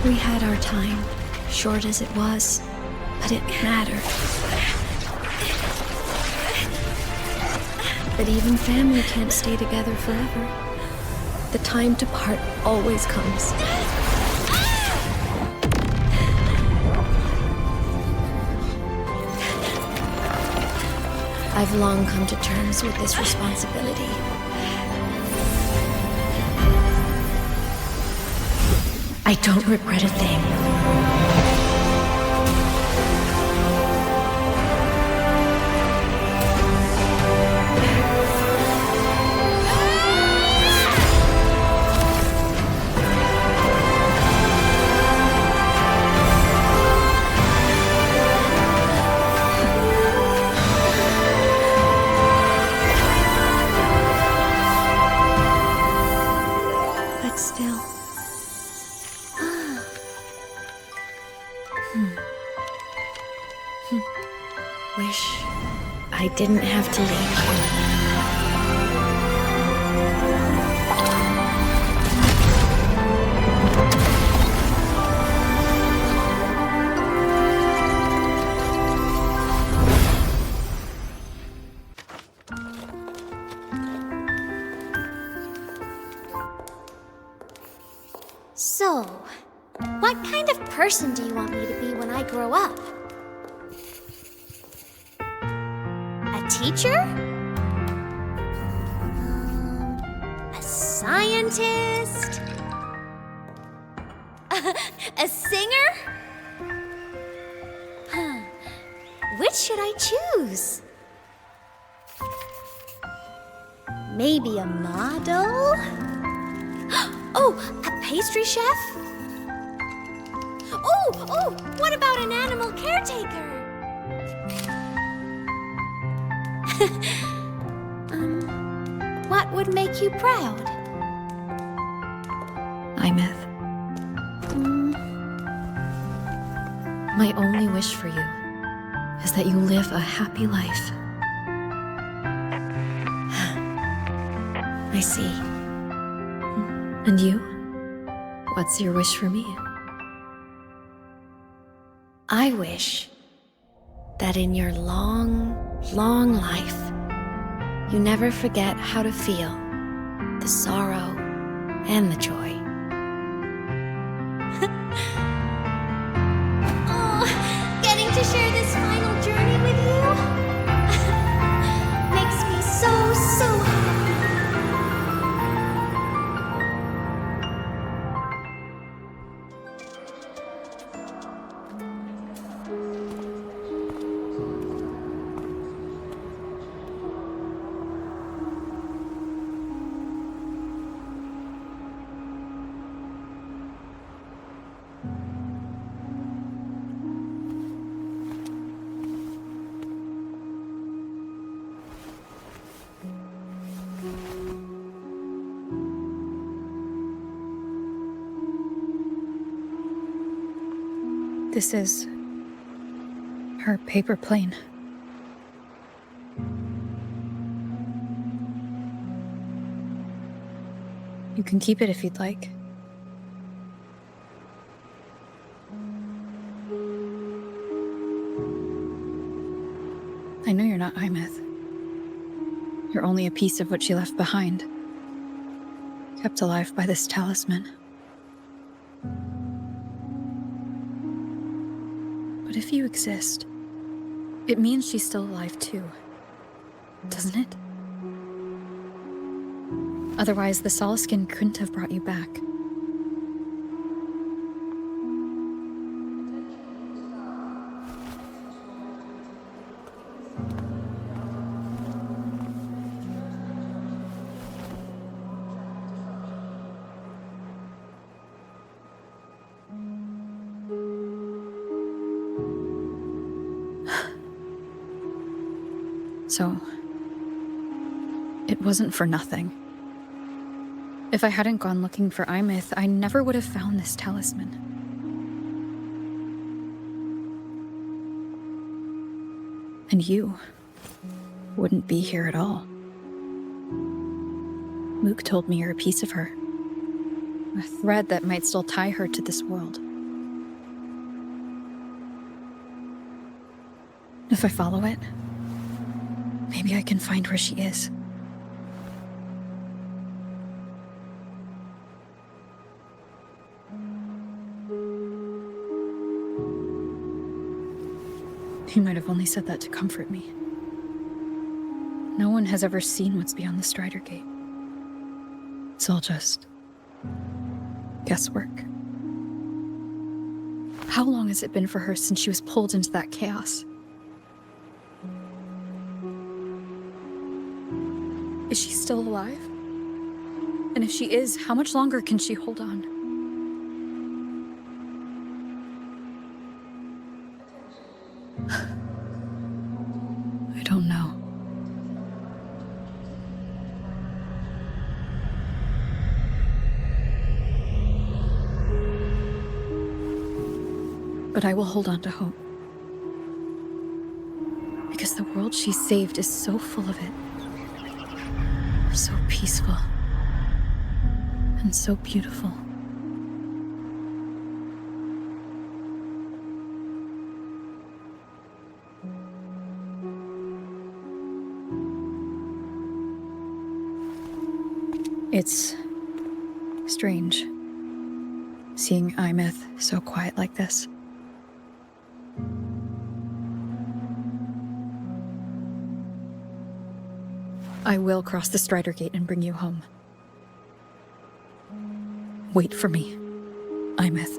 We had our time, short as it was, but it mattered. But even family can't stay together forever. The time to part always comes. I've long come to terms with this responsibility. I don't regret a thing. But still. Wish I didn't have to leave you. So, what kind of person do you want me to be when I grow up? A teacher? A scientist? A singer? Which should I choose? Maybe a model? Oh, a pastry chef? Oh, what about an animal caretaker? What would make you proud? Imeth. My only wish for you is that you live a happy life. I see. And you? What's your wish for me? I wish that in your long, long life, you never forget how to feel the sorrow and the joy. Oh, getting to share this final journey with you makes me so happy. This is her paper plane. You can keep it if you'd like. I know you're not Imeth. You're only a piece of what she left behind, kept alive by this talisman. But if you exist, it means she's still alive too, doesn't it? Otherwise, the Solaskin couldn't have brought you back. So, it wasn't for nothing. If I hadn't gone looking for Imeth, I never would have found this talisman. And you wouldn't be here at all. Luuk told me you're a piece of her. A thread that might still tie her to this world. If I follow it, maybe I can find where she is. He might have only said that to comfort me. No one has ever seen what's beyond the Strider Gate. It's all just guesswork. How long has it been for her since she was pulled into that chaos? Is she still alive? And if she is, how much longer can she hold on? I don't know. But I will hold on to hope. Because the world she saved is so full of it. So peaceful. And so beautiful. It's Strange. Seeing Imeth so quiet like this. I will cross the Strider Gate and bring you home. Wait for me, Imeth.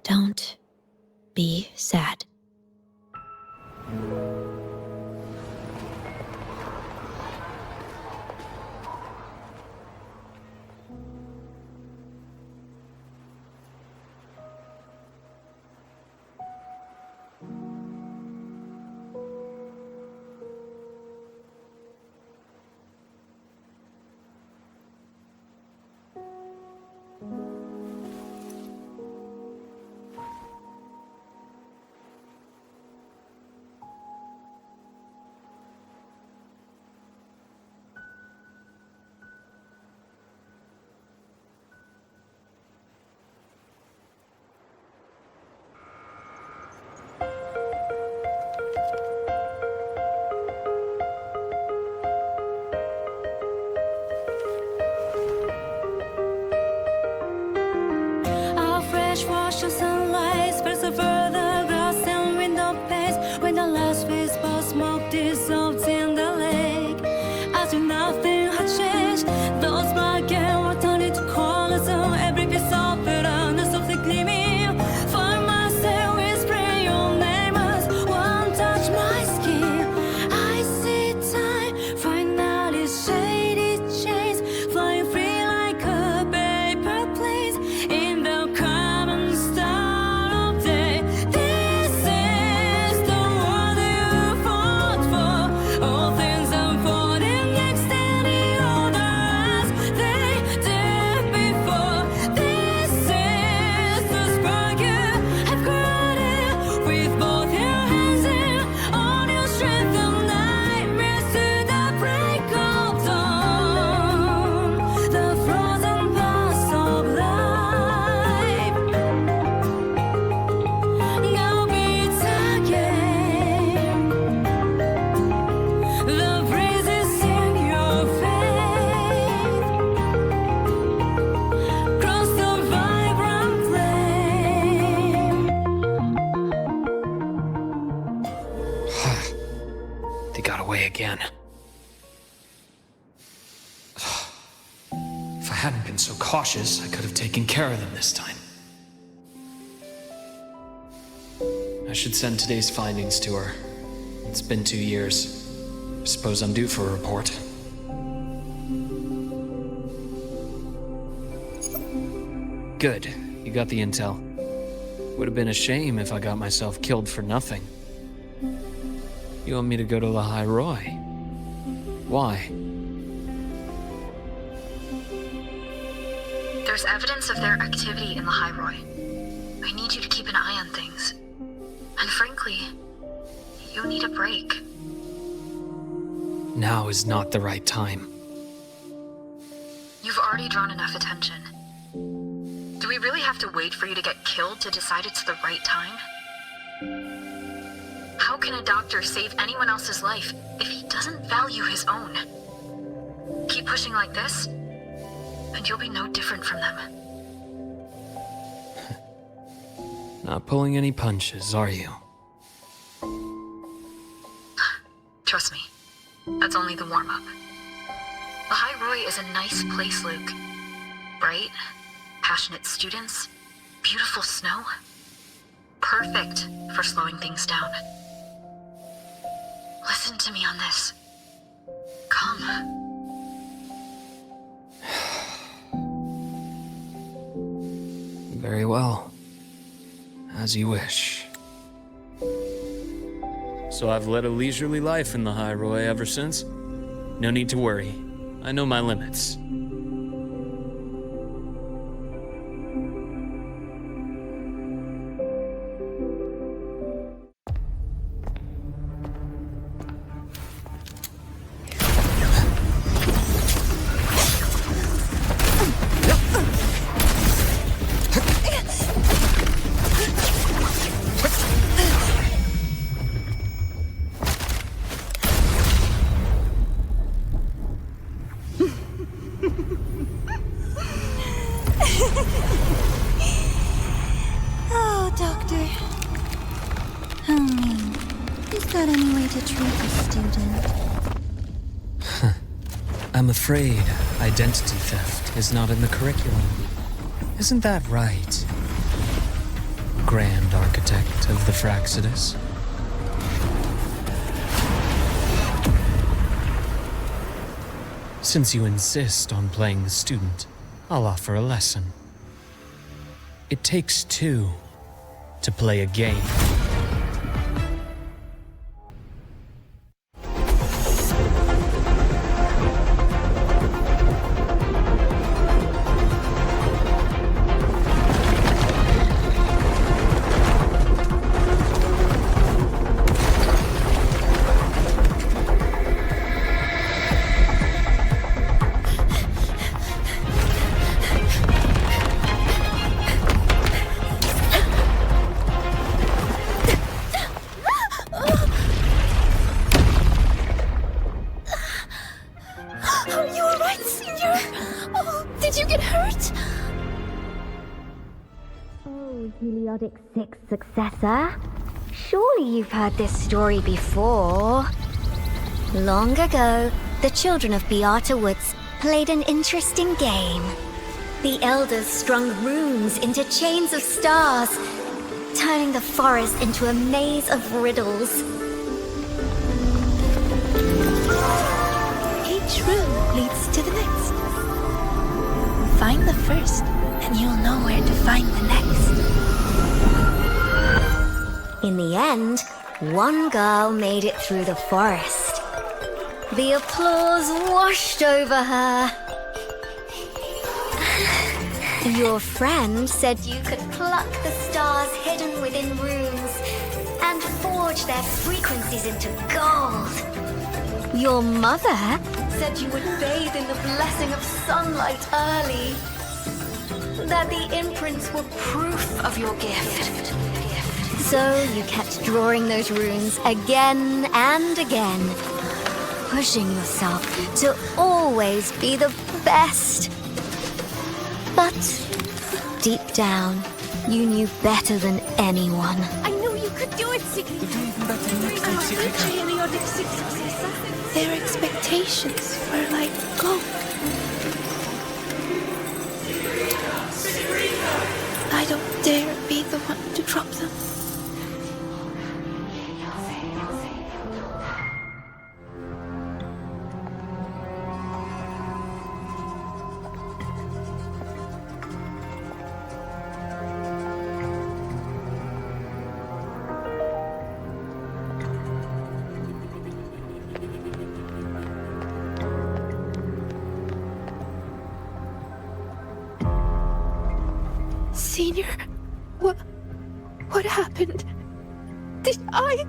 Don't be sad. Wash the sunlight, spreads over the grass and window panes. When the last whisper of smoke dissolves in the lake, as if nothing had changed, those black and white turned into colors on every piece of bitterness of the gleaming. For myself, whispering your name as one touch my skin. I see time finally shaded chains, flying free like a paper plane in the again. If I hadn't been so cautious, I could have taken care of them this time. I should send today's findings to her. It's been 2 years. I suppose I'm due for a report. Good. You got the intel. Would have been a shame if I got myself killed for nothing. You want me to go to the High Roy? Why? There's evidence of their activity in the High Roy. I need you to keep an eye on things. And frankly, you need a break. Now is not the right time. You've already drawn enough attention. Do we really have to wait for you to get killed to decide it's the right time? How can a doctor save anyone else's life if he doesn't value his own? Keep pushing like this, and you'll be no different from them. Not pulling any punches, are you? Trust me, that's only the warm-up. The High Roy is a nice place, Luuk. Bright, passionate students, beautiful snow. Perfect for slowing things down. Listen to me on this. Come. Very well. As you wish. So I've led a leisurely life in the High Roy ever since? No need to worry. I know my limits. Oh, Doctor. Is there any way to treat a student? I'm afraid identity theft is not in the curriculum. Isn't that right, Grand Architect of the Fraxidus? Since you insist on playing the student, I'll offer a lesson. It takes two to play a game. Periodic 6 successor? Surely you've heard this story before. Long ago, the children of Beata Woods played an interesting game. The elders strung runes into chains of stars, turning the forest into a maze of riddles. Each rune leads to the next. Find the first, and you'll know where to find the next. In the end, one girl made it through the forest. The applause washed over her. Your friend said you could pluck the stars hidden within runes and forge their frequencies into gold. Your mother said you would bathe in the blessing of sunlight early. That the imprints were proof of your gift. So you kept drawing those runes again and again, pushing yourself to always be the best. But deep down, you knew better than anyone. I knew you could do it, Segue. Their expectations were like gold. I don't dare be the one to drop them. Senior, what happened? Did I?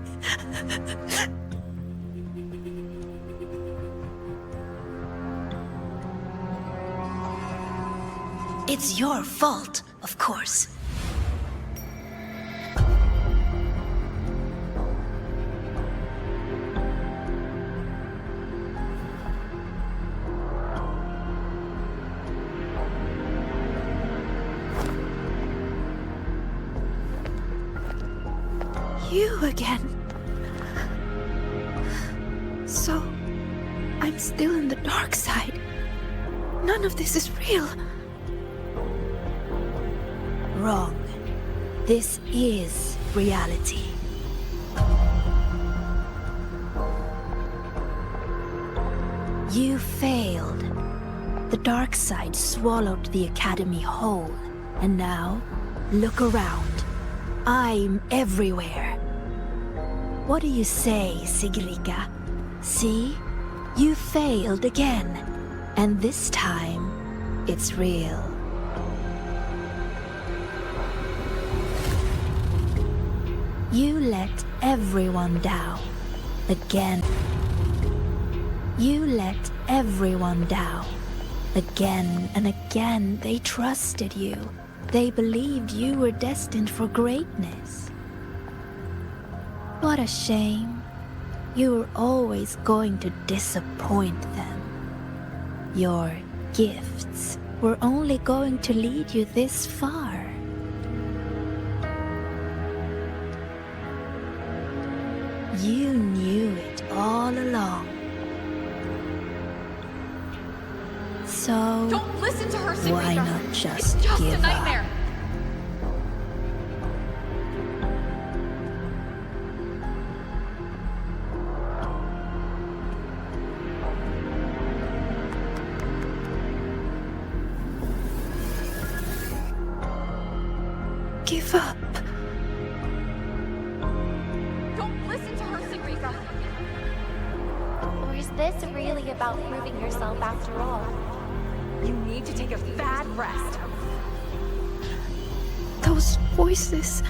It's your fault, of course. You again. So, I'm still in the dark side. None of this is real. Wrong. This is reality. You failed. The dark side swallowed the Academy whole. And now, look around. I'm everywhere. What do you say, Sigirica? See? You failed again. And this time, it's real. You let everyone down. Again. You let everyone down. Again and again, they trusted you. They believed you were destined for greatness. What a shame. You were always going to disappoint them. Your gifts were only going to lead you this far. You knew it all along. So, Don't listen to her, Segue. why not just it's just give a nightmare. Give up. Don't listen to her, Segue. Or is this really about proving yourself after all? You need to take a bad rest. Those voices.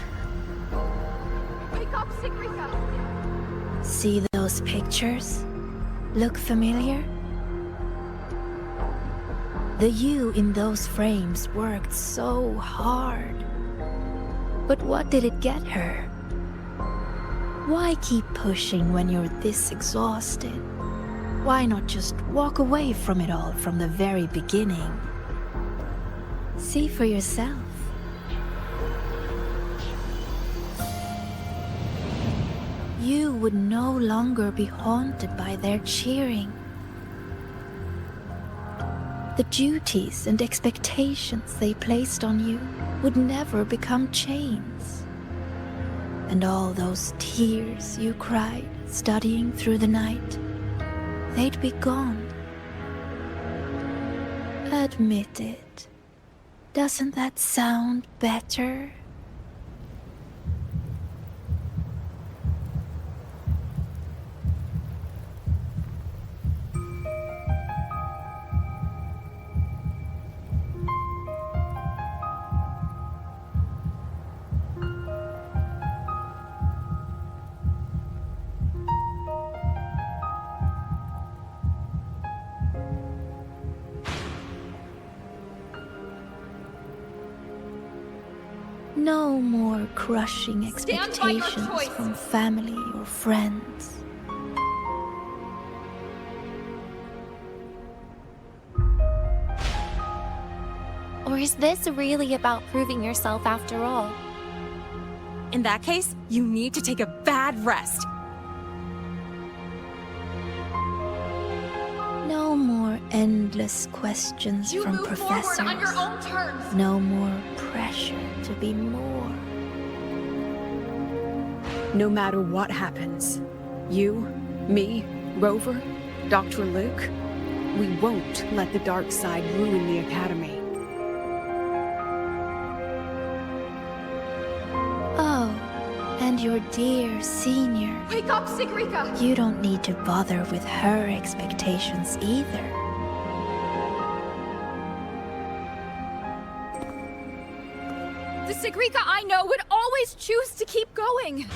Wake up, Segue. See those pictures? Look familiar? The you in those frames worked so hard. But what did it get her? Why keep pushing when you're this exhausted? Why not just walk away from it all from the very beginning? See for yourself. You would no longer be haunted by their cheering. The duties and expectations they placed on you would never become chains. And all those tears you cried studying through the night, they'd be gone. Admit it. Doesn't that sound better? No more crushing expectations from family or friends. Or is this really about proving yourself after all? In that case, you need to take a bad rest. No more endless questions You from move professors. forward on your own terms. No more pressure to be more. No matter what happens, you, me, Rover, Dr. Luuk, we won't let the dark side ruin the Academy. Oh, and your dear senior. Wake up, Segue! You don't need to bother with her expectations either. The Segue I know would always choose to keep going.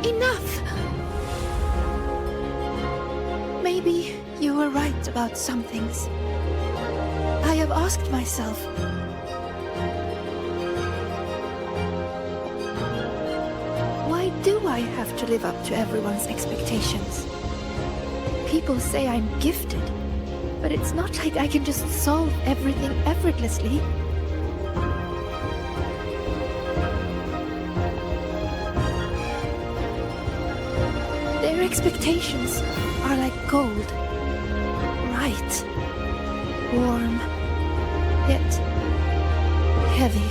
Enough! Maybe you were right about some things. I have asked myself, why do I have to live up to everyone's expectations? People say I'm gifted, but it's not like I can just solve everything effortlessly. Their expectations are like gold. Bright, warm, yet heavy.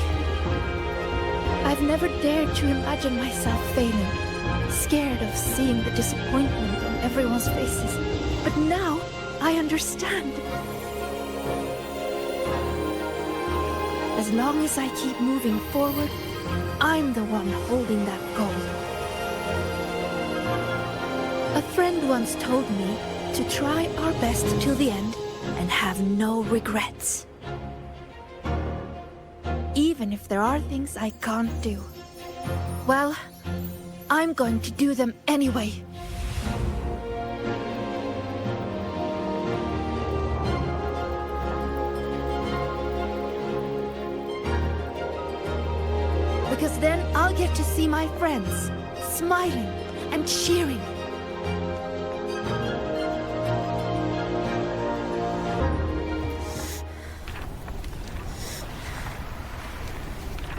I've never dared to imagine myself failing, scared of seeing the disappointment on everyone's faces. But now, I understand. As long as I keep moving forward, I'm the one holding that goal. A friend once told me to try our best till the end and have no regrets. Even if there are things I can't do. Well, I'm going to do them anyway. Because then I'll get to see my friends, smiling and cheering.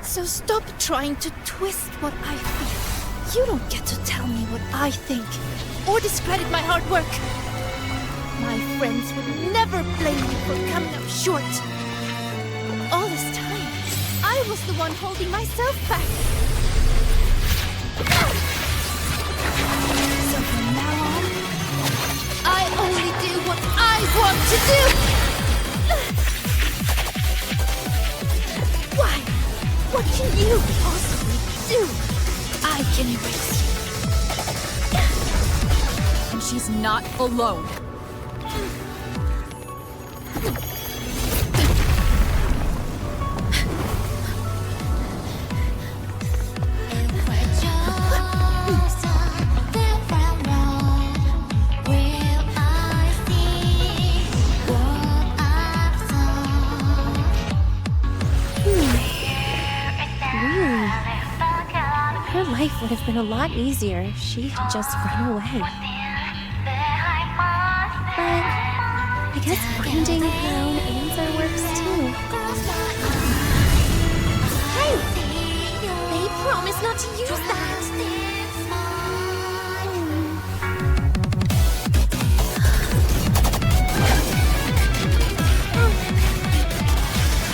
So stop trying to twist what I feel. You don't get to tell me what I think, or discredit my hard work. My friends would never blame me for coming up short. All this time, I was the one holding myself back. So from now on, I only do what I want to do! Why? What can you possibly do? I can erase you. And she's not alone. Life would have been a lot easier if she had just run away. But I guess finding her own answer works too. Hey! They promised not to use that!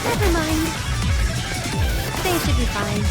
Never mind. They should be fine.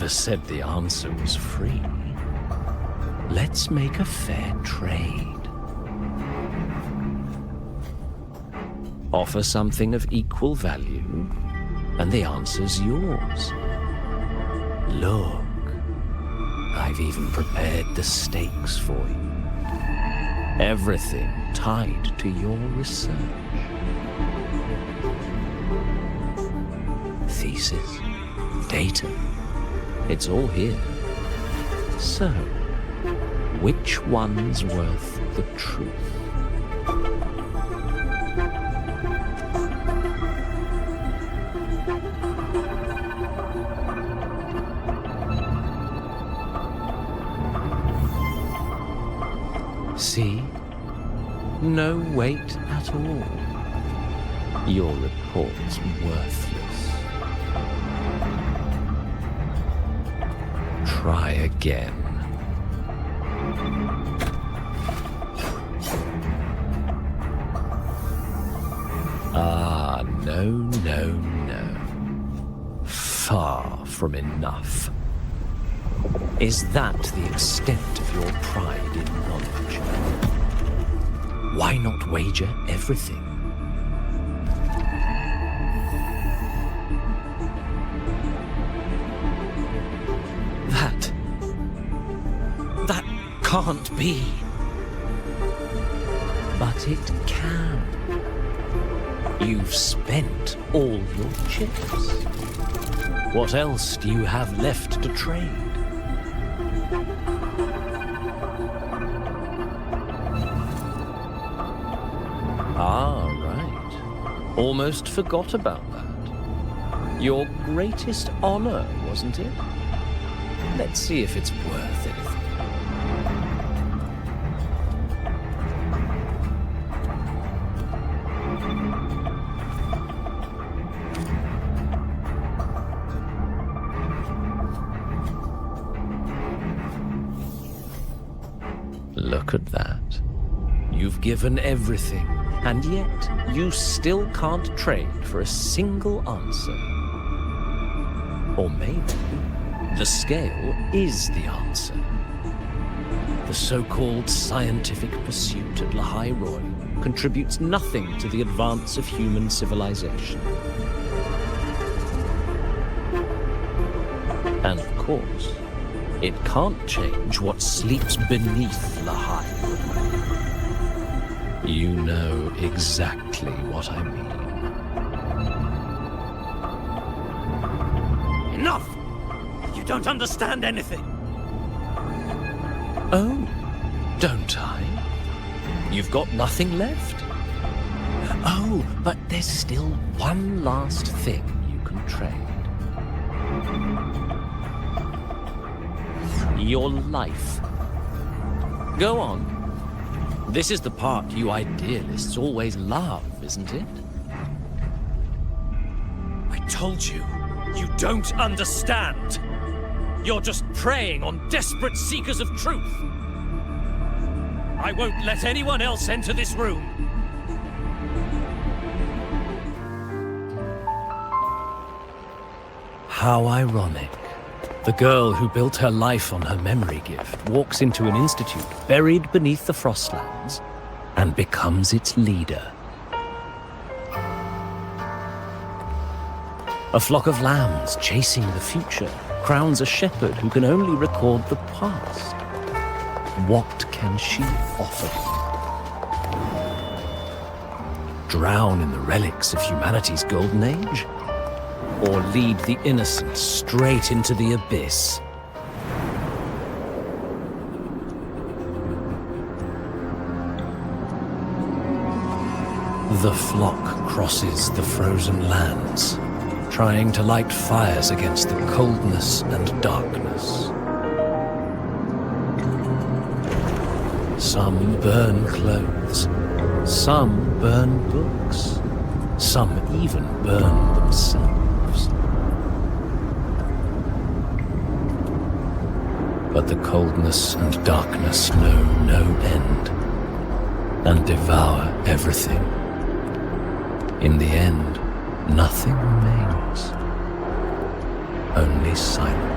Said the answer was free. Let's make a fair trade. Offer something of equal value, and the answer's yours. Look, I've even prepared the stakes for you. Everything tied to your research. Thesis, data. It's all here. So, which one's worth the truth? See? No weight at all. Your report's worthless. Try again. Ah, no, no, no. far from enough. Is that the extent of your pride in knowledge? Why not wager everything? That can't be. But it can. You've spent all your chips. What else do you have left to trade? Ah, right. Almost forgot about that. Your greatest honor, wasn't it? Let's see if it's worth anything. Look at that. You've given everything, and yet you still can't trade for a single answer. Or maybe the scale is the answer. The so-called scientific pursuit at Lahai Roi contributes nothing to the advance of human civilization. And of course, it can't change what sleeps beneath Lahai. You know exactly what I mean. Enough! You don't understand anything. Oh, don't I? You've got nothing left? Oh, but there's still one last thing you can trade. Your life. Go on. This is the part you idealists always love, isn't it? I told you, you don't understand. You're just preying on desperate seekers of truth. I won't let anyone else enter this room. How ironic. The girl who built her life on her memory gift walks into an institute buried beneath the Frostlands and becomes its leader. A flock of lambs chasing the future crowns a shepherd who can only record the past. What can she offer? Drown in the relics of humanity's golden age? Or lead the innocent straight into the abyss? The flock crosses the frozen lands, trying to light fires against the coldness and darkness. Some burn clothes, some burn books, some even burn themselves. But the coldness and darkness know no end, and devour everything. In the end, nothing remains, only silence.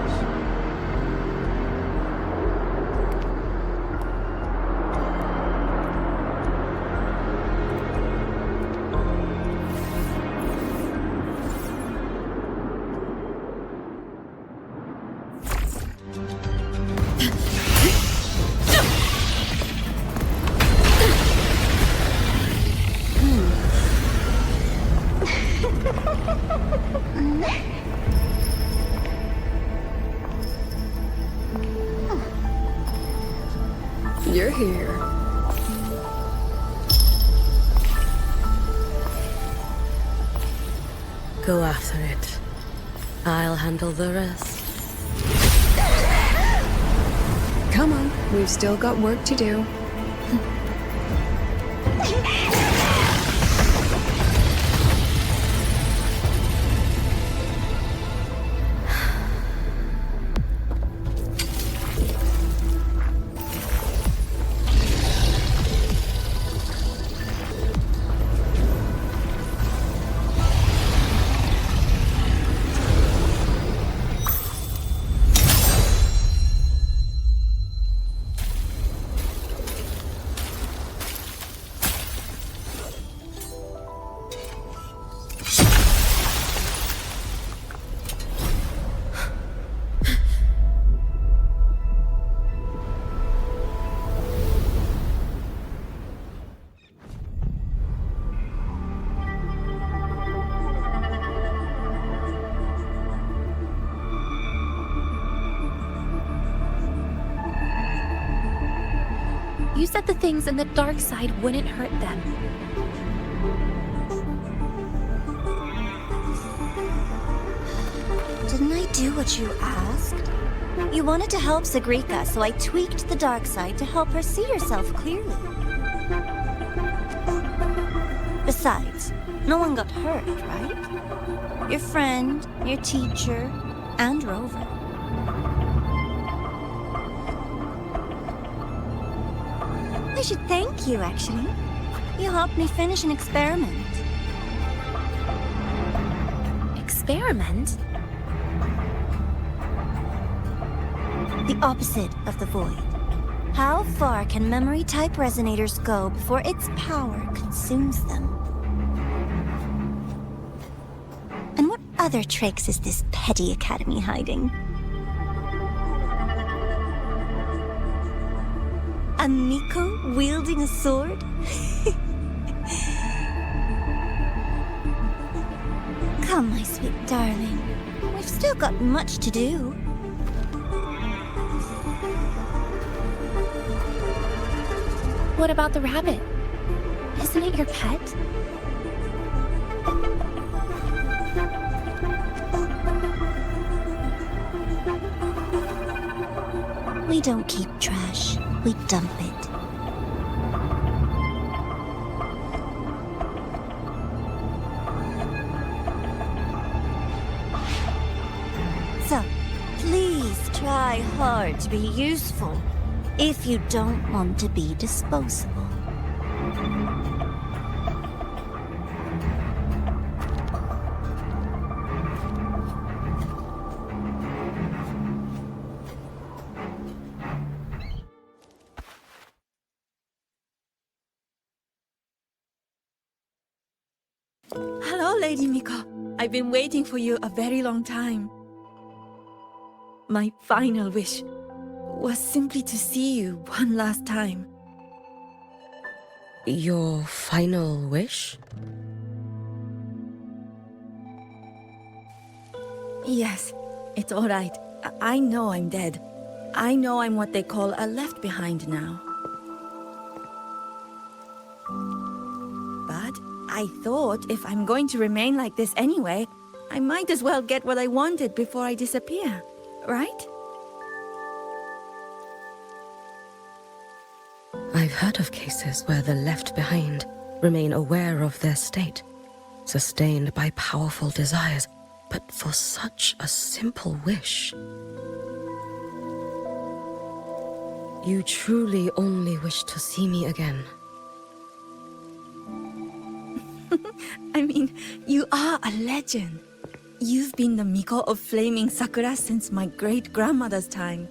You're here. Go after it. I'll handle the rest. Come on, we've still got work to do. You said the things in the dark side wouldn't hurt them. Didn't I do what you asked? You wanted to help Segrika, so I tweaked the dark side to help her see herself clearly. Besides, no one got hurt, right? Your friend, your teacher, and Rover. I should thank you, actually. You helped me finish an experiment. Experiment? The opposite of the void. How far can memory-type resonators go before its power consumes them? And what other tricks is this petty academy hiding? A Miko wielding a sword? Come, my sweet darling. We've still got much to do. What about the rabbit? Isn't it your pet? We don't keep trash. We dump it. So, please try hard to be useful if you don't want to be disposable. Hello, Lady Miko. I've been waiting for you a very long time. My final wish was simply to see you one last time. Your final wish? Yes, it's all right. I know I'm dead. I know I'm what they call a left behind now. But I thought if I'm going to remain like this anyway, I might as well get what I wanted before I disappear, right? I've heard of cases where the left behind remain aware of their state, sustained by powerful desires, but for such a simple wish. You truly only wish to see me again. I mean, you are a legend. You've been the Miko of Flaming Sakura since my great-grandmother's time.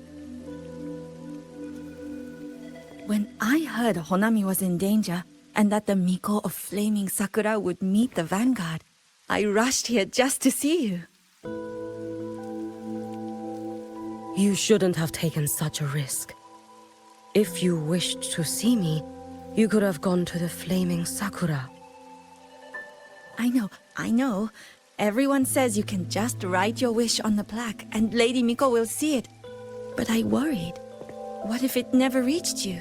When I heard Honami was in danger, and that the Miko of Flaming Sakura would meet the Vanguard, I rushed here just to see you. You shouldn't have taken such a risk. If you wished to see me, you could have gone to the Flaming Sakura. I know. Everyone says you can just write your wish on the plaque, and Lady Miko will see it. But I worried. What if it never reached you?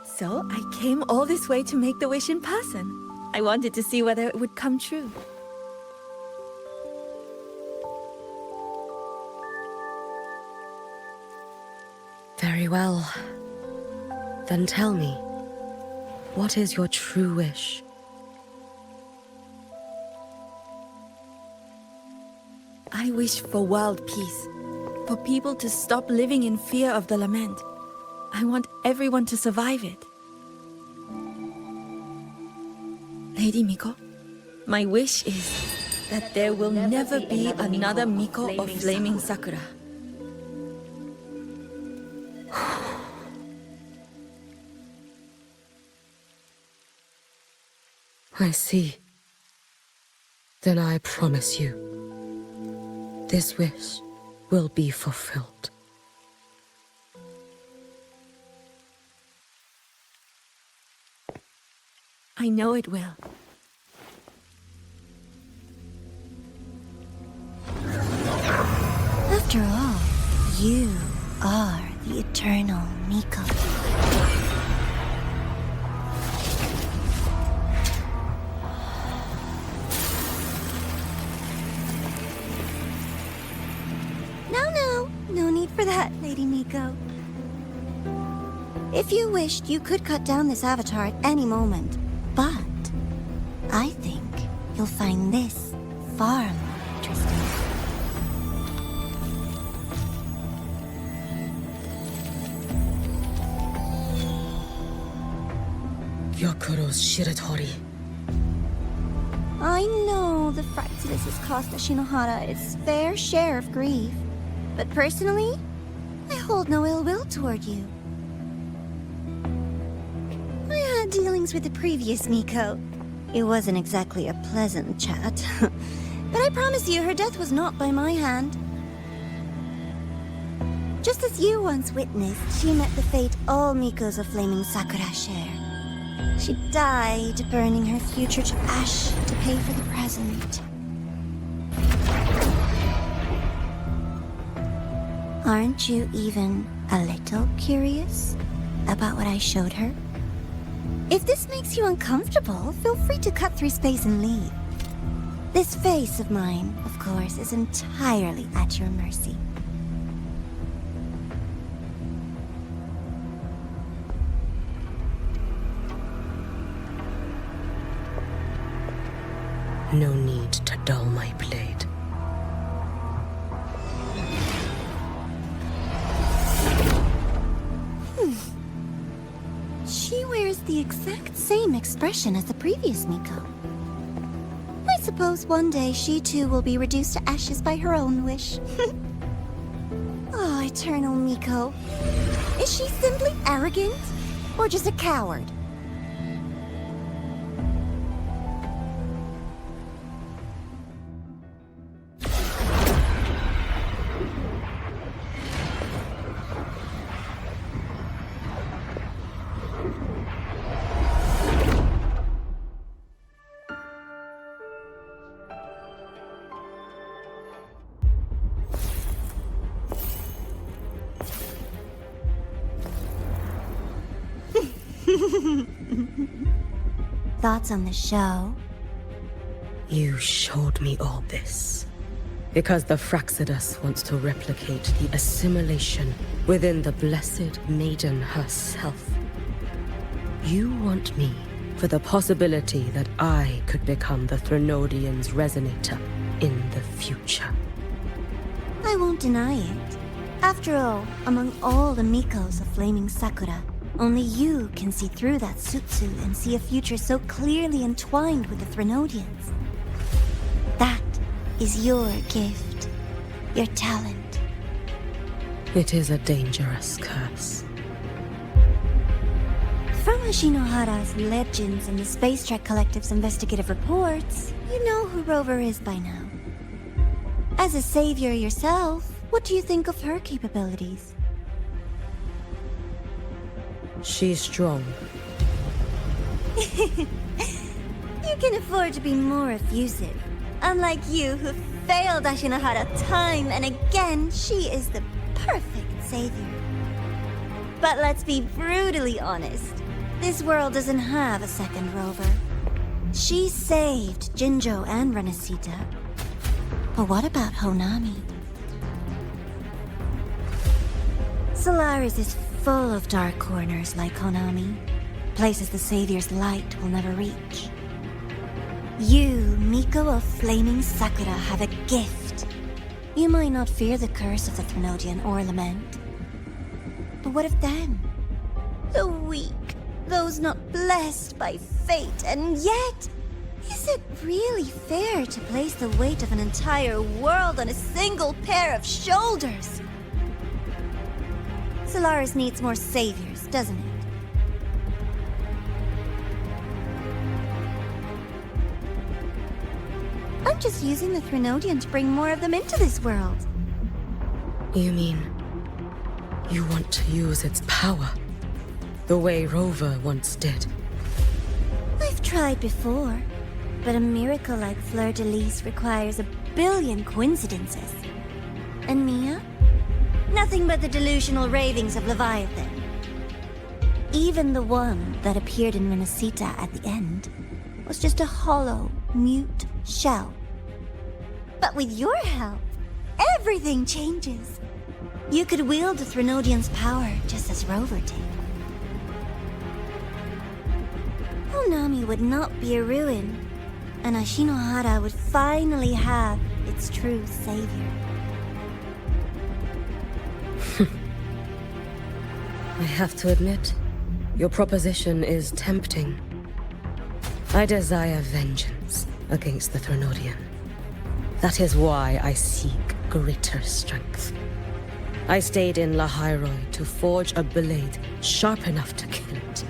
So I came all this way to make the wish in person. I wanted to see whether it would come true. Very well. Then tell me, what is your true wish? I wish for world peace. For people to stop living in fear of the lament. I want everyone to survive it. Lady Miko, my wish is that there will never be another Miko of Flaming Sakura. I see. Then I promise you, this wish will be fulfilled. I know it will. After all, You are the eternal Miko. No need for that, Lady Miko. If you wished, you could cut down this avatar at any moment, but I think you'll find this far more interesting. Yokuro's Shiratori. I know the Fraxidus has cost Ashinohara its fair share of grief. But personally, I hold no ill will toward you. I had dealings with the previous Miko. It wasn't exactly a pleasant chat. But I promise you, her death was not by my hand. Just as you once witnessed, she met the fate all Mikos of Flaming Sakura share. She died, burning her future to ash to pay for the present. Aren't you even a little curious about what I showed her? If this makes you uncomfortable, feel free to cut through space and leave. This face of mine, of course, is entirely at your mercy. No need to dull my blade. She wears the exact same expression as the previous Miko. I suppose one day she too will be reduced to ashes by her own wish. Oh, eternal Miko. Is she simply arrogant? Or just a coward? Thoughts on the show? You showed me all this because the Fraxidus wants to replicate the assimilation within the blessed maiden herself. You want me for the possibility that I could become the Threnodian's resonator in the future. I won't deny it. After all, among all the Mikos of Flaming Sakura, only you can see through that Sutsu and see a future so clearly entwined with the Threnodians. That is your gift, your talent. It is a dangerous curse. From Ashinohara's legends and the Space Trek Collective's investigative reports, you know who Rover is by now. As a savior yourself, what do you think of her capabilities? She's strong. You can afford to be more effusive. Unlike you, who failed Ashinohara time and again, she is the perfect savior. But let's be brutally honest. This world doesn't have a second Rover. She saved Jinjo and Renesita. But what about Honami? Solaris is full of dark corners like Honami. Places the Savior's light will never reach. You, Miko of Flaming Sakura, have a gift. You might not fear the curse of the Threnodian or lament. But what of them? The weak, those not blessed by fate, and yet, is it really fair to place the weight of an entire world on a single pair of shoulders? Solaris needs more saviors, doesn't it? I'm just using the Threnodian to bring more of them into this world. You mean you want to use its power the way Rover once did? I've tried before, but a miracle like Fleur-de-Lis requires a billion coincidences. And Mia? Nothing but the delusional ravings of Leviathan. Even the one that appeared in Renacita at the end was just a hollow, mute shell. But with your help, everything changes. You could wield the Threnodian's power just as Rover did. Honami would not be a ruin, and Ashinohara would finally have its true savior. I have to admit, your proposition is tempting. I desire vengeance against the Threnodian. That is why I seek greater strength. I stayed in Lahairoi to forge a blade sharp enough to kill it.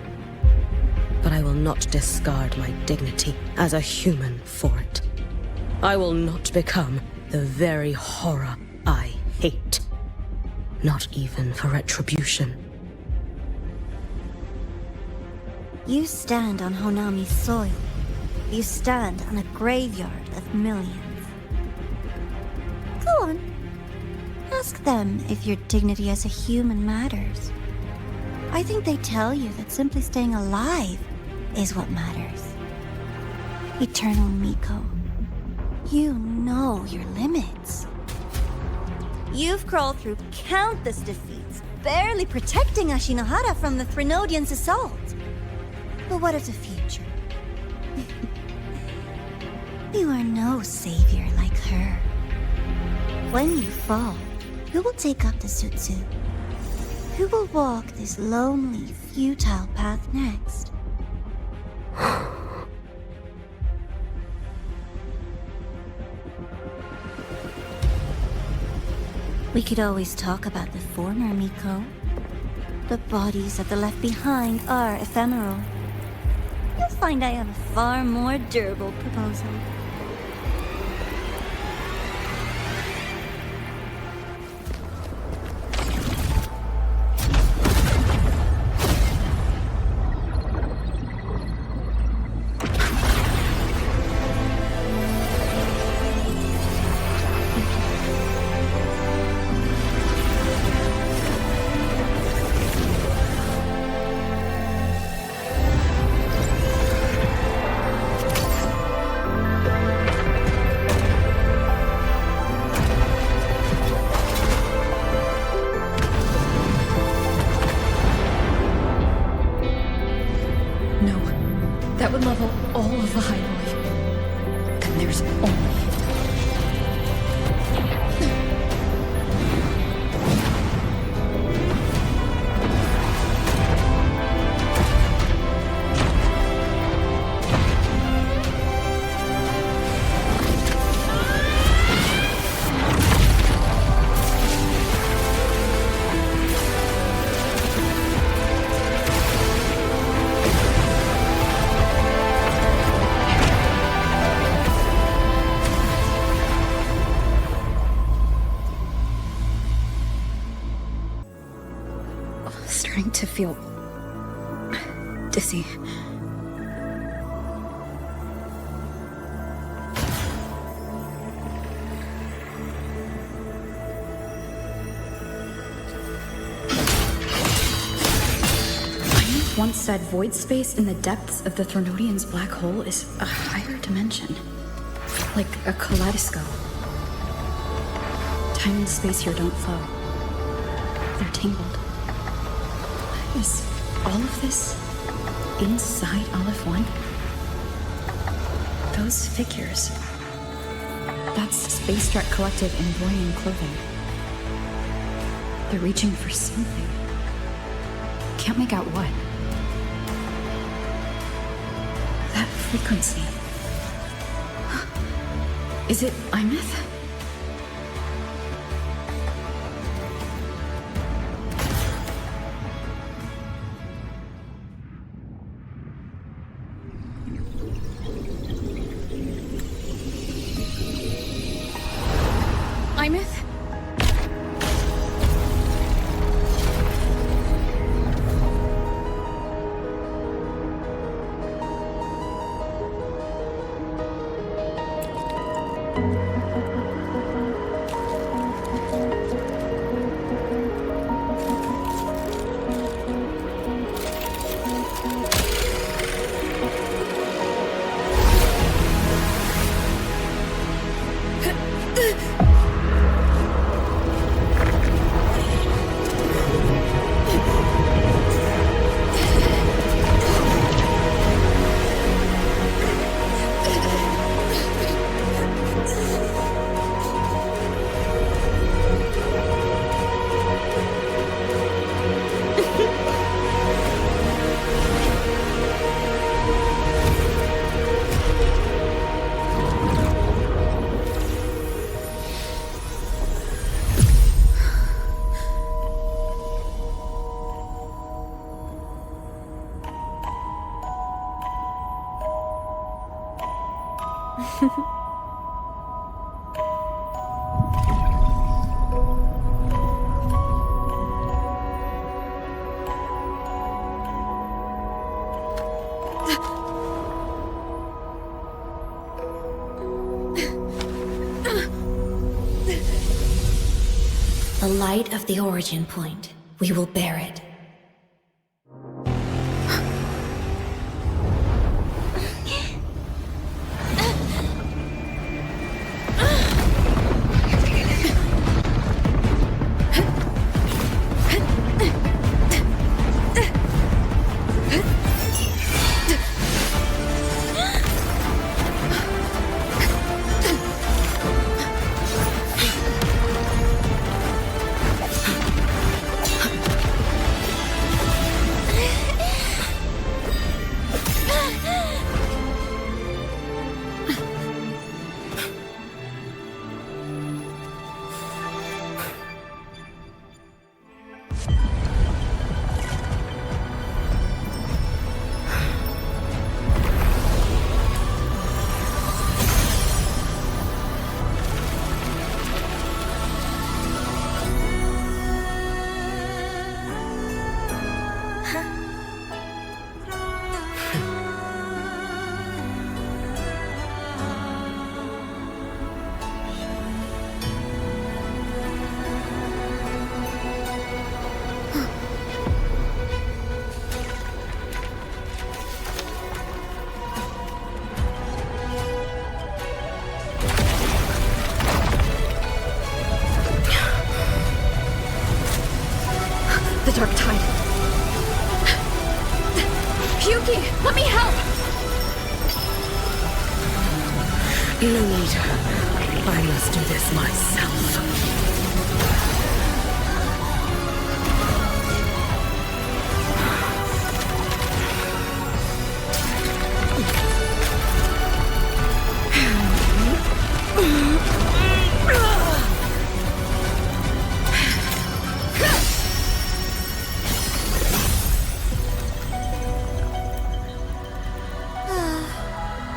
But I will not discard my dignity as a human for it. I will not become the very horror I hate. Not even for retribution. You stand on Honami's soil. You stand on a graveyard of millions. Go on. Ask them if your dignity as a human matters. I think they tell you that simply staying alive is what matters. Eternal Miko, you know your limits. You've crawled through countless defeats, barely protecting Ashinohara from the Threnodian's assault. But what of the future? You are no savior like her. When you fall, who will take up the Sutsu? Who will walk this lonely, futile path next? We could always talk about the former, Miko. The bodies of the left behind are ephemeral. You'll find I have a far more durable proposal. To feel dizzy. Once said void space in the depths of the Threnodian's black hole is a higher dimension. Like a kaleidoscope. Time and space here don't flow. They're tangled. Is all of this inside Aleph 1? Those figures. That's Space Trek Collective in Voyant clothing. They're reaching for something. Can't make out what. That frequency. Is it Imeth? The light of the origin point. We will bear it. The dark tide. Hiyuki, let me help! No need. I must do this myself.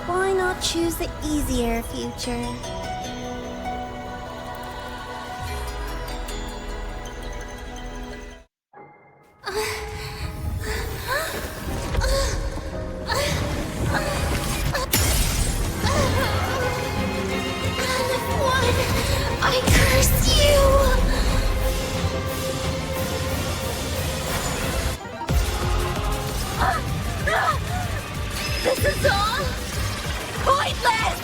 Why not choose the easier future? I curse you! This is all pointless!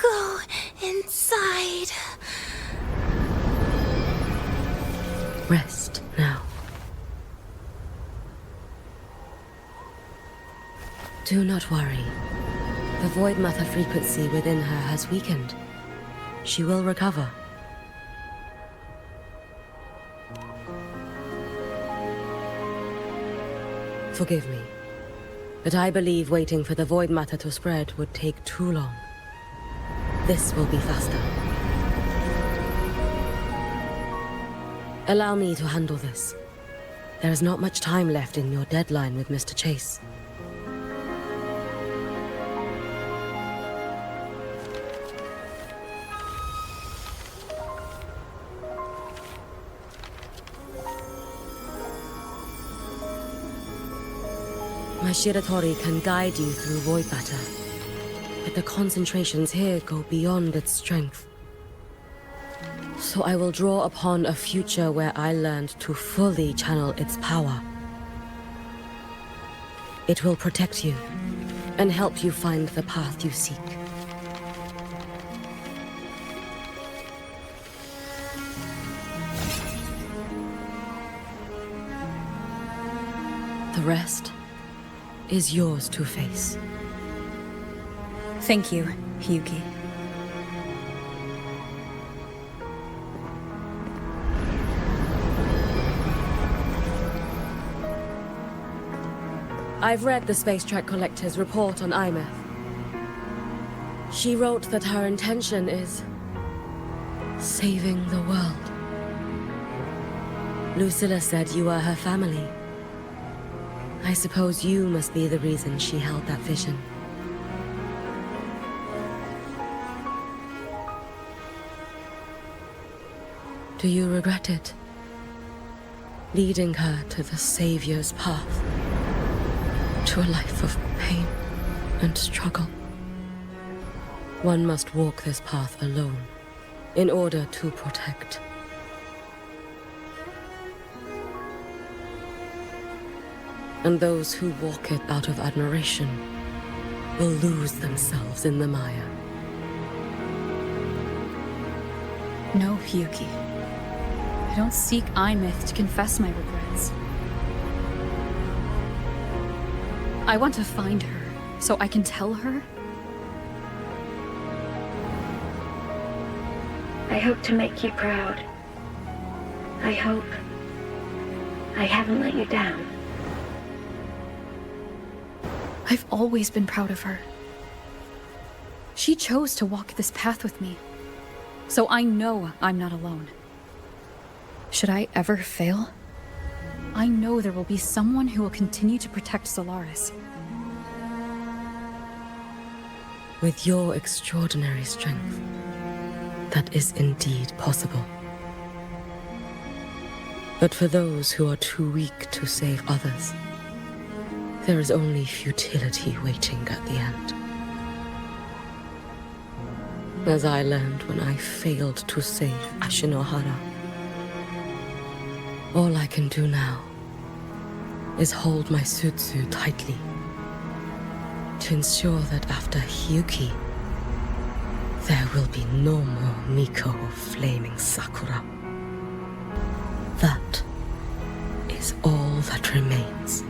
Go inside. Rest now. Do not worry. The Void Matter frequency within her has weakened. She will recover. Forgive me, but I believe waiting for the Void Matter to spread would take too long. This will be faster. Allow me to handle this. There is not much time left in your deadline with Mr. Chase. My Shiratori can guide you through Void Matter, but the concentrations here go beyond its strength. So I will draw upon a future where I learned to fully channel its power. It will protect you and help you find the path you seek. The rest is yours to face. Thank you, Hiyuki. I've read the Space Track Collector's report on Imeth. She wrote that her intention is saving the world. Lucilla said you are her family. I suppose you must be the reason she held that vision. Do you regret it? Leading her to the Savior's path? To a life of pain and struggle? One must walk this path alone in order to protect. And those who walk it out of admiration will lose themselves in the mire. No, Hiyuki. I don't seek Imeth to confess my regrets. I want to find her, so I can tell her. I hope to make you proud. I hope I haven't let you down. I've always been proud of her. She chose to walk this path with me, so I know I'm not alone. Should I ever fail, I know there will be someone who will continue to protect Solaris. With your extraordinary strength, that is indeed possible. But for those who are too weak to save others, there is only futility waiting at the end. As I learned when I failed to save Ashinohara. All I can do now is hold my Sutsu tightly to ensure that after Hiyuki, there will be no more Miko of Flaming Sakura. That is all that remains.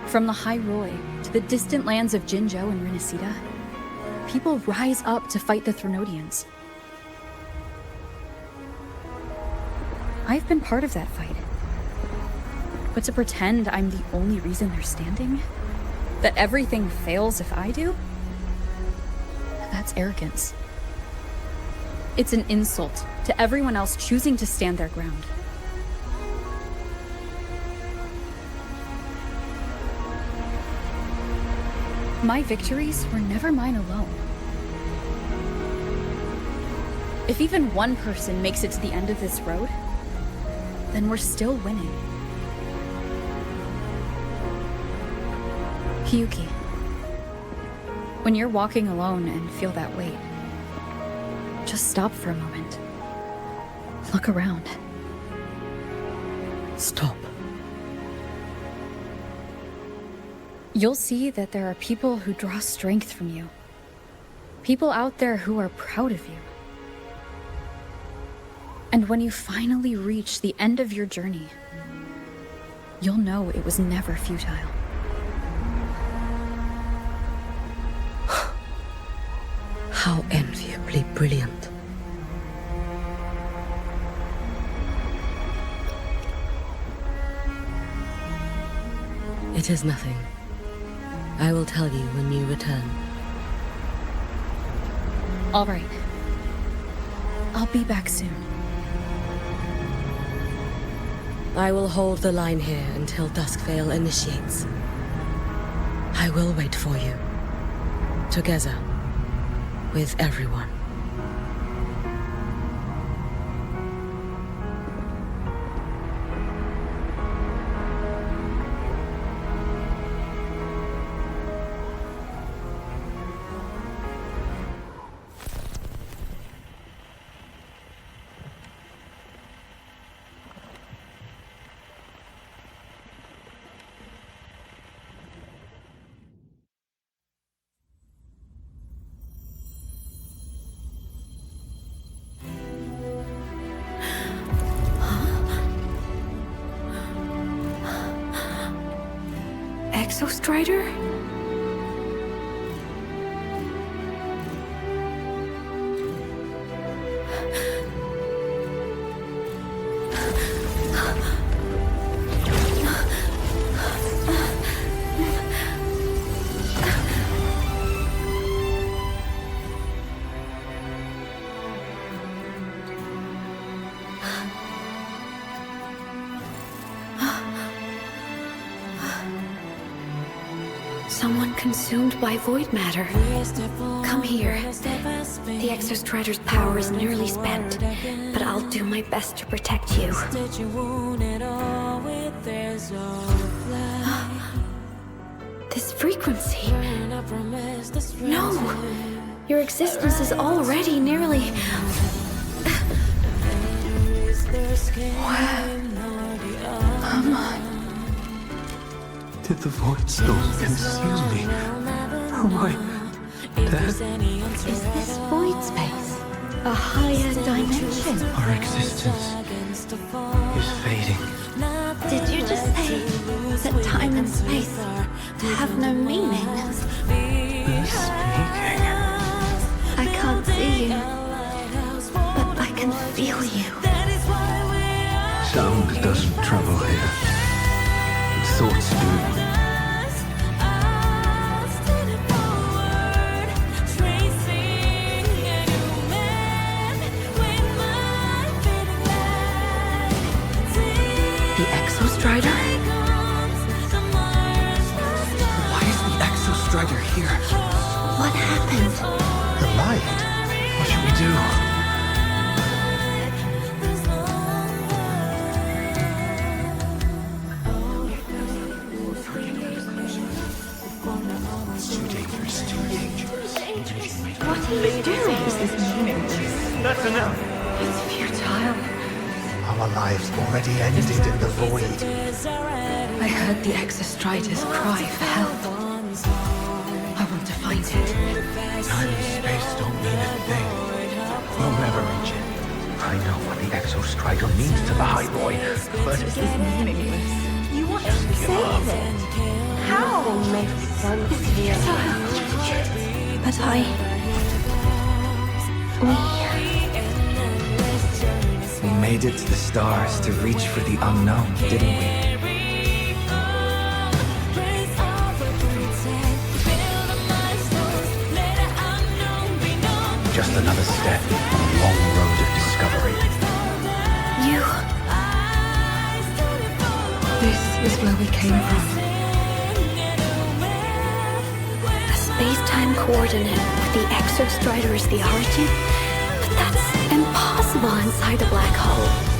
From the High Roy to the distant lands of Jinzhou and Rinasida, people rise up to fight the Threnodians. I've been part of that fight. But to pretend I'm the only reason they're standing? That everything fails if I do? That's arrogance. It's an insult to everyone else choosing to stand their ground. My victories were never mine alone. If even one person makes it to the end of this road, then we're still winning. Hiyuki, when you're walking alone and feel that weight, just stop for a moment. Look around. Stop. You'll see that there are people who draw strength from you. People out there who are proud of you. And when you finally reach the end of your journey, you'll know it was never futile. How enviably brilliant. It is nothing. I will tell you when you return. All right. I'll be back soon. I will hold the line here until Duskvale initiates. I will wait for you. Together. With everyone. Exostrider? Someone consumed by void matter. Come here. The Exostrider's power is nearly spent, but I'll do my best to protect you. This frequency. No! Your existence is already nearly... Where am I? Did the void storm consume me? Am I dead? Is this void space a higher dimension? Our existence is fading. Did you just say that time and space have no meaning? Who's speaking? I can't see you, but I can feel you. Sound doesn't travel here. Thoughts do. The Exostrider? Why is the Exostrider here? What happened? The light. What should we do? What are you doing? Is this meaningless? That's enough. It's futile. Our lives already ended in the void. I heard the Exostrider's cry for help. I want to find it. Time and space don't mean a thing. We'll never reach it. I know what the Exostrider means to the High Boy, but This is meaningless. You want to save it? How? It's futile. But We made it to the stars to reach for the unknown, didn't we? just another step on a long road of discovery. You... This is where we came from. A space-time coordinate with the Exostrider as the origin? But that's impossible inside a black hole.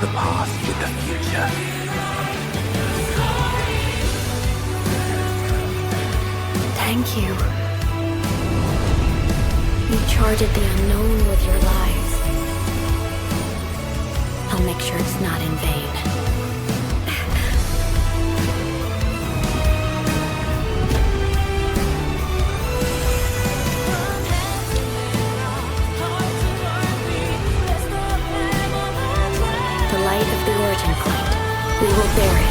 The past with the future. Thank you. You charted the unknown with your lives. I'll make sure it's not in vain. The light of the origin point. We will bear it.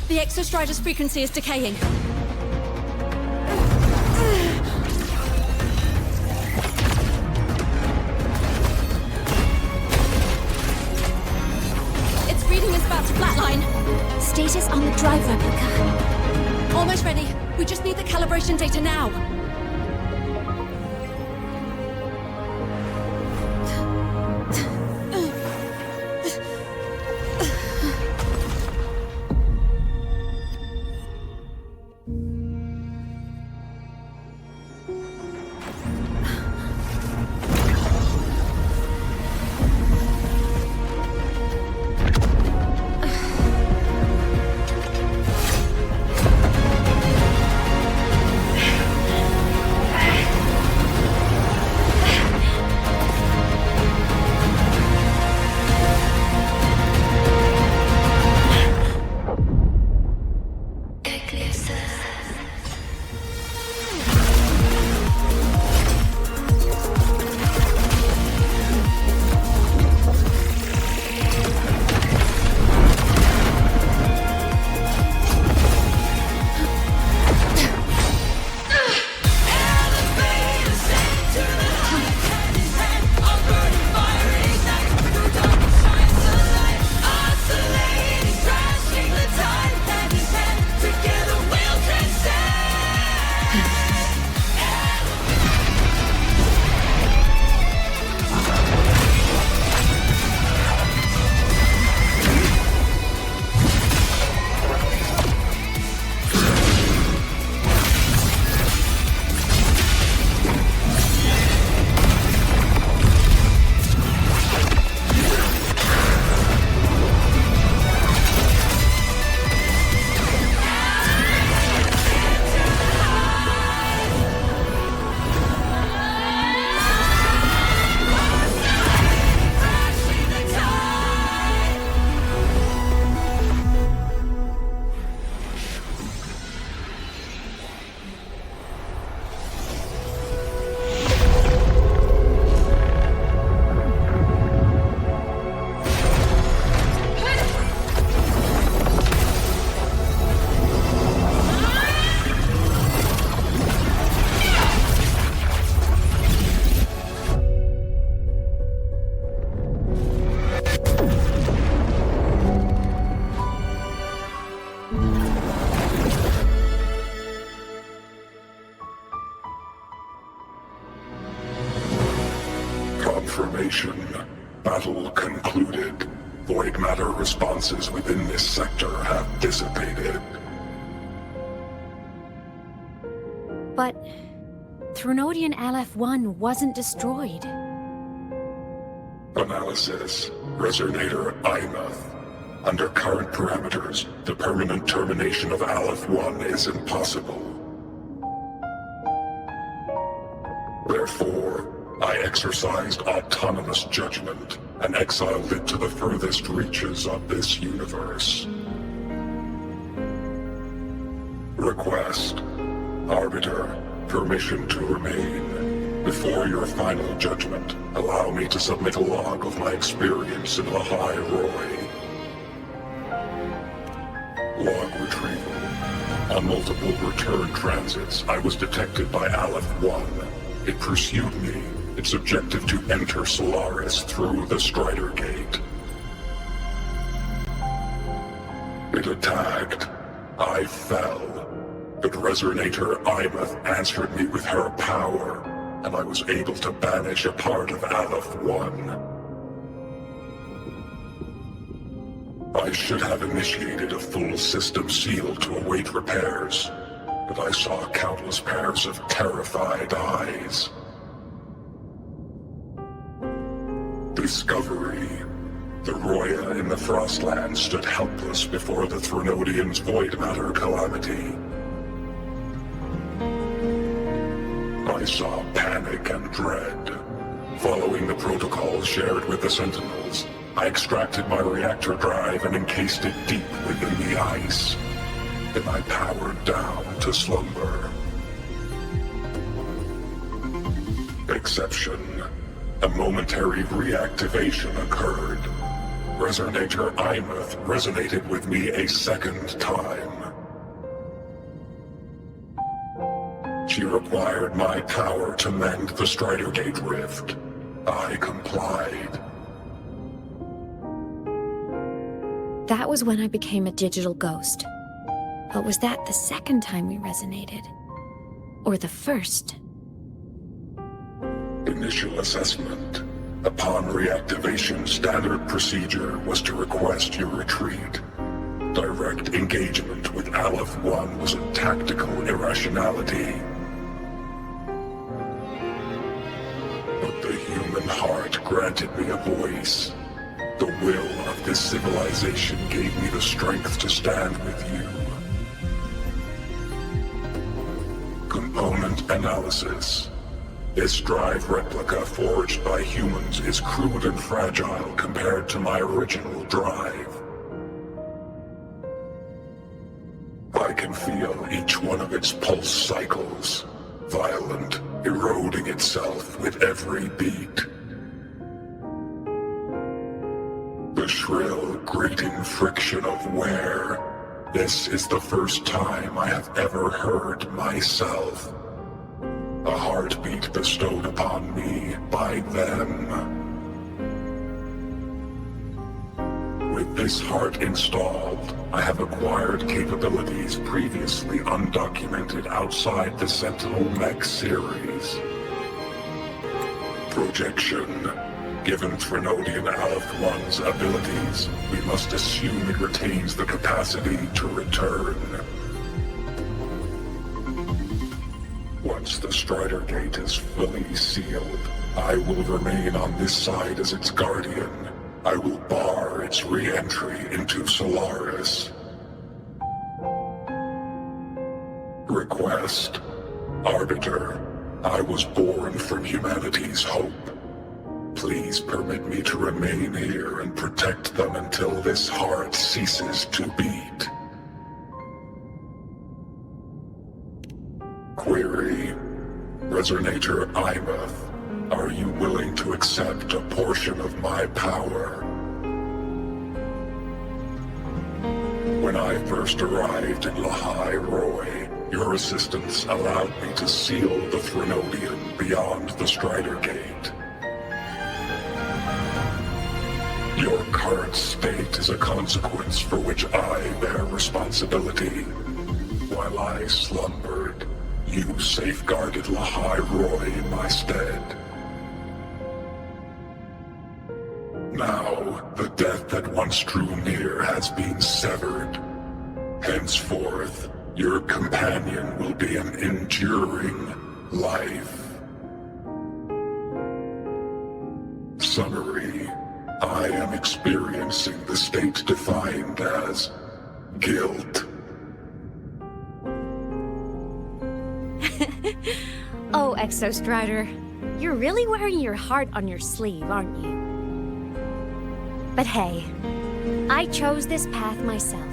The Exostrider's frequency is decaying. Its reading is about to flatline. Status on the drive replica. Almost ready. We just need the calibration data now. confirmation. Battle concluded. Void matter responses within this sector have dissipated. But Threnodian LF-1 wasn't destroyed. Analysis. Resonator Imuth. Under current parameters, the permanent termination of Aleph-1 is impossible. Therefore, I exercised autonomous judgment and exiled it to the furthest reaches of this universe. Request. Arbiter, permission to remain. Before your final judgment, allow me to submit a log of my experience in the High Roy. Log retrieval. On multiple return transits, I was detected by Aleph-1. It pursued me, its objective to enter Solaris through the Strider Gate. It attacked. I fell. But Resonator Imuth answered me with her power, and I was able to banish a part of Aleph-1. I should have initiated a full system seal to await repairs, but I saw countless pairs of terrified eyes. Discovery. The Roya in the Frostland stood helpless before the Threnodians' void matter calamity. I saw panic and dread. Following the protocols shared with the Sentinels, I extracted my reactor drive and encased it deep within the ice. Then I powered down to slumber. Exception. A momentary reactivation occurred. Resonator Imuth resonated with me a second time. She required my power to mend the Strider Gate rift. I complied. That was when I became a digital ghost. But was that the second time we resonated? Or the first? Initial assessment. Upon reactivation, standard procedure was to request your retreat. Direct engagement with Aleph-1 was a tactical irrationality. But the human heart granted me a voice. The will of this civilization gave me the strength to stand with you. Component analysis. This drive replica forged by humans is crude and fragile compared to my original drive. I can feel each one of its pulse cycles, violent, eroding itself with every beat. The shrill, grating friction of wear. This is the first time I have ever heard myself. A heartbeat bestowed upon me by them. With this heart installed, I have acquired capabilities previously undocumented outside the Sentinel Mech series. Projection. Given Threnodian Aleph-1's abilities, we must assume it retains the capacity to return. Once the Strider Gate is fully sealed, I will remain on this side as its guardian. I will bar its re-entry into Solaris. Request. Arbiter, I was born from humanity's hope. Please permit me to remain here and protect them until this heart ceases to beat. Query. Resonator Imuth, are you willing to accept a portion of my power? When I first arrived in High Roy, your assistance allowed me to seal the Threnodian beyond the Strider Gate. Your current state is a consequence for which I bear responsibility. While I slumbered, you safeguarded High Roy in my stead. that once drew near has been severed. Henceforth, your companion will be an enduring life. Summary: I am experiencing the state defined as guilt. Oh, Exostrider, you're really wearing your heart on your sleeve, aren't you? But hey, I chose this path myself.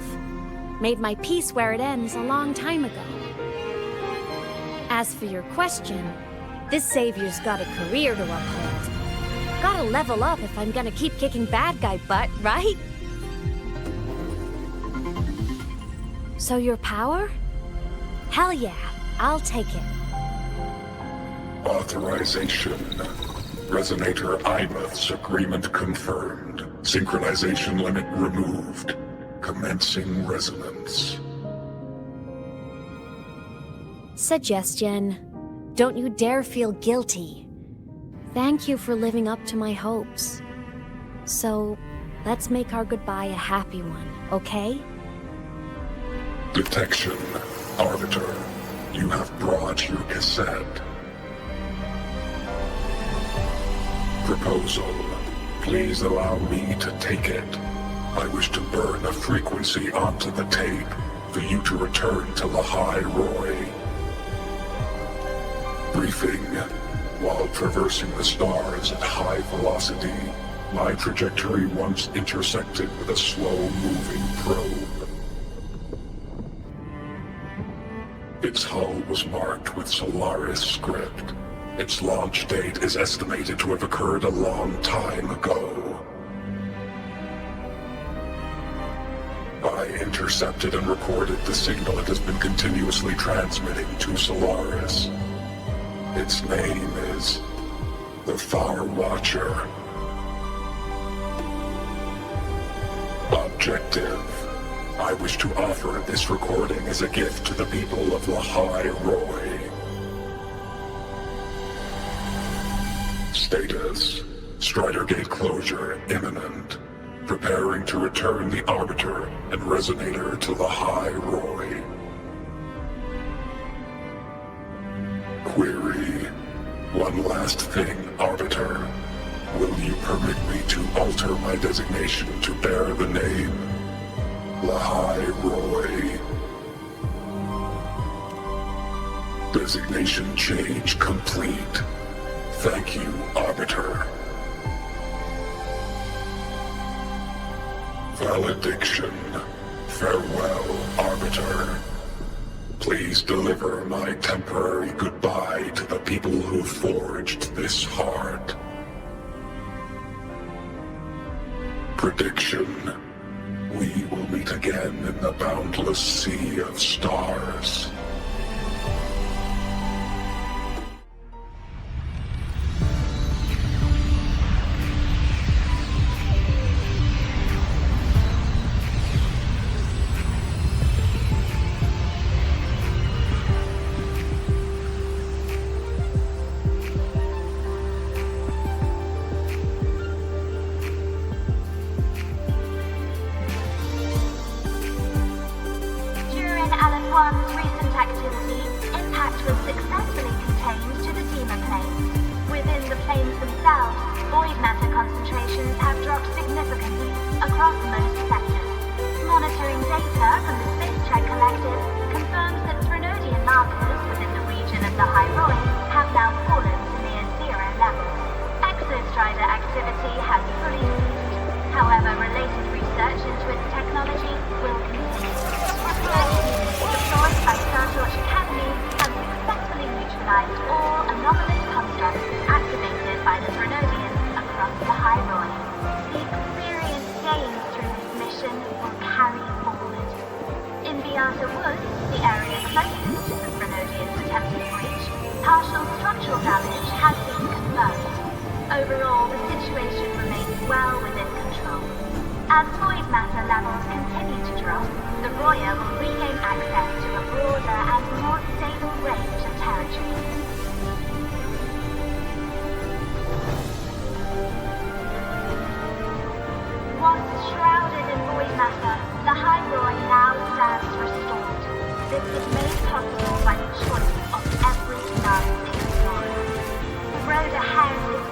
Made my peace where it ends a long time ago. As for your question, this savior's got a career to uphold. Gotta level up if I'm gonna keep kicking bad guy butt, right? So your power? Hell yeah, I'll take it. Authorization. Resonator IMUT's agreement confirmed. Synchronization limit removed. Commencing resonance. Suggestion. Don't you dare feel guilty. Thank you for living up to my hopes. So, let's make our goodbye a happy one, okay? Detection. Arbiter, you have brought your cassette. Proposal. Please allow me to take it. I wish to burn a frequency onto the tape for you to return to Lahai Roy. Briefing. While traversing the stars at high velocity, my trajectory once intersected with a slow-moving probe. Its hull was marked with Solaris script. Its launch date is estimated to have occurred a long time ago. I intercepted and recorded the signal it has been continuously transmitting to Solaris. Its name is the Far Watcher. Objective. I wish to offer this recording as a gift to the people of Lahai Roy. Status. Strider Gate closure imminent. Preparing to return the Arbiter and Resonator to Lahai Roy. Query. One last thing, Arbiter. Will you permit me to alter my designation to bear the name Lahai Roy? Designation change complete. Thank you, Arbiter. Valediction. Farewell, Arbiter. Please deliver my temporary goodbye to the people who forged this heart. Prediction. We will meet again in the boundless sea of stars.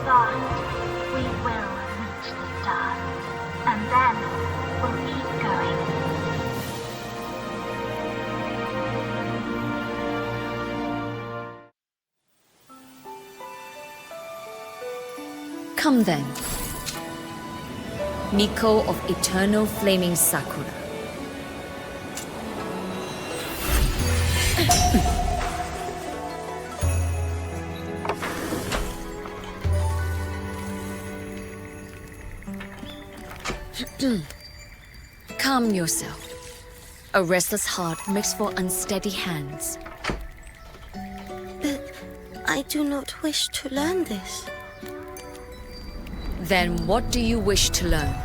exhaust, we will reach the stars. And then we'll keep going. Come then, Miko of Eternal Flaming Sakura. Calm yourself. A restless heart makes for unsteady hands. But I do not wish to learn this. Then what do you wish to learn?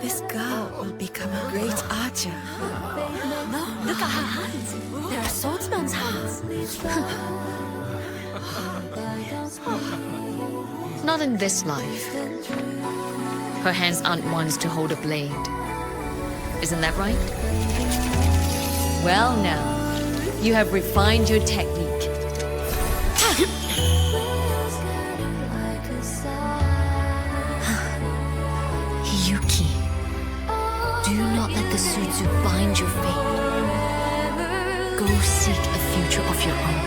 This girl will become a great archer. No, look at her hands. They are swordsman's hands. Not in this life. Her hands aren't ones to hold a blade. Isn't that right? Well now, you have refined your technique. Hiyuki, do not let the Suzu bind your fate. Go seek a future of your own.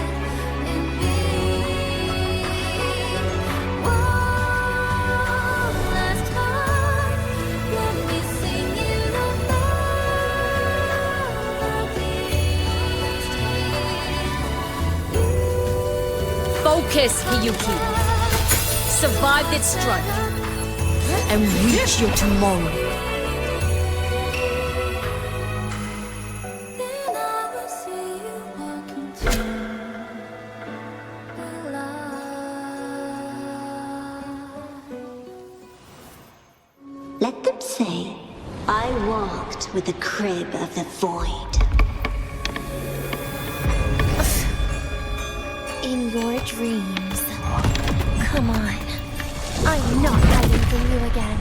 Focus, Hiyuki. Survive its strife and reach your tomorrow. Let them say, I walked with the crib of the void. In your dreams. Come on. I'm not hiding from you again.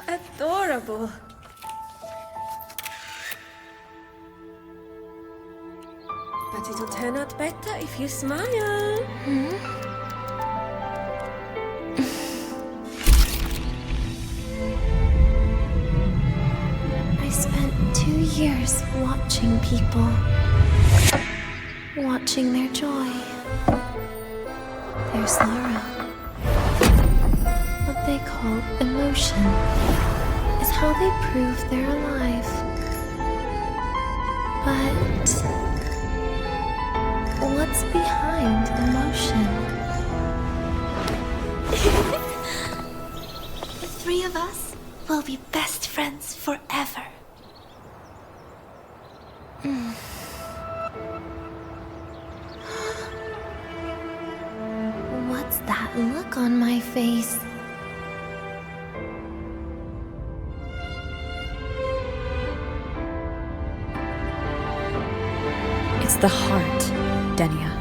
Adorable. But it'll turn out better if you smile. I spent 2 years watching people. Watching their joy. Their sorrow. What they call emotion is how they prove they're alive. But what's behind emotion? The three of us will be best friends forever. What's that look on my face? It's the heart, Denia.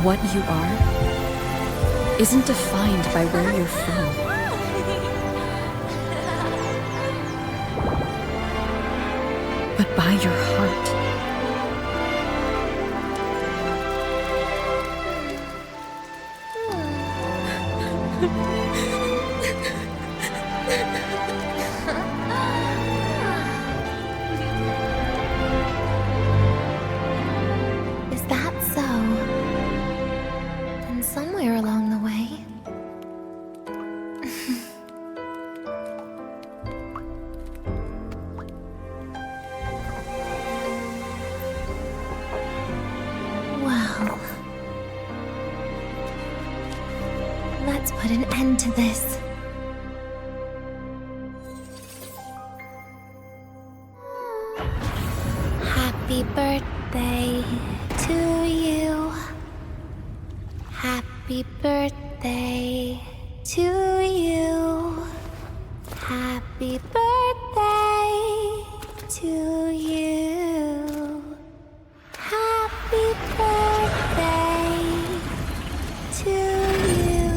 What you are isn't defined by where you're from. But by your heart. Is that so? Then somewhere along the way... Well... Let's put an end to this. Happy birthday to you. Happy birthday to you. Happy birthday to you. Happy birthday to you.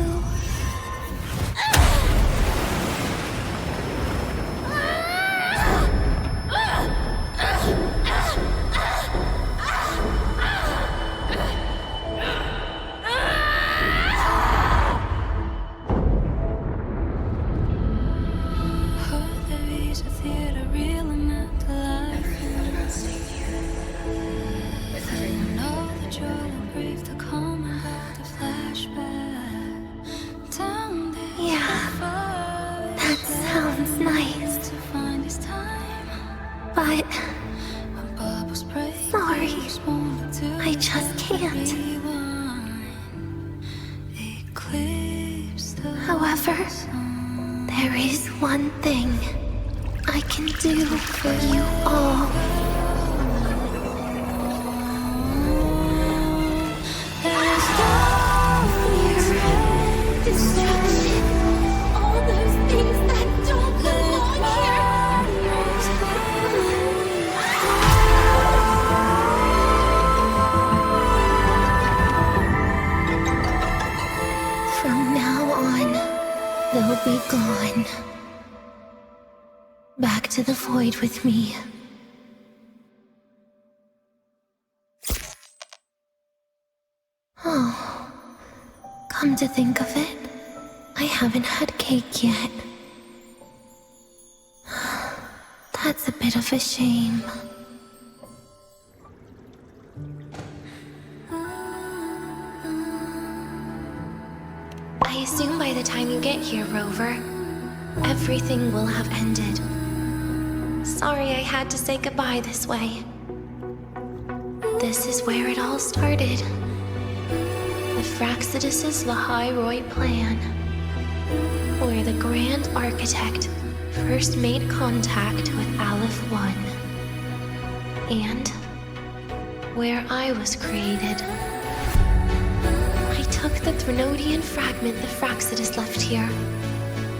But sorry, I just can't. However, there is one thing I can do for you all. Destruction, all those things that don't belong here. From now on, they'll be gone. Back to the void with me. Oh, come to think of it, I haven't had cake yet. That's a bit of a shame. I assume by the time you get here, Rover, everything will have ended. Sorry I had to say goodbye this way. This is where it all started. The Fraxidus' Lahai-Roi plan, where the Grand Architect first made contact with Aleph 1, and where I was created. I took the Threnodian fragment the Fraxidus left here.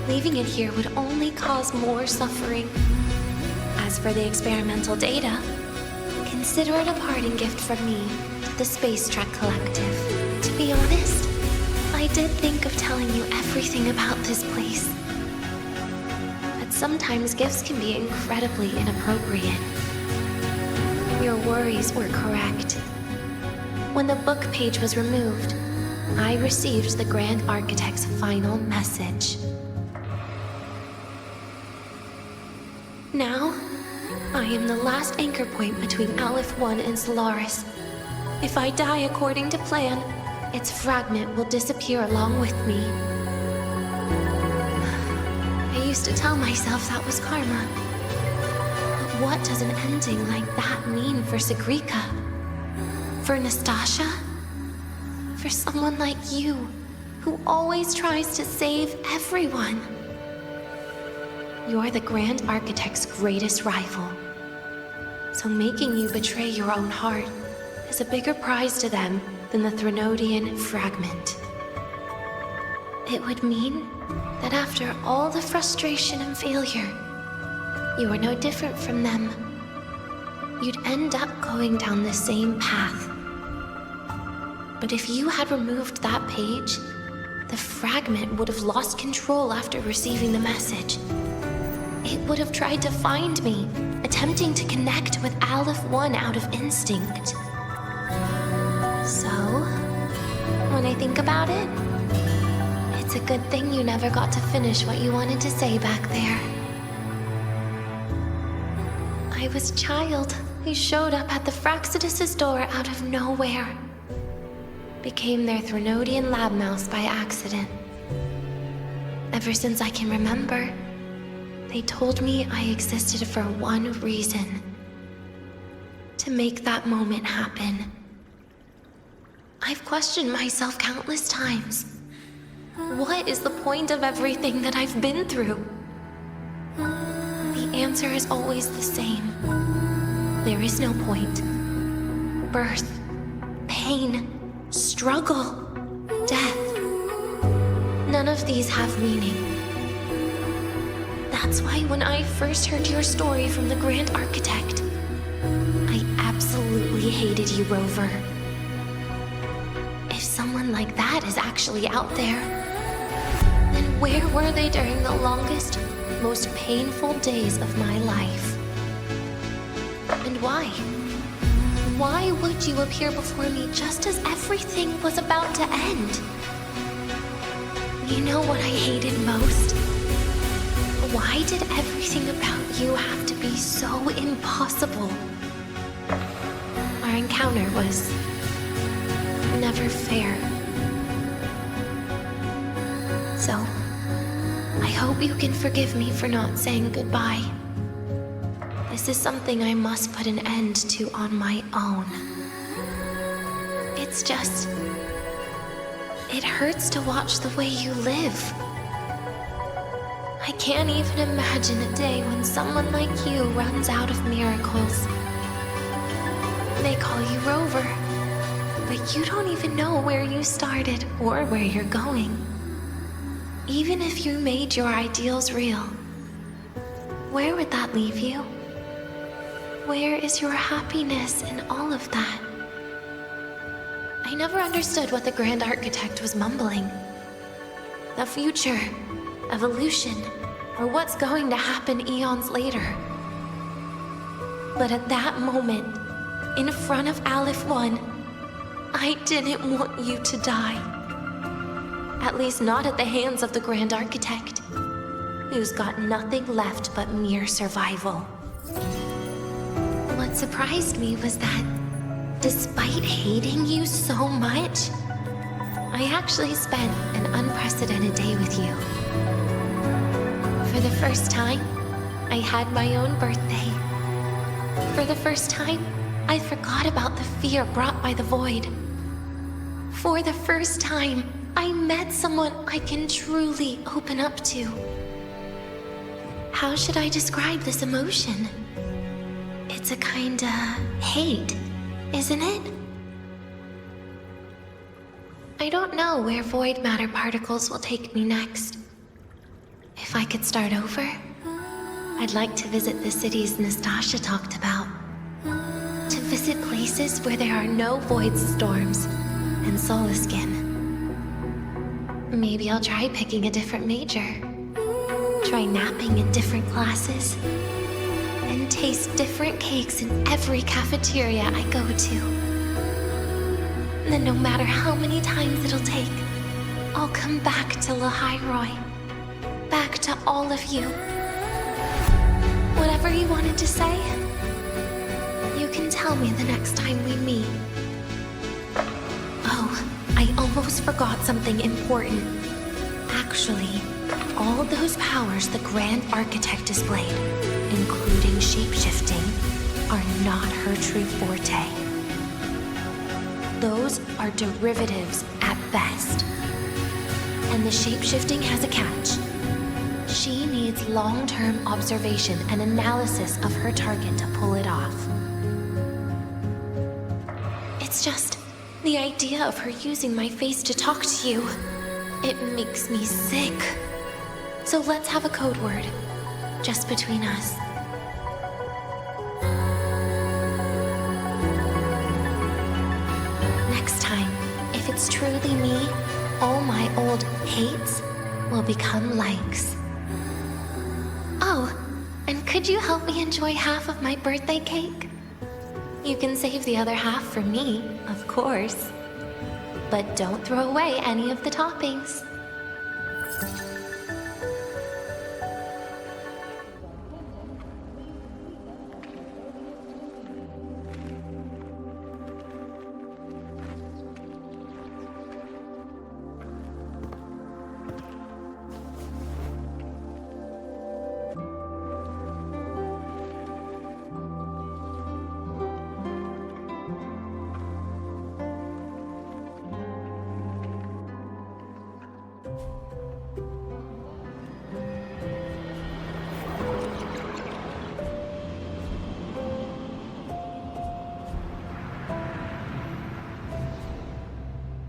Leaving it here would only cause more suffering. As for the experimental data, consider it a parting gift from me to the Space Trek Collective. To be honest, I did think of telling you everything about this place. But sometimes gifts can be incredibly inappropriate. Your worries were correct. When the book page was removed, I received the Grand Architect's final message. Now, I am the last anchor point between Aleph 1 and Solaris. If I die according to plan, its fragment will disappear along with me. I used to tell myself that was karma. But what does an ending like that mean for Segrika? For Nastasha? For someone like you, who always tries to save everyone? You're the Grand Architect's greatest rival. So making you betray your own heart is a bigger prize to them than the Threnodian fragment. It would mean that after all the frustration and failure, you are no different from them. You'd end up going down the same path. But if you had removed that page, the fragment would have lost control after receiving the message. It would have tried to find me, attempting to connect with Aleph 1 out of instinct. So, when I think about it, it's a good thing you never got to finish what you wanted to say back there. I was a child who showed up at the Fraxidus' door out of nowhere. Became their Threnodian lab mouse by accident. Ever since I can remember, they told me I existed for one reason. To make that moment happen. I've questioned myself countless times. What is the point of everything that I've been through? The answer is always the same. There is no point. Birth, pain, struggle, death. None of these have meaning. The That's why when I first heard your story from the Grand Architect, I absolutely hated you, Rover. If someone like that is actually out there, then where were they during the longest, most painful days of my life? And why? Why would you appear before me just as everything was about to end? You know what I hated most? Why did everything about you have to be so impossible? Our encounter was never fair. So, I hope you can forgive me for not saying goodbye. This is something I must put an end to on my own. It's just... it hurts to watch the way you live. I can't even imagine a day when someone like you runs out of miracles. They call you Rover, but you don't even know where you started or where you're going. Even if you made your ideals real, where would that leave you? Where is your happiness in all of that? I never understood what the Grand Architect was mumbling. The future, evolution, or what's going to happen eons later. But at that moment, in front of Aleph 1, I didn't want you to die. At least not at the hands of the Grand Architect, who's got nothing left but mere survival. What surprised me was that, despite hating you so much, I actually spent an unprecedented day with you. For the first time, I had my own birthday. For the first time, I forgot about the fear brought by the void. For the first time, I met someone I can truly open up to. How should I describe this emotion? It's a kinda hate, isn't it? I don't know where void matter particles will take me next. If I could start over, I'd like to visit the cities Nastasha talked about. To visit places where there are no void storms and Solaskin. Maybe I'll try picking a different major. Try napping in different classes. And taste different cakes in every cafeteria I go to. Then no matter how many times it'll take, I'll come back to Lahairoi. Back to all of you. Whatever you wanted to say, you can tell me the next time we meet. Oh, I almost forgot something important. Actually, all those powers the Grand Architect displayed, including shape-shifting, are not her true forte. Those are derivatives at best. And the shape-shifting has a catch. She needs long-term observation and analysis of her target to pull it off. It's just the idea of her using my face to talk to you. It makes me sick. So let's have a code word, just between us. Next time, if it's truly me, all my old hates will become likes. Oh, and could you help me enjoy half of my birthday cake? You can save the other half for me, of course. But don't throw away any of the toppings.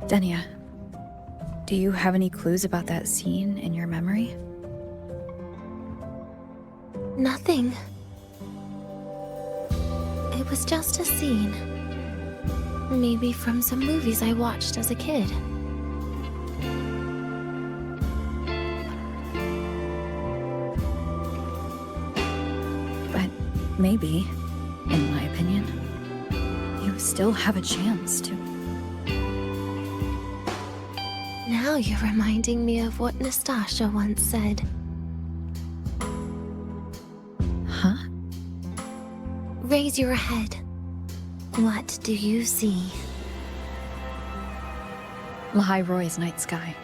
Denia, do you have any clues about that scene in your memory? Nothing. It was just a scene. Maybe from some movies I watched as a kid. But maybe, in my opinion, you still have a chance to. Now you're reminding me of what Nastasha once said. Huh? Raise your head. What do you see? Lahai Roy's night sky.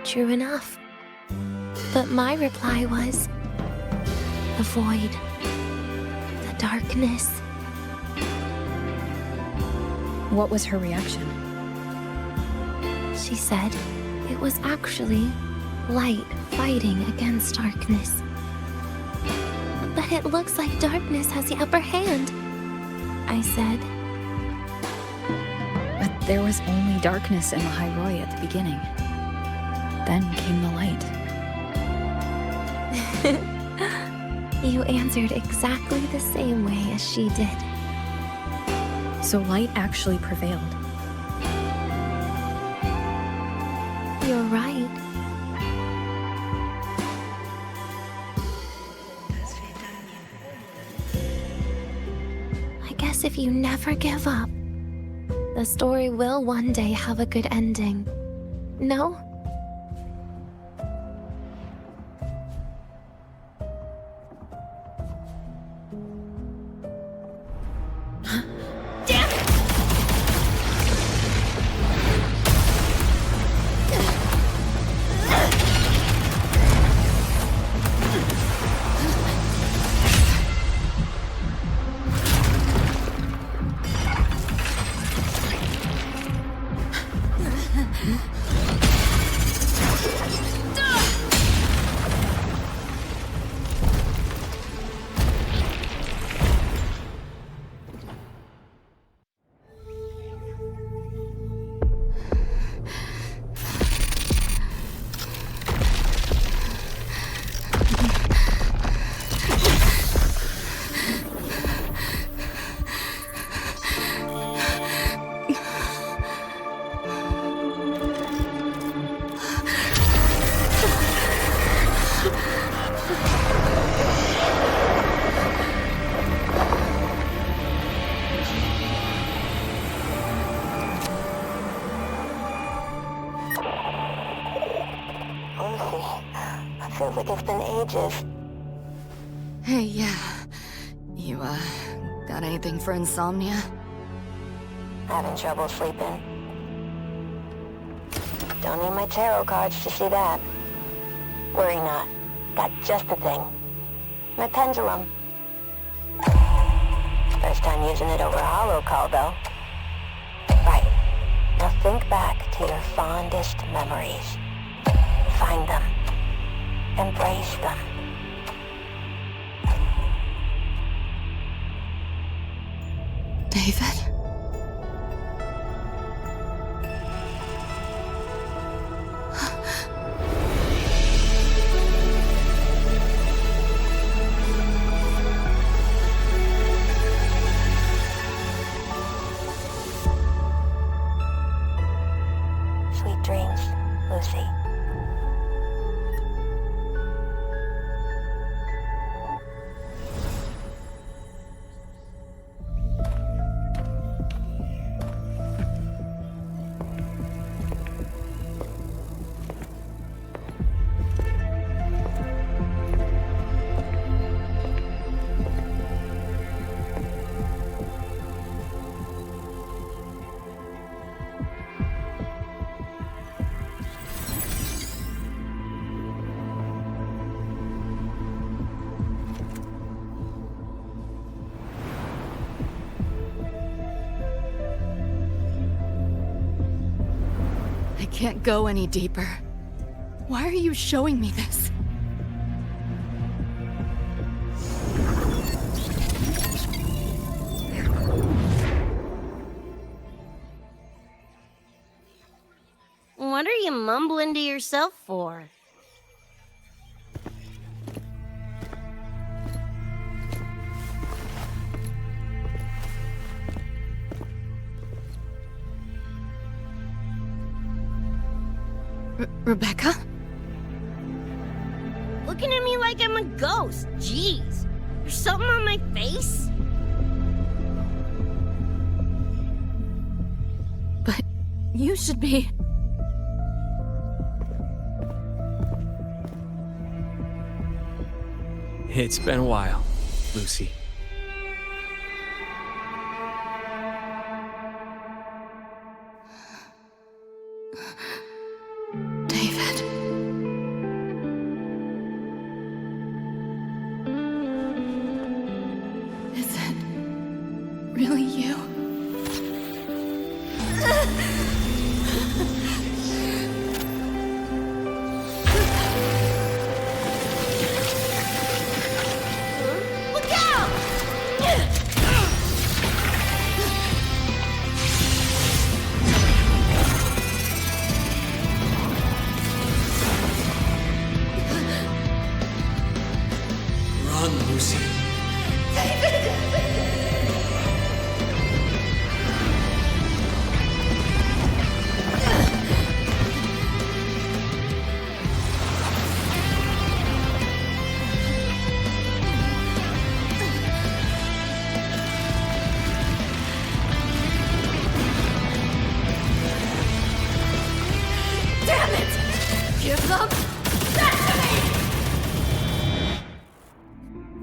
True enough. But my reply was... the void. The darkness. What was her reaction? She said it was actually light fighting against darkness. But it looks like darkness has the upper hand, I said. But there was only darkness in Lahai Roy at the beginning. Then came the light. You answered exactly the same way as she did. So light actually prevailed. You're right. I guess if you never give up, the story will one day have a good ending. No? Feels like it's been ages. Hey, yeah. You, got anything for insomnia? Having trouble sleeping. Don't need my tarot cards to see that. Worry not. Got just the thing. My pendulum. First time using it over a holo call, though. Right. Now think back to your fondest memories. Find them. Embrace them. David? Sweet dreams, Lucy. Can't go any deeper. Why are you showing me this? What are you mumbling to yourself for? Rebecca? Looking at me like I'm a ghost. Jeez. There's something on my face? But you should be... It's been a while, Lucy. David. Is it really you? Look out! Run, Lucy. Damn it! Give them that to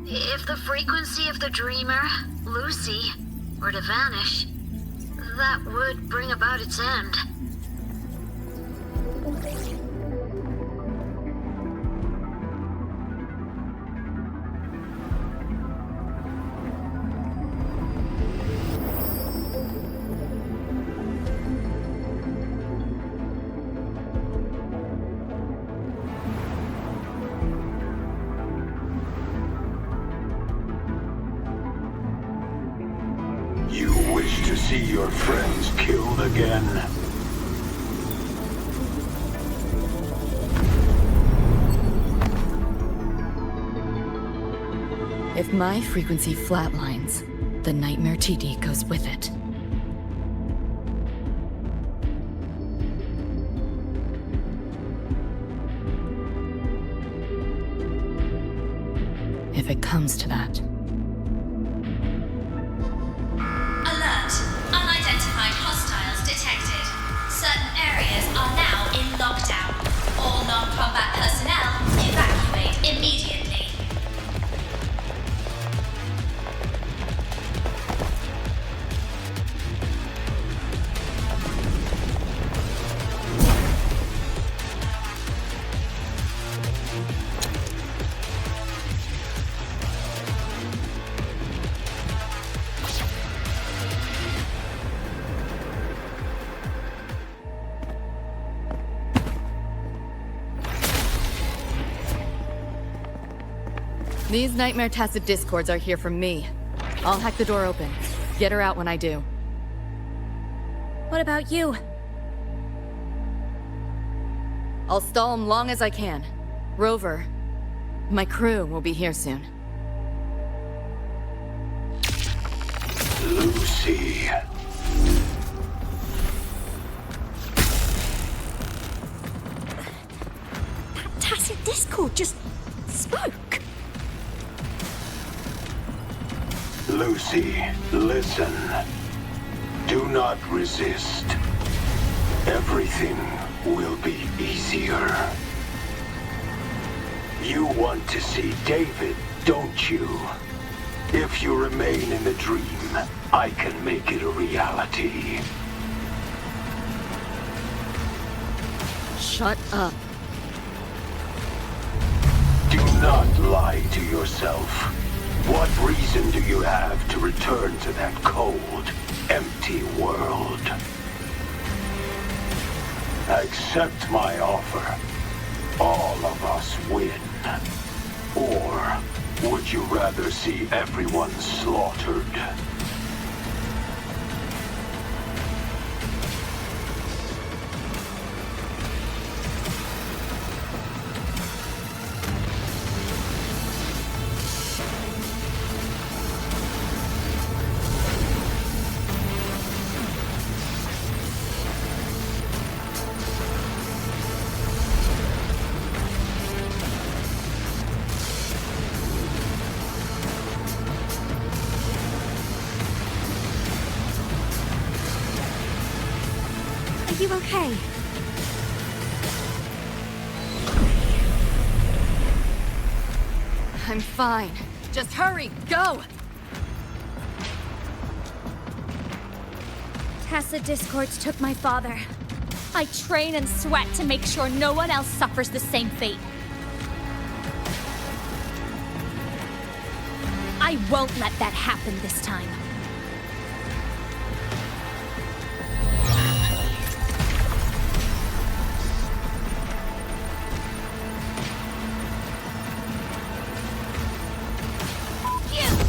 me! If the frequency of the dreamer, Lucy, were to vanish, that would bring about its end. You wish to see your friends killed again? If my frequency flatlines, the nightmare TD goes with it. If it comes to that. Alert! Unidentified hostiles detected. Certain areas are now in lockdown. All non-combat personnel evacuate immediately. These Nightmare Tacit Discords are here from me. I'll hack the door open. Get her out when I do. What about you? I'll stall them long as I can. Rover, my crew will be here soon. Lucy. That Tacit Discord just spoke. Lucy, listen. Do not resist. Everything will be easier. You want to see David, don't you? If you remain in the dream, I can make it a reality. Shut up. Do not lie to yourself. What reason do you have to return to that cold, empty world? Accept my offer. All of us win. Or would you rather see everyone slaughtered? you okay? I'm fine. Just hurry, go! Tessa Discords took my father. I train and sweat to make sure no one else suffers the same fate. I won't let that happen this time.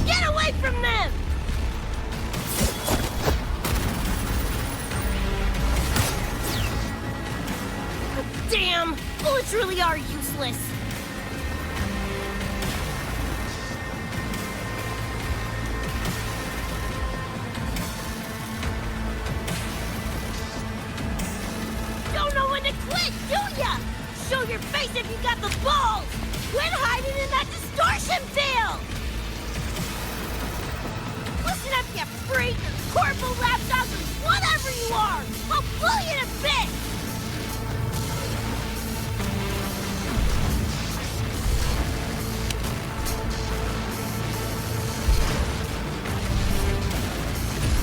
Get away from them! Damn! Bullets really are useless. Don't know when to quit, do ya? Show your face if you got the balls! Quit hiding in that distortion field! Listen up, you freak! Corporal lapdog, whatever you are! I'll blow you to bits!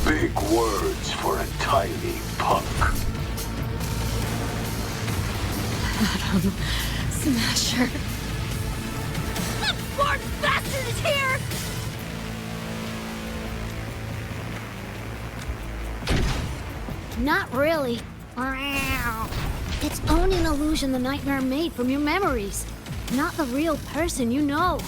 Big words for a tiny punk. Adam, Smasher. That poor bastard is here! Not really. It's only an illusion the nightmare made from your memories. Not the real person you know.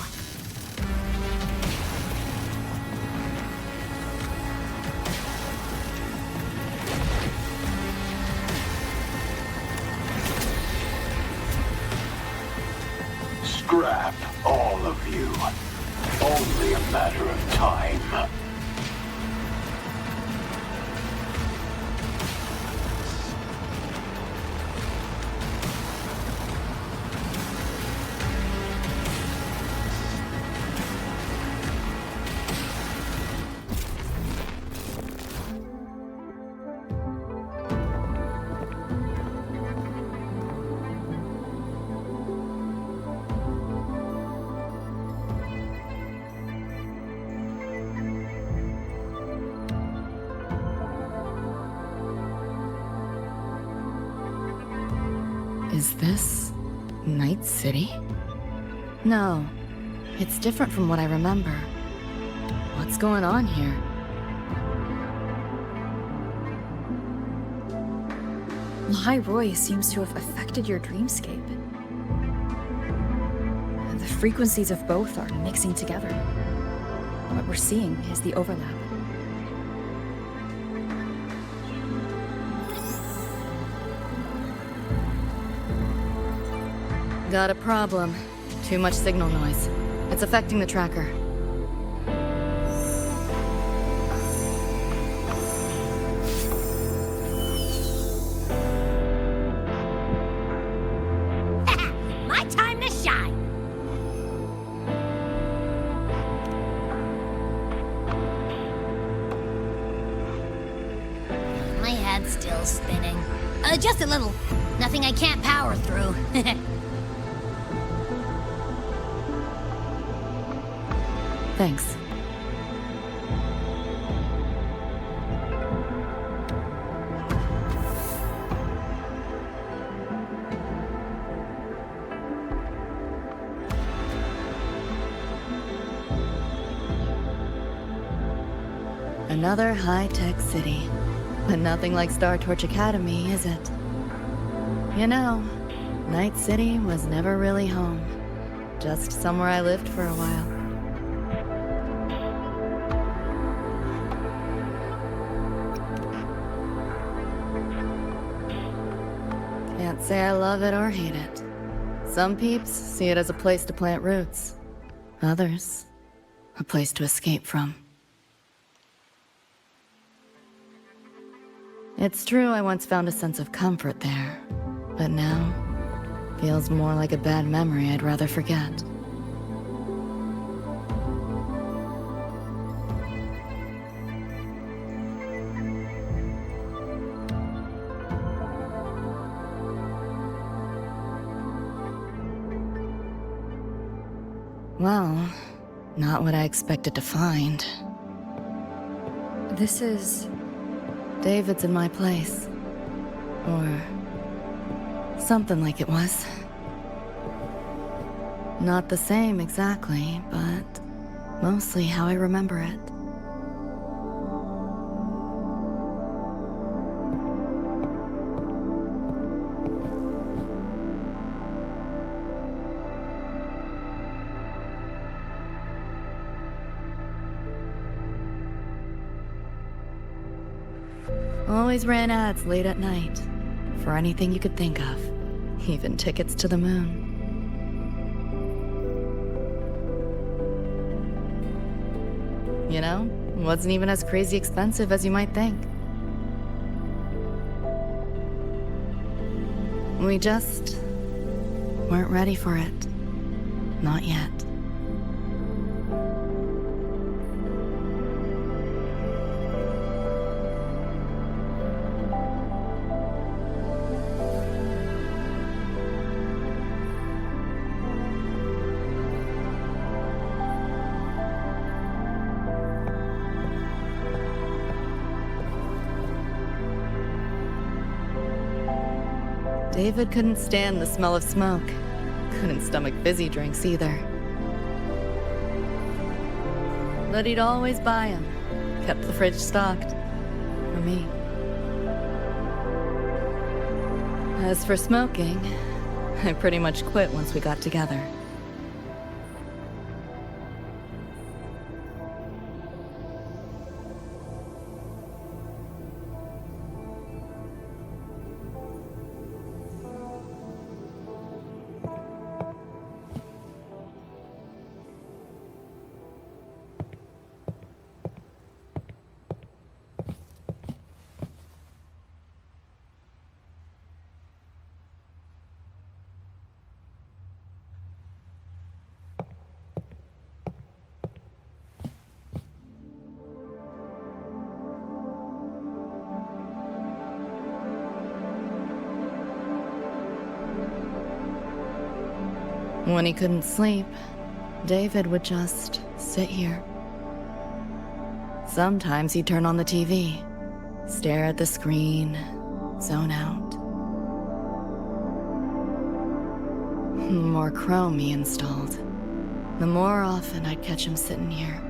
Scrap, all of you. Only a matter of time. Is this Night City? No, it's different from what I remember. What's going on here? Lahai Roy seems to have affected your dreamscape. The frequencies of both are mixing together. What we're seeing is the overlap. Got a problem. Too much signal noise. It's affecting the tracker. My time to shine! My head's still spinning. Just a little. Nothing I can't power through. Thanks. Another high-tech city. But nothing like Star Torch Academy, is it? You know, Night City was never really home. Just somewhere I lived for a while. Can't say I love it or hate it. Some peeps see it as a place to plant roots. Others, a place to escape from. It's true I once found a sense of comfort there, but now, feels more like a bad memory I'd rather forget. Well, not what I expected to find. This is... David's in my place. Or... something like it was. Not the same exactly, but mostly how I remember it. Always ran ads late at night, for anything you could think of, even tickets to the moon. You know, wasn't even as crazy expensive as you might think. We just weren't ready for it. Not yet. David couldn't stand the smell of smoke. Couldn't stomach fizzy drinks either. But he'd always buy them. Kept the fridge stocked. For me. As for smoking, I pretty much quit once we got together. When he couldn't sleep, David would just sit here. Sometimes he'd turn on the TV, stare at the screen, zone out. The more Chrome he installed, the more often I'd catch him sitting here.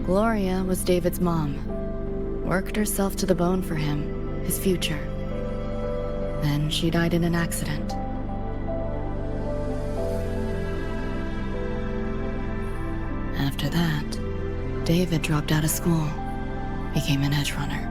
Gloria was David's mom. Worked herself to the bone for him, his future. Then she died in an accident. After that, David dropped out of school, became an edge runner.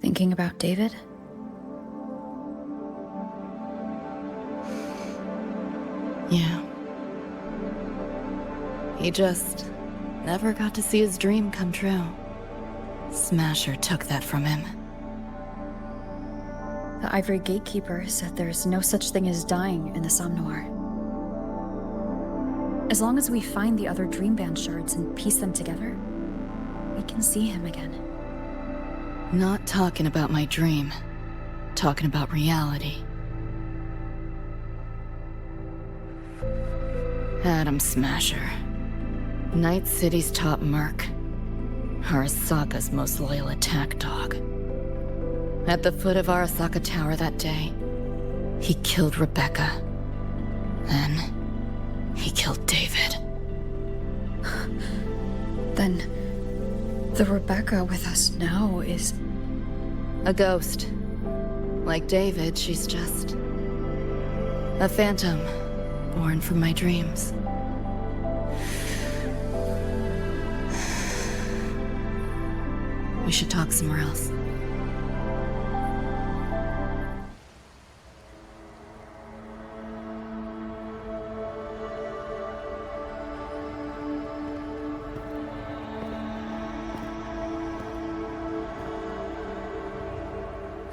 Thinking about David? Yeah. He just never got to see his dream come true. Smasher took that from him. The Ivory Gatekeeper said there's no such thing as dying in the Somnoir. As long as we find the other dream band shards and piece them together, we can see him again. Not talking about my dream. Talking about reality. Atom Smasher. Night City's top merc. Arasaka's most loyal attack dog. At the foot of Arasaka Tower that day, he killed Rebecca. Then, he killed David. Then, the Rebecca with us now is... a ghost. Like David, she's just... a phantom, born from my dreams. We should talk somewhere else.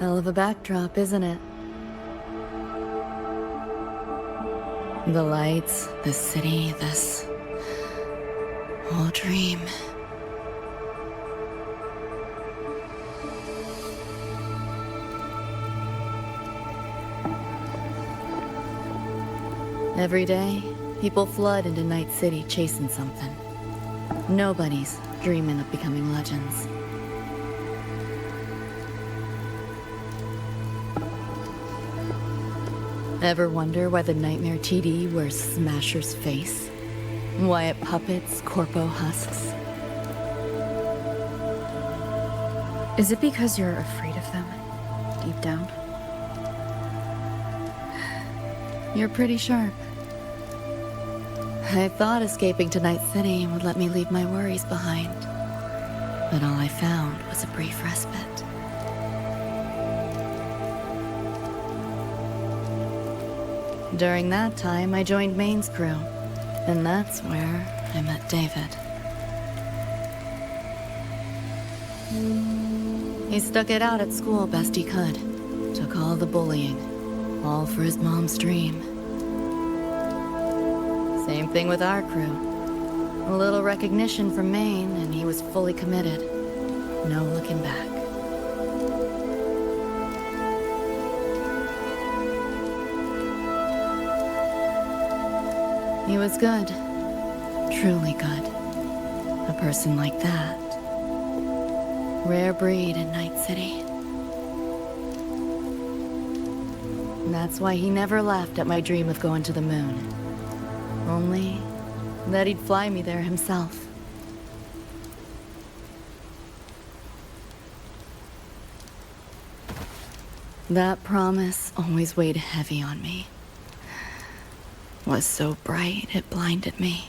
Hell of a backdrop, isn't it? The lights, the city, this whole dream. Every day, people flood into Night City chasing something. Nobody's dreaming of becoming legends. Ever wonder why the Nightmare TD wears Smasher's face? Why it puppets Corpo husks? Is it because you're afraid of them, deep down? You're pretty sharp. I thought escaping to Night City would let me leave my worries behind. But all I found was a brief respite. During that time, I joined Main's crew, and that's where I met David. He stuck it out at school best he could, took all the bullying, all for his mom's dream. Same thing with our crew. A little recognition from Maine, and he was fully committed. No looking back. He was good. Truly good. A person like that. Rare breed in Night City. And that's why he never laughed at my dream of going to the moon. Only that he'd fly me there himself. That promise always weighed heavy on me. Was so bright it blinded me.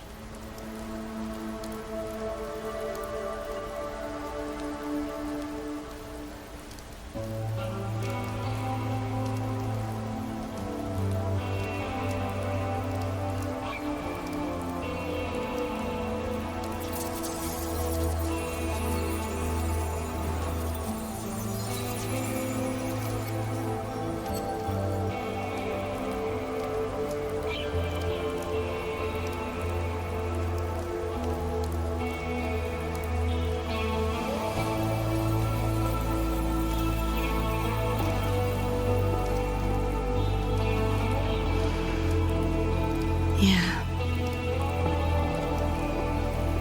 Yeah.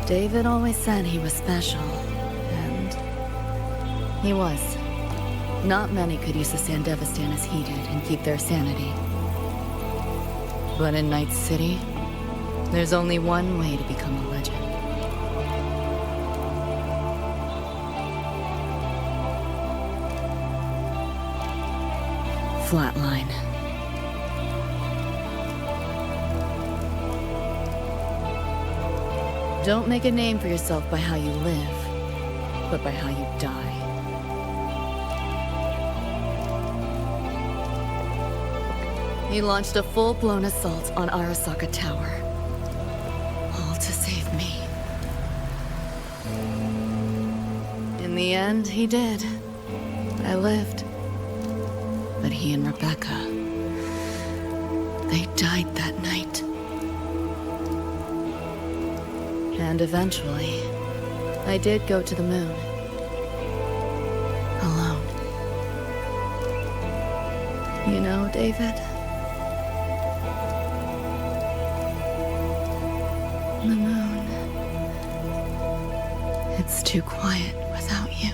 David always said he was special, and he was. Not many could use the Sandevistan as he did and keep their sanity. But in Night City, there's only one way to become a legend. Flatline. Don't make a name for yourself by how you live, but by how you die. He launched a full-blown assault on Arasaka Tower. All to save me. In the end, he did. I lived. But he and Rebecca, they died that night. And eventually, I did go to the moon. Alone. You know, David? The moon. It's too quiet without you.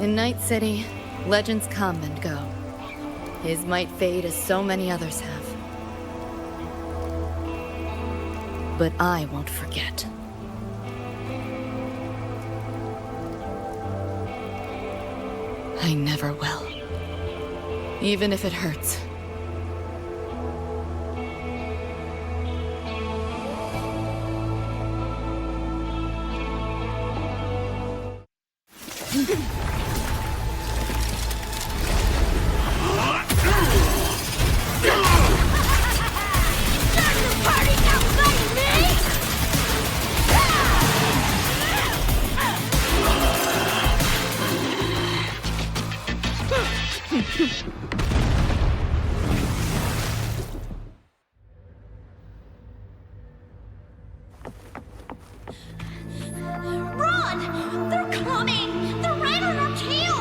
In Night City, legends come and go. His might fade as so many others have. But I won't forget. I never will. Even if it hurts. Run! They're coming! They're right on our tail!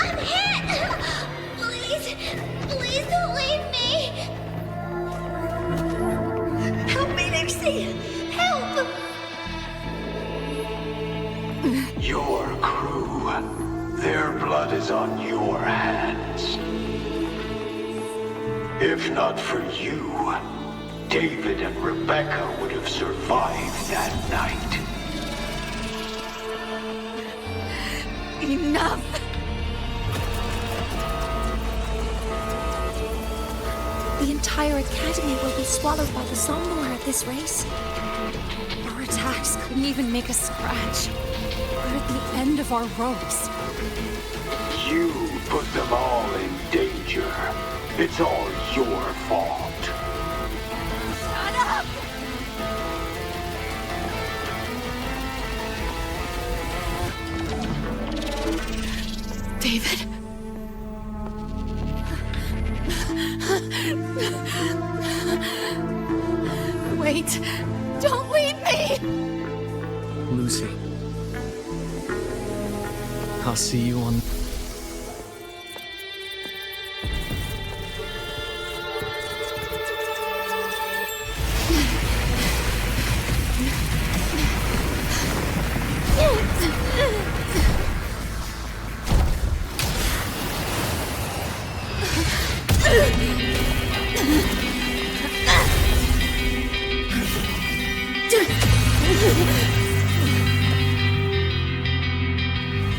I'm hit! Please, please don't leave me! Help me, Lucy! Help! Your crew, their blood is on your hands. If not for you, David and Rebecca would have survived that night. Enough! The entire academy will be swallowed by the Somnolor at this race. Our attacks couldn't even make a scratch. We're at the end of our ropes. You put them all in danger. It's all your fault. Shut up! David? Wait! Don't leave me! Lucy. I'll see you on...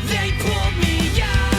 They pulled me out.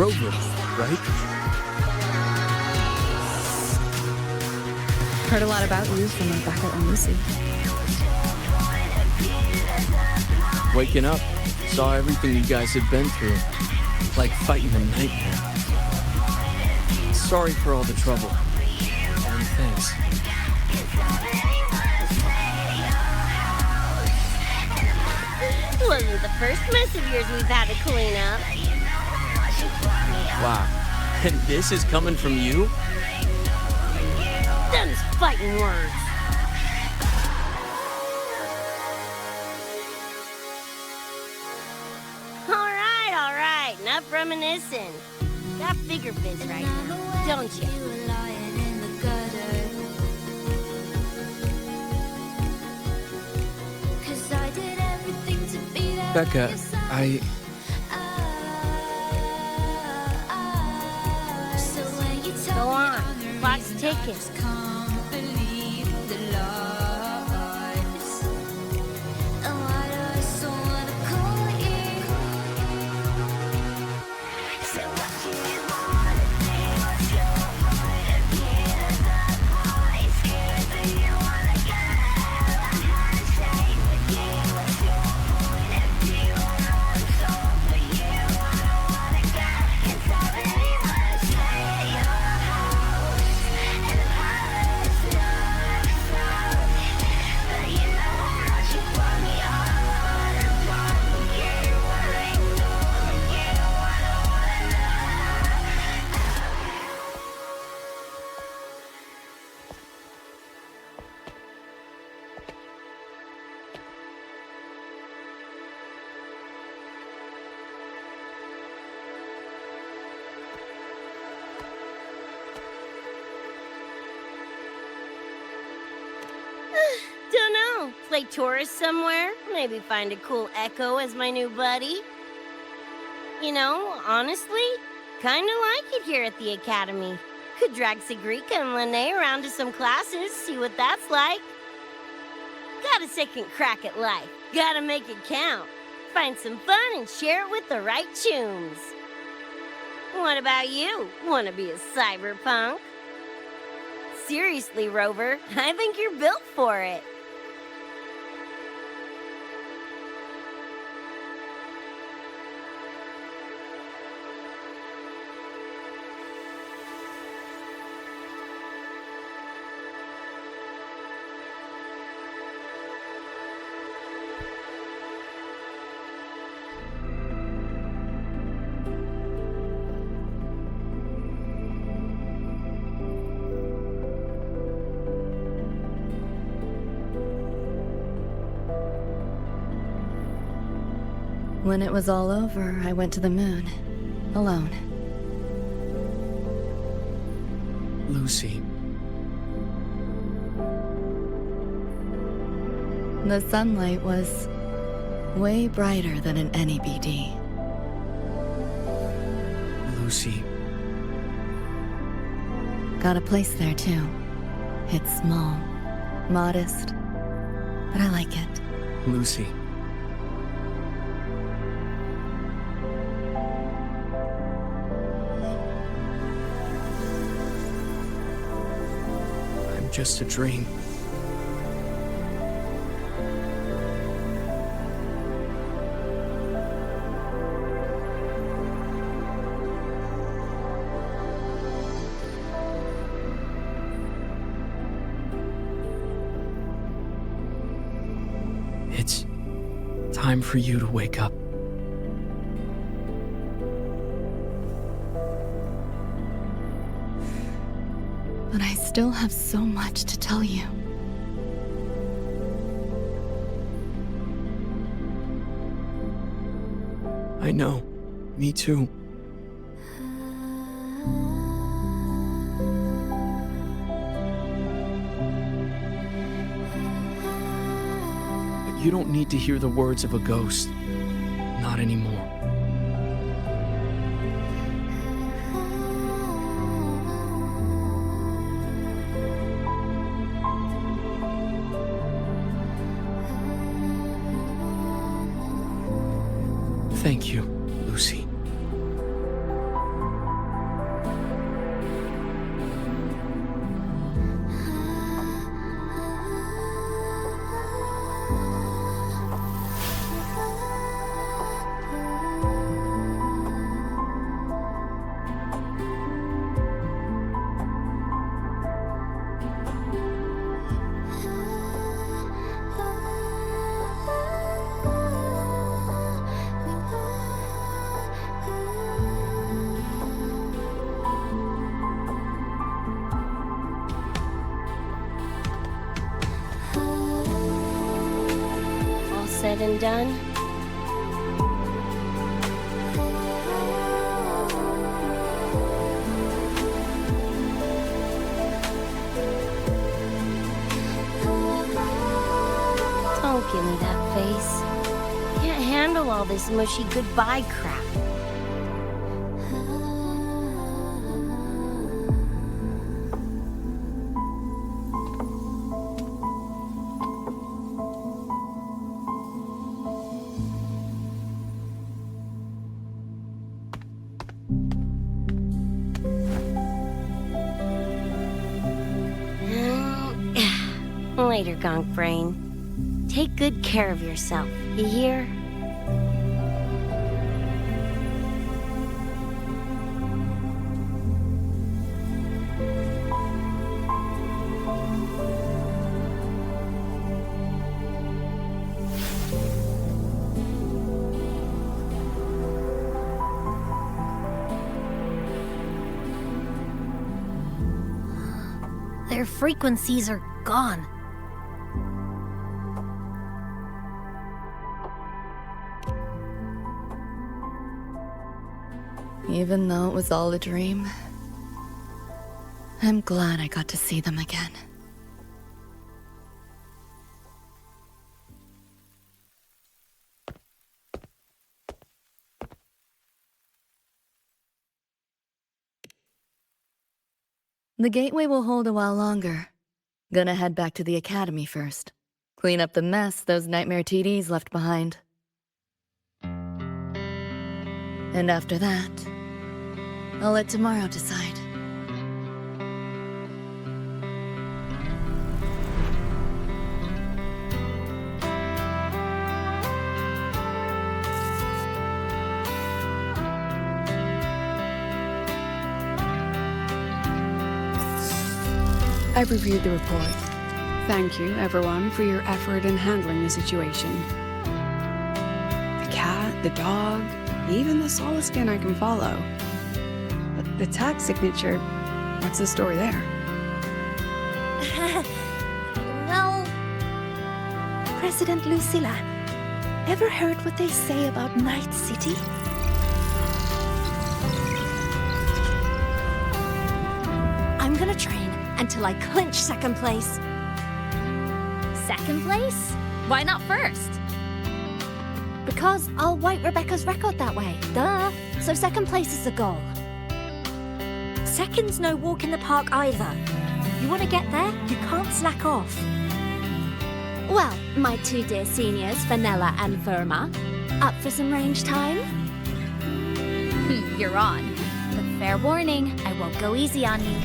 Rover, right? Heard a lot about you from my backup on Lucy. Waking up, saw everything you guys had been through. Like fighting a nightmare. Sorry for all the trouble. And thanks. Wasn't the first mess of yours we've had to clean up. Wow. And this is coming from you? Them's fighting words. All right. Enough reminiscing. Got bigger biz right now, don't you? Becca, Go on. Clock's ticking. Dunno. Play tourist somewhere? Maybe find a cool Echo as my new buddy? You know, honestly, kinda like it here at the Academy. Could drag Sigrika and Lene around to some classes, see what that's like. Got a second crack at life. Gotta make it count. Find some fun and share it with the right tunes. What about you? Wanna be a cyberpunk? Seriously, Rover, I think you're built for it. When it was all over, I went to the moon. Alone. Lucy. The sunlight was way brighter than in any BD. Lucy. Got a place there too. It's small, modest, but I like it. Lucy. I'm just a dream. It's time for you to wake up. But I still have so much to tell you. I know. Me too. You don't need to hear the words of a ghost. Not anymore. Thank you, Lucy. Said and done. Don't give me that face. Can't handle all this mushy goodbye crap. Later, Gonk Brain. Take good care of yourself, you hear? Their frequencies are gone. Even though it was all a dream, I'm glad I got to see them again. The gateway will hold a while longer. Gonna head back to the academy first. Clean up the mess those nightmare TDs left behind. And after that, I'll let tomorrow decide. I've reviewed the report. Thank you, everyone, for your effort in handling the situation. The cat, the dog, even the solid skin I can follow. But the tag signature, what's the story there? Well... President Lucilla, ever heard what they say about Night City? I'm gonna train until I clinch second place. Second place? Why not first? Because I'll wipe Rebecca's record that way. Duh. So second place is the goal. Second's no walk in the park either. You want to get there, you can't slack off. Well, my two dear seniors, Vanilla and Verma, up for some range time? You're on. But fair warning, I won't go easy on you.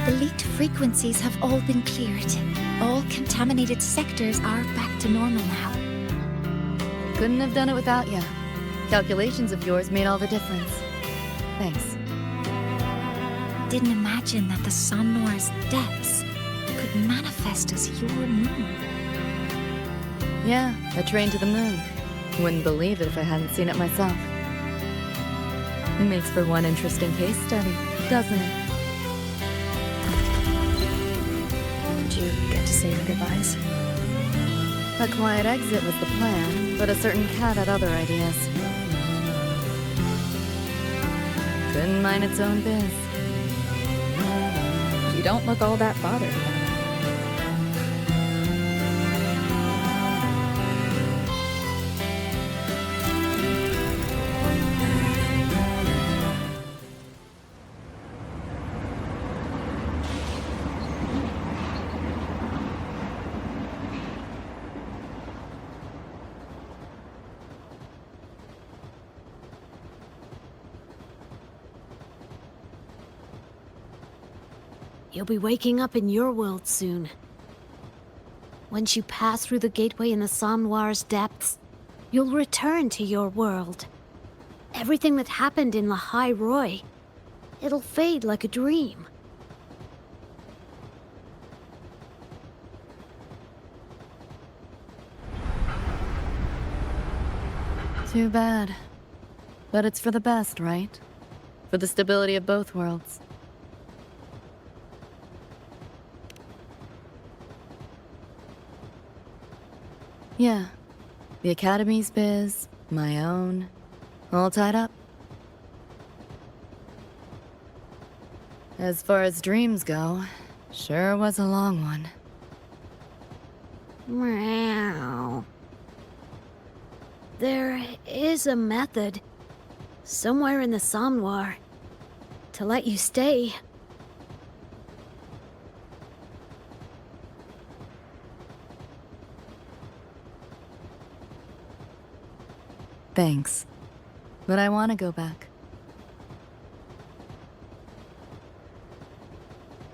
The leaked frequencies have all been cleared. All contaminated sectors are back to normal now. Couldn't have done it without you. Calculations of yours made all the difference. Thanks. Didn't imagine that the Sun Noir's depths could manifest as your moon. Yeah, a train to the moon. Wouldn't believe it if I hadn't seen it myself. It makes for one interesting case study, doesn't it? Did you get to say your goodbyes? A quiet exit was the plan, but a certain cat had other ideas. Couldn't mind its own biz. You don't look all that bothered about it. You'll be waking up in your world soon. Once you pass through the gateway in the Somnoir's depths, you'll return to your world. Everything that happened in La High Roy, it'll fade like a dream. Too bad. But it's for the best, right? For the stability of both worlds. Yeah. The Academy's biz, my own, all tied up. As far as dreams go, sure was a long one. Meow. There is a method, somewhere in the Somnoir, to let you stay. Thanks. But I want to go back.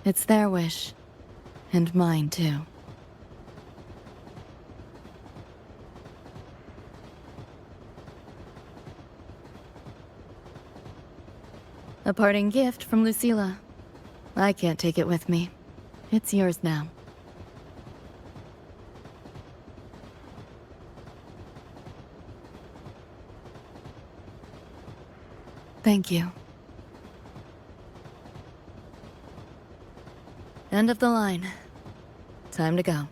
It's their wish. And mine, too. A parting gift from Lucilla. I can't take it with me. It's yours now. Thank you. End of the line. Time to go.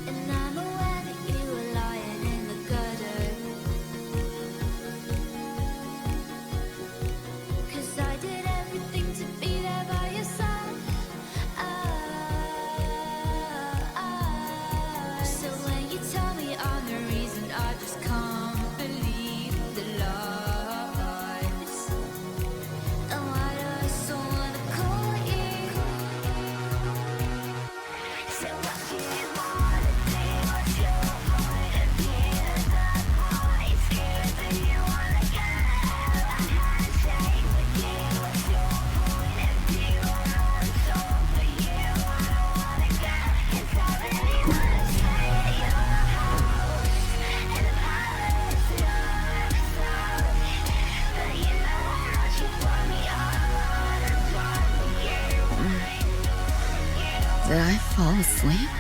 And I'm aware that you were lying in the gutter. 'Cause I did everything to be there by your side. So when you tell me I'm the reason, I just can't believe the lies. And why do I so wanna call you? So what do you wanna do? What's your point of view? That I'm scared that you wanna get out. I had a shake with you. What's your point of view? I know it's all for you. I don't wanna get inside anyone's head. You're a house in a palace. You're a sound. But you know how you want me all the time. Did I fall asleep?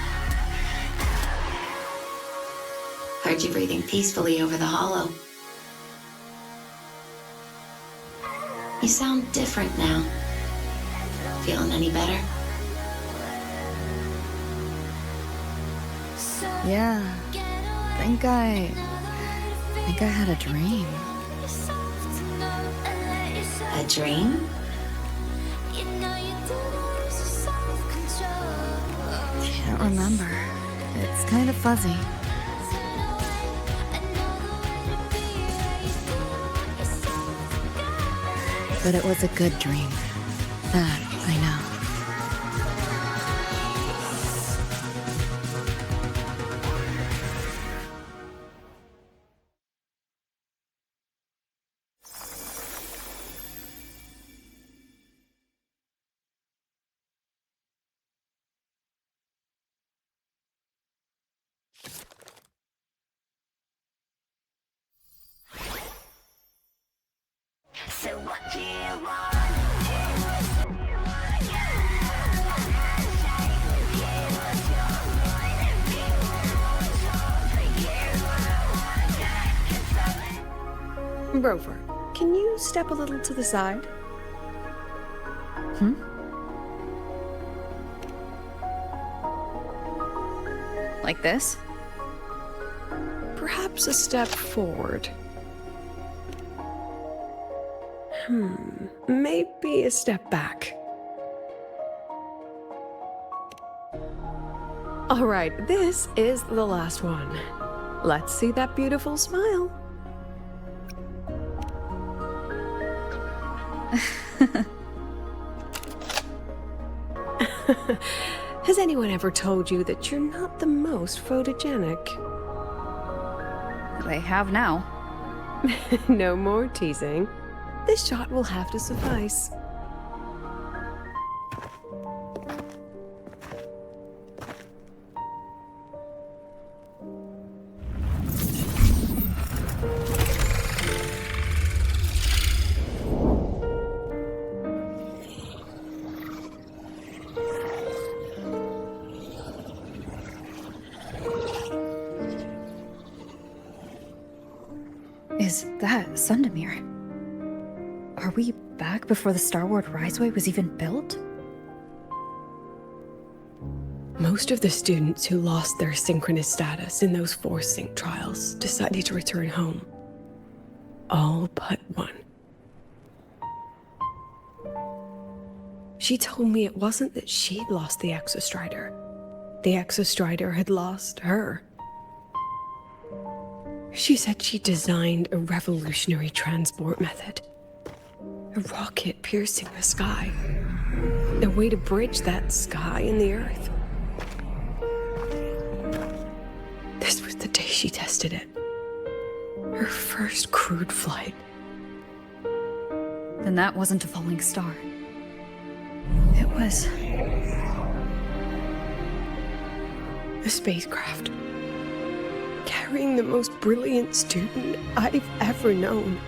Heard you breathing peacefully over the hollow. You sound different now. Feeling any better? Yeah. Think I had a dream. A dream? Can't remember. It's kind of fuzzy. But it was a good dream. That I know. So what do you want? Rover, can you step a little to the side? Like this? Perhaps a step forward. Maybe a step back. All right, this is the last one. Let's see that beautiful smile. Has anyone ever told you that you're not the most photogenic? They have now. No more teasing. This shot will have to suffice. Is that Sundamir? Are we back before the Starward Riseway was even built? Most of the students who lost their synchronous status in those force sync trials decided to return home. All but one. She told me it wasn't that she'd lost the Exostrider. The Exostrider had lost her. She said she designed a revolutionary transport method. A rocket piercing the sky. A way to bridge that sky and the Earth. This was the day she tested it. Her first crewed flight. Then that wasn't a falling star. It was... a spacecraft. Carrying the most brilliant student I've ever known.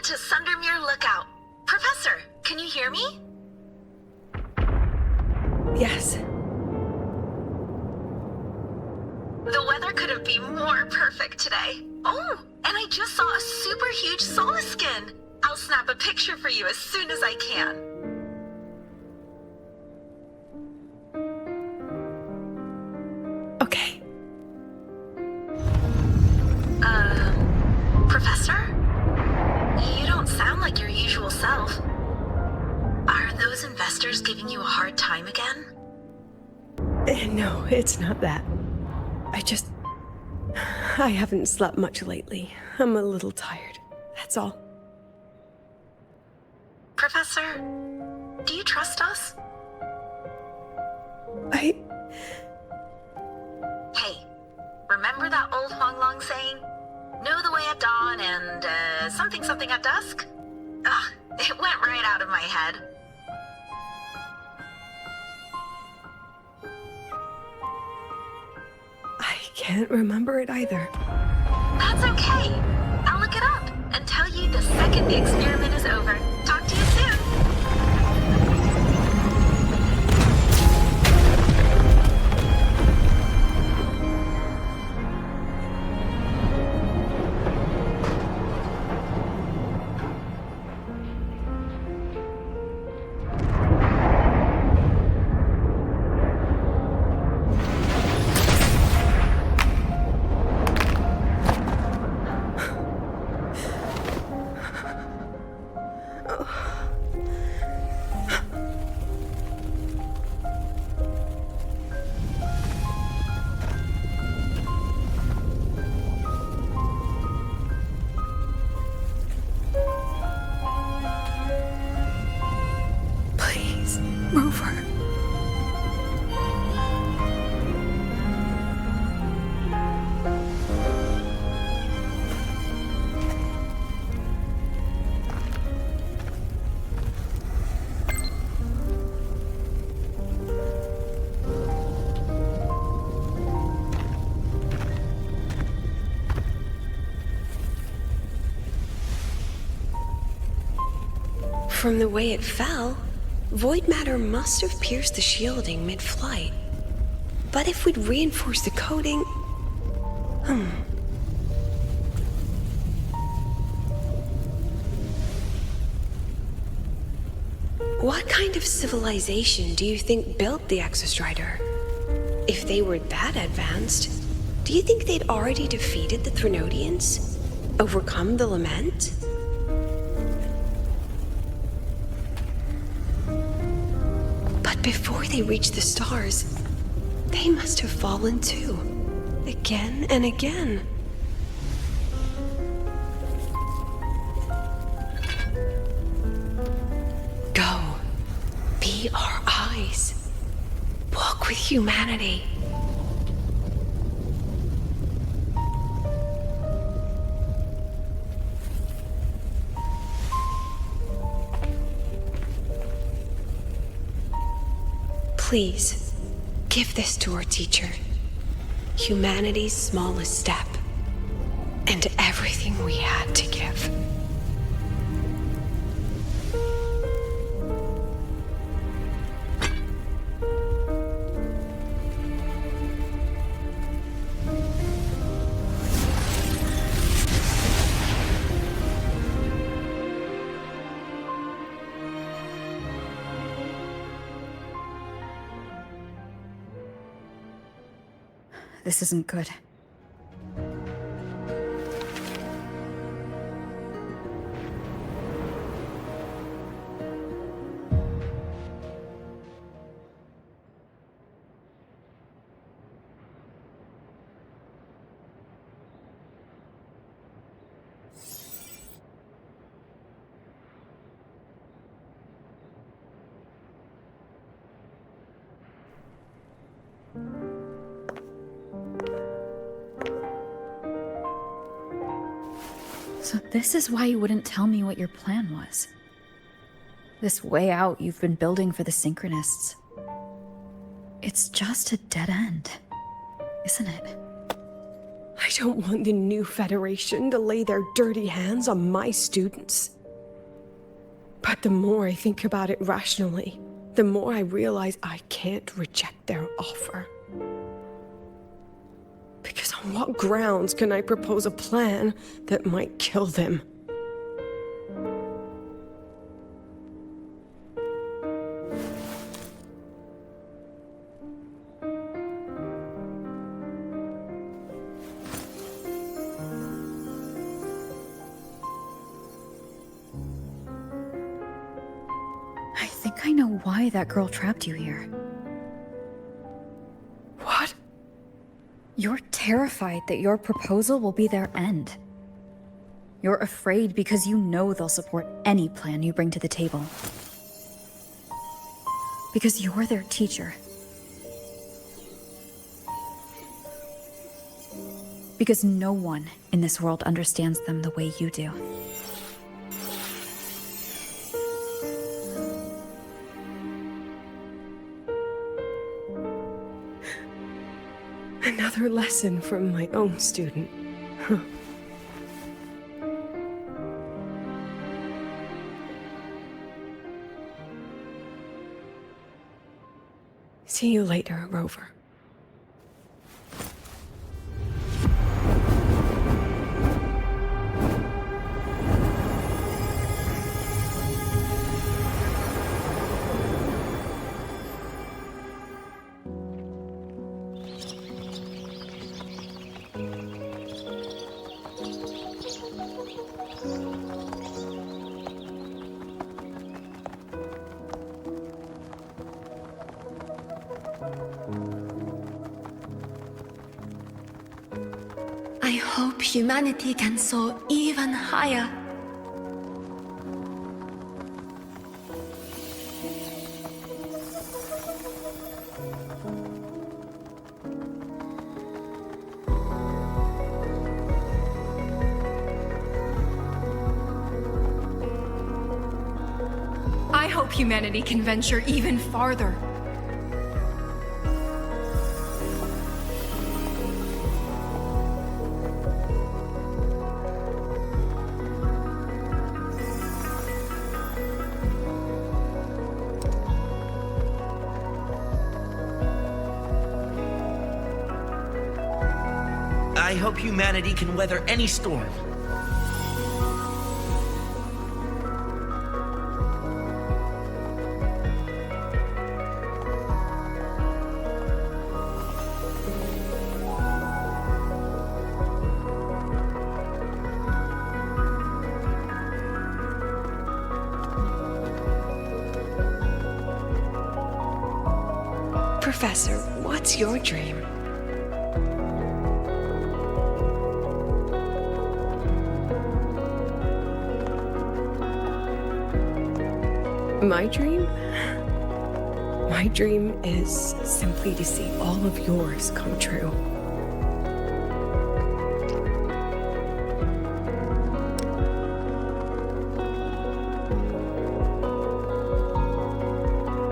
To Sundermere Lookout. Professor, can you hear me? Yes. The weather couldn't be more perfect today. Oh, and I just saw a super huge solaskin. I'll snap a picture for you as soon as I can. Okay. Professor? You don't sound like your usual self. Are those investors giving you a hard time again? No, it's not that. I haven't slept much lately. I'm a little tired. That's all. Professor, do you trust us? Hey, remember that old Huanglong saying? Know the way at dawn and, something at dusk? Ugh, it went right out of my head. I can't remember it either. That's okay. I'll look it up and tell you the second the experiment is over. Talk to you soon. From the way it fell, void matter must have pierced the shielding mid-flight. But if we'd reinforced the coating... What kind of civilization do you think built the Exostrider? If they were that advanced, do you think they'd already defeated the Threnodians? Overcome the Lament? But before they reached the stars, they must have fallen too. Again and again. Go. Be our eyes. Walk with humanity. Please, give this to our teacher. Humanity's smallest step. And everything we had to give. This isn't good. So this is why you wouldn't tell me what your plan was. This way out you've been building for the Synchronists. It's just a dead end, isn't it? I don't want the new Federation to lay their dirty hands on my students. But the more I think about it rationally, the more I realize I can't reject their offer. Because on what grounds can I propose a plan that might kill them? I think I know why that girl trapped you here. What? You're terrified that your proposal will be their end. You're afraid because you know they'll support any plan you bring to the table. Because you're their teacher. Because no one in this world understands them the way you do. Another lesson from my own student. Huh. See you later, Rover. I hope humanity can soar even higher. I hope humanity can venture even farther. I hope humanity can weather any storm. Professor, what's your dream? My dream? My dream is simply to see all of yours come true.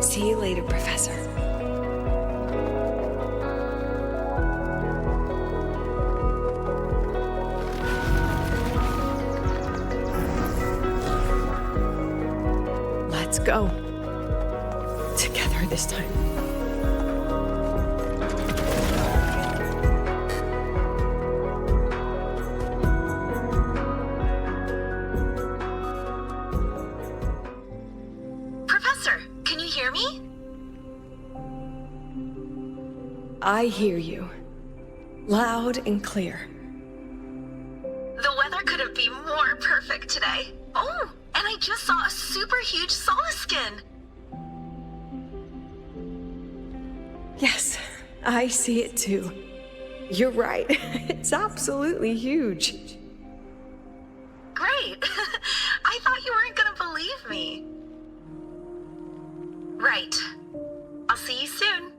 See you later, Professor. Let's go. Together this time. Professor, can you hear me? I hear you. Loud and clear. The weather couldn't be more perfect today. Oh, and I just saw a super huge Solaskin. Yes, I see it too. You're right. It's absolutely huge. Great. I thought you weren't gonna believe me. Right. I'll see you soon.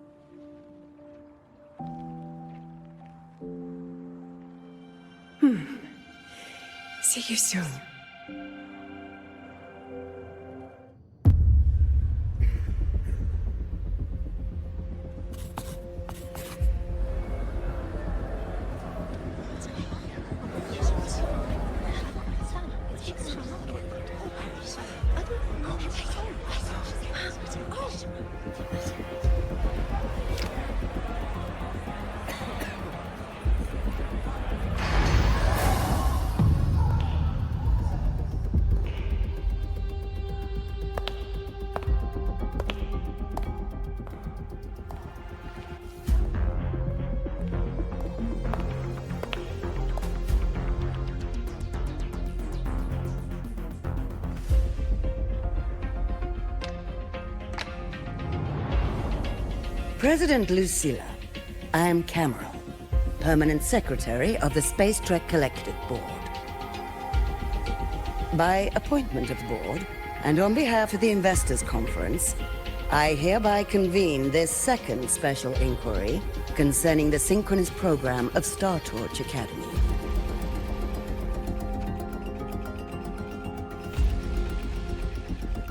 See you soon. President Lucilla, I am Cameron, Permanent Secretary of the Space Trek Collective Board. By appointment of the board, and on behalf of the Investors Conference, I hereby convene this second special inquiry concerning the synchronous program of Star Torch Academy.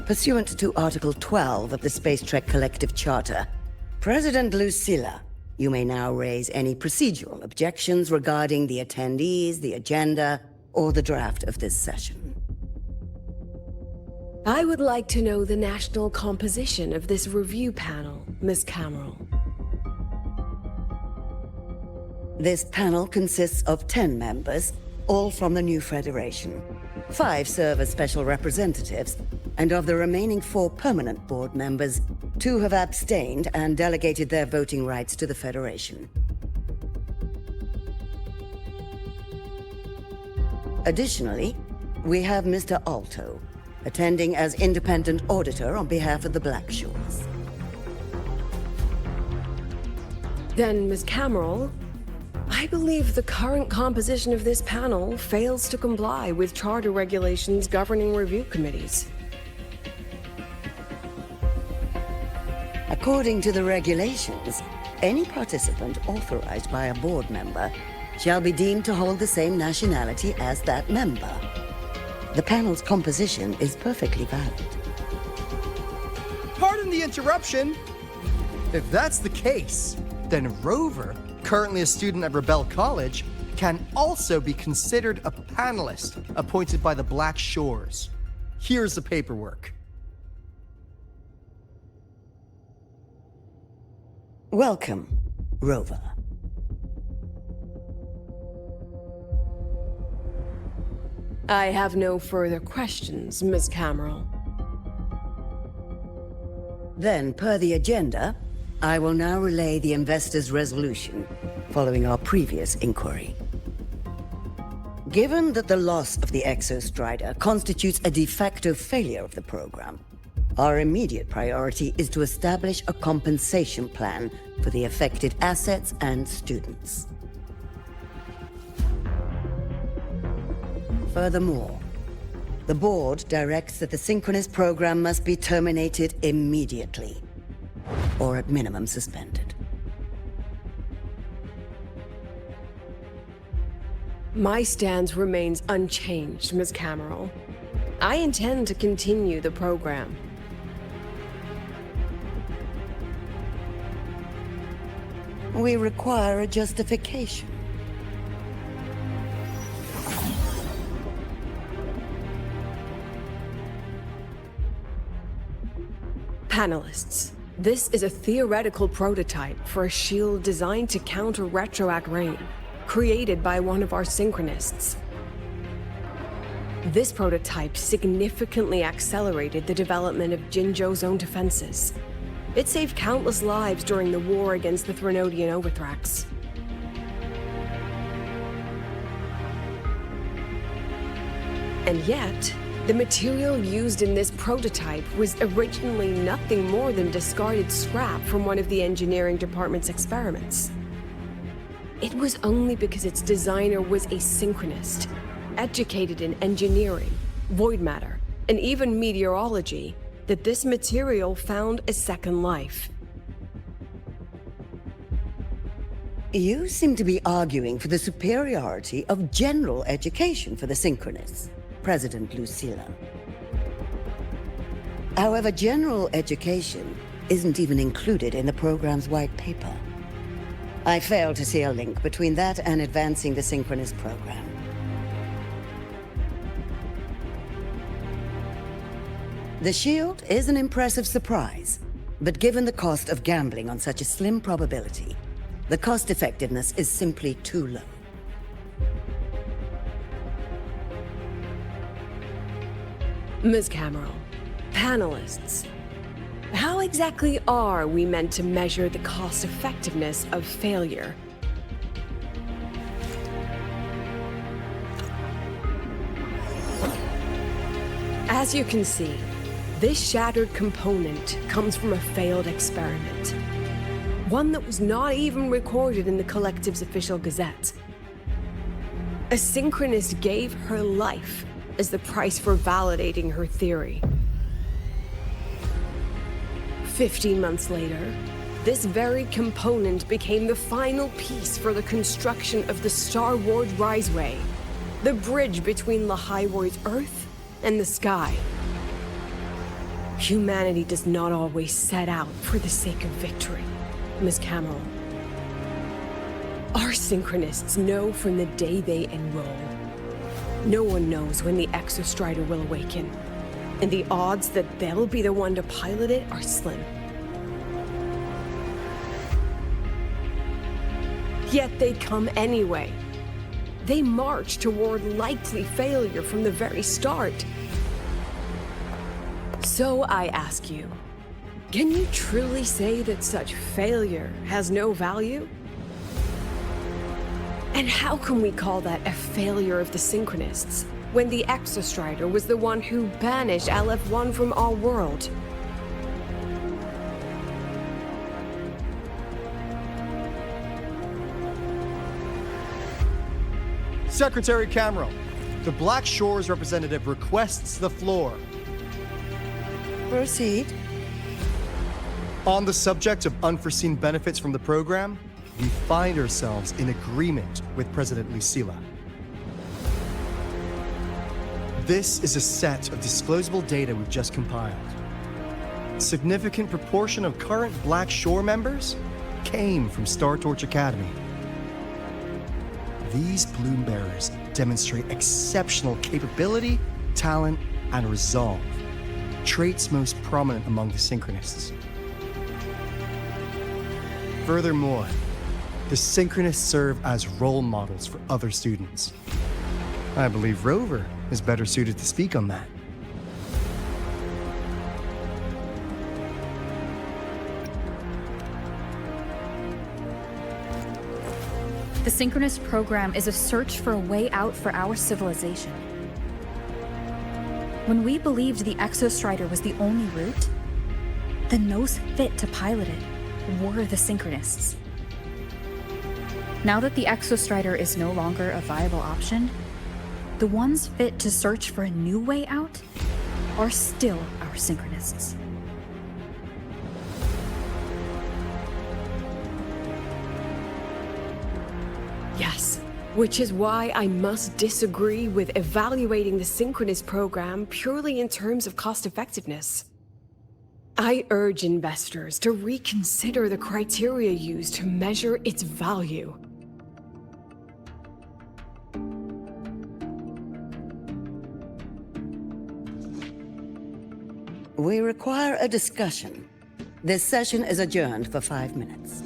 Pursuant to Article 12 of the Space Trek Collective Charter, President Lucilla, you may now raise any procedural objections regarding the attendees, the agenda, or the draft of this session. I would like to know the national composition of this review panel, Miss Cameron. This panel consists of 10 members, all from the new Federation. 5 serve as special representatives, and of the remaining 4 permanent board members, 2 have abstained and delegated their voting rights to the Federation. Additionally, we have Mr. Alto, attending as independent auditor on behalf of the Black Shores. Then, Ms. Cameron, I believe the current composition of this panel fails to comply with charter regulations governing review committees. According to the regulations, any participant authorized by a board member shall be deemed to hold the same nationality as that member. The panel's composition is perfectly valid. Pardon the interruption. If that's the case, then Rover, currently a student at Rebel College, can also be considered a panelist appointed by the Black Shores. Here's the paperwork. Welcome, Rover. I have no further questions, Ms. Cammerl. Then, per the agenda, I will now relay the investor's resolution, following our previous inquiry. Given that the loss of the Exostrider constitutes a de facto failure of the program, our immediate priority is to establish a compensation plan for the affected assets and students. Furthermore, the board directs that the synchronous program must be terminated immediately, or at minimum suspended. My stance remains unchanged, Ms. Cammerl. I intend to continue the program. We require a justification. Panelists, this is a theoretical prototype for a shield designed to counter retroact rain, created by one of our synchronists. This prototype significantly accelerated the development of Jinzhou's own defenses. It saved countless lives during the war against the Threnodian Overthrax. And yet, the material used in this prototype was originally nothing more than discarded scrap from one of the engineering department's experiments. It was only because its designer was a synchronist, educated in engineering, void matter, and even meteorology, that this material found a second life. You seem to be arguing for the superiority of general education for the synchronists, President Lucilla. However, general education isn't even included in the program's white paper. I fail to see a link between that and advancing the synchronous program. The shield is an impressive surprise, but given the cost of gambling on such a slim probability, the cost-effectiveness is simply too low. Ms. Cammerl, panelists, how exactly are we meant to measure the cost-effectiveness of failure? As you can see, this shattered component comes from a failed experiment. One that was not even recorded in the Collective's official gazette. A synchronist gave her life as the price for validating her theory. 15 months later, this very component became the final piece for the construction of the Star Wars Riseway, the bridge between Lahaiwoi's Earth and the sky. Humanity does not always set out for the sake of victory, Ms. Cammerl. Our synchronists know from the day they enroll. No one knows when the Exostrider will awaken, and the odds that they'll be the one to pilot it are slim. Yet they come anyway. They march toward likely failure from the very start. So I ask you, can you truly say that such failure has no value? And how can we call that a failure of the Synchronists, when the Exostrider was the one who banished LF1 from our world? Secretary Cammerl, the Black Shores representative requests the floor. Proceed. On the subject of unforeseen benefits from the program, we find ourselves in agreement with President Lucilla. This is a set of disclosable data we've just compiled. A significant proportion of current Black Shore members came from Star Torch Academy. These Bloom Bearers demonstrate exceptional capability, talent, and resolve, traits most prominent among the Synchronists. Furthermore, the Synchronists serve as role models for other students. I believe Rover is better suited to speak on that. The synchronous program is a search for a way out for our civilization. When we believed the Exostrider was the only route, then those fit to pilot it were the Synchronists. Now that the Exostrider is no longer a viable option, the ones fit to search for a new way out are still our Synchronists. Yes, which is why I must disagree with evaluating the synchronous program purely in terms of cost effectiveness. I urge investors to reconsider the criteria used to measure its value. We require a discussion. This session is adjourned for 5 minutes.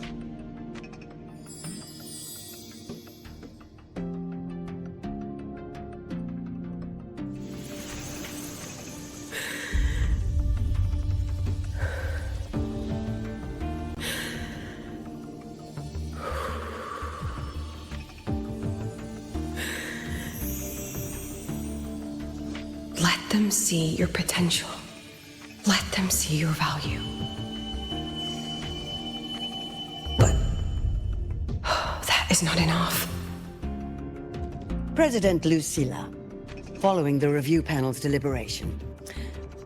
Let them see your potential. Let them see your value. But that is not enough. President Lucilla, following the review panel's deliberation,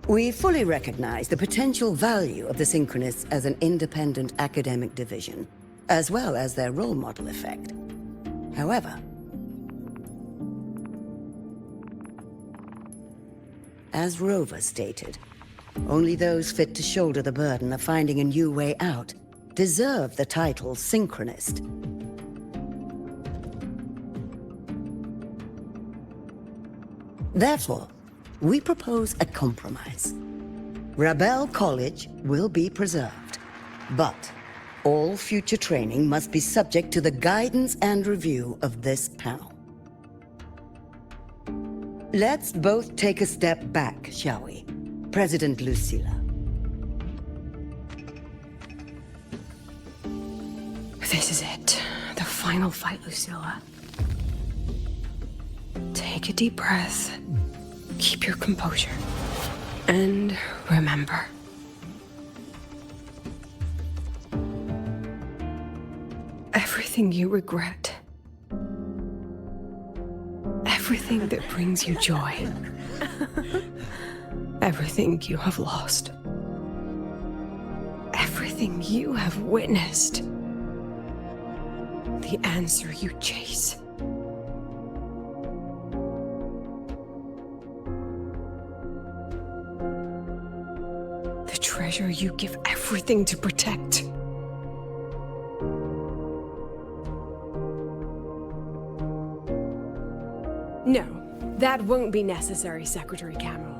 we fully recognize the potential value of the Synchronists as an independent academic division, as well as their role model effect. However, as Rover stated, only those fit to shoulder the burden of finding a new way out deserve the title Synchronist. Therefore, we propose a compromise. Rebel College will be preserved, but all future training must be subject to the guidance and review of this panel. Let's both take a step back, shall we? President Lucilla. This is it. The final fight, Lucilla. Take a deep breath. Keep your composure. And remember. Everything you regret. Everything that brings you joy. Everything you have lost. Everything you have witnessed. The answer you chase. The treasure you give everything to protect. No, that won't be necessary, Secretary Camel.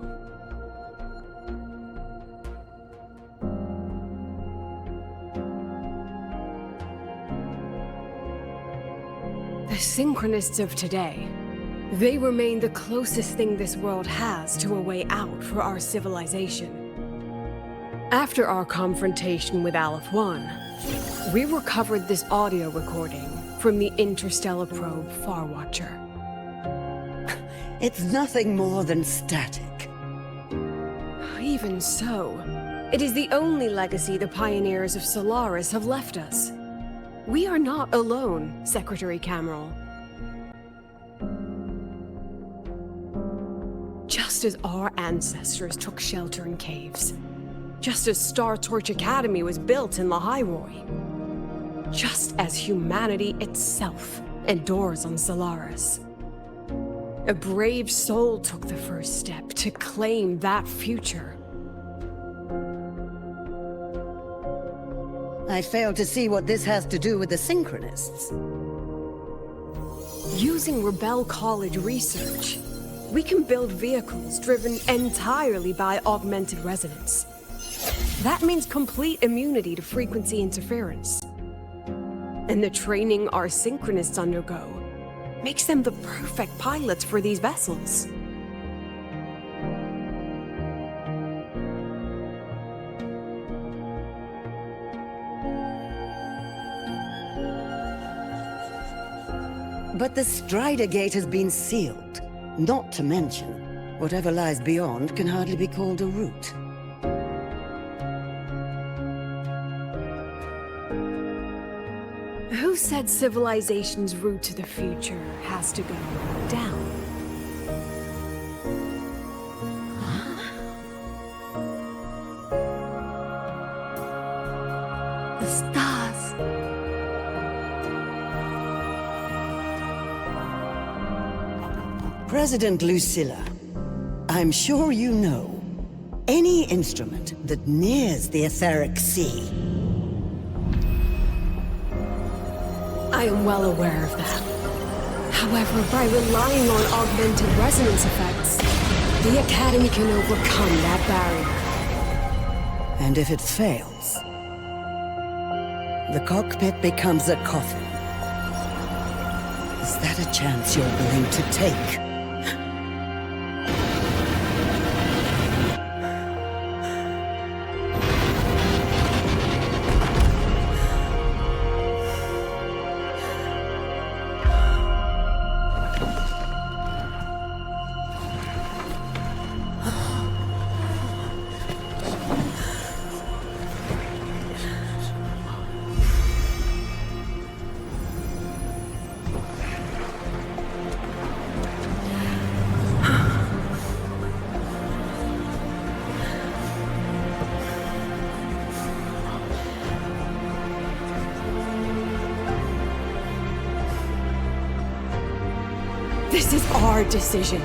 The Synchronists of today, they remain the closest thing this world has to a way out for our civilization. After our confrontation with Aleph 1, we recovered this audio recording from the interstellar probe Farwatcher. It's nothing more than static. Even so, it is the only legacy the pioneers of Solaris have left us. We are not alone, Secretary Cameron. Just as our ancestors took shelter in caves, just as Star Torch Academy was built in Lahairoi, just as humanity itself endures on Solaris. A brave soul took the first step to claim that future. I fail to see what this has to do with the Synchronists. Using Rebel College research, we can build vehicles driven entirely by augmented resonance. That means complete immunity to frequency interference. And the training our Synchronists undergo Makes them the perfect pilots for these vessels. But the Strider Gate has been sealed. Not to mention, whatever lies beyond can hardly be called a route. Who said civilization's route to the future has to go down? The stars. President Lucilla, I'm sure you know, any instrument that nears the etheric sea. I am well aware of that. However, by relying on augmented resonance effects, the Academy can overcome that barrier. And if it fails, the cockpit becomes a coffin. Is that a chance you're willing to take? This is our decision.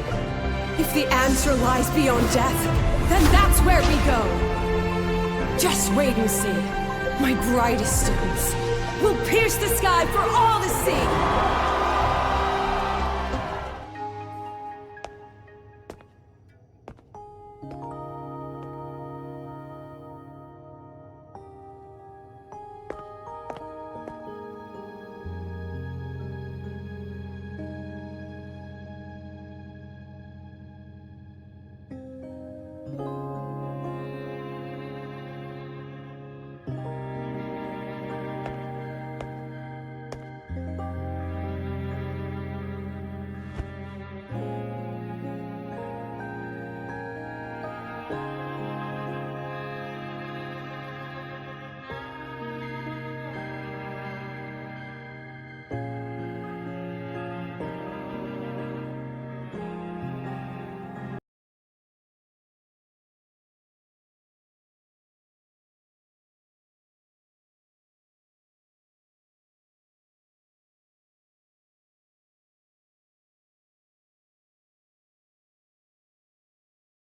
If the answer lies beyond death, then that's where we go. Just wait and see. My brightest students will pierce the sky for all to see.